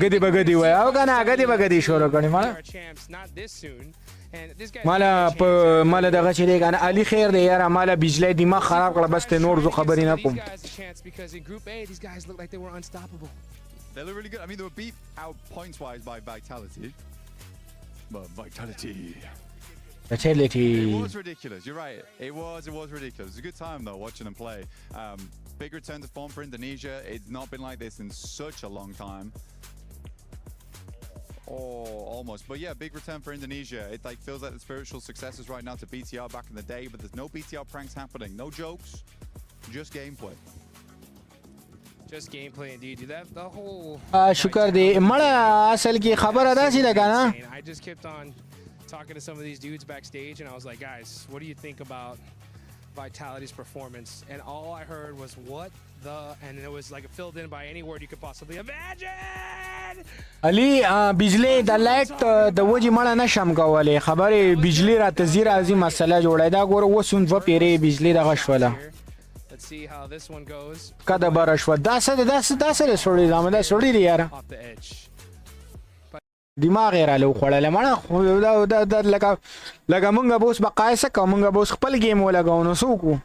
غدي بغدي وای او کنه غدي بغدي شروع کړي مالا champs not this soon. And this guy مالا دغه چې دی کنه علي خیر دی یار مالا بجلی دماغ خراب کړ بس ته نور زو خبرې نه کوم because in Group A these guys look like they were unstoppable. They look really good. I mean, they were beat out points-wise by Vitality. But Vitality... It was ridiculous. You're right. It was ridiculous. It was a good time though watching them play. Big return to form for Indonesia. It's not been like this in such a long time. Oh, almost. But yeah, big return for Indonesia. It like feels like the spiritual successors right now to BTR back in the day, but there's no BTR pranks happening. No jokes. Just gameplay. Just gameplay indeed. Dude, that the whole شکر دی مړه اصل کې خبره ده چې لګانا I just kept on talking to some of these dudes backstage and I was like, guys, what do you think about Vitality's performance, and all I heard was what the, and it was like filled in by any word you could possibly imagine. علي بجلی د لایټ د وجې مړه نشم کولی خبرې بجلی راته زیره ازي مسله جوړه دا ګوره اوس هم دوه پیرې بجلی دغه شوله Let's see how this one goes. کده بره شوه دا څه دی سړی دا سړی دی یاره دماغ یې راله وخوړلی مړه لکه مونږ به اوس بقایسه کوو مونږ به اوس خپل ګیم ولګو نو څه وکړو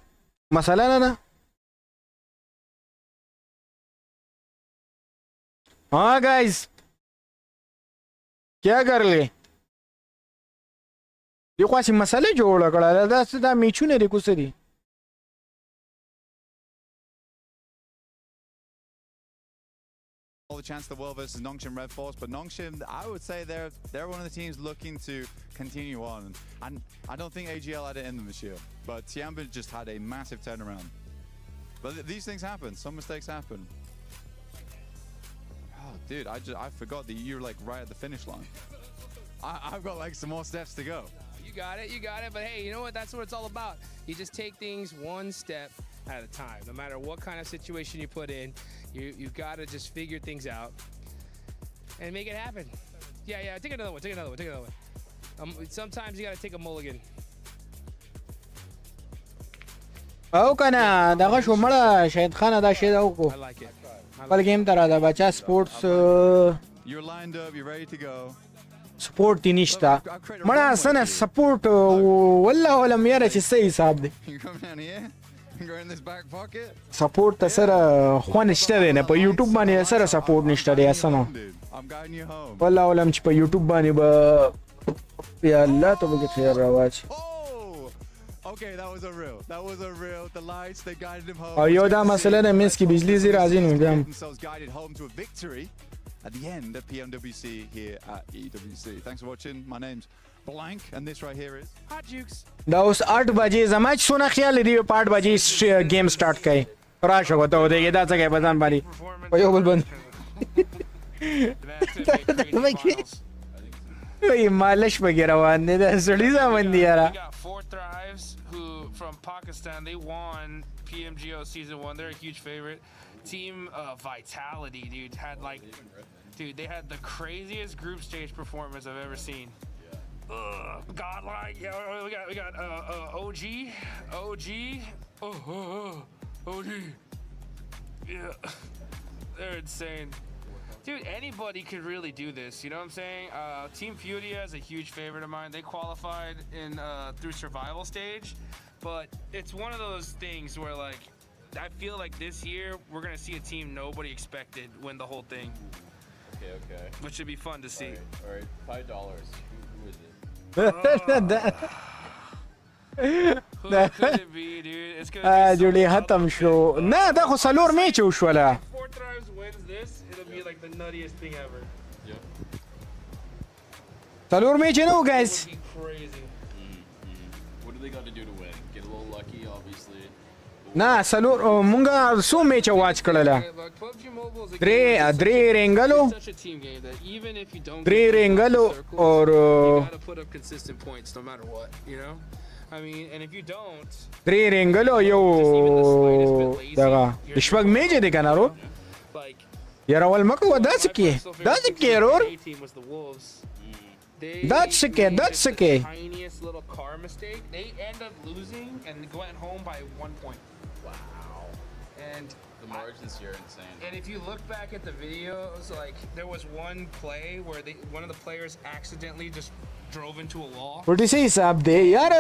مسله نه ده हाँ guys क्या कर ले यो खासी मसाले जोड़ कड़ा दा मीचू ने देखो सरी All the chance in the world versus Nongshim Red Force, but Nongshim, I would say they're one of the teams looking to continue on, and I don't think AGL had it in them this year, but Tianbin just had a massive turnaround. But these things happen, some mistakes happen. Dude, I forgot that you're like right at the finish line. I've got like some more steps to go. You got it, but hey, you know what? That's what it's all about. You just take things one step at a time. No matter what kind of situation you put in, you gotta just figure things out and make it happen. Yeah, take another one. Sometimes you gotta take a mulligan. او کنه دغه شو مړه شهید خان دا شی دا وکړو خپل گیم ته راځه بچا سپورټس سپورټ یې نشته مړه اسنه سپورټ والله ولم یاره چې څه حساب دی سپورټ ته سره خو نشته دی نه په یوټیوب باندې سره سپورټ نشته دی اسنه والله ولم چې په یوټیوب باندې به یا الله ته به خیر راوچ Okay, that was a real. The lights, they guided him home. Oh, yo, da masala na miss ki bijli zira azin ho gaya. Themselves guided home to a victory at the end of PMWC here at EWC. Thanks for watching. My name's Blank, and this right here is Hot Jukes. Da us 8 baje zamach sona khayal di 8 baje game start kai. Rasha ko to dege da ta kai badan bari. Yo bol band. Oye malash bagera wan ne da sadi zaman di yara. From Pakistan, they won PMGO season 1. They're a huge favorite. Team Vitality, dude, they had the craziest group stage performance I've ever seen. Godlike, yeah, we got OG, OG, yeah, they're insane. Dude, anybody could really do this, you know what I'm saying? Team Furia is a huge favorite of mine. They qualified in through survival stage, but it's one of those things where like I feel like this year we're gonna see a team nobody expected win the whole thing. Okay. Which should be fun to see. All right, $5. Who is it? Who could it be, dude? It's gonna be جوړي ختم شو نه دا خو سلور میچ وشوله 4 Thrives wins this, it'll be like the nuttiest thing ever. Yep. سلور میچ نو guys Crazy. What do they got to do to win? Get a little lucky, obviously. نه سلور مونږه سو میچ واچ کړله درې رنګلو درې رنګلو اور I mean, and if you don't, درې رنګلو یو دغه شپږ میچ دی کنه ورو یاره ول مکو داسې کې ورور That's okay. Tiniest little car mistake, they end up losing and went home by 1 point. Wow. And the margins here are insane. And if you look back at the videos, like there was one play where one of the players accidentally just drove into a wall. Putty say हिसाब दे यार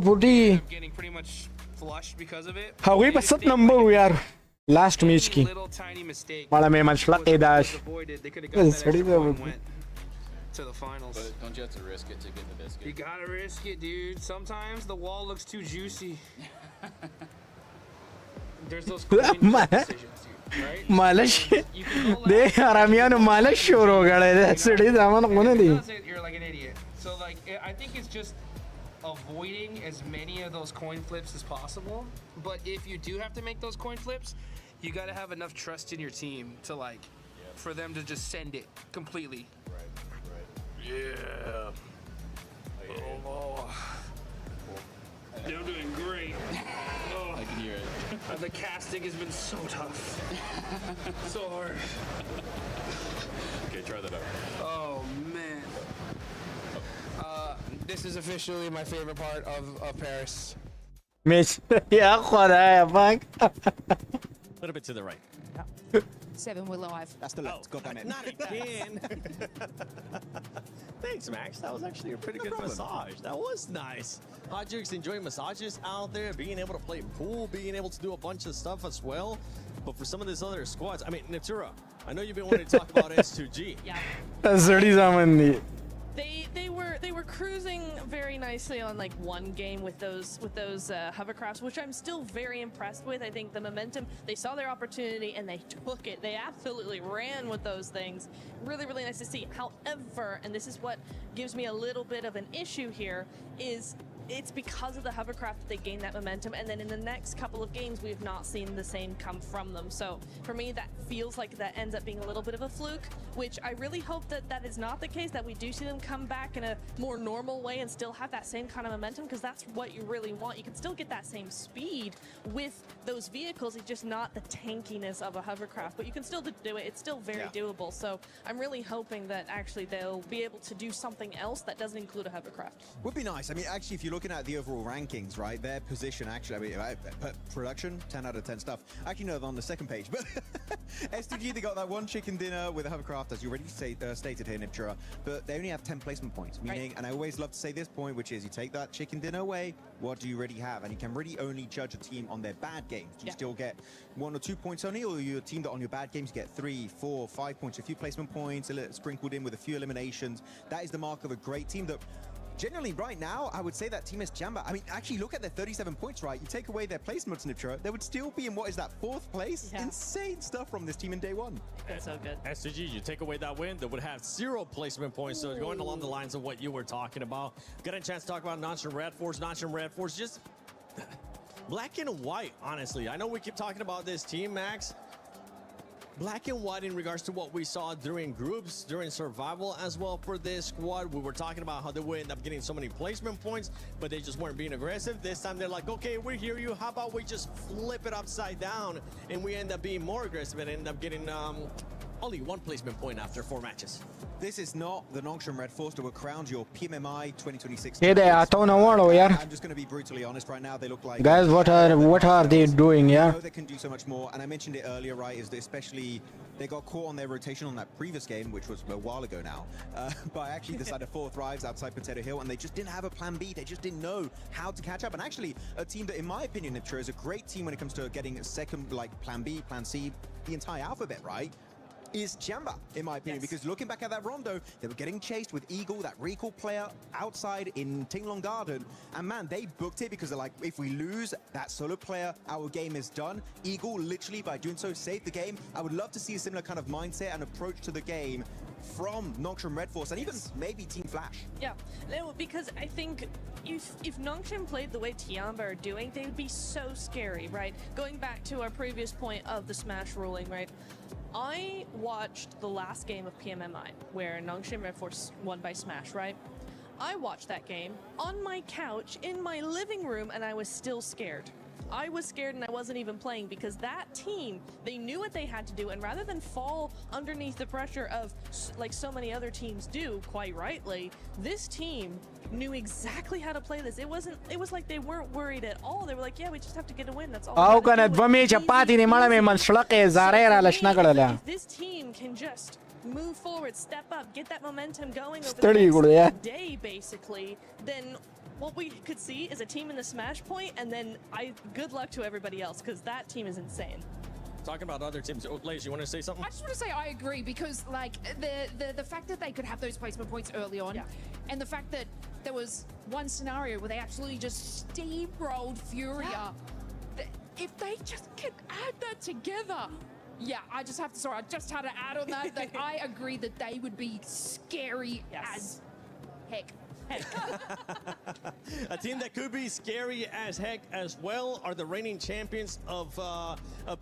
Putty. Getting pretty much flushed because of it. हाँ वही बस 7 number यार last match की. माला में match लग गया दाश. To the finals. But don't you have to risk it to get the biscuit? You gotta risk it, dude. Sometimes the wall looks too juicy. There's those decisions, right? Malash. De haramiyan malash shuru gade. That's it. Zaman kone di. You're like an idiot. So like, I think it's just avoiding as many of those coin flips as possible. But if you do have to make those coin flips, you gotta have enough trust in your team to like, for them to just send it completely. Yeah. Oh. They're doing great. The casting has been so tough. So hard. Okay, try that out. Oh, man. This is officially my favorite part of Paris. مش يا اخويا fuck. A little bit to the right. 7, we're live. That's the left. God damn it. Not again. Thanks, Max. That was actually a pretty good massage. That was nice. Hodgix enjoying massages out there, being able to play pool, being able to do a bunch of stuff as well. But for some of these other squads, I mean, Natura, I know you've been wanting to talk about S2G. Yeah. They were cruising very nicely on like one game with those hovercrafts, which I'm still very impressed with. I think the momentum, they saw their opportunity and they took it. They absolutely ran with those things. Really, really nice to see. However, and this is what gives me a little bit of an issue here, is it's because of the hovercraft that they gained that momentum, and then in the next couple of games we have not seen the same come from them. So for me, that feels like that ends up being a little bit of a fluke, which I really hope that that is not the case, that we do see them come back in a more normal way and still have that same kind of momentum, because that's what you really want. You can still get that same speed with those vehicles, it's just not the tankiness of a hovercraft, but you can still do it. It's still very doable. So I'm really hoping that actually they'll be able to do something else that doesn't include a hovercraft. Would be nice. I mean, actually, if you looking at the overall rankings, right, their position actually, I mean, production, 10 out of 10 stuff. Actually, no, they're on the second page, but S2G, they got that one chicken dinner with a hovercraft, as you already stated here, Niptura, but they only have 10 placement points, meaning, and I always love to say this point, which is you take that chicken dinner away, what do you really have? And you can really only judge a team on their bad games. Do you still get 1 or 2 points only, or you're a team that on your bad games you get 3, 4, 5 points, a few placement points, a little sprinkled in with a few eliminations? That is the mark of a great team that generally, right now, I would say that Team Jamba, I mean, actually look at their 37 points, right? You take away their placements, Niptra, they would still be in, what is that, 4th place? Yeah. Insane stuff from this team in day one. That's so good. S2G, you take away that win, they would have 0 placement points. So going along the lines of what you were talking about. Got a chance to talk about Notch and Red Force. Notch and Red Force, just black and white, honestly. I know we keep talking about this team, Max. Black and white in regards to what we saw during groups, during survival as well for this squad. We were talking about how they would end up getting so many placement points, but they just weren't being aggressive. This time they're like, okay, we hear you. How about we just flip it upside down and we end up being more aggressive and end up getting only 1 placement point after 4 matches. This is not the Nongshim Red Force that were crowned your PMMI 2026. I'm just going to be brutally honest right now. They look like guys, what are they doing? I know they can do so much more, and I mentioned it earlier, right? Is that especially they got caught on their rotation on that previous game, which was a while ago now, by actually the side of 4 Thrives outside Potato Hill, and they just didn't have a plan B. They just didn't know how to catch up. And actually, a team that, in my opinion, Niptra, is a great team when it comes to getting a second, like plan B, plan C, the entire alphabet, right? Is Jamba, in my opinion, because looking back at that rondo, they were getting chased with Eagle, that recall player outside in Tinglong Garden, and man, they booked it because they're like, if we lose that solo player, our game is done. Eagle, literally, by doing so, saved the game. I would love to see a similar kind of mindset and approach to the game from Nongshim Red Force, and even maybe Team Flash. Yeah, no, because I think if Nongshim played the way Tiamba are doing, they would be so scary, right? Going back to our previous point of the Smash ruling, right? I watched the last game of PMMI, where Nongshim Red Force won by Smash, right? I watched that game on my couch in my living room, and I was still scared. I was scared and I wasn't even playing because that team, they knew what they had to do, and rather than fall underneath the pressure of like so many other teams do, quite rightly, this team knew exactly how to play this. It was like they weren't worried at all. They were like, yeah, we just have to get a win. That's all. If this team can just move forward, step up, get that momentum going over the next day, basically, then what we could see is a team in the Smash point, and then good luck to everybody else, because that team is insane. Talking about other teams, Lace, you want to say something? I just want to say I agree, because like the fact that they could have those placement points early on, and the fact that there was one scenario where they absolutely just steamrolled Furia. If they just can add that together, I just have to. Sorry, I just had to add on that. That I agree that they would be scary as heck. heck. A team that could be scary as heck as well are the reigning champions of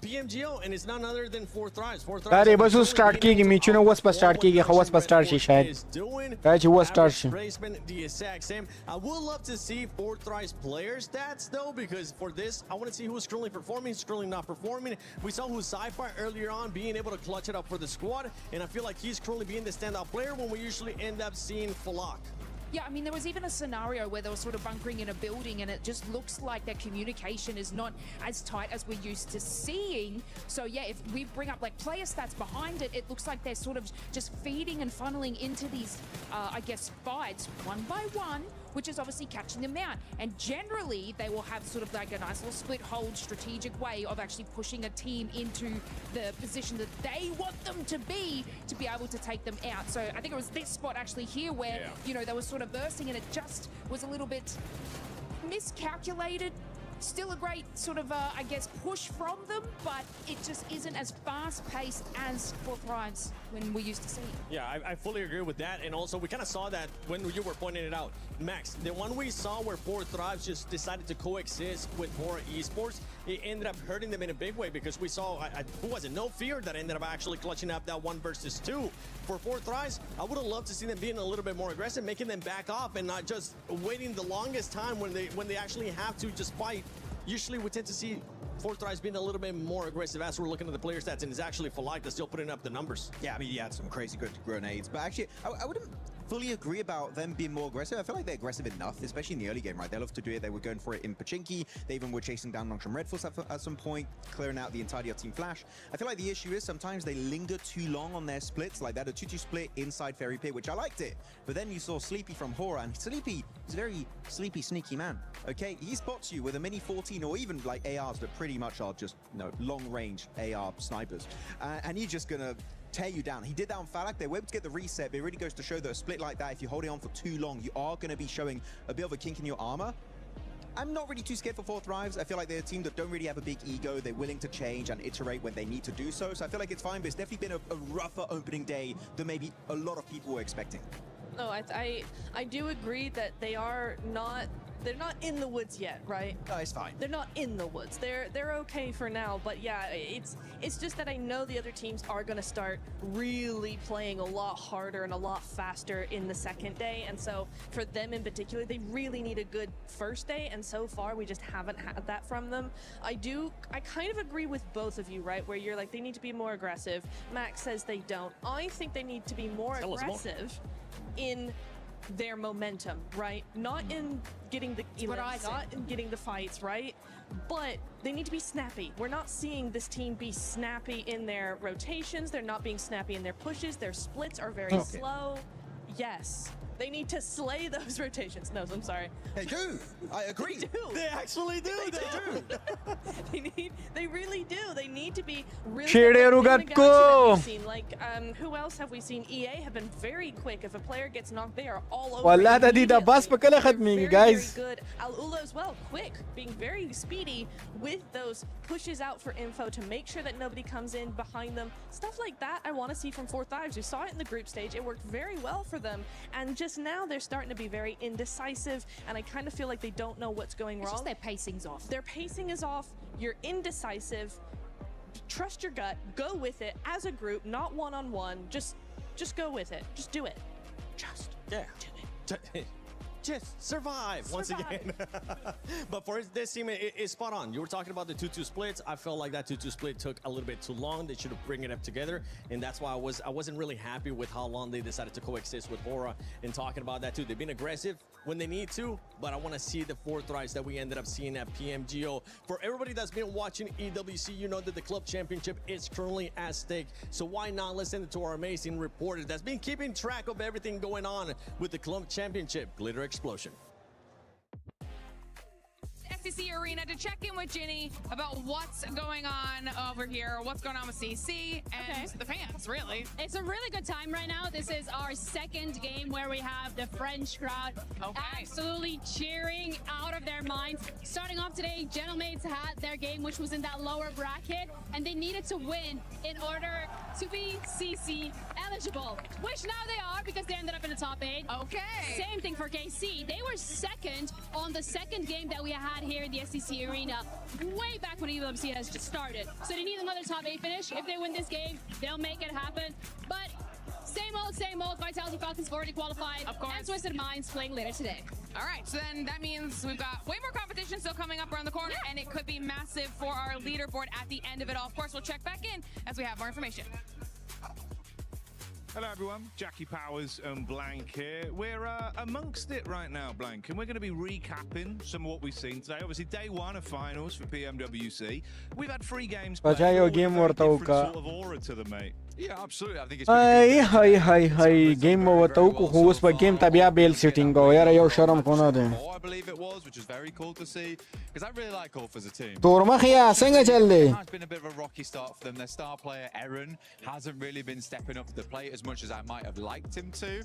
PMGO, and it's none other than 4Thrives. Are bas us start kegi michuna was pas start kegi khawas pas start shi shayad raji was start shi placement the exact same. I would love to see 4Thrives player stats though, because for this I want to see who's currently performing, who's currently not performing. We saw who's Sci-Fi earlier on being able to clutch it up for the squad, and I feel like he's currently being the standout player when we usually end up seeing Falak. Yeah, I mean, there was even a scenario where they were sort of bunkering in a building and it just looks like their communication is not as tight as we're used to seeing. So yeah, if we bring up like player stats behind it, it looks like they're sort of just feeding and funneling into these, I guess, fights one by one, which is obviously catching them out. And generally, they will have sort of like a nice little split hold strategic way of actually pushing a team into the position that they want them to be able to take them out. So I think it was this spot actually here where, you know, they were sort of bursting and it just was a little bit miscalculated. Still a great sort of, I guess, push from them, but it just isn't as fast-paced as 4Thrives when we used to see. Yeah, I fully agree with that, and also we kind of saw that when you were pointing it out. Max, the one we saw where 4Thrives just decided to coexist with Horror Esports, it ended up hurting them in a big way, because we saw, who was it, No Fear, that ended up actually clutching up that 1 versus 2. For 4Thrives, I would have loved to see them being a little bit more aggressive, making them back off and not just waiting the longest time when they actually have to just fight. Usually we tend to see 4Thrives being a little bit more aggressive as we're looking at the player stats, and it's actually Falak that's still putting up the numbers. Yeah, I mean, he had some crazy good grenades, but actually, I wouldn't fully agree about them being more aggressive. I feel like they're aggressive enough, especially in the early game, right? They love to do it. They were going for it in Pachinki. They even were chasing down Longshan Red Force at some point, clearing out the entirety of Team Flash. I feel like the issue is sometimes they linger too long on their splits, like that, a 2-2 split inside Fairy Pit, which I liked it. But then you saw Sleepy from Horror, and Sleepy is a very sleepy, sneaky man, okay? He spots you with a Mini 14 or even like ARs that pretty much are just, you know, long-range AR snipers. And he's just gonna tear you down. He did that on Falak. They were able to get the reset, but it really goes to show that a split like that, if you're holding on for too long, you are going to be showing a bit of a kink in your armor. I'm not really too scared for 4Thrives. I feel like they're a team that don't really have a big ego. They're willing to change and iterate when they need to do so. So I feel like it's fine, but it's definitely been a rougher opening day than maybe a lot of people were expecting. No, I do agree that they're not in the woods yet, right? No, it's fine. They're not in the woods. They're okay for now, but yeah, it's just that I know the other teams are going to start really playing a lot harder and a lot faster in the second day, and so for them in particular, they really need a good first day, and so far we just haven't had that from them. I kind of agree with both of you, right? Where you're like, they need to be more aggressive. Max says they don't. I think they need to be more aggressive in their momentum, right? Not in getting the elites, not in getting the fights, right? But they need to be snappy. We're not seeing this team be snappy in their rotations. They're not being snappy in their pushes. Their splits are very slow. Yes. They need to slay those rotations. No, I'm sorry. They do. I agree. They do. They actually do. They do. They really do. They need to be really seen. Like, who else have we seen? EA have been very quick. If a player gets knocked, they are all over. Wallah tadi bas pa kala khatmi guys. Very good. Al-Ula as well, quick, being very speedy with those pushes out for info to make sure that nobody comes in behind them. Stuff like that I want to see from 4Thrives. We saw it in the group stage. It worked very well for them. And just now they're starting to be very indecisive, and I kind of feel like they don't know what's going wrong. Just their pacing's off. Their pacing is off. You're indecisive. Trust your gut. Go with it as a group, not one-on-one. Just go with it. Just do it. Just do it. Just survive once again. But for this team, it's spot on. You were talking about the 2-2 splits. I felt like that 2-2 split took a little bit too long. They should have bring it up together, and that's why I wasn't really happy with how long they decided to coexist with Horror. And talking about that too, they've been aggressive when they need to, but I want to see the 4Thrives that we ended up seeing at PMGO. For everybody that's been watching EWC, you know that the club championship is currently at stake. So why not listen to our amazing reporter that's been keeping track of everything going on with the club championship, Glitter Explosion. SEC Arena to check in with Ginny about what's going on over here, what's going on with CC and the fans, really. It's a really good time right now. This is our second game where we have the French crowd absolutely cheering out of their minds. Starting off today, Gentlemaids had their game, which was in that lower bracket, and they needed to win in order to be CC eligible, which now they are because they ended up in the top 8. Okay. Same thing for KC. They were second on the second game that we had here in the SEC Arena way back when PMWC has just started. So they need another top 8 finish. If they win this game, they'll make it happen. But same old. Vitality Falcons already qualified. Of course. And Twisted Minds playing later today. All right, so then that means we've got way more competition still coming up around the corner, and it could be massive for our leaderboard at the end of it all. Of course, we'll check back in as we have more information. Hello everyone, Jackie Powers and Blank here. We're amongst it right now, Blank, and we're going to be recapping some of what we've seen today. Obviously, day 1 of finals for PMWC. We've had 3 games played, all with a very different sort of aura to them, mate. Yeah, absolutely. I think it's Hi. Game وتو کو هوس په game تبیا بیل سیټینګ او یاره یو شرم کو نه دی. I believe it was, which is very cool to see because I really like Ulf as a team. تورمخیا څنګه چل دی؟ It's been a bit of a rocky start for them. Their star player Aaron hasn't really been stepping up to the plate as much as I might have liked him to.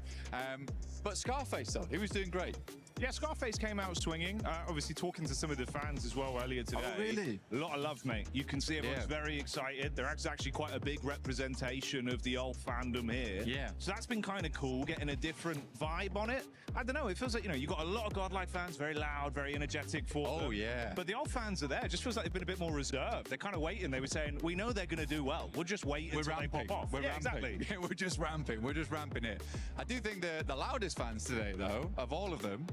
But Scarface though, he was doing great. Yeah, Scarface came out swinging. Obviously, talking to some of the fans as well earlier today. Oh, really? A lot of love, mate. You can see everyone's very excited. They're actually quite a big representation of the old fandom here. Yeah. So that's been kind of cool, getting a different vibe on it. I don't know. It feels like, you got a lot of Godlike fans, very loud, very energetic for them. Oh, yeah. But the old fans are there. It just feels like they've been a bit more reserved. They're kind of waiting. They were saying, we know they're going to do well. We'll just wait until they pop off. We're ramping. Exactly. Yeah, we're just ramping it. I do think the loudest fans today, though, of all of them,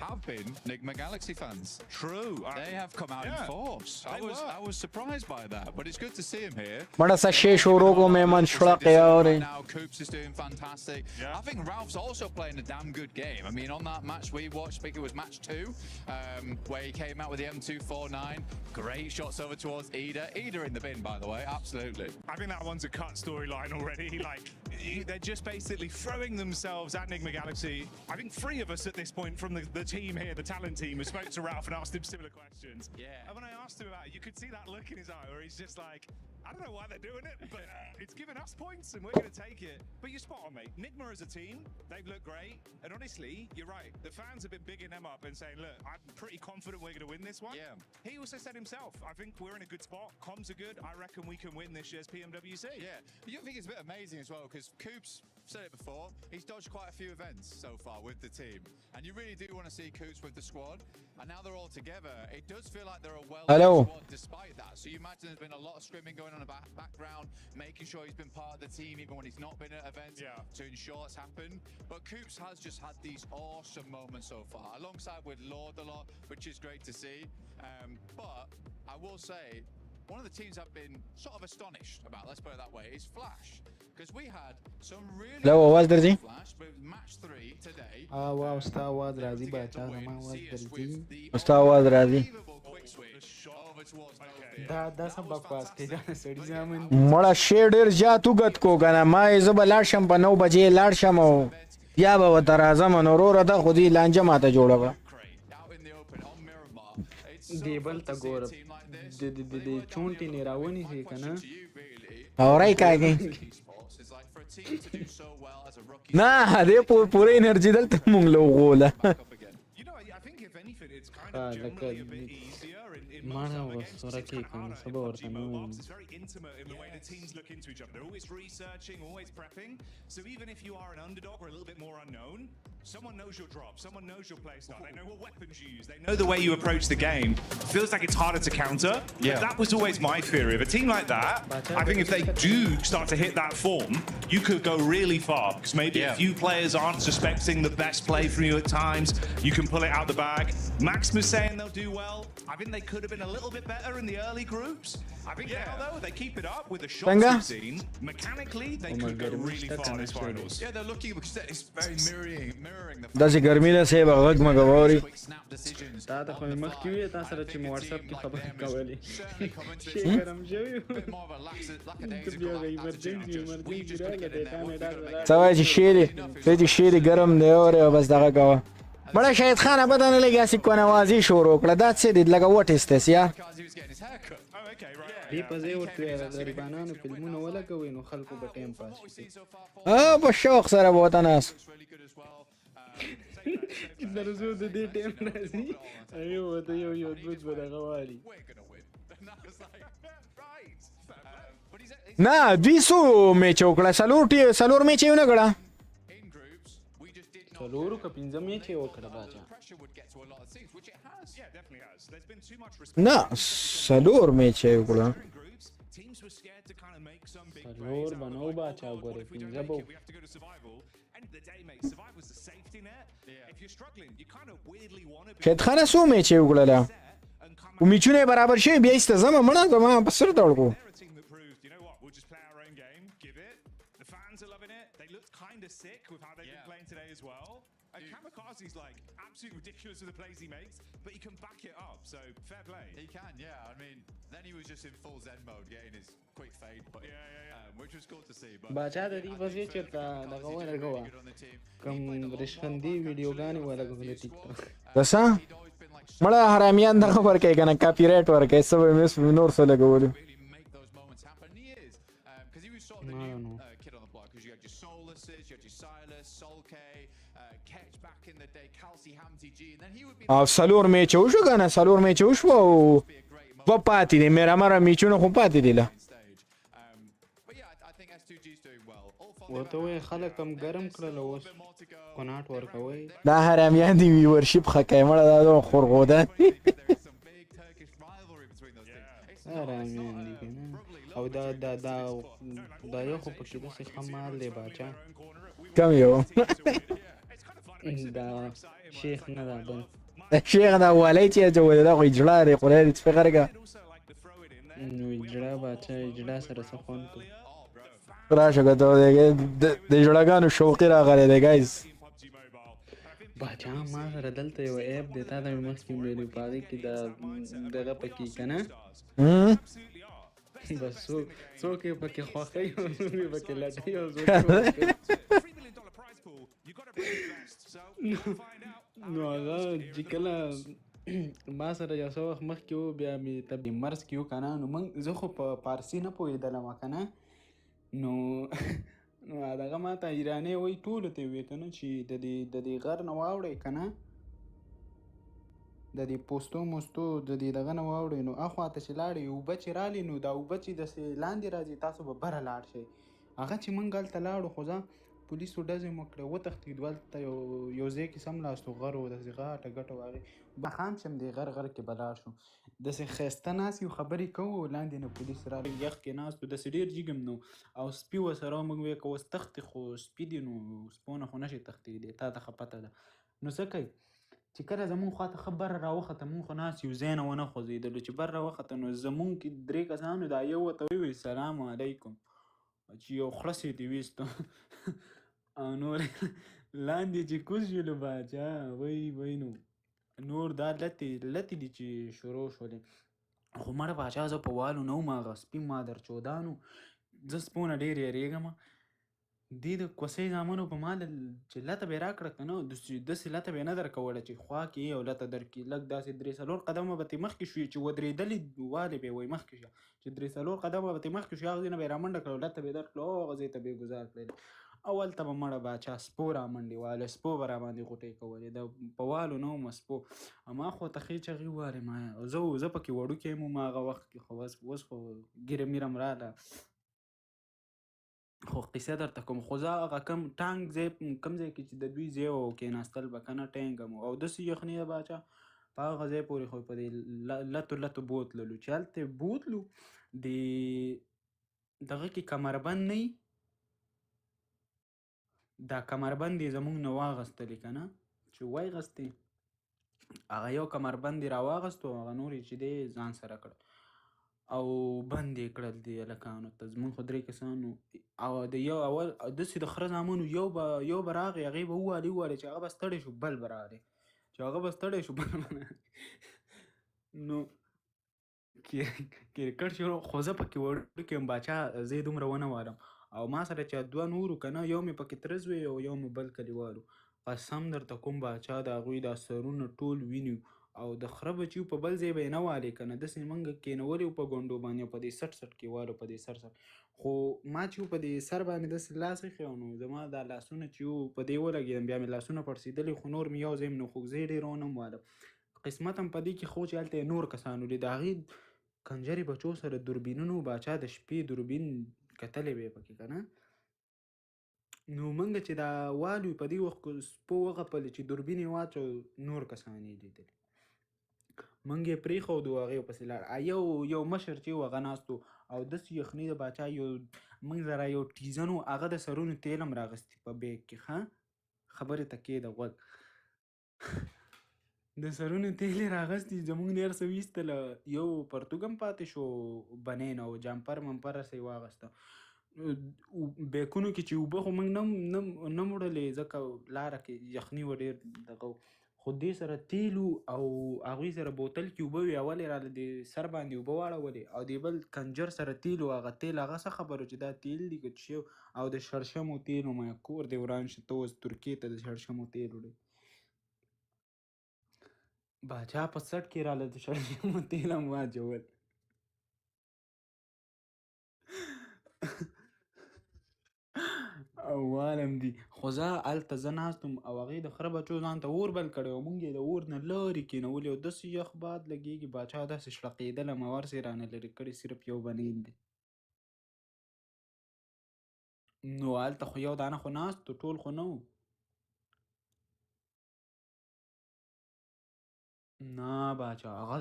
have been Nigma Galaxy fans. True. They have come out in force. I was surprised by that, but it's good to see him here. बड़ा सा शेष हो रोगों में मन छुड़क गया और Now Coops is doing fantastic. I think Ralph's also playing a damn good game. I mean, on that match we watched, I think it was match 2, where he came out with the M249. Great shots over towards Ida. Ida in the bin, by the way. Absolutely. I think that one's a cut storyline already. They're just basically throwing themselves at Nigma Galaxy. I think 3 of us at this point from the team here, the talent team, we spoke to Ralph and asked him similar questions. Yeah. And when I asked him about it, you could see that look in his eye where he's just like, I don't know why they're doing it, but it's giving us points and we're going to take it. But you're spot on, mate. Nigma as a team, they've looked great. And honestly, you're right. The fans have been bigging them up and saying, look, I'm pretty confident we're going to win this one. Yeah. He also said himself, I think we're in a good spot. Comms are good. I reckon we can win this year's PMWC. Yeah. But you think it's a bit amazing as well because Coops said it before, he's dodged quite a few events so far with the team. And you really do want to see Coops with the squad. And now they're all together. It does feel like they're a well-known squad despite that. So you imagine there's been a lot of scrimming going on in the background, making sure he's been part of the team even when he's not been at events to ensure that's happened. But Coops has just had these awesome moments so far, alongside with Lord a lot, which is great to see. But I will say, one of the teams I've been sort of astonished about, let's put it that way, is Flash. Because we had some really Flash, but match 3 today. उसका आवाज राजी बाचा हमारा आवाज दर्जी उसका आवाज राजी دا सब बकवास के जाने सड़ी जामन मड़ा शेडर जा तू गत को गाना मैं जब लाडशम पर 9 बजे लाडशम हो या बाबा तराजा मनोरो रदा खुदी लांजा माता जोड़ागा देबल तगोर दे चोंटी ने रावनी से कना और आई काय गई ना दे पूरे एनर्जी दल तुम लोग गोला माना वो सोरा की कम सब और तनु intimate in the way the teams look into each other. They're always researching, always prepping. So even if you are an underdog or a little bit more unknown, someone knows your drop, someone knows your play style, they know what weapons you use, they know the way you approach the game. Feels like it's harder to counter. Yeah. But that was always my theory. Of a team like that, I think if they do start to hit that form, you could go really far. Because maybe a few players aren't suspecting the best play from you at times. You can pull it out the bag. Max was saying they'll do well. I think they could have been a little bit better in the early groups. I think now, though, they keep it up with the shots we've seen. Mechanically, they could go really far this finals. Yeah, they're looking because it's very mirroring the داسې ګرمي ده صاحب غږ مګ ووري تا ته خو مخ کې وي تاسو سره چې مو واتس اپ کې خبرې کولې شي ګرم شوی بیا غي ایمرجنسي راغله ته نه راځه سوای چې شیری ګرم دی او بس دغه کوه مړه شهید خان ابدا نه لګي اسې کو نوازي شروع کړه دا څه دې لګه وټ است یا دی په ځای ورته غریبانو فلمونه ولګوي نو خلکو به ټایم پاس شي په شوق سره به وته ناس چې درځو د دې ټایم راځي هغه وته یو دوج به دغه والي نه دوی څو میچ وکړه څلور میچ یې ونه کړه څلورو که پنځه میچ یې وکړه باچا نه څلور میچ یې وکړه څلور به نه و باچا ګورې پنځه به شهید خانه څو میچ یې وکړله خو میچونه یې برابر شوي بیا ایسته ځمه مړه زما په سر ته وړکو Kamikaze's like absolutely ridiculous with the plays he makes, but he can back it up. So fair play. He can, yeah. I mean, then he was just in full Zen mode, getting his quick fade put, which was cool to see. But باچا د دې وځي چې دغه ولګوا کوم رشخندي ویډیوګانې ولګولې ټیک ټاک دسا مړه حرامیان دغه ورکوي که نه کاپي رایټ ورکوي څه به مې نور څه لګولي او څلور میچ وشو که نه څلور میچ وشو او دوه پاتې دي میرامره میچونه خو پاتې دي له ورته وایي خلک هم ګرم کړل اوس قناعت ورکوئ دا حرامیان دي ویورشپ ښه کوي مړه دا دومره خورغوده حرامیان دي که نه او دا یو خو پکې داسې ښه مال دی باچا کم یو دا شیخ نه دا بل شیخ دا والی چې اچولی دا خو اجړا دی خدای دې سپې غرګه نو اجړا باچا اجړا سره څه خوند کوي راشه که ته د اجړاګانو شوقي راغلی دی ګایز باچا ما سره دلته یو ایپ دی تا ته مې مخکې ویلي په هغې کې دغه پکې که نه بس څوک یې پکې خوښوي او څوک یې پکې لټوي او څوک نو هغه چې کله ما سره یو څه وخت مخکې و بیا مې ته مرض کې و که نه نو زه خو په پارسي نه پوهېدلم که نه نو دغه ما ته ایرانۍ وایي ټولو ته یې وایي که نه چې د دې غر نه واوړئ که نه د دې پوستو موستو د دې دغه نه واوړئ نو اخوا ته چې لاړئ اوبه چې رالې نو دا اوبه چې داسې لاندې راځي تاسو به بره لاړ شئ هغه چې موږ هلته لاړو خو ځه پولیسو ډزې مو کړې وتښتېدو هلته یو ځای کې سملاستو غر و داسې غاټه ګټه و هغې به خام شم دې غر کې به لاړ شو داسې ښایسته ناست یو خبرې کوو لاندې نه پولیس راغی یخ کې ناست و داسې ډېر جګم نو او سپي ورسره موږ وایو که اوس تښتې خو سپي دي نو سپونه خو نشي تښتېدلی تا ته ښه پته ده نو څه کوي چې کله زمونږ خواته ښه بره راوخته مونږ خو ناست یو ځای نه ونه خوځېدلو چې بر راوخته نو زمونږ کې 3 کسانو دا یو ورته وویل سلام علیکم چې یو خړس یې دې ویستو او نور لاندې چې کوز شولو باچا وای نو نور دا لتې دي چې شروع شولې خو مړه باچا زه په والو نه وم هغه سپي مادر چودانو زه سپونه ډېر یېرېږم دې د کوسۍ زامنو په ما چې لته به یې راکړه که نه داسې لته به یې نه درکوله چې خوا کې یې او لته درکړي لږ داسې 3-4 قدمه به ترې مخکې شوي چې ودرېدلې والې به یې وایي مخکې شه چې 3-4 قدمه به ترې مخکې شوي هغه ځای نه به یې رامنډه کړه او لته به یې درکړله او هغه ځای ته به یې ګزار کړلی او هلته به مړه باچا سپو رامنډې واله سپو به راباندې غوټۍ کولې د په والو نه ومه سپو ما خو ته ښې چغې ووالې ما زه پکې وړوکی یم ما هغه وخت کې خو اوس خو ګیره میره م راله خو قصه درته کوم خو زه هغه کوم ټانک ځای کوم ځای کې چې د دوی ځای و کېناستل به که نه ټینګ هم او داسې یخني ده باچا په هغه ځای پورې خو په دې لتو بوتللو چې هلته بوتلو د دغه کې کمربند نه وي دا کمربند یې زمونږ نه واغستلې که نه چې وایغستې هغه یو کمربند یې راواغستو هغه نور یې چې دی ځان سره کړ او بند یې کړل دې هلکانو ته زمونږ خو 3 کسانو او د یو اول داسې د خره زامنو یو به راغی هغې به ووالې چې هغه به ستړی شو بل به راغی چې هغه به ستړی شو بل به نو کرکټ شروع خو زه پکې وړوکی یم باچا زه یې دومره ونه والم او ما سره چې 2 نورو که نه یو مې پکې ترز وی او یو مې بل کلیوالو قسم درته کوم باچا د هغوی دا سرونه ټول وینو او د خره بچي په بل ځای به یې نه والې که نه داسې موږ کېنولي وو په ګونډو باندې په دې سټ کې والو په دې سر خو ما چې په دې سر باندې داسې لاس ایښی نو زما دا لاسونه چې وو په دې ولګېدم بیا مې لاسونه پړسېدلي خو نور مې یو ځای نو خوږځای ډېر ونه م والم قسمت هم په دې کې خو چې هلته یې نور کسان ولید د هغې کنجرې بچو سره دوربینونو باچا د شپې دوربین کتلی به یې پکې که نه نو موږ چې دا والو په دې وخت کې سپو وغپلې چې دوربین یې واچو نور کسان یې لیدلي موږ یې پرېښودو هغې پسې لاړ یو مشر چې و هغه ناست و او داسې یخني د باچا یو موږ سره یو ټیزن و هغه د سرونو تیل هم راغستي په بیګ کې ښه خبرې ته کښېږده غوږ د سرونو تیل یې راغستي زموږ نه هر څه ویستله یو پرتوګ هم پاتې شو بنین او جامپر ممپر هسې یې واغسته بیکونو کې چې اوبه خو موږ نه مړلې ځکه لاره کې یخني و ډېر دغه خو دې سره تیل او هغوی سره بوتل کې اوبه وې اول یې راله د سر باندې اوبه واړولې او د بل کنجر سره تیل و هغه تیل هغه څه خبرو چې دا تیل دي که څه او د شړشمو تیل و مایه کور دې وران شه ته اوس ترکیې ته د شړشمو تیل وړې باچا په سټ کې راله د شړشمو تیل هم واچول او والم دي خو زه هلته زه ناست وم او هغې د خره بچو ځان ته اور بل کړی او مونږ یې د اور نه لرې کېنولي او داسې یخ باد لګېږي باچا داسې شړقېدلی مور سې رانه لرې کړي صرف یو بنین دی نو هلته خو یو دانه خو ناست ټول خو نه و نه باچا هغه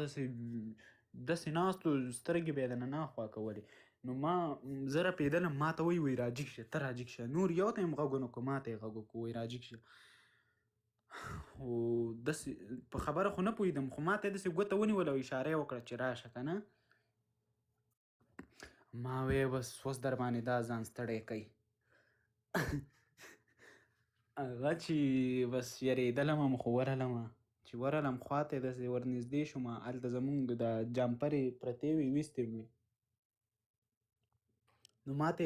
داسې ناست و سترګې به یې د نه خوا کولې نو ما زه رپېدلم ما ته وایي راجګ شه ته راجګ شه نور یو ته یې هم غږ ونه کړو ما ته یې غږ وکړو وایي راجګ شه خو داسې په خبره خو نه پوهېدم خو ما ته یې داسې ګوته ونیوله او اشاره یې وکړه چې راشه که نه ما وی بس اوس در باندې دا ځان ستړی کوي هغه چې بس یریدلم هم خو ورغلم چې ورغلم خواته یې داسې ورنږدې شوم هلته زمونږ د جمپرې پرتې وې ویستې وې نو ماته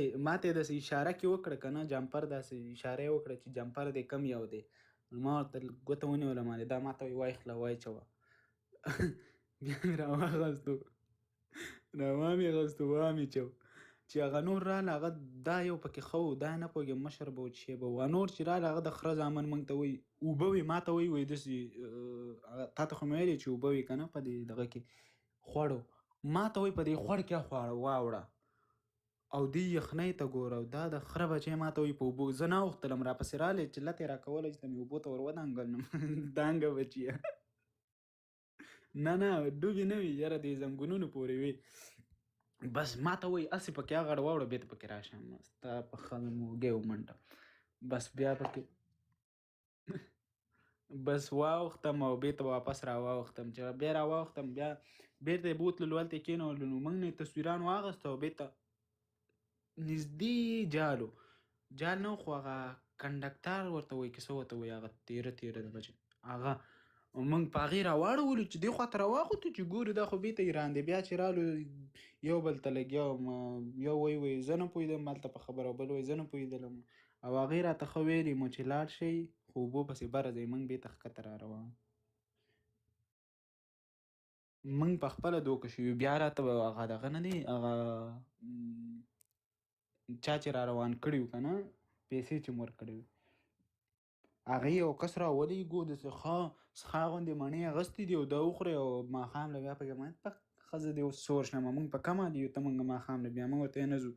یې داسې اشاره کې وکړه که نه جمپر داسې اشاره یې وکړه چې جمپر دې کم یو دی نو ما ورته ګوته ونیوله باندې دا ما ته وایي وایخله واچوه بیا مې راواغستو مې اغوستو وامې چو چې هغه نور راله هغه دا یو پکې ښه و دا نه پوهېږم مشر به و چې شی به و نور چې راله هغه د خره زامن موږ ته وایي اوبه وې ما ته وایي داسې تا ته خو مې ویلې چې اوبه وې که نه په دې دغه کې خوړو ما ته وایي په دې خوړ کې واوړه او دې یخنۍ ته ګوره دا د خره بچی ما ته وایي په اوبو زه نه اوښتلم راپسې رالی چې لته یې راکوله چې ته مې اوبو ته ور ودانګلم دانګه بچیه نه ډوبې نه وي یاره دې زنګونونو پورې وي بس ما ته وایي هسې پکې هغړ واوړه بېرته پکې راشه ستا په ښه موږی ومنډه بس بیا پکې بس واوښتم او بېرته واپس راواوښتم چې بیا راواوښتم بیا بېرته یې بوتللو هلته یې کېنولو نو موږ نه یې تصویران واخیسته او بېرته نږدې جال نه خو هغه کنډکټر ورته وایي که څه ورته وایي هغه تیره د بچ هغه موږ په هغې راواړولو چې دې خوا ته راواخوتو چې ګورو دا خو بېرته ایران دی بیا چې رالو یو بل ته لګیا وم یو وایي زه نه پوهېدم هلته په خبره او بل وایي زه نه پوهېدلم او هغې راته ښه ویلې مو چې لاړ شئ خو اوبو پسې بره ځئ موږ بېرته ښکته را روان موږ په خپله دوکه شوي بیا راته هغه دغه نه دی هغه چا چې را روان کړي وو که نه پیسې چې مو ورکړې وي هغې یو کس راولېږو داسې ښه غوندې مڼې اغوستې دي او دا وخورې او ماښام له بیا پکې ښځه دې اوس سور شمه موږ په کمه دي ته موږ ماښام له بیا موږ ورته نه ځو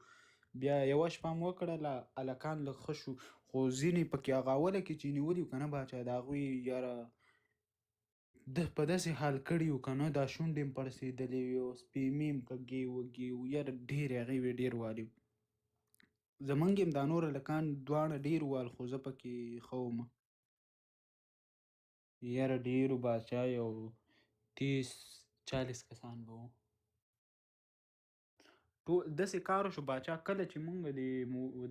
بیا یوه شپه م وکړله هلکان لږ ښه شو خو ځینې پکې هغه اوله کې چې نیولي وو که نه باچا د هغوی یاره په داسې حال کړي وو که نه دا شونډې م پړسېدلې وې او سپېمې م کږې وږې وو یاره ډېرې هغې وې ډېر والي زمونږ یم دا نور هلکان دواړه ډېر وال خو زه پکې ښه وم یاره ډېرو باچا یو 30-40 کسان به وو ټول داسې کار وشو باچا کله چې مونږ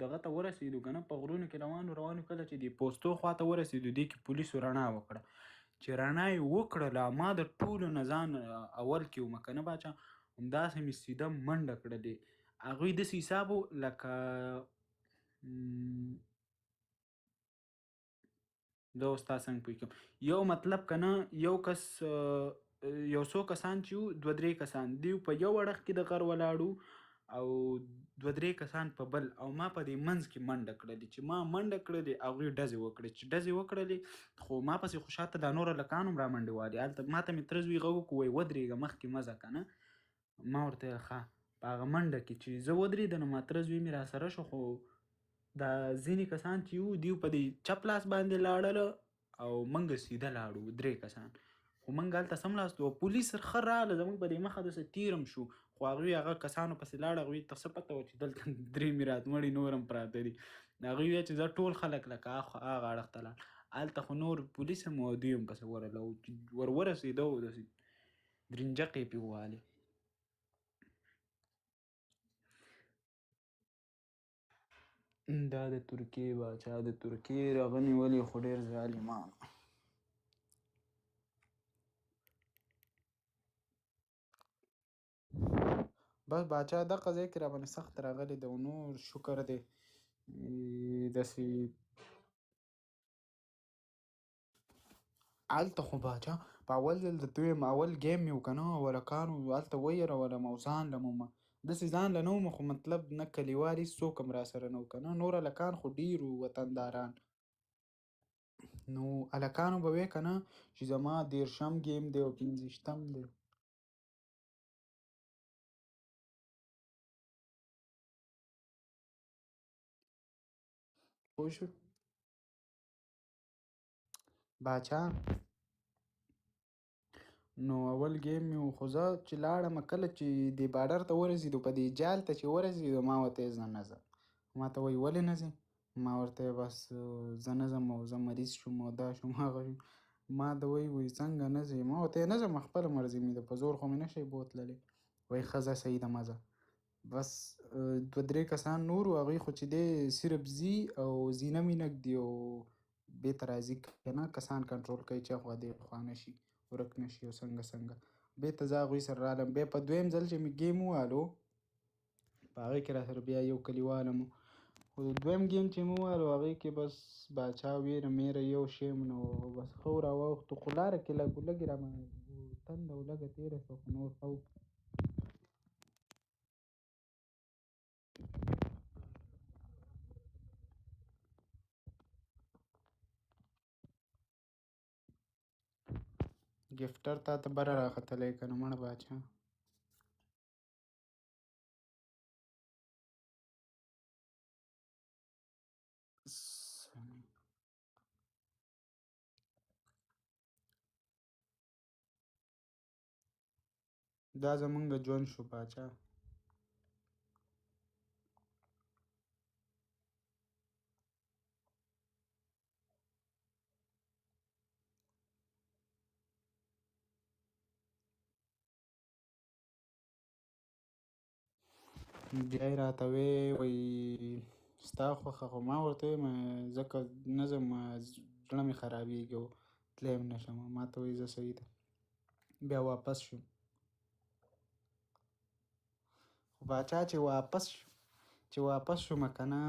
دغه ته ورسېدو که نه په غرونو کې روانو کله چې د پوستو خوا ته ورسېدو دې کې پولیسو رڼا وکړه چې رڼا یې وکړله ما د ټولو نه ځان اول کې ومه که نه باچا همداسې مې سیده منډه کړلې هغوی داسې حساب و زه اوس تا څنګه پوه کوم یو مطلب که نه یو کس یو څو کسان چې وو 2-3 کسان دوی په یو اړخ کې د غر ولاړو او 2-3 کسان په بل او ما په دې منځ کې منډه کړلې چې ما منډه کړلې هغوی ډزې وکړې چې ډزې وکړلې خو ما پسې خو شاته دا نور هلکان هم را منډې والې هلته ما ته مې تره زوی غږ وکړو وایي ودرېږه مخکې مه ځه که نه ما ورته ویل ښه په هغه منډه کې چې زه ودرېدم ما تره زوی مې راسره شو خو دا ځینې کسان چې وو دوی په دې چپ لاس باندې لاړله او موږ سیده لاړو 3 کسان خو موږ هلته سملاستو او پولیس ښه راغله زموږ په دې مخه داسې تېر هم شو خو هغوی هغه کسانو پسې لاړه هغوی ته څه پته وه چې دلته 3 میرات مړي نور هم پراته دي هغوی ویل چې زه ټول خلک لکه هغه اړخ ته لاړ هلته خو نور پولیس هم او دوی هم پسې ورغله او چې ورسېده او داسې درنجقې پې ووهلې دا د ترکیې باچا د ترکیې هغه نیولې خو ډېر ظالمان بس باچا دغه ځای کې راباندې سخت راغلی دی او نور شکر دی داسې هلته خو باچا په اول ځل درته ویم اول ګیم مې و که نه هلکانو هلته ویرولم او ځان له مو داسې ځان له نه وم خو مطلب نه کلیوال هېڅ څوک هم راسره نه وو که نه نور هلکان خو ډېر وو وطنداران نو هلکانو به وی که نه چې زما 13م ګیم دی او 15م دی پوه شوې باچا نو اول ګیم مې و خو زه چې لاړم کله چې دې باډر ته ورسېدو په دې جال ته چې ورسېدو ما ورته ویل زه نه ځم ما ته وایي ولې نه ځې ما ورته ویل بس زه نه ځم او زه مریض شوم او دا شوم هغه شوم ما ته وایي څنګه نه ځې ما ورته ویل نه ځم خپله مرضي مې ده په زور خو مې نه شئ بوتللی وایي ښه ځه صحیح ده مه ځه بس 2-3 کسان نور وو هغوی خو چې دی صرف ځي او زینه مینک دي او بېرته راځي که نه کسان کنټرول کوي چې خوا دې خوا نه شي ورک نه شي او څنګه بېرته زه هغوی سره رالم بیا په دویم ځل چې مې ګیم ووهلو په هغې کې راسره بیا یو کلیوال هم خو دویم ګیم چې مې ووهلو هغې کې بس باچا ویره میره یو شی هم نه و بس ښه راواوښتو خو لاره کې لږې راباندې تنده او لږه تېره شوه خو نور ښه ګفټر تا ته بره راختلی که نه مړ باچا دا زمونږ ژوند شو باچا بیا یې راته وایي ستا خوښه خو ما ورته ویم ځکه نه ځم زړه مې خرابېږي او تلی هم نه شم ما ته وایي زه صحیح ده بیا واپس شوم خو باچا چې واپس شوم که نه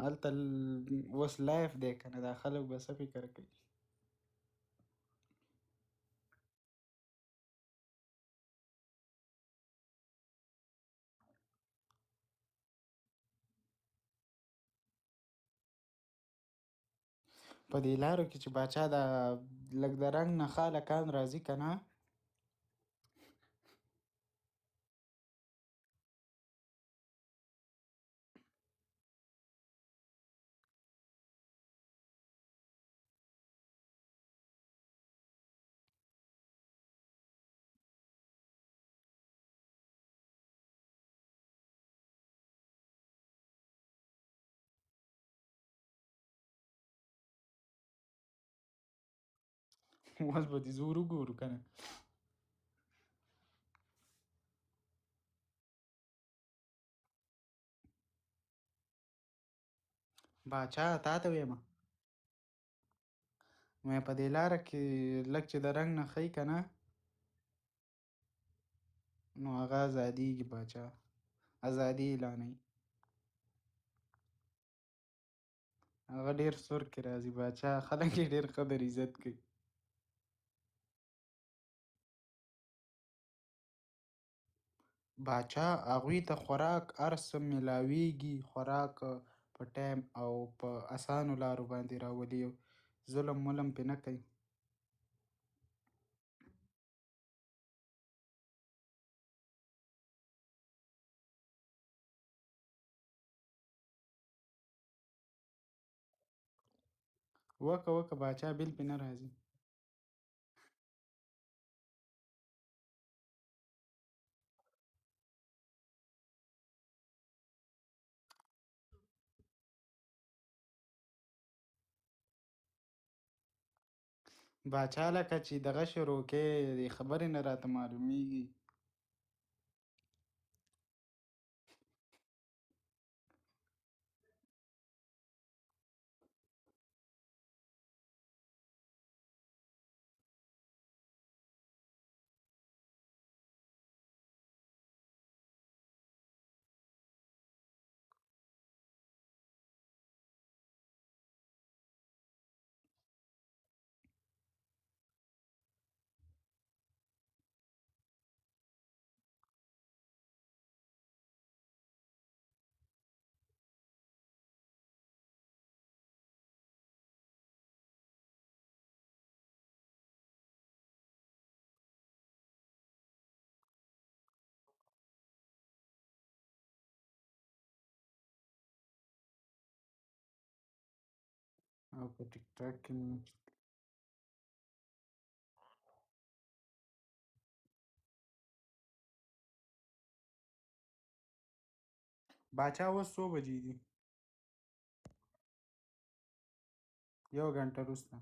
هلته اوس لایف دی که نه دا خلک به څه فکر کوي په دې لارو کې چې باچا دا لږ د رنګ نه ښه هلکان راځي که نه اوس به دې زور وګورو که نه باچا تا ته ویمه وایم په دې لاره کې لږ چې د رنګ نه ښیي که نه نو هغه ازادېږي باچا ازادي اعلانوي هغه ډېر سور کې راځي باچا خلک یې ډېر قدر عزت کوي. باچا هغوی ته خوراک هر څه میلاویږي، خوراک په ټایم او په اسانو لارو باندې راولي، ظلم ملم پې نه کوي. وکه وکه باچا بیل پې نه راځي. باچا لکه چې دغه شروع کې د خبرې نه راته معلومیږي. او په ټیک ټاک کې مې باچا اوس څو بجې دي؟ 1 غنټه وروسته.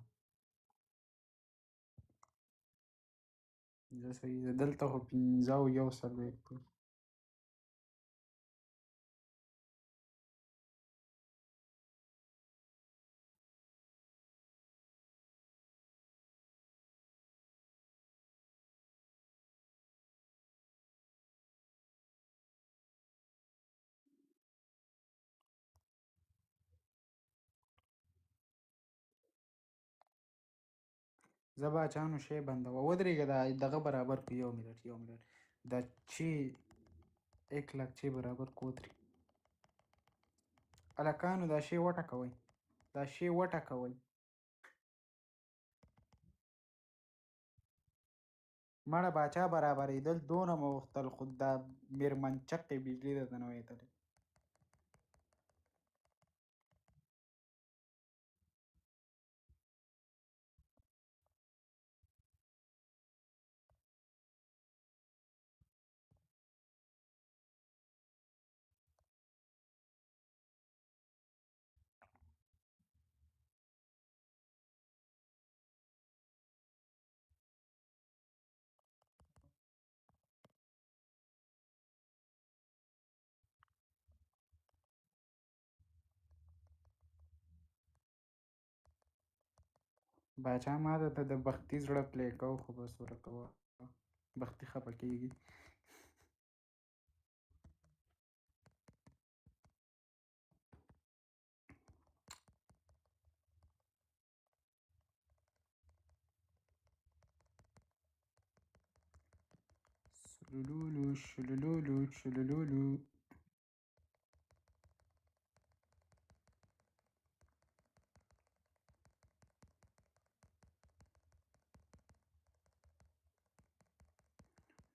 زه صحیح ده دلته خو 15 او 1 زه باچا نو شی بندوه ودرېږه دا دغه برابر کړو 1 منټ 1 منټ دا چې 1 lakh چې برابر کوتري الکانو دا شی وټکوئ دا شی وټکوئ مړه باچا برابرېدل دونه مو غوښتل خو دا میرمنچکې بجلي درته نه وېتلې. باچا ما ته د بختي زړه پلی کو خو بس ورکوه بختي خفه کېږي. شلولولو شلولولو شلولولو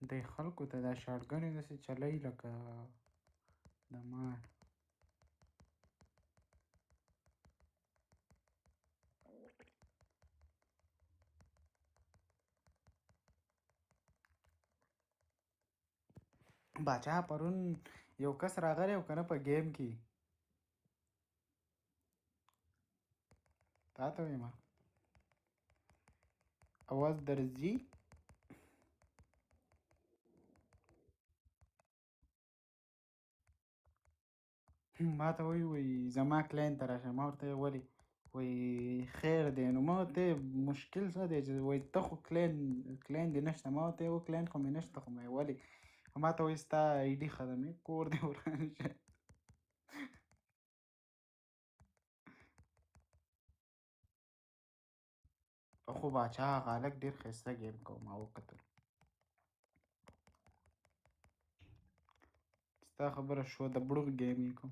د خلکو ته دا شارټګنې داسې چلوي لکه د مار. باچا پرون یو کس راغلی او که نه په ګیم کې تا ته وایم اواز درځي ما ته وایي زما کلاین ته راشه ما ورته ولې وایي خیر دی نو ما ورته مشکل څه دی چې وایي ته خو کلاین دې نشته ما ورته یو کلاین خو مې نشته خو مې ولې ما ته وایي ستا آی ډي ښه ده مې کور دې ورانه شه خو باچا غالک ډیر خسته گیم کو ما وکتل ستا خبره شو د بړو گیم کو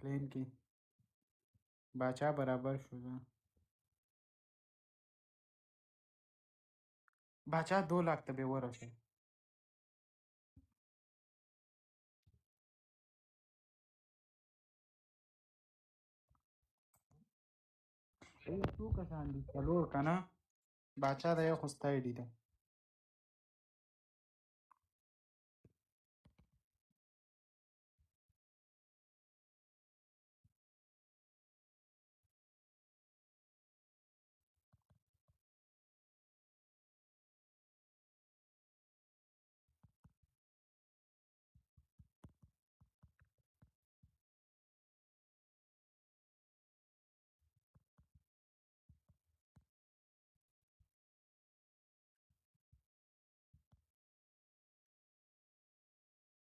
پلین کی باچا برابر شو دا باچا 2 lakh ته به ورشه څو کسان دي څلور کنه باچا د یو خوستا ایډی ده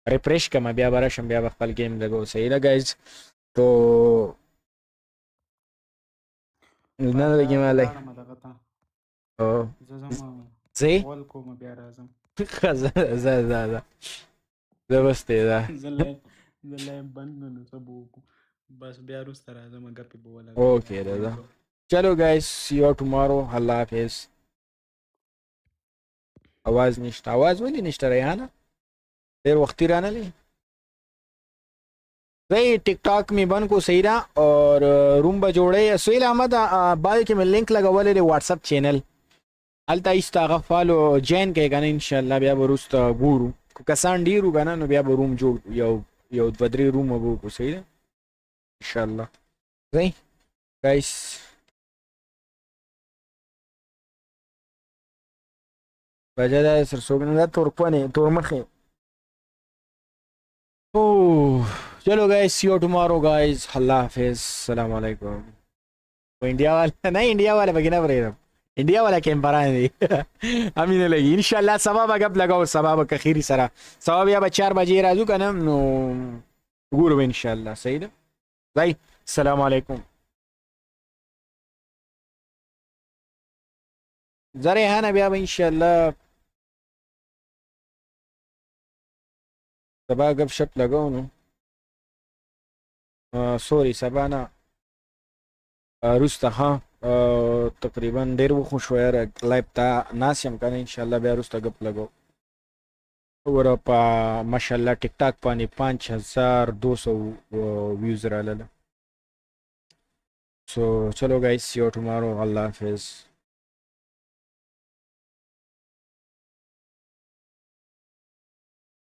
refresh कमा बिया बरशम बिया खपल game लगो सही ना guys तो none लगी माले ओ زي ول کوم بیا راځم ز زبسته ده زله بند نو سبو بس بیا روست راځم غپی بوله اوکے ده चलो guys see you tomorrow الله حافظ आवाज नشته आवाज ولې نشته ریحانه ډیر وختي رانه لې भाई टिकटॉक में बन को सही रहा और रूम बजोड़े सुहेल अहमद बाद के मैं लिंक लगा वाले व्हाट्सएप चैनल अलता इस्ता फॉलो जैन के गाना इंशाल्लाह बिया बरुस्त गुरु कसान डीरू गाना नो बिया रूम जोड़ यो बदरी रूम अबू को सही है इंशाल्लाह सही गाइस बजादा सरसोगना तोरपने तोरमखे ओह चलो guys see you tomorrow guys अल्लाह हाफिज अस्सलाम वालेकुम वो इंडिया वाला नहीं इंडिया वाले बगिना पड़ेगा इंडिया वाला कैंप पर आए अमीन लगी इंशाल्लाह सबब अगब लगाओ सबब कखीरी सरा सबब या 4 बजे राजू का नाम नो गुरु इंशाल्लाह सही है भाई अस्सलाम वालेकुम जरे है ना बिया इंशाल्लाह सबा गपशप लगाओ no سوري سبانا روستا ها تقریبا ډیر وخو شوې لایپ تا ناس يم کنه ان شاء الله بیا روستا غپ لګو ور په ماشاءالله ټیک ټاک باندې 5200 ویوز رااله سو چلو guys see you tomorrow अल्लाह हाफिज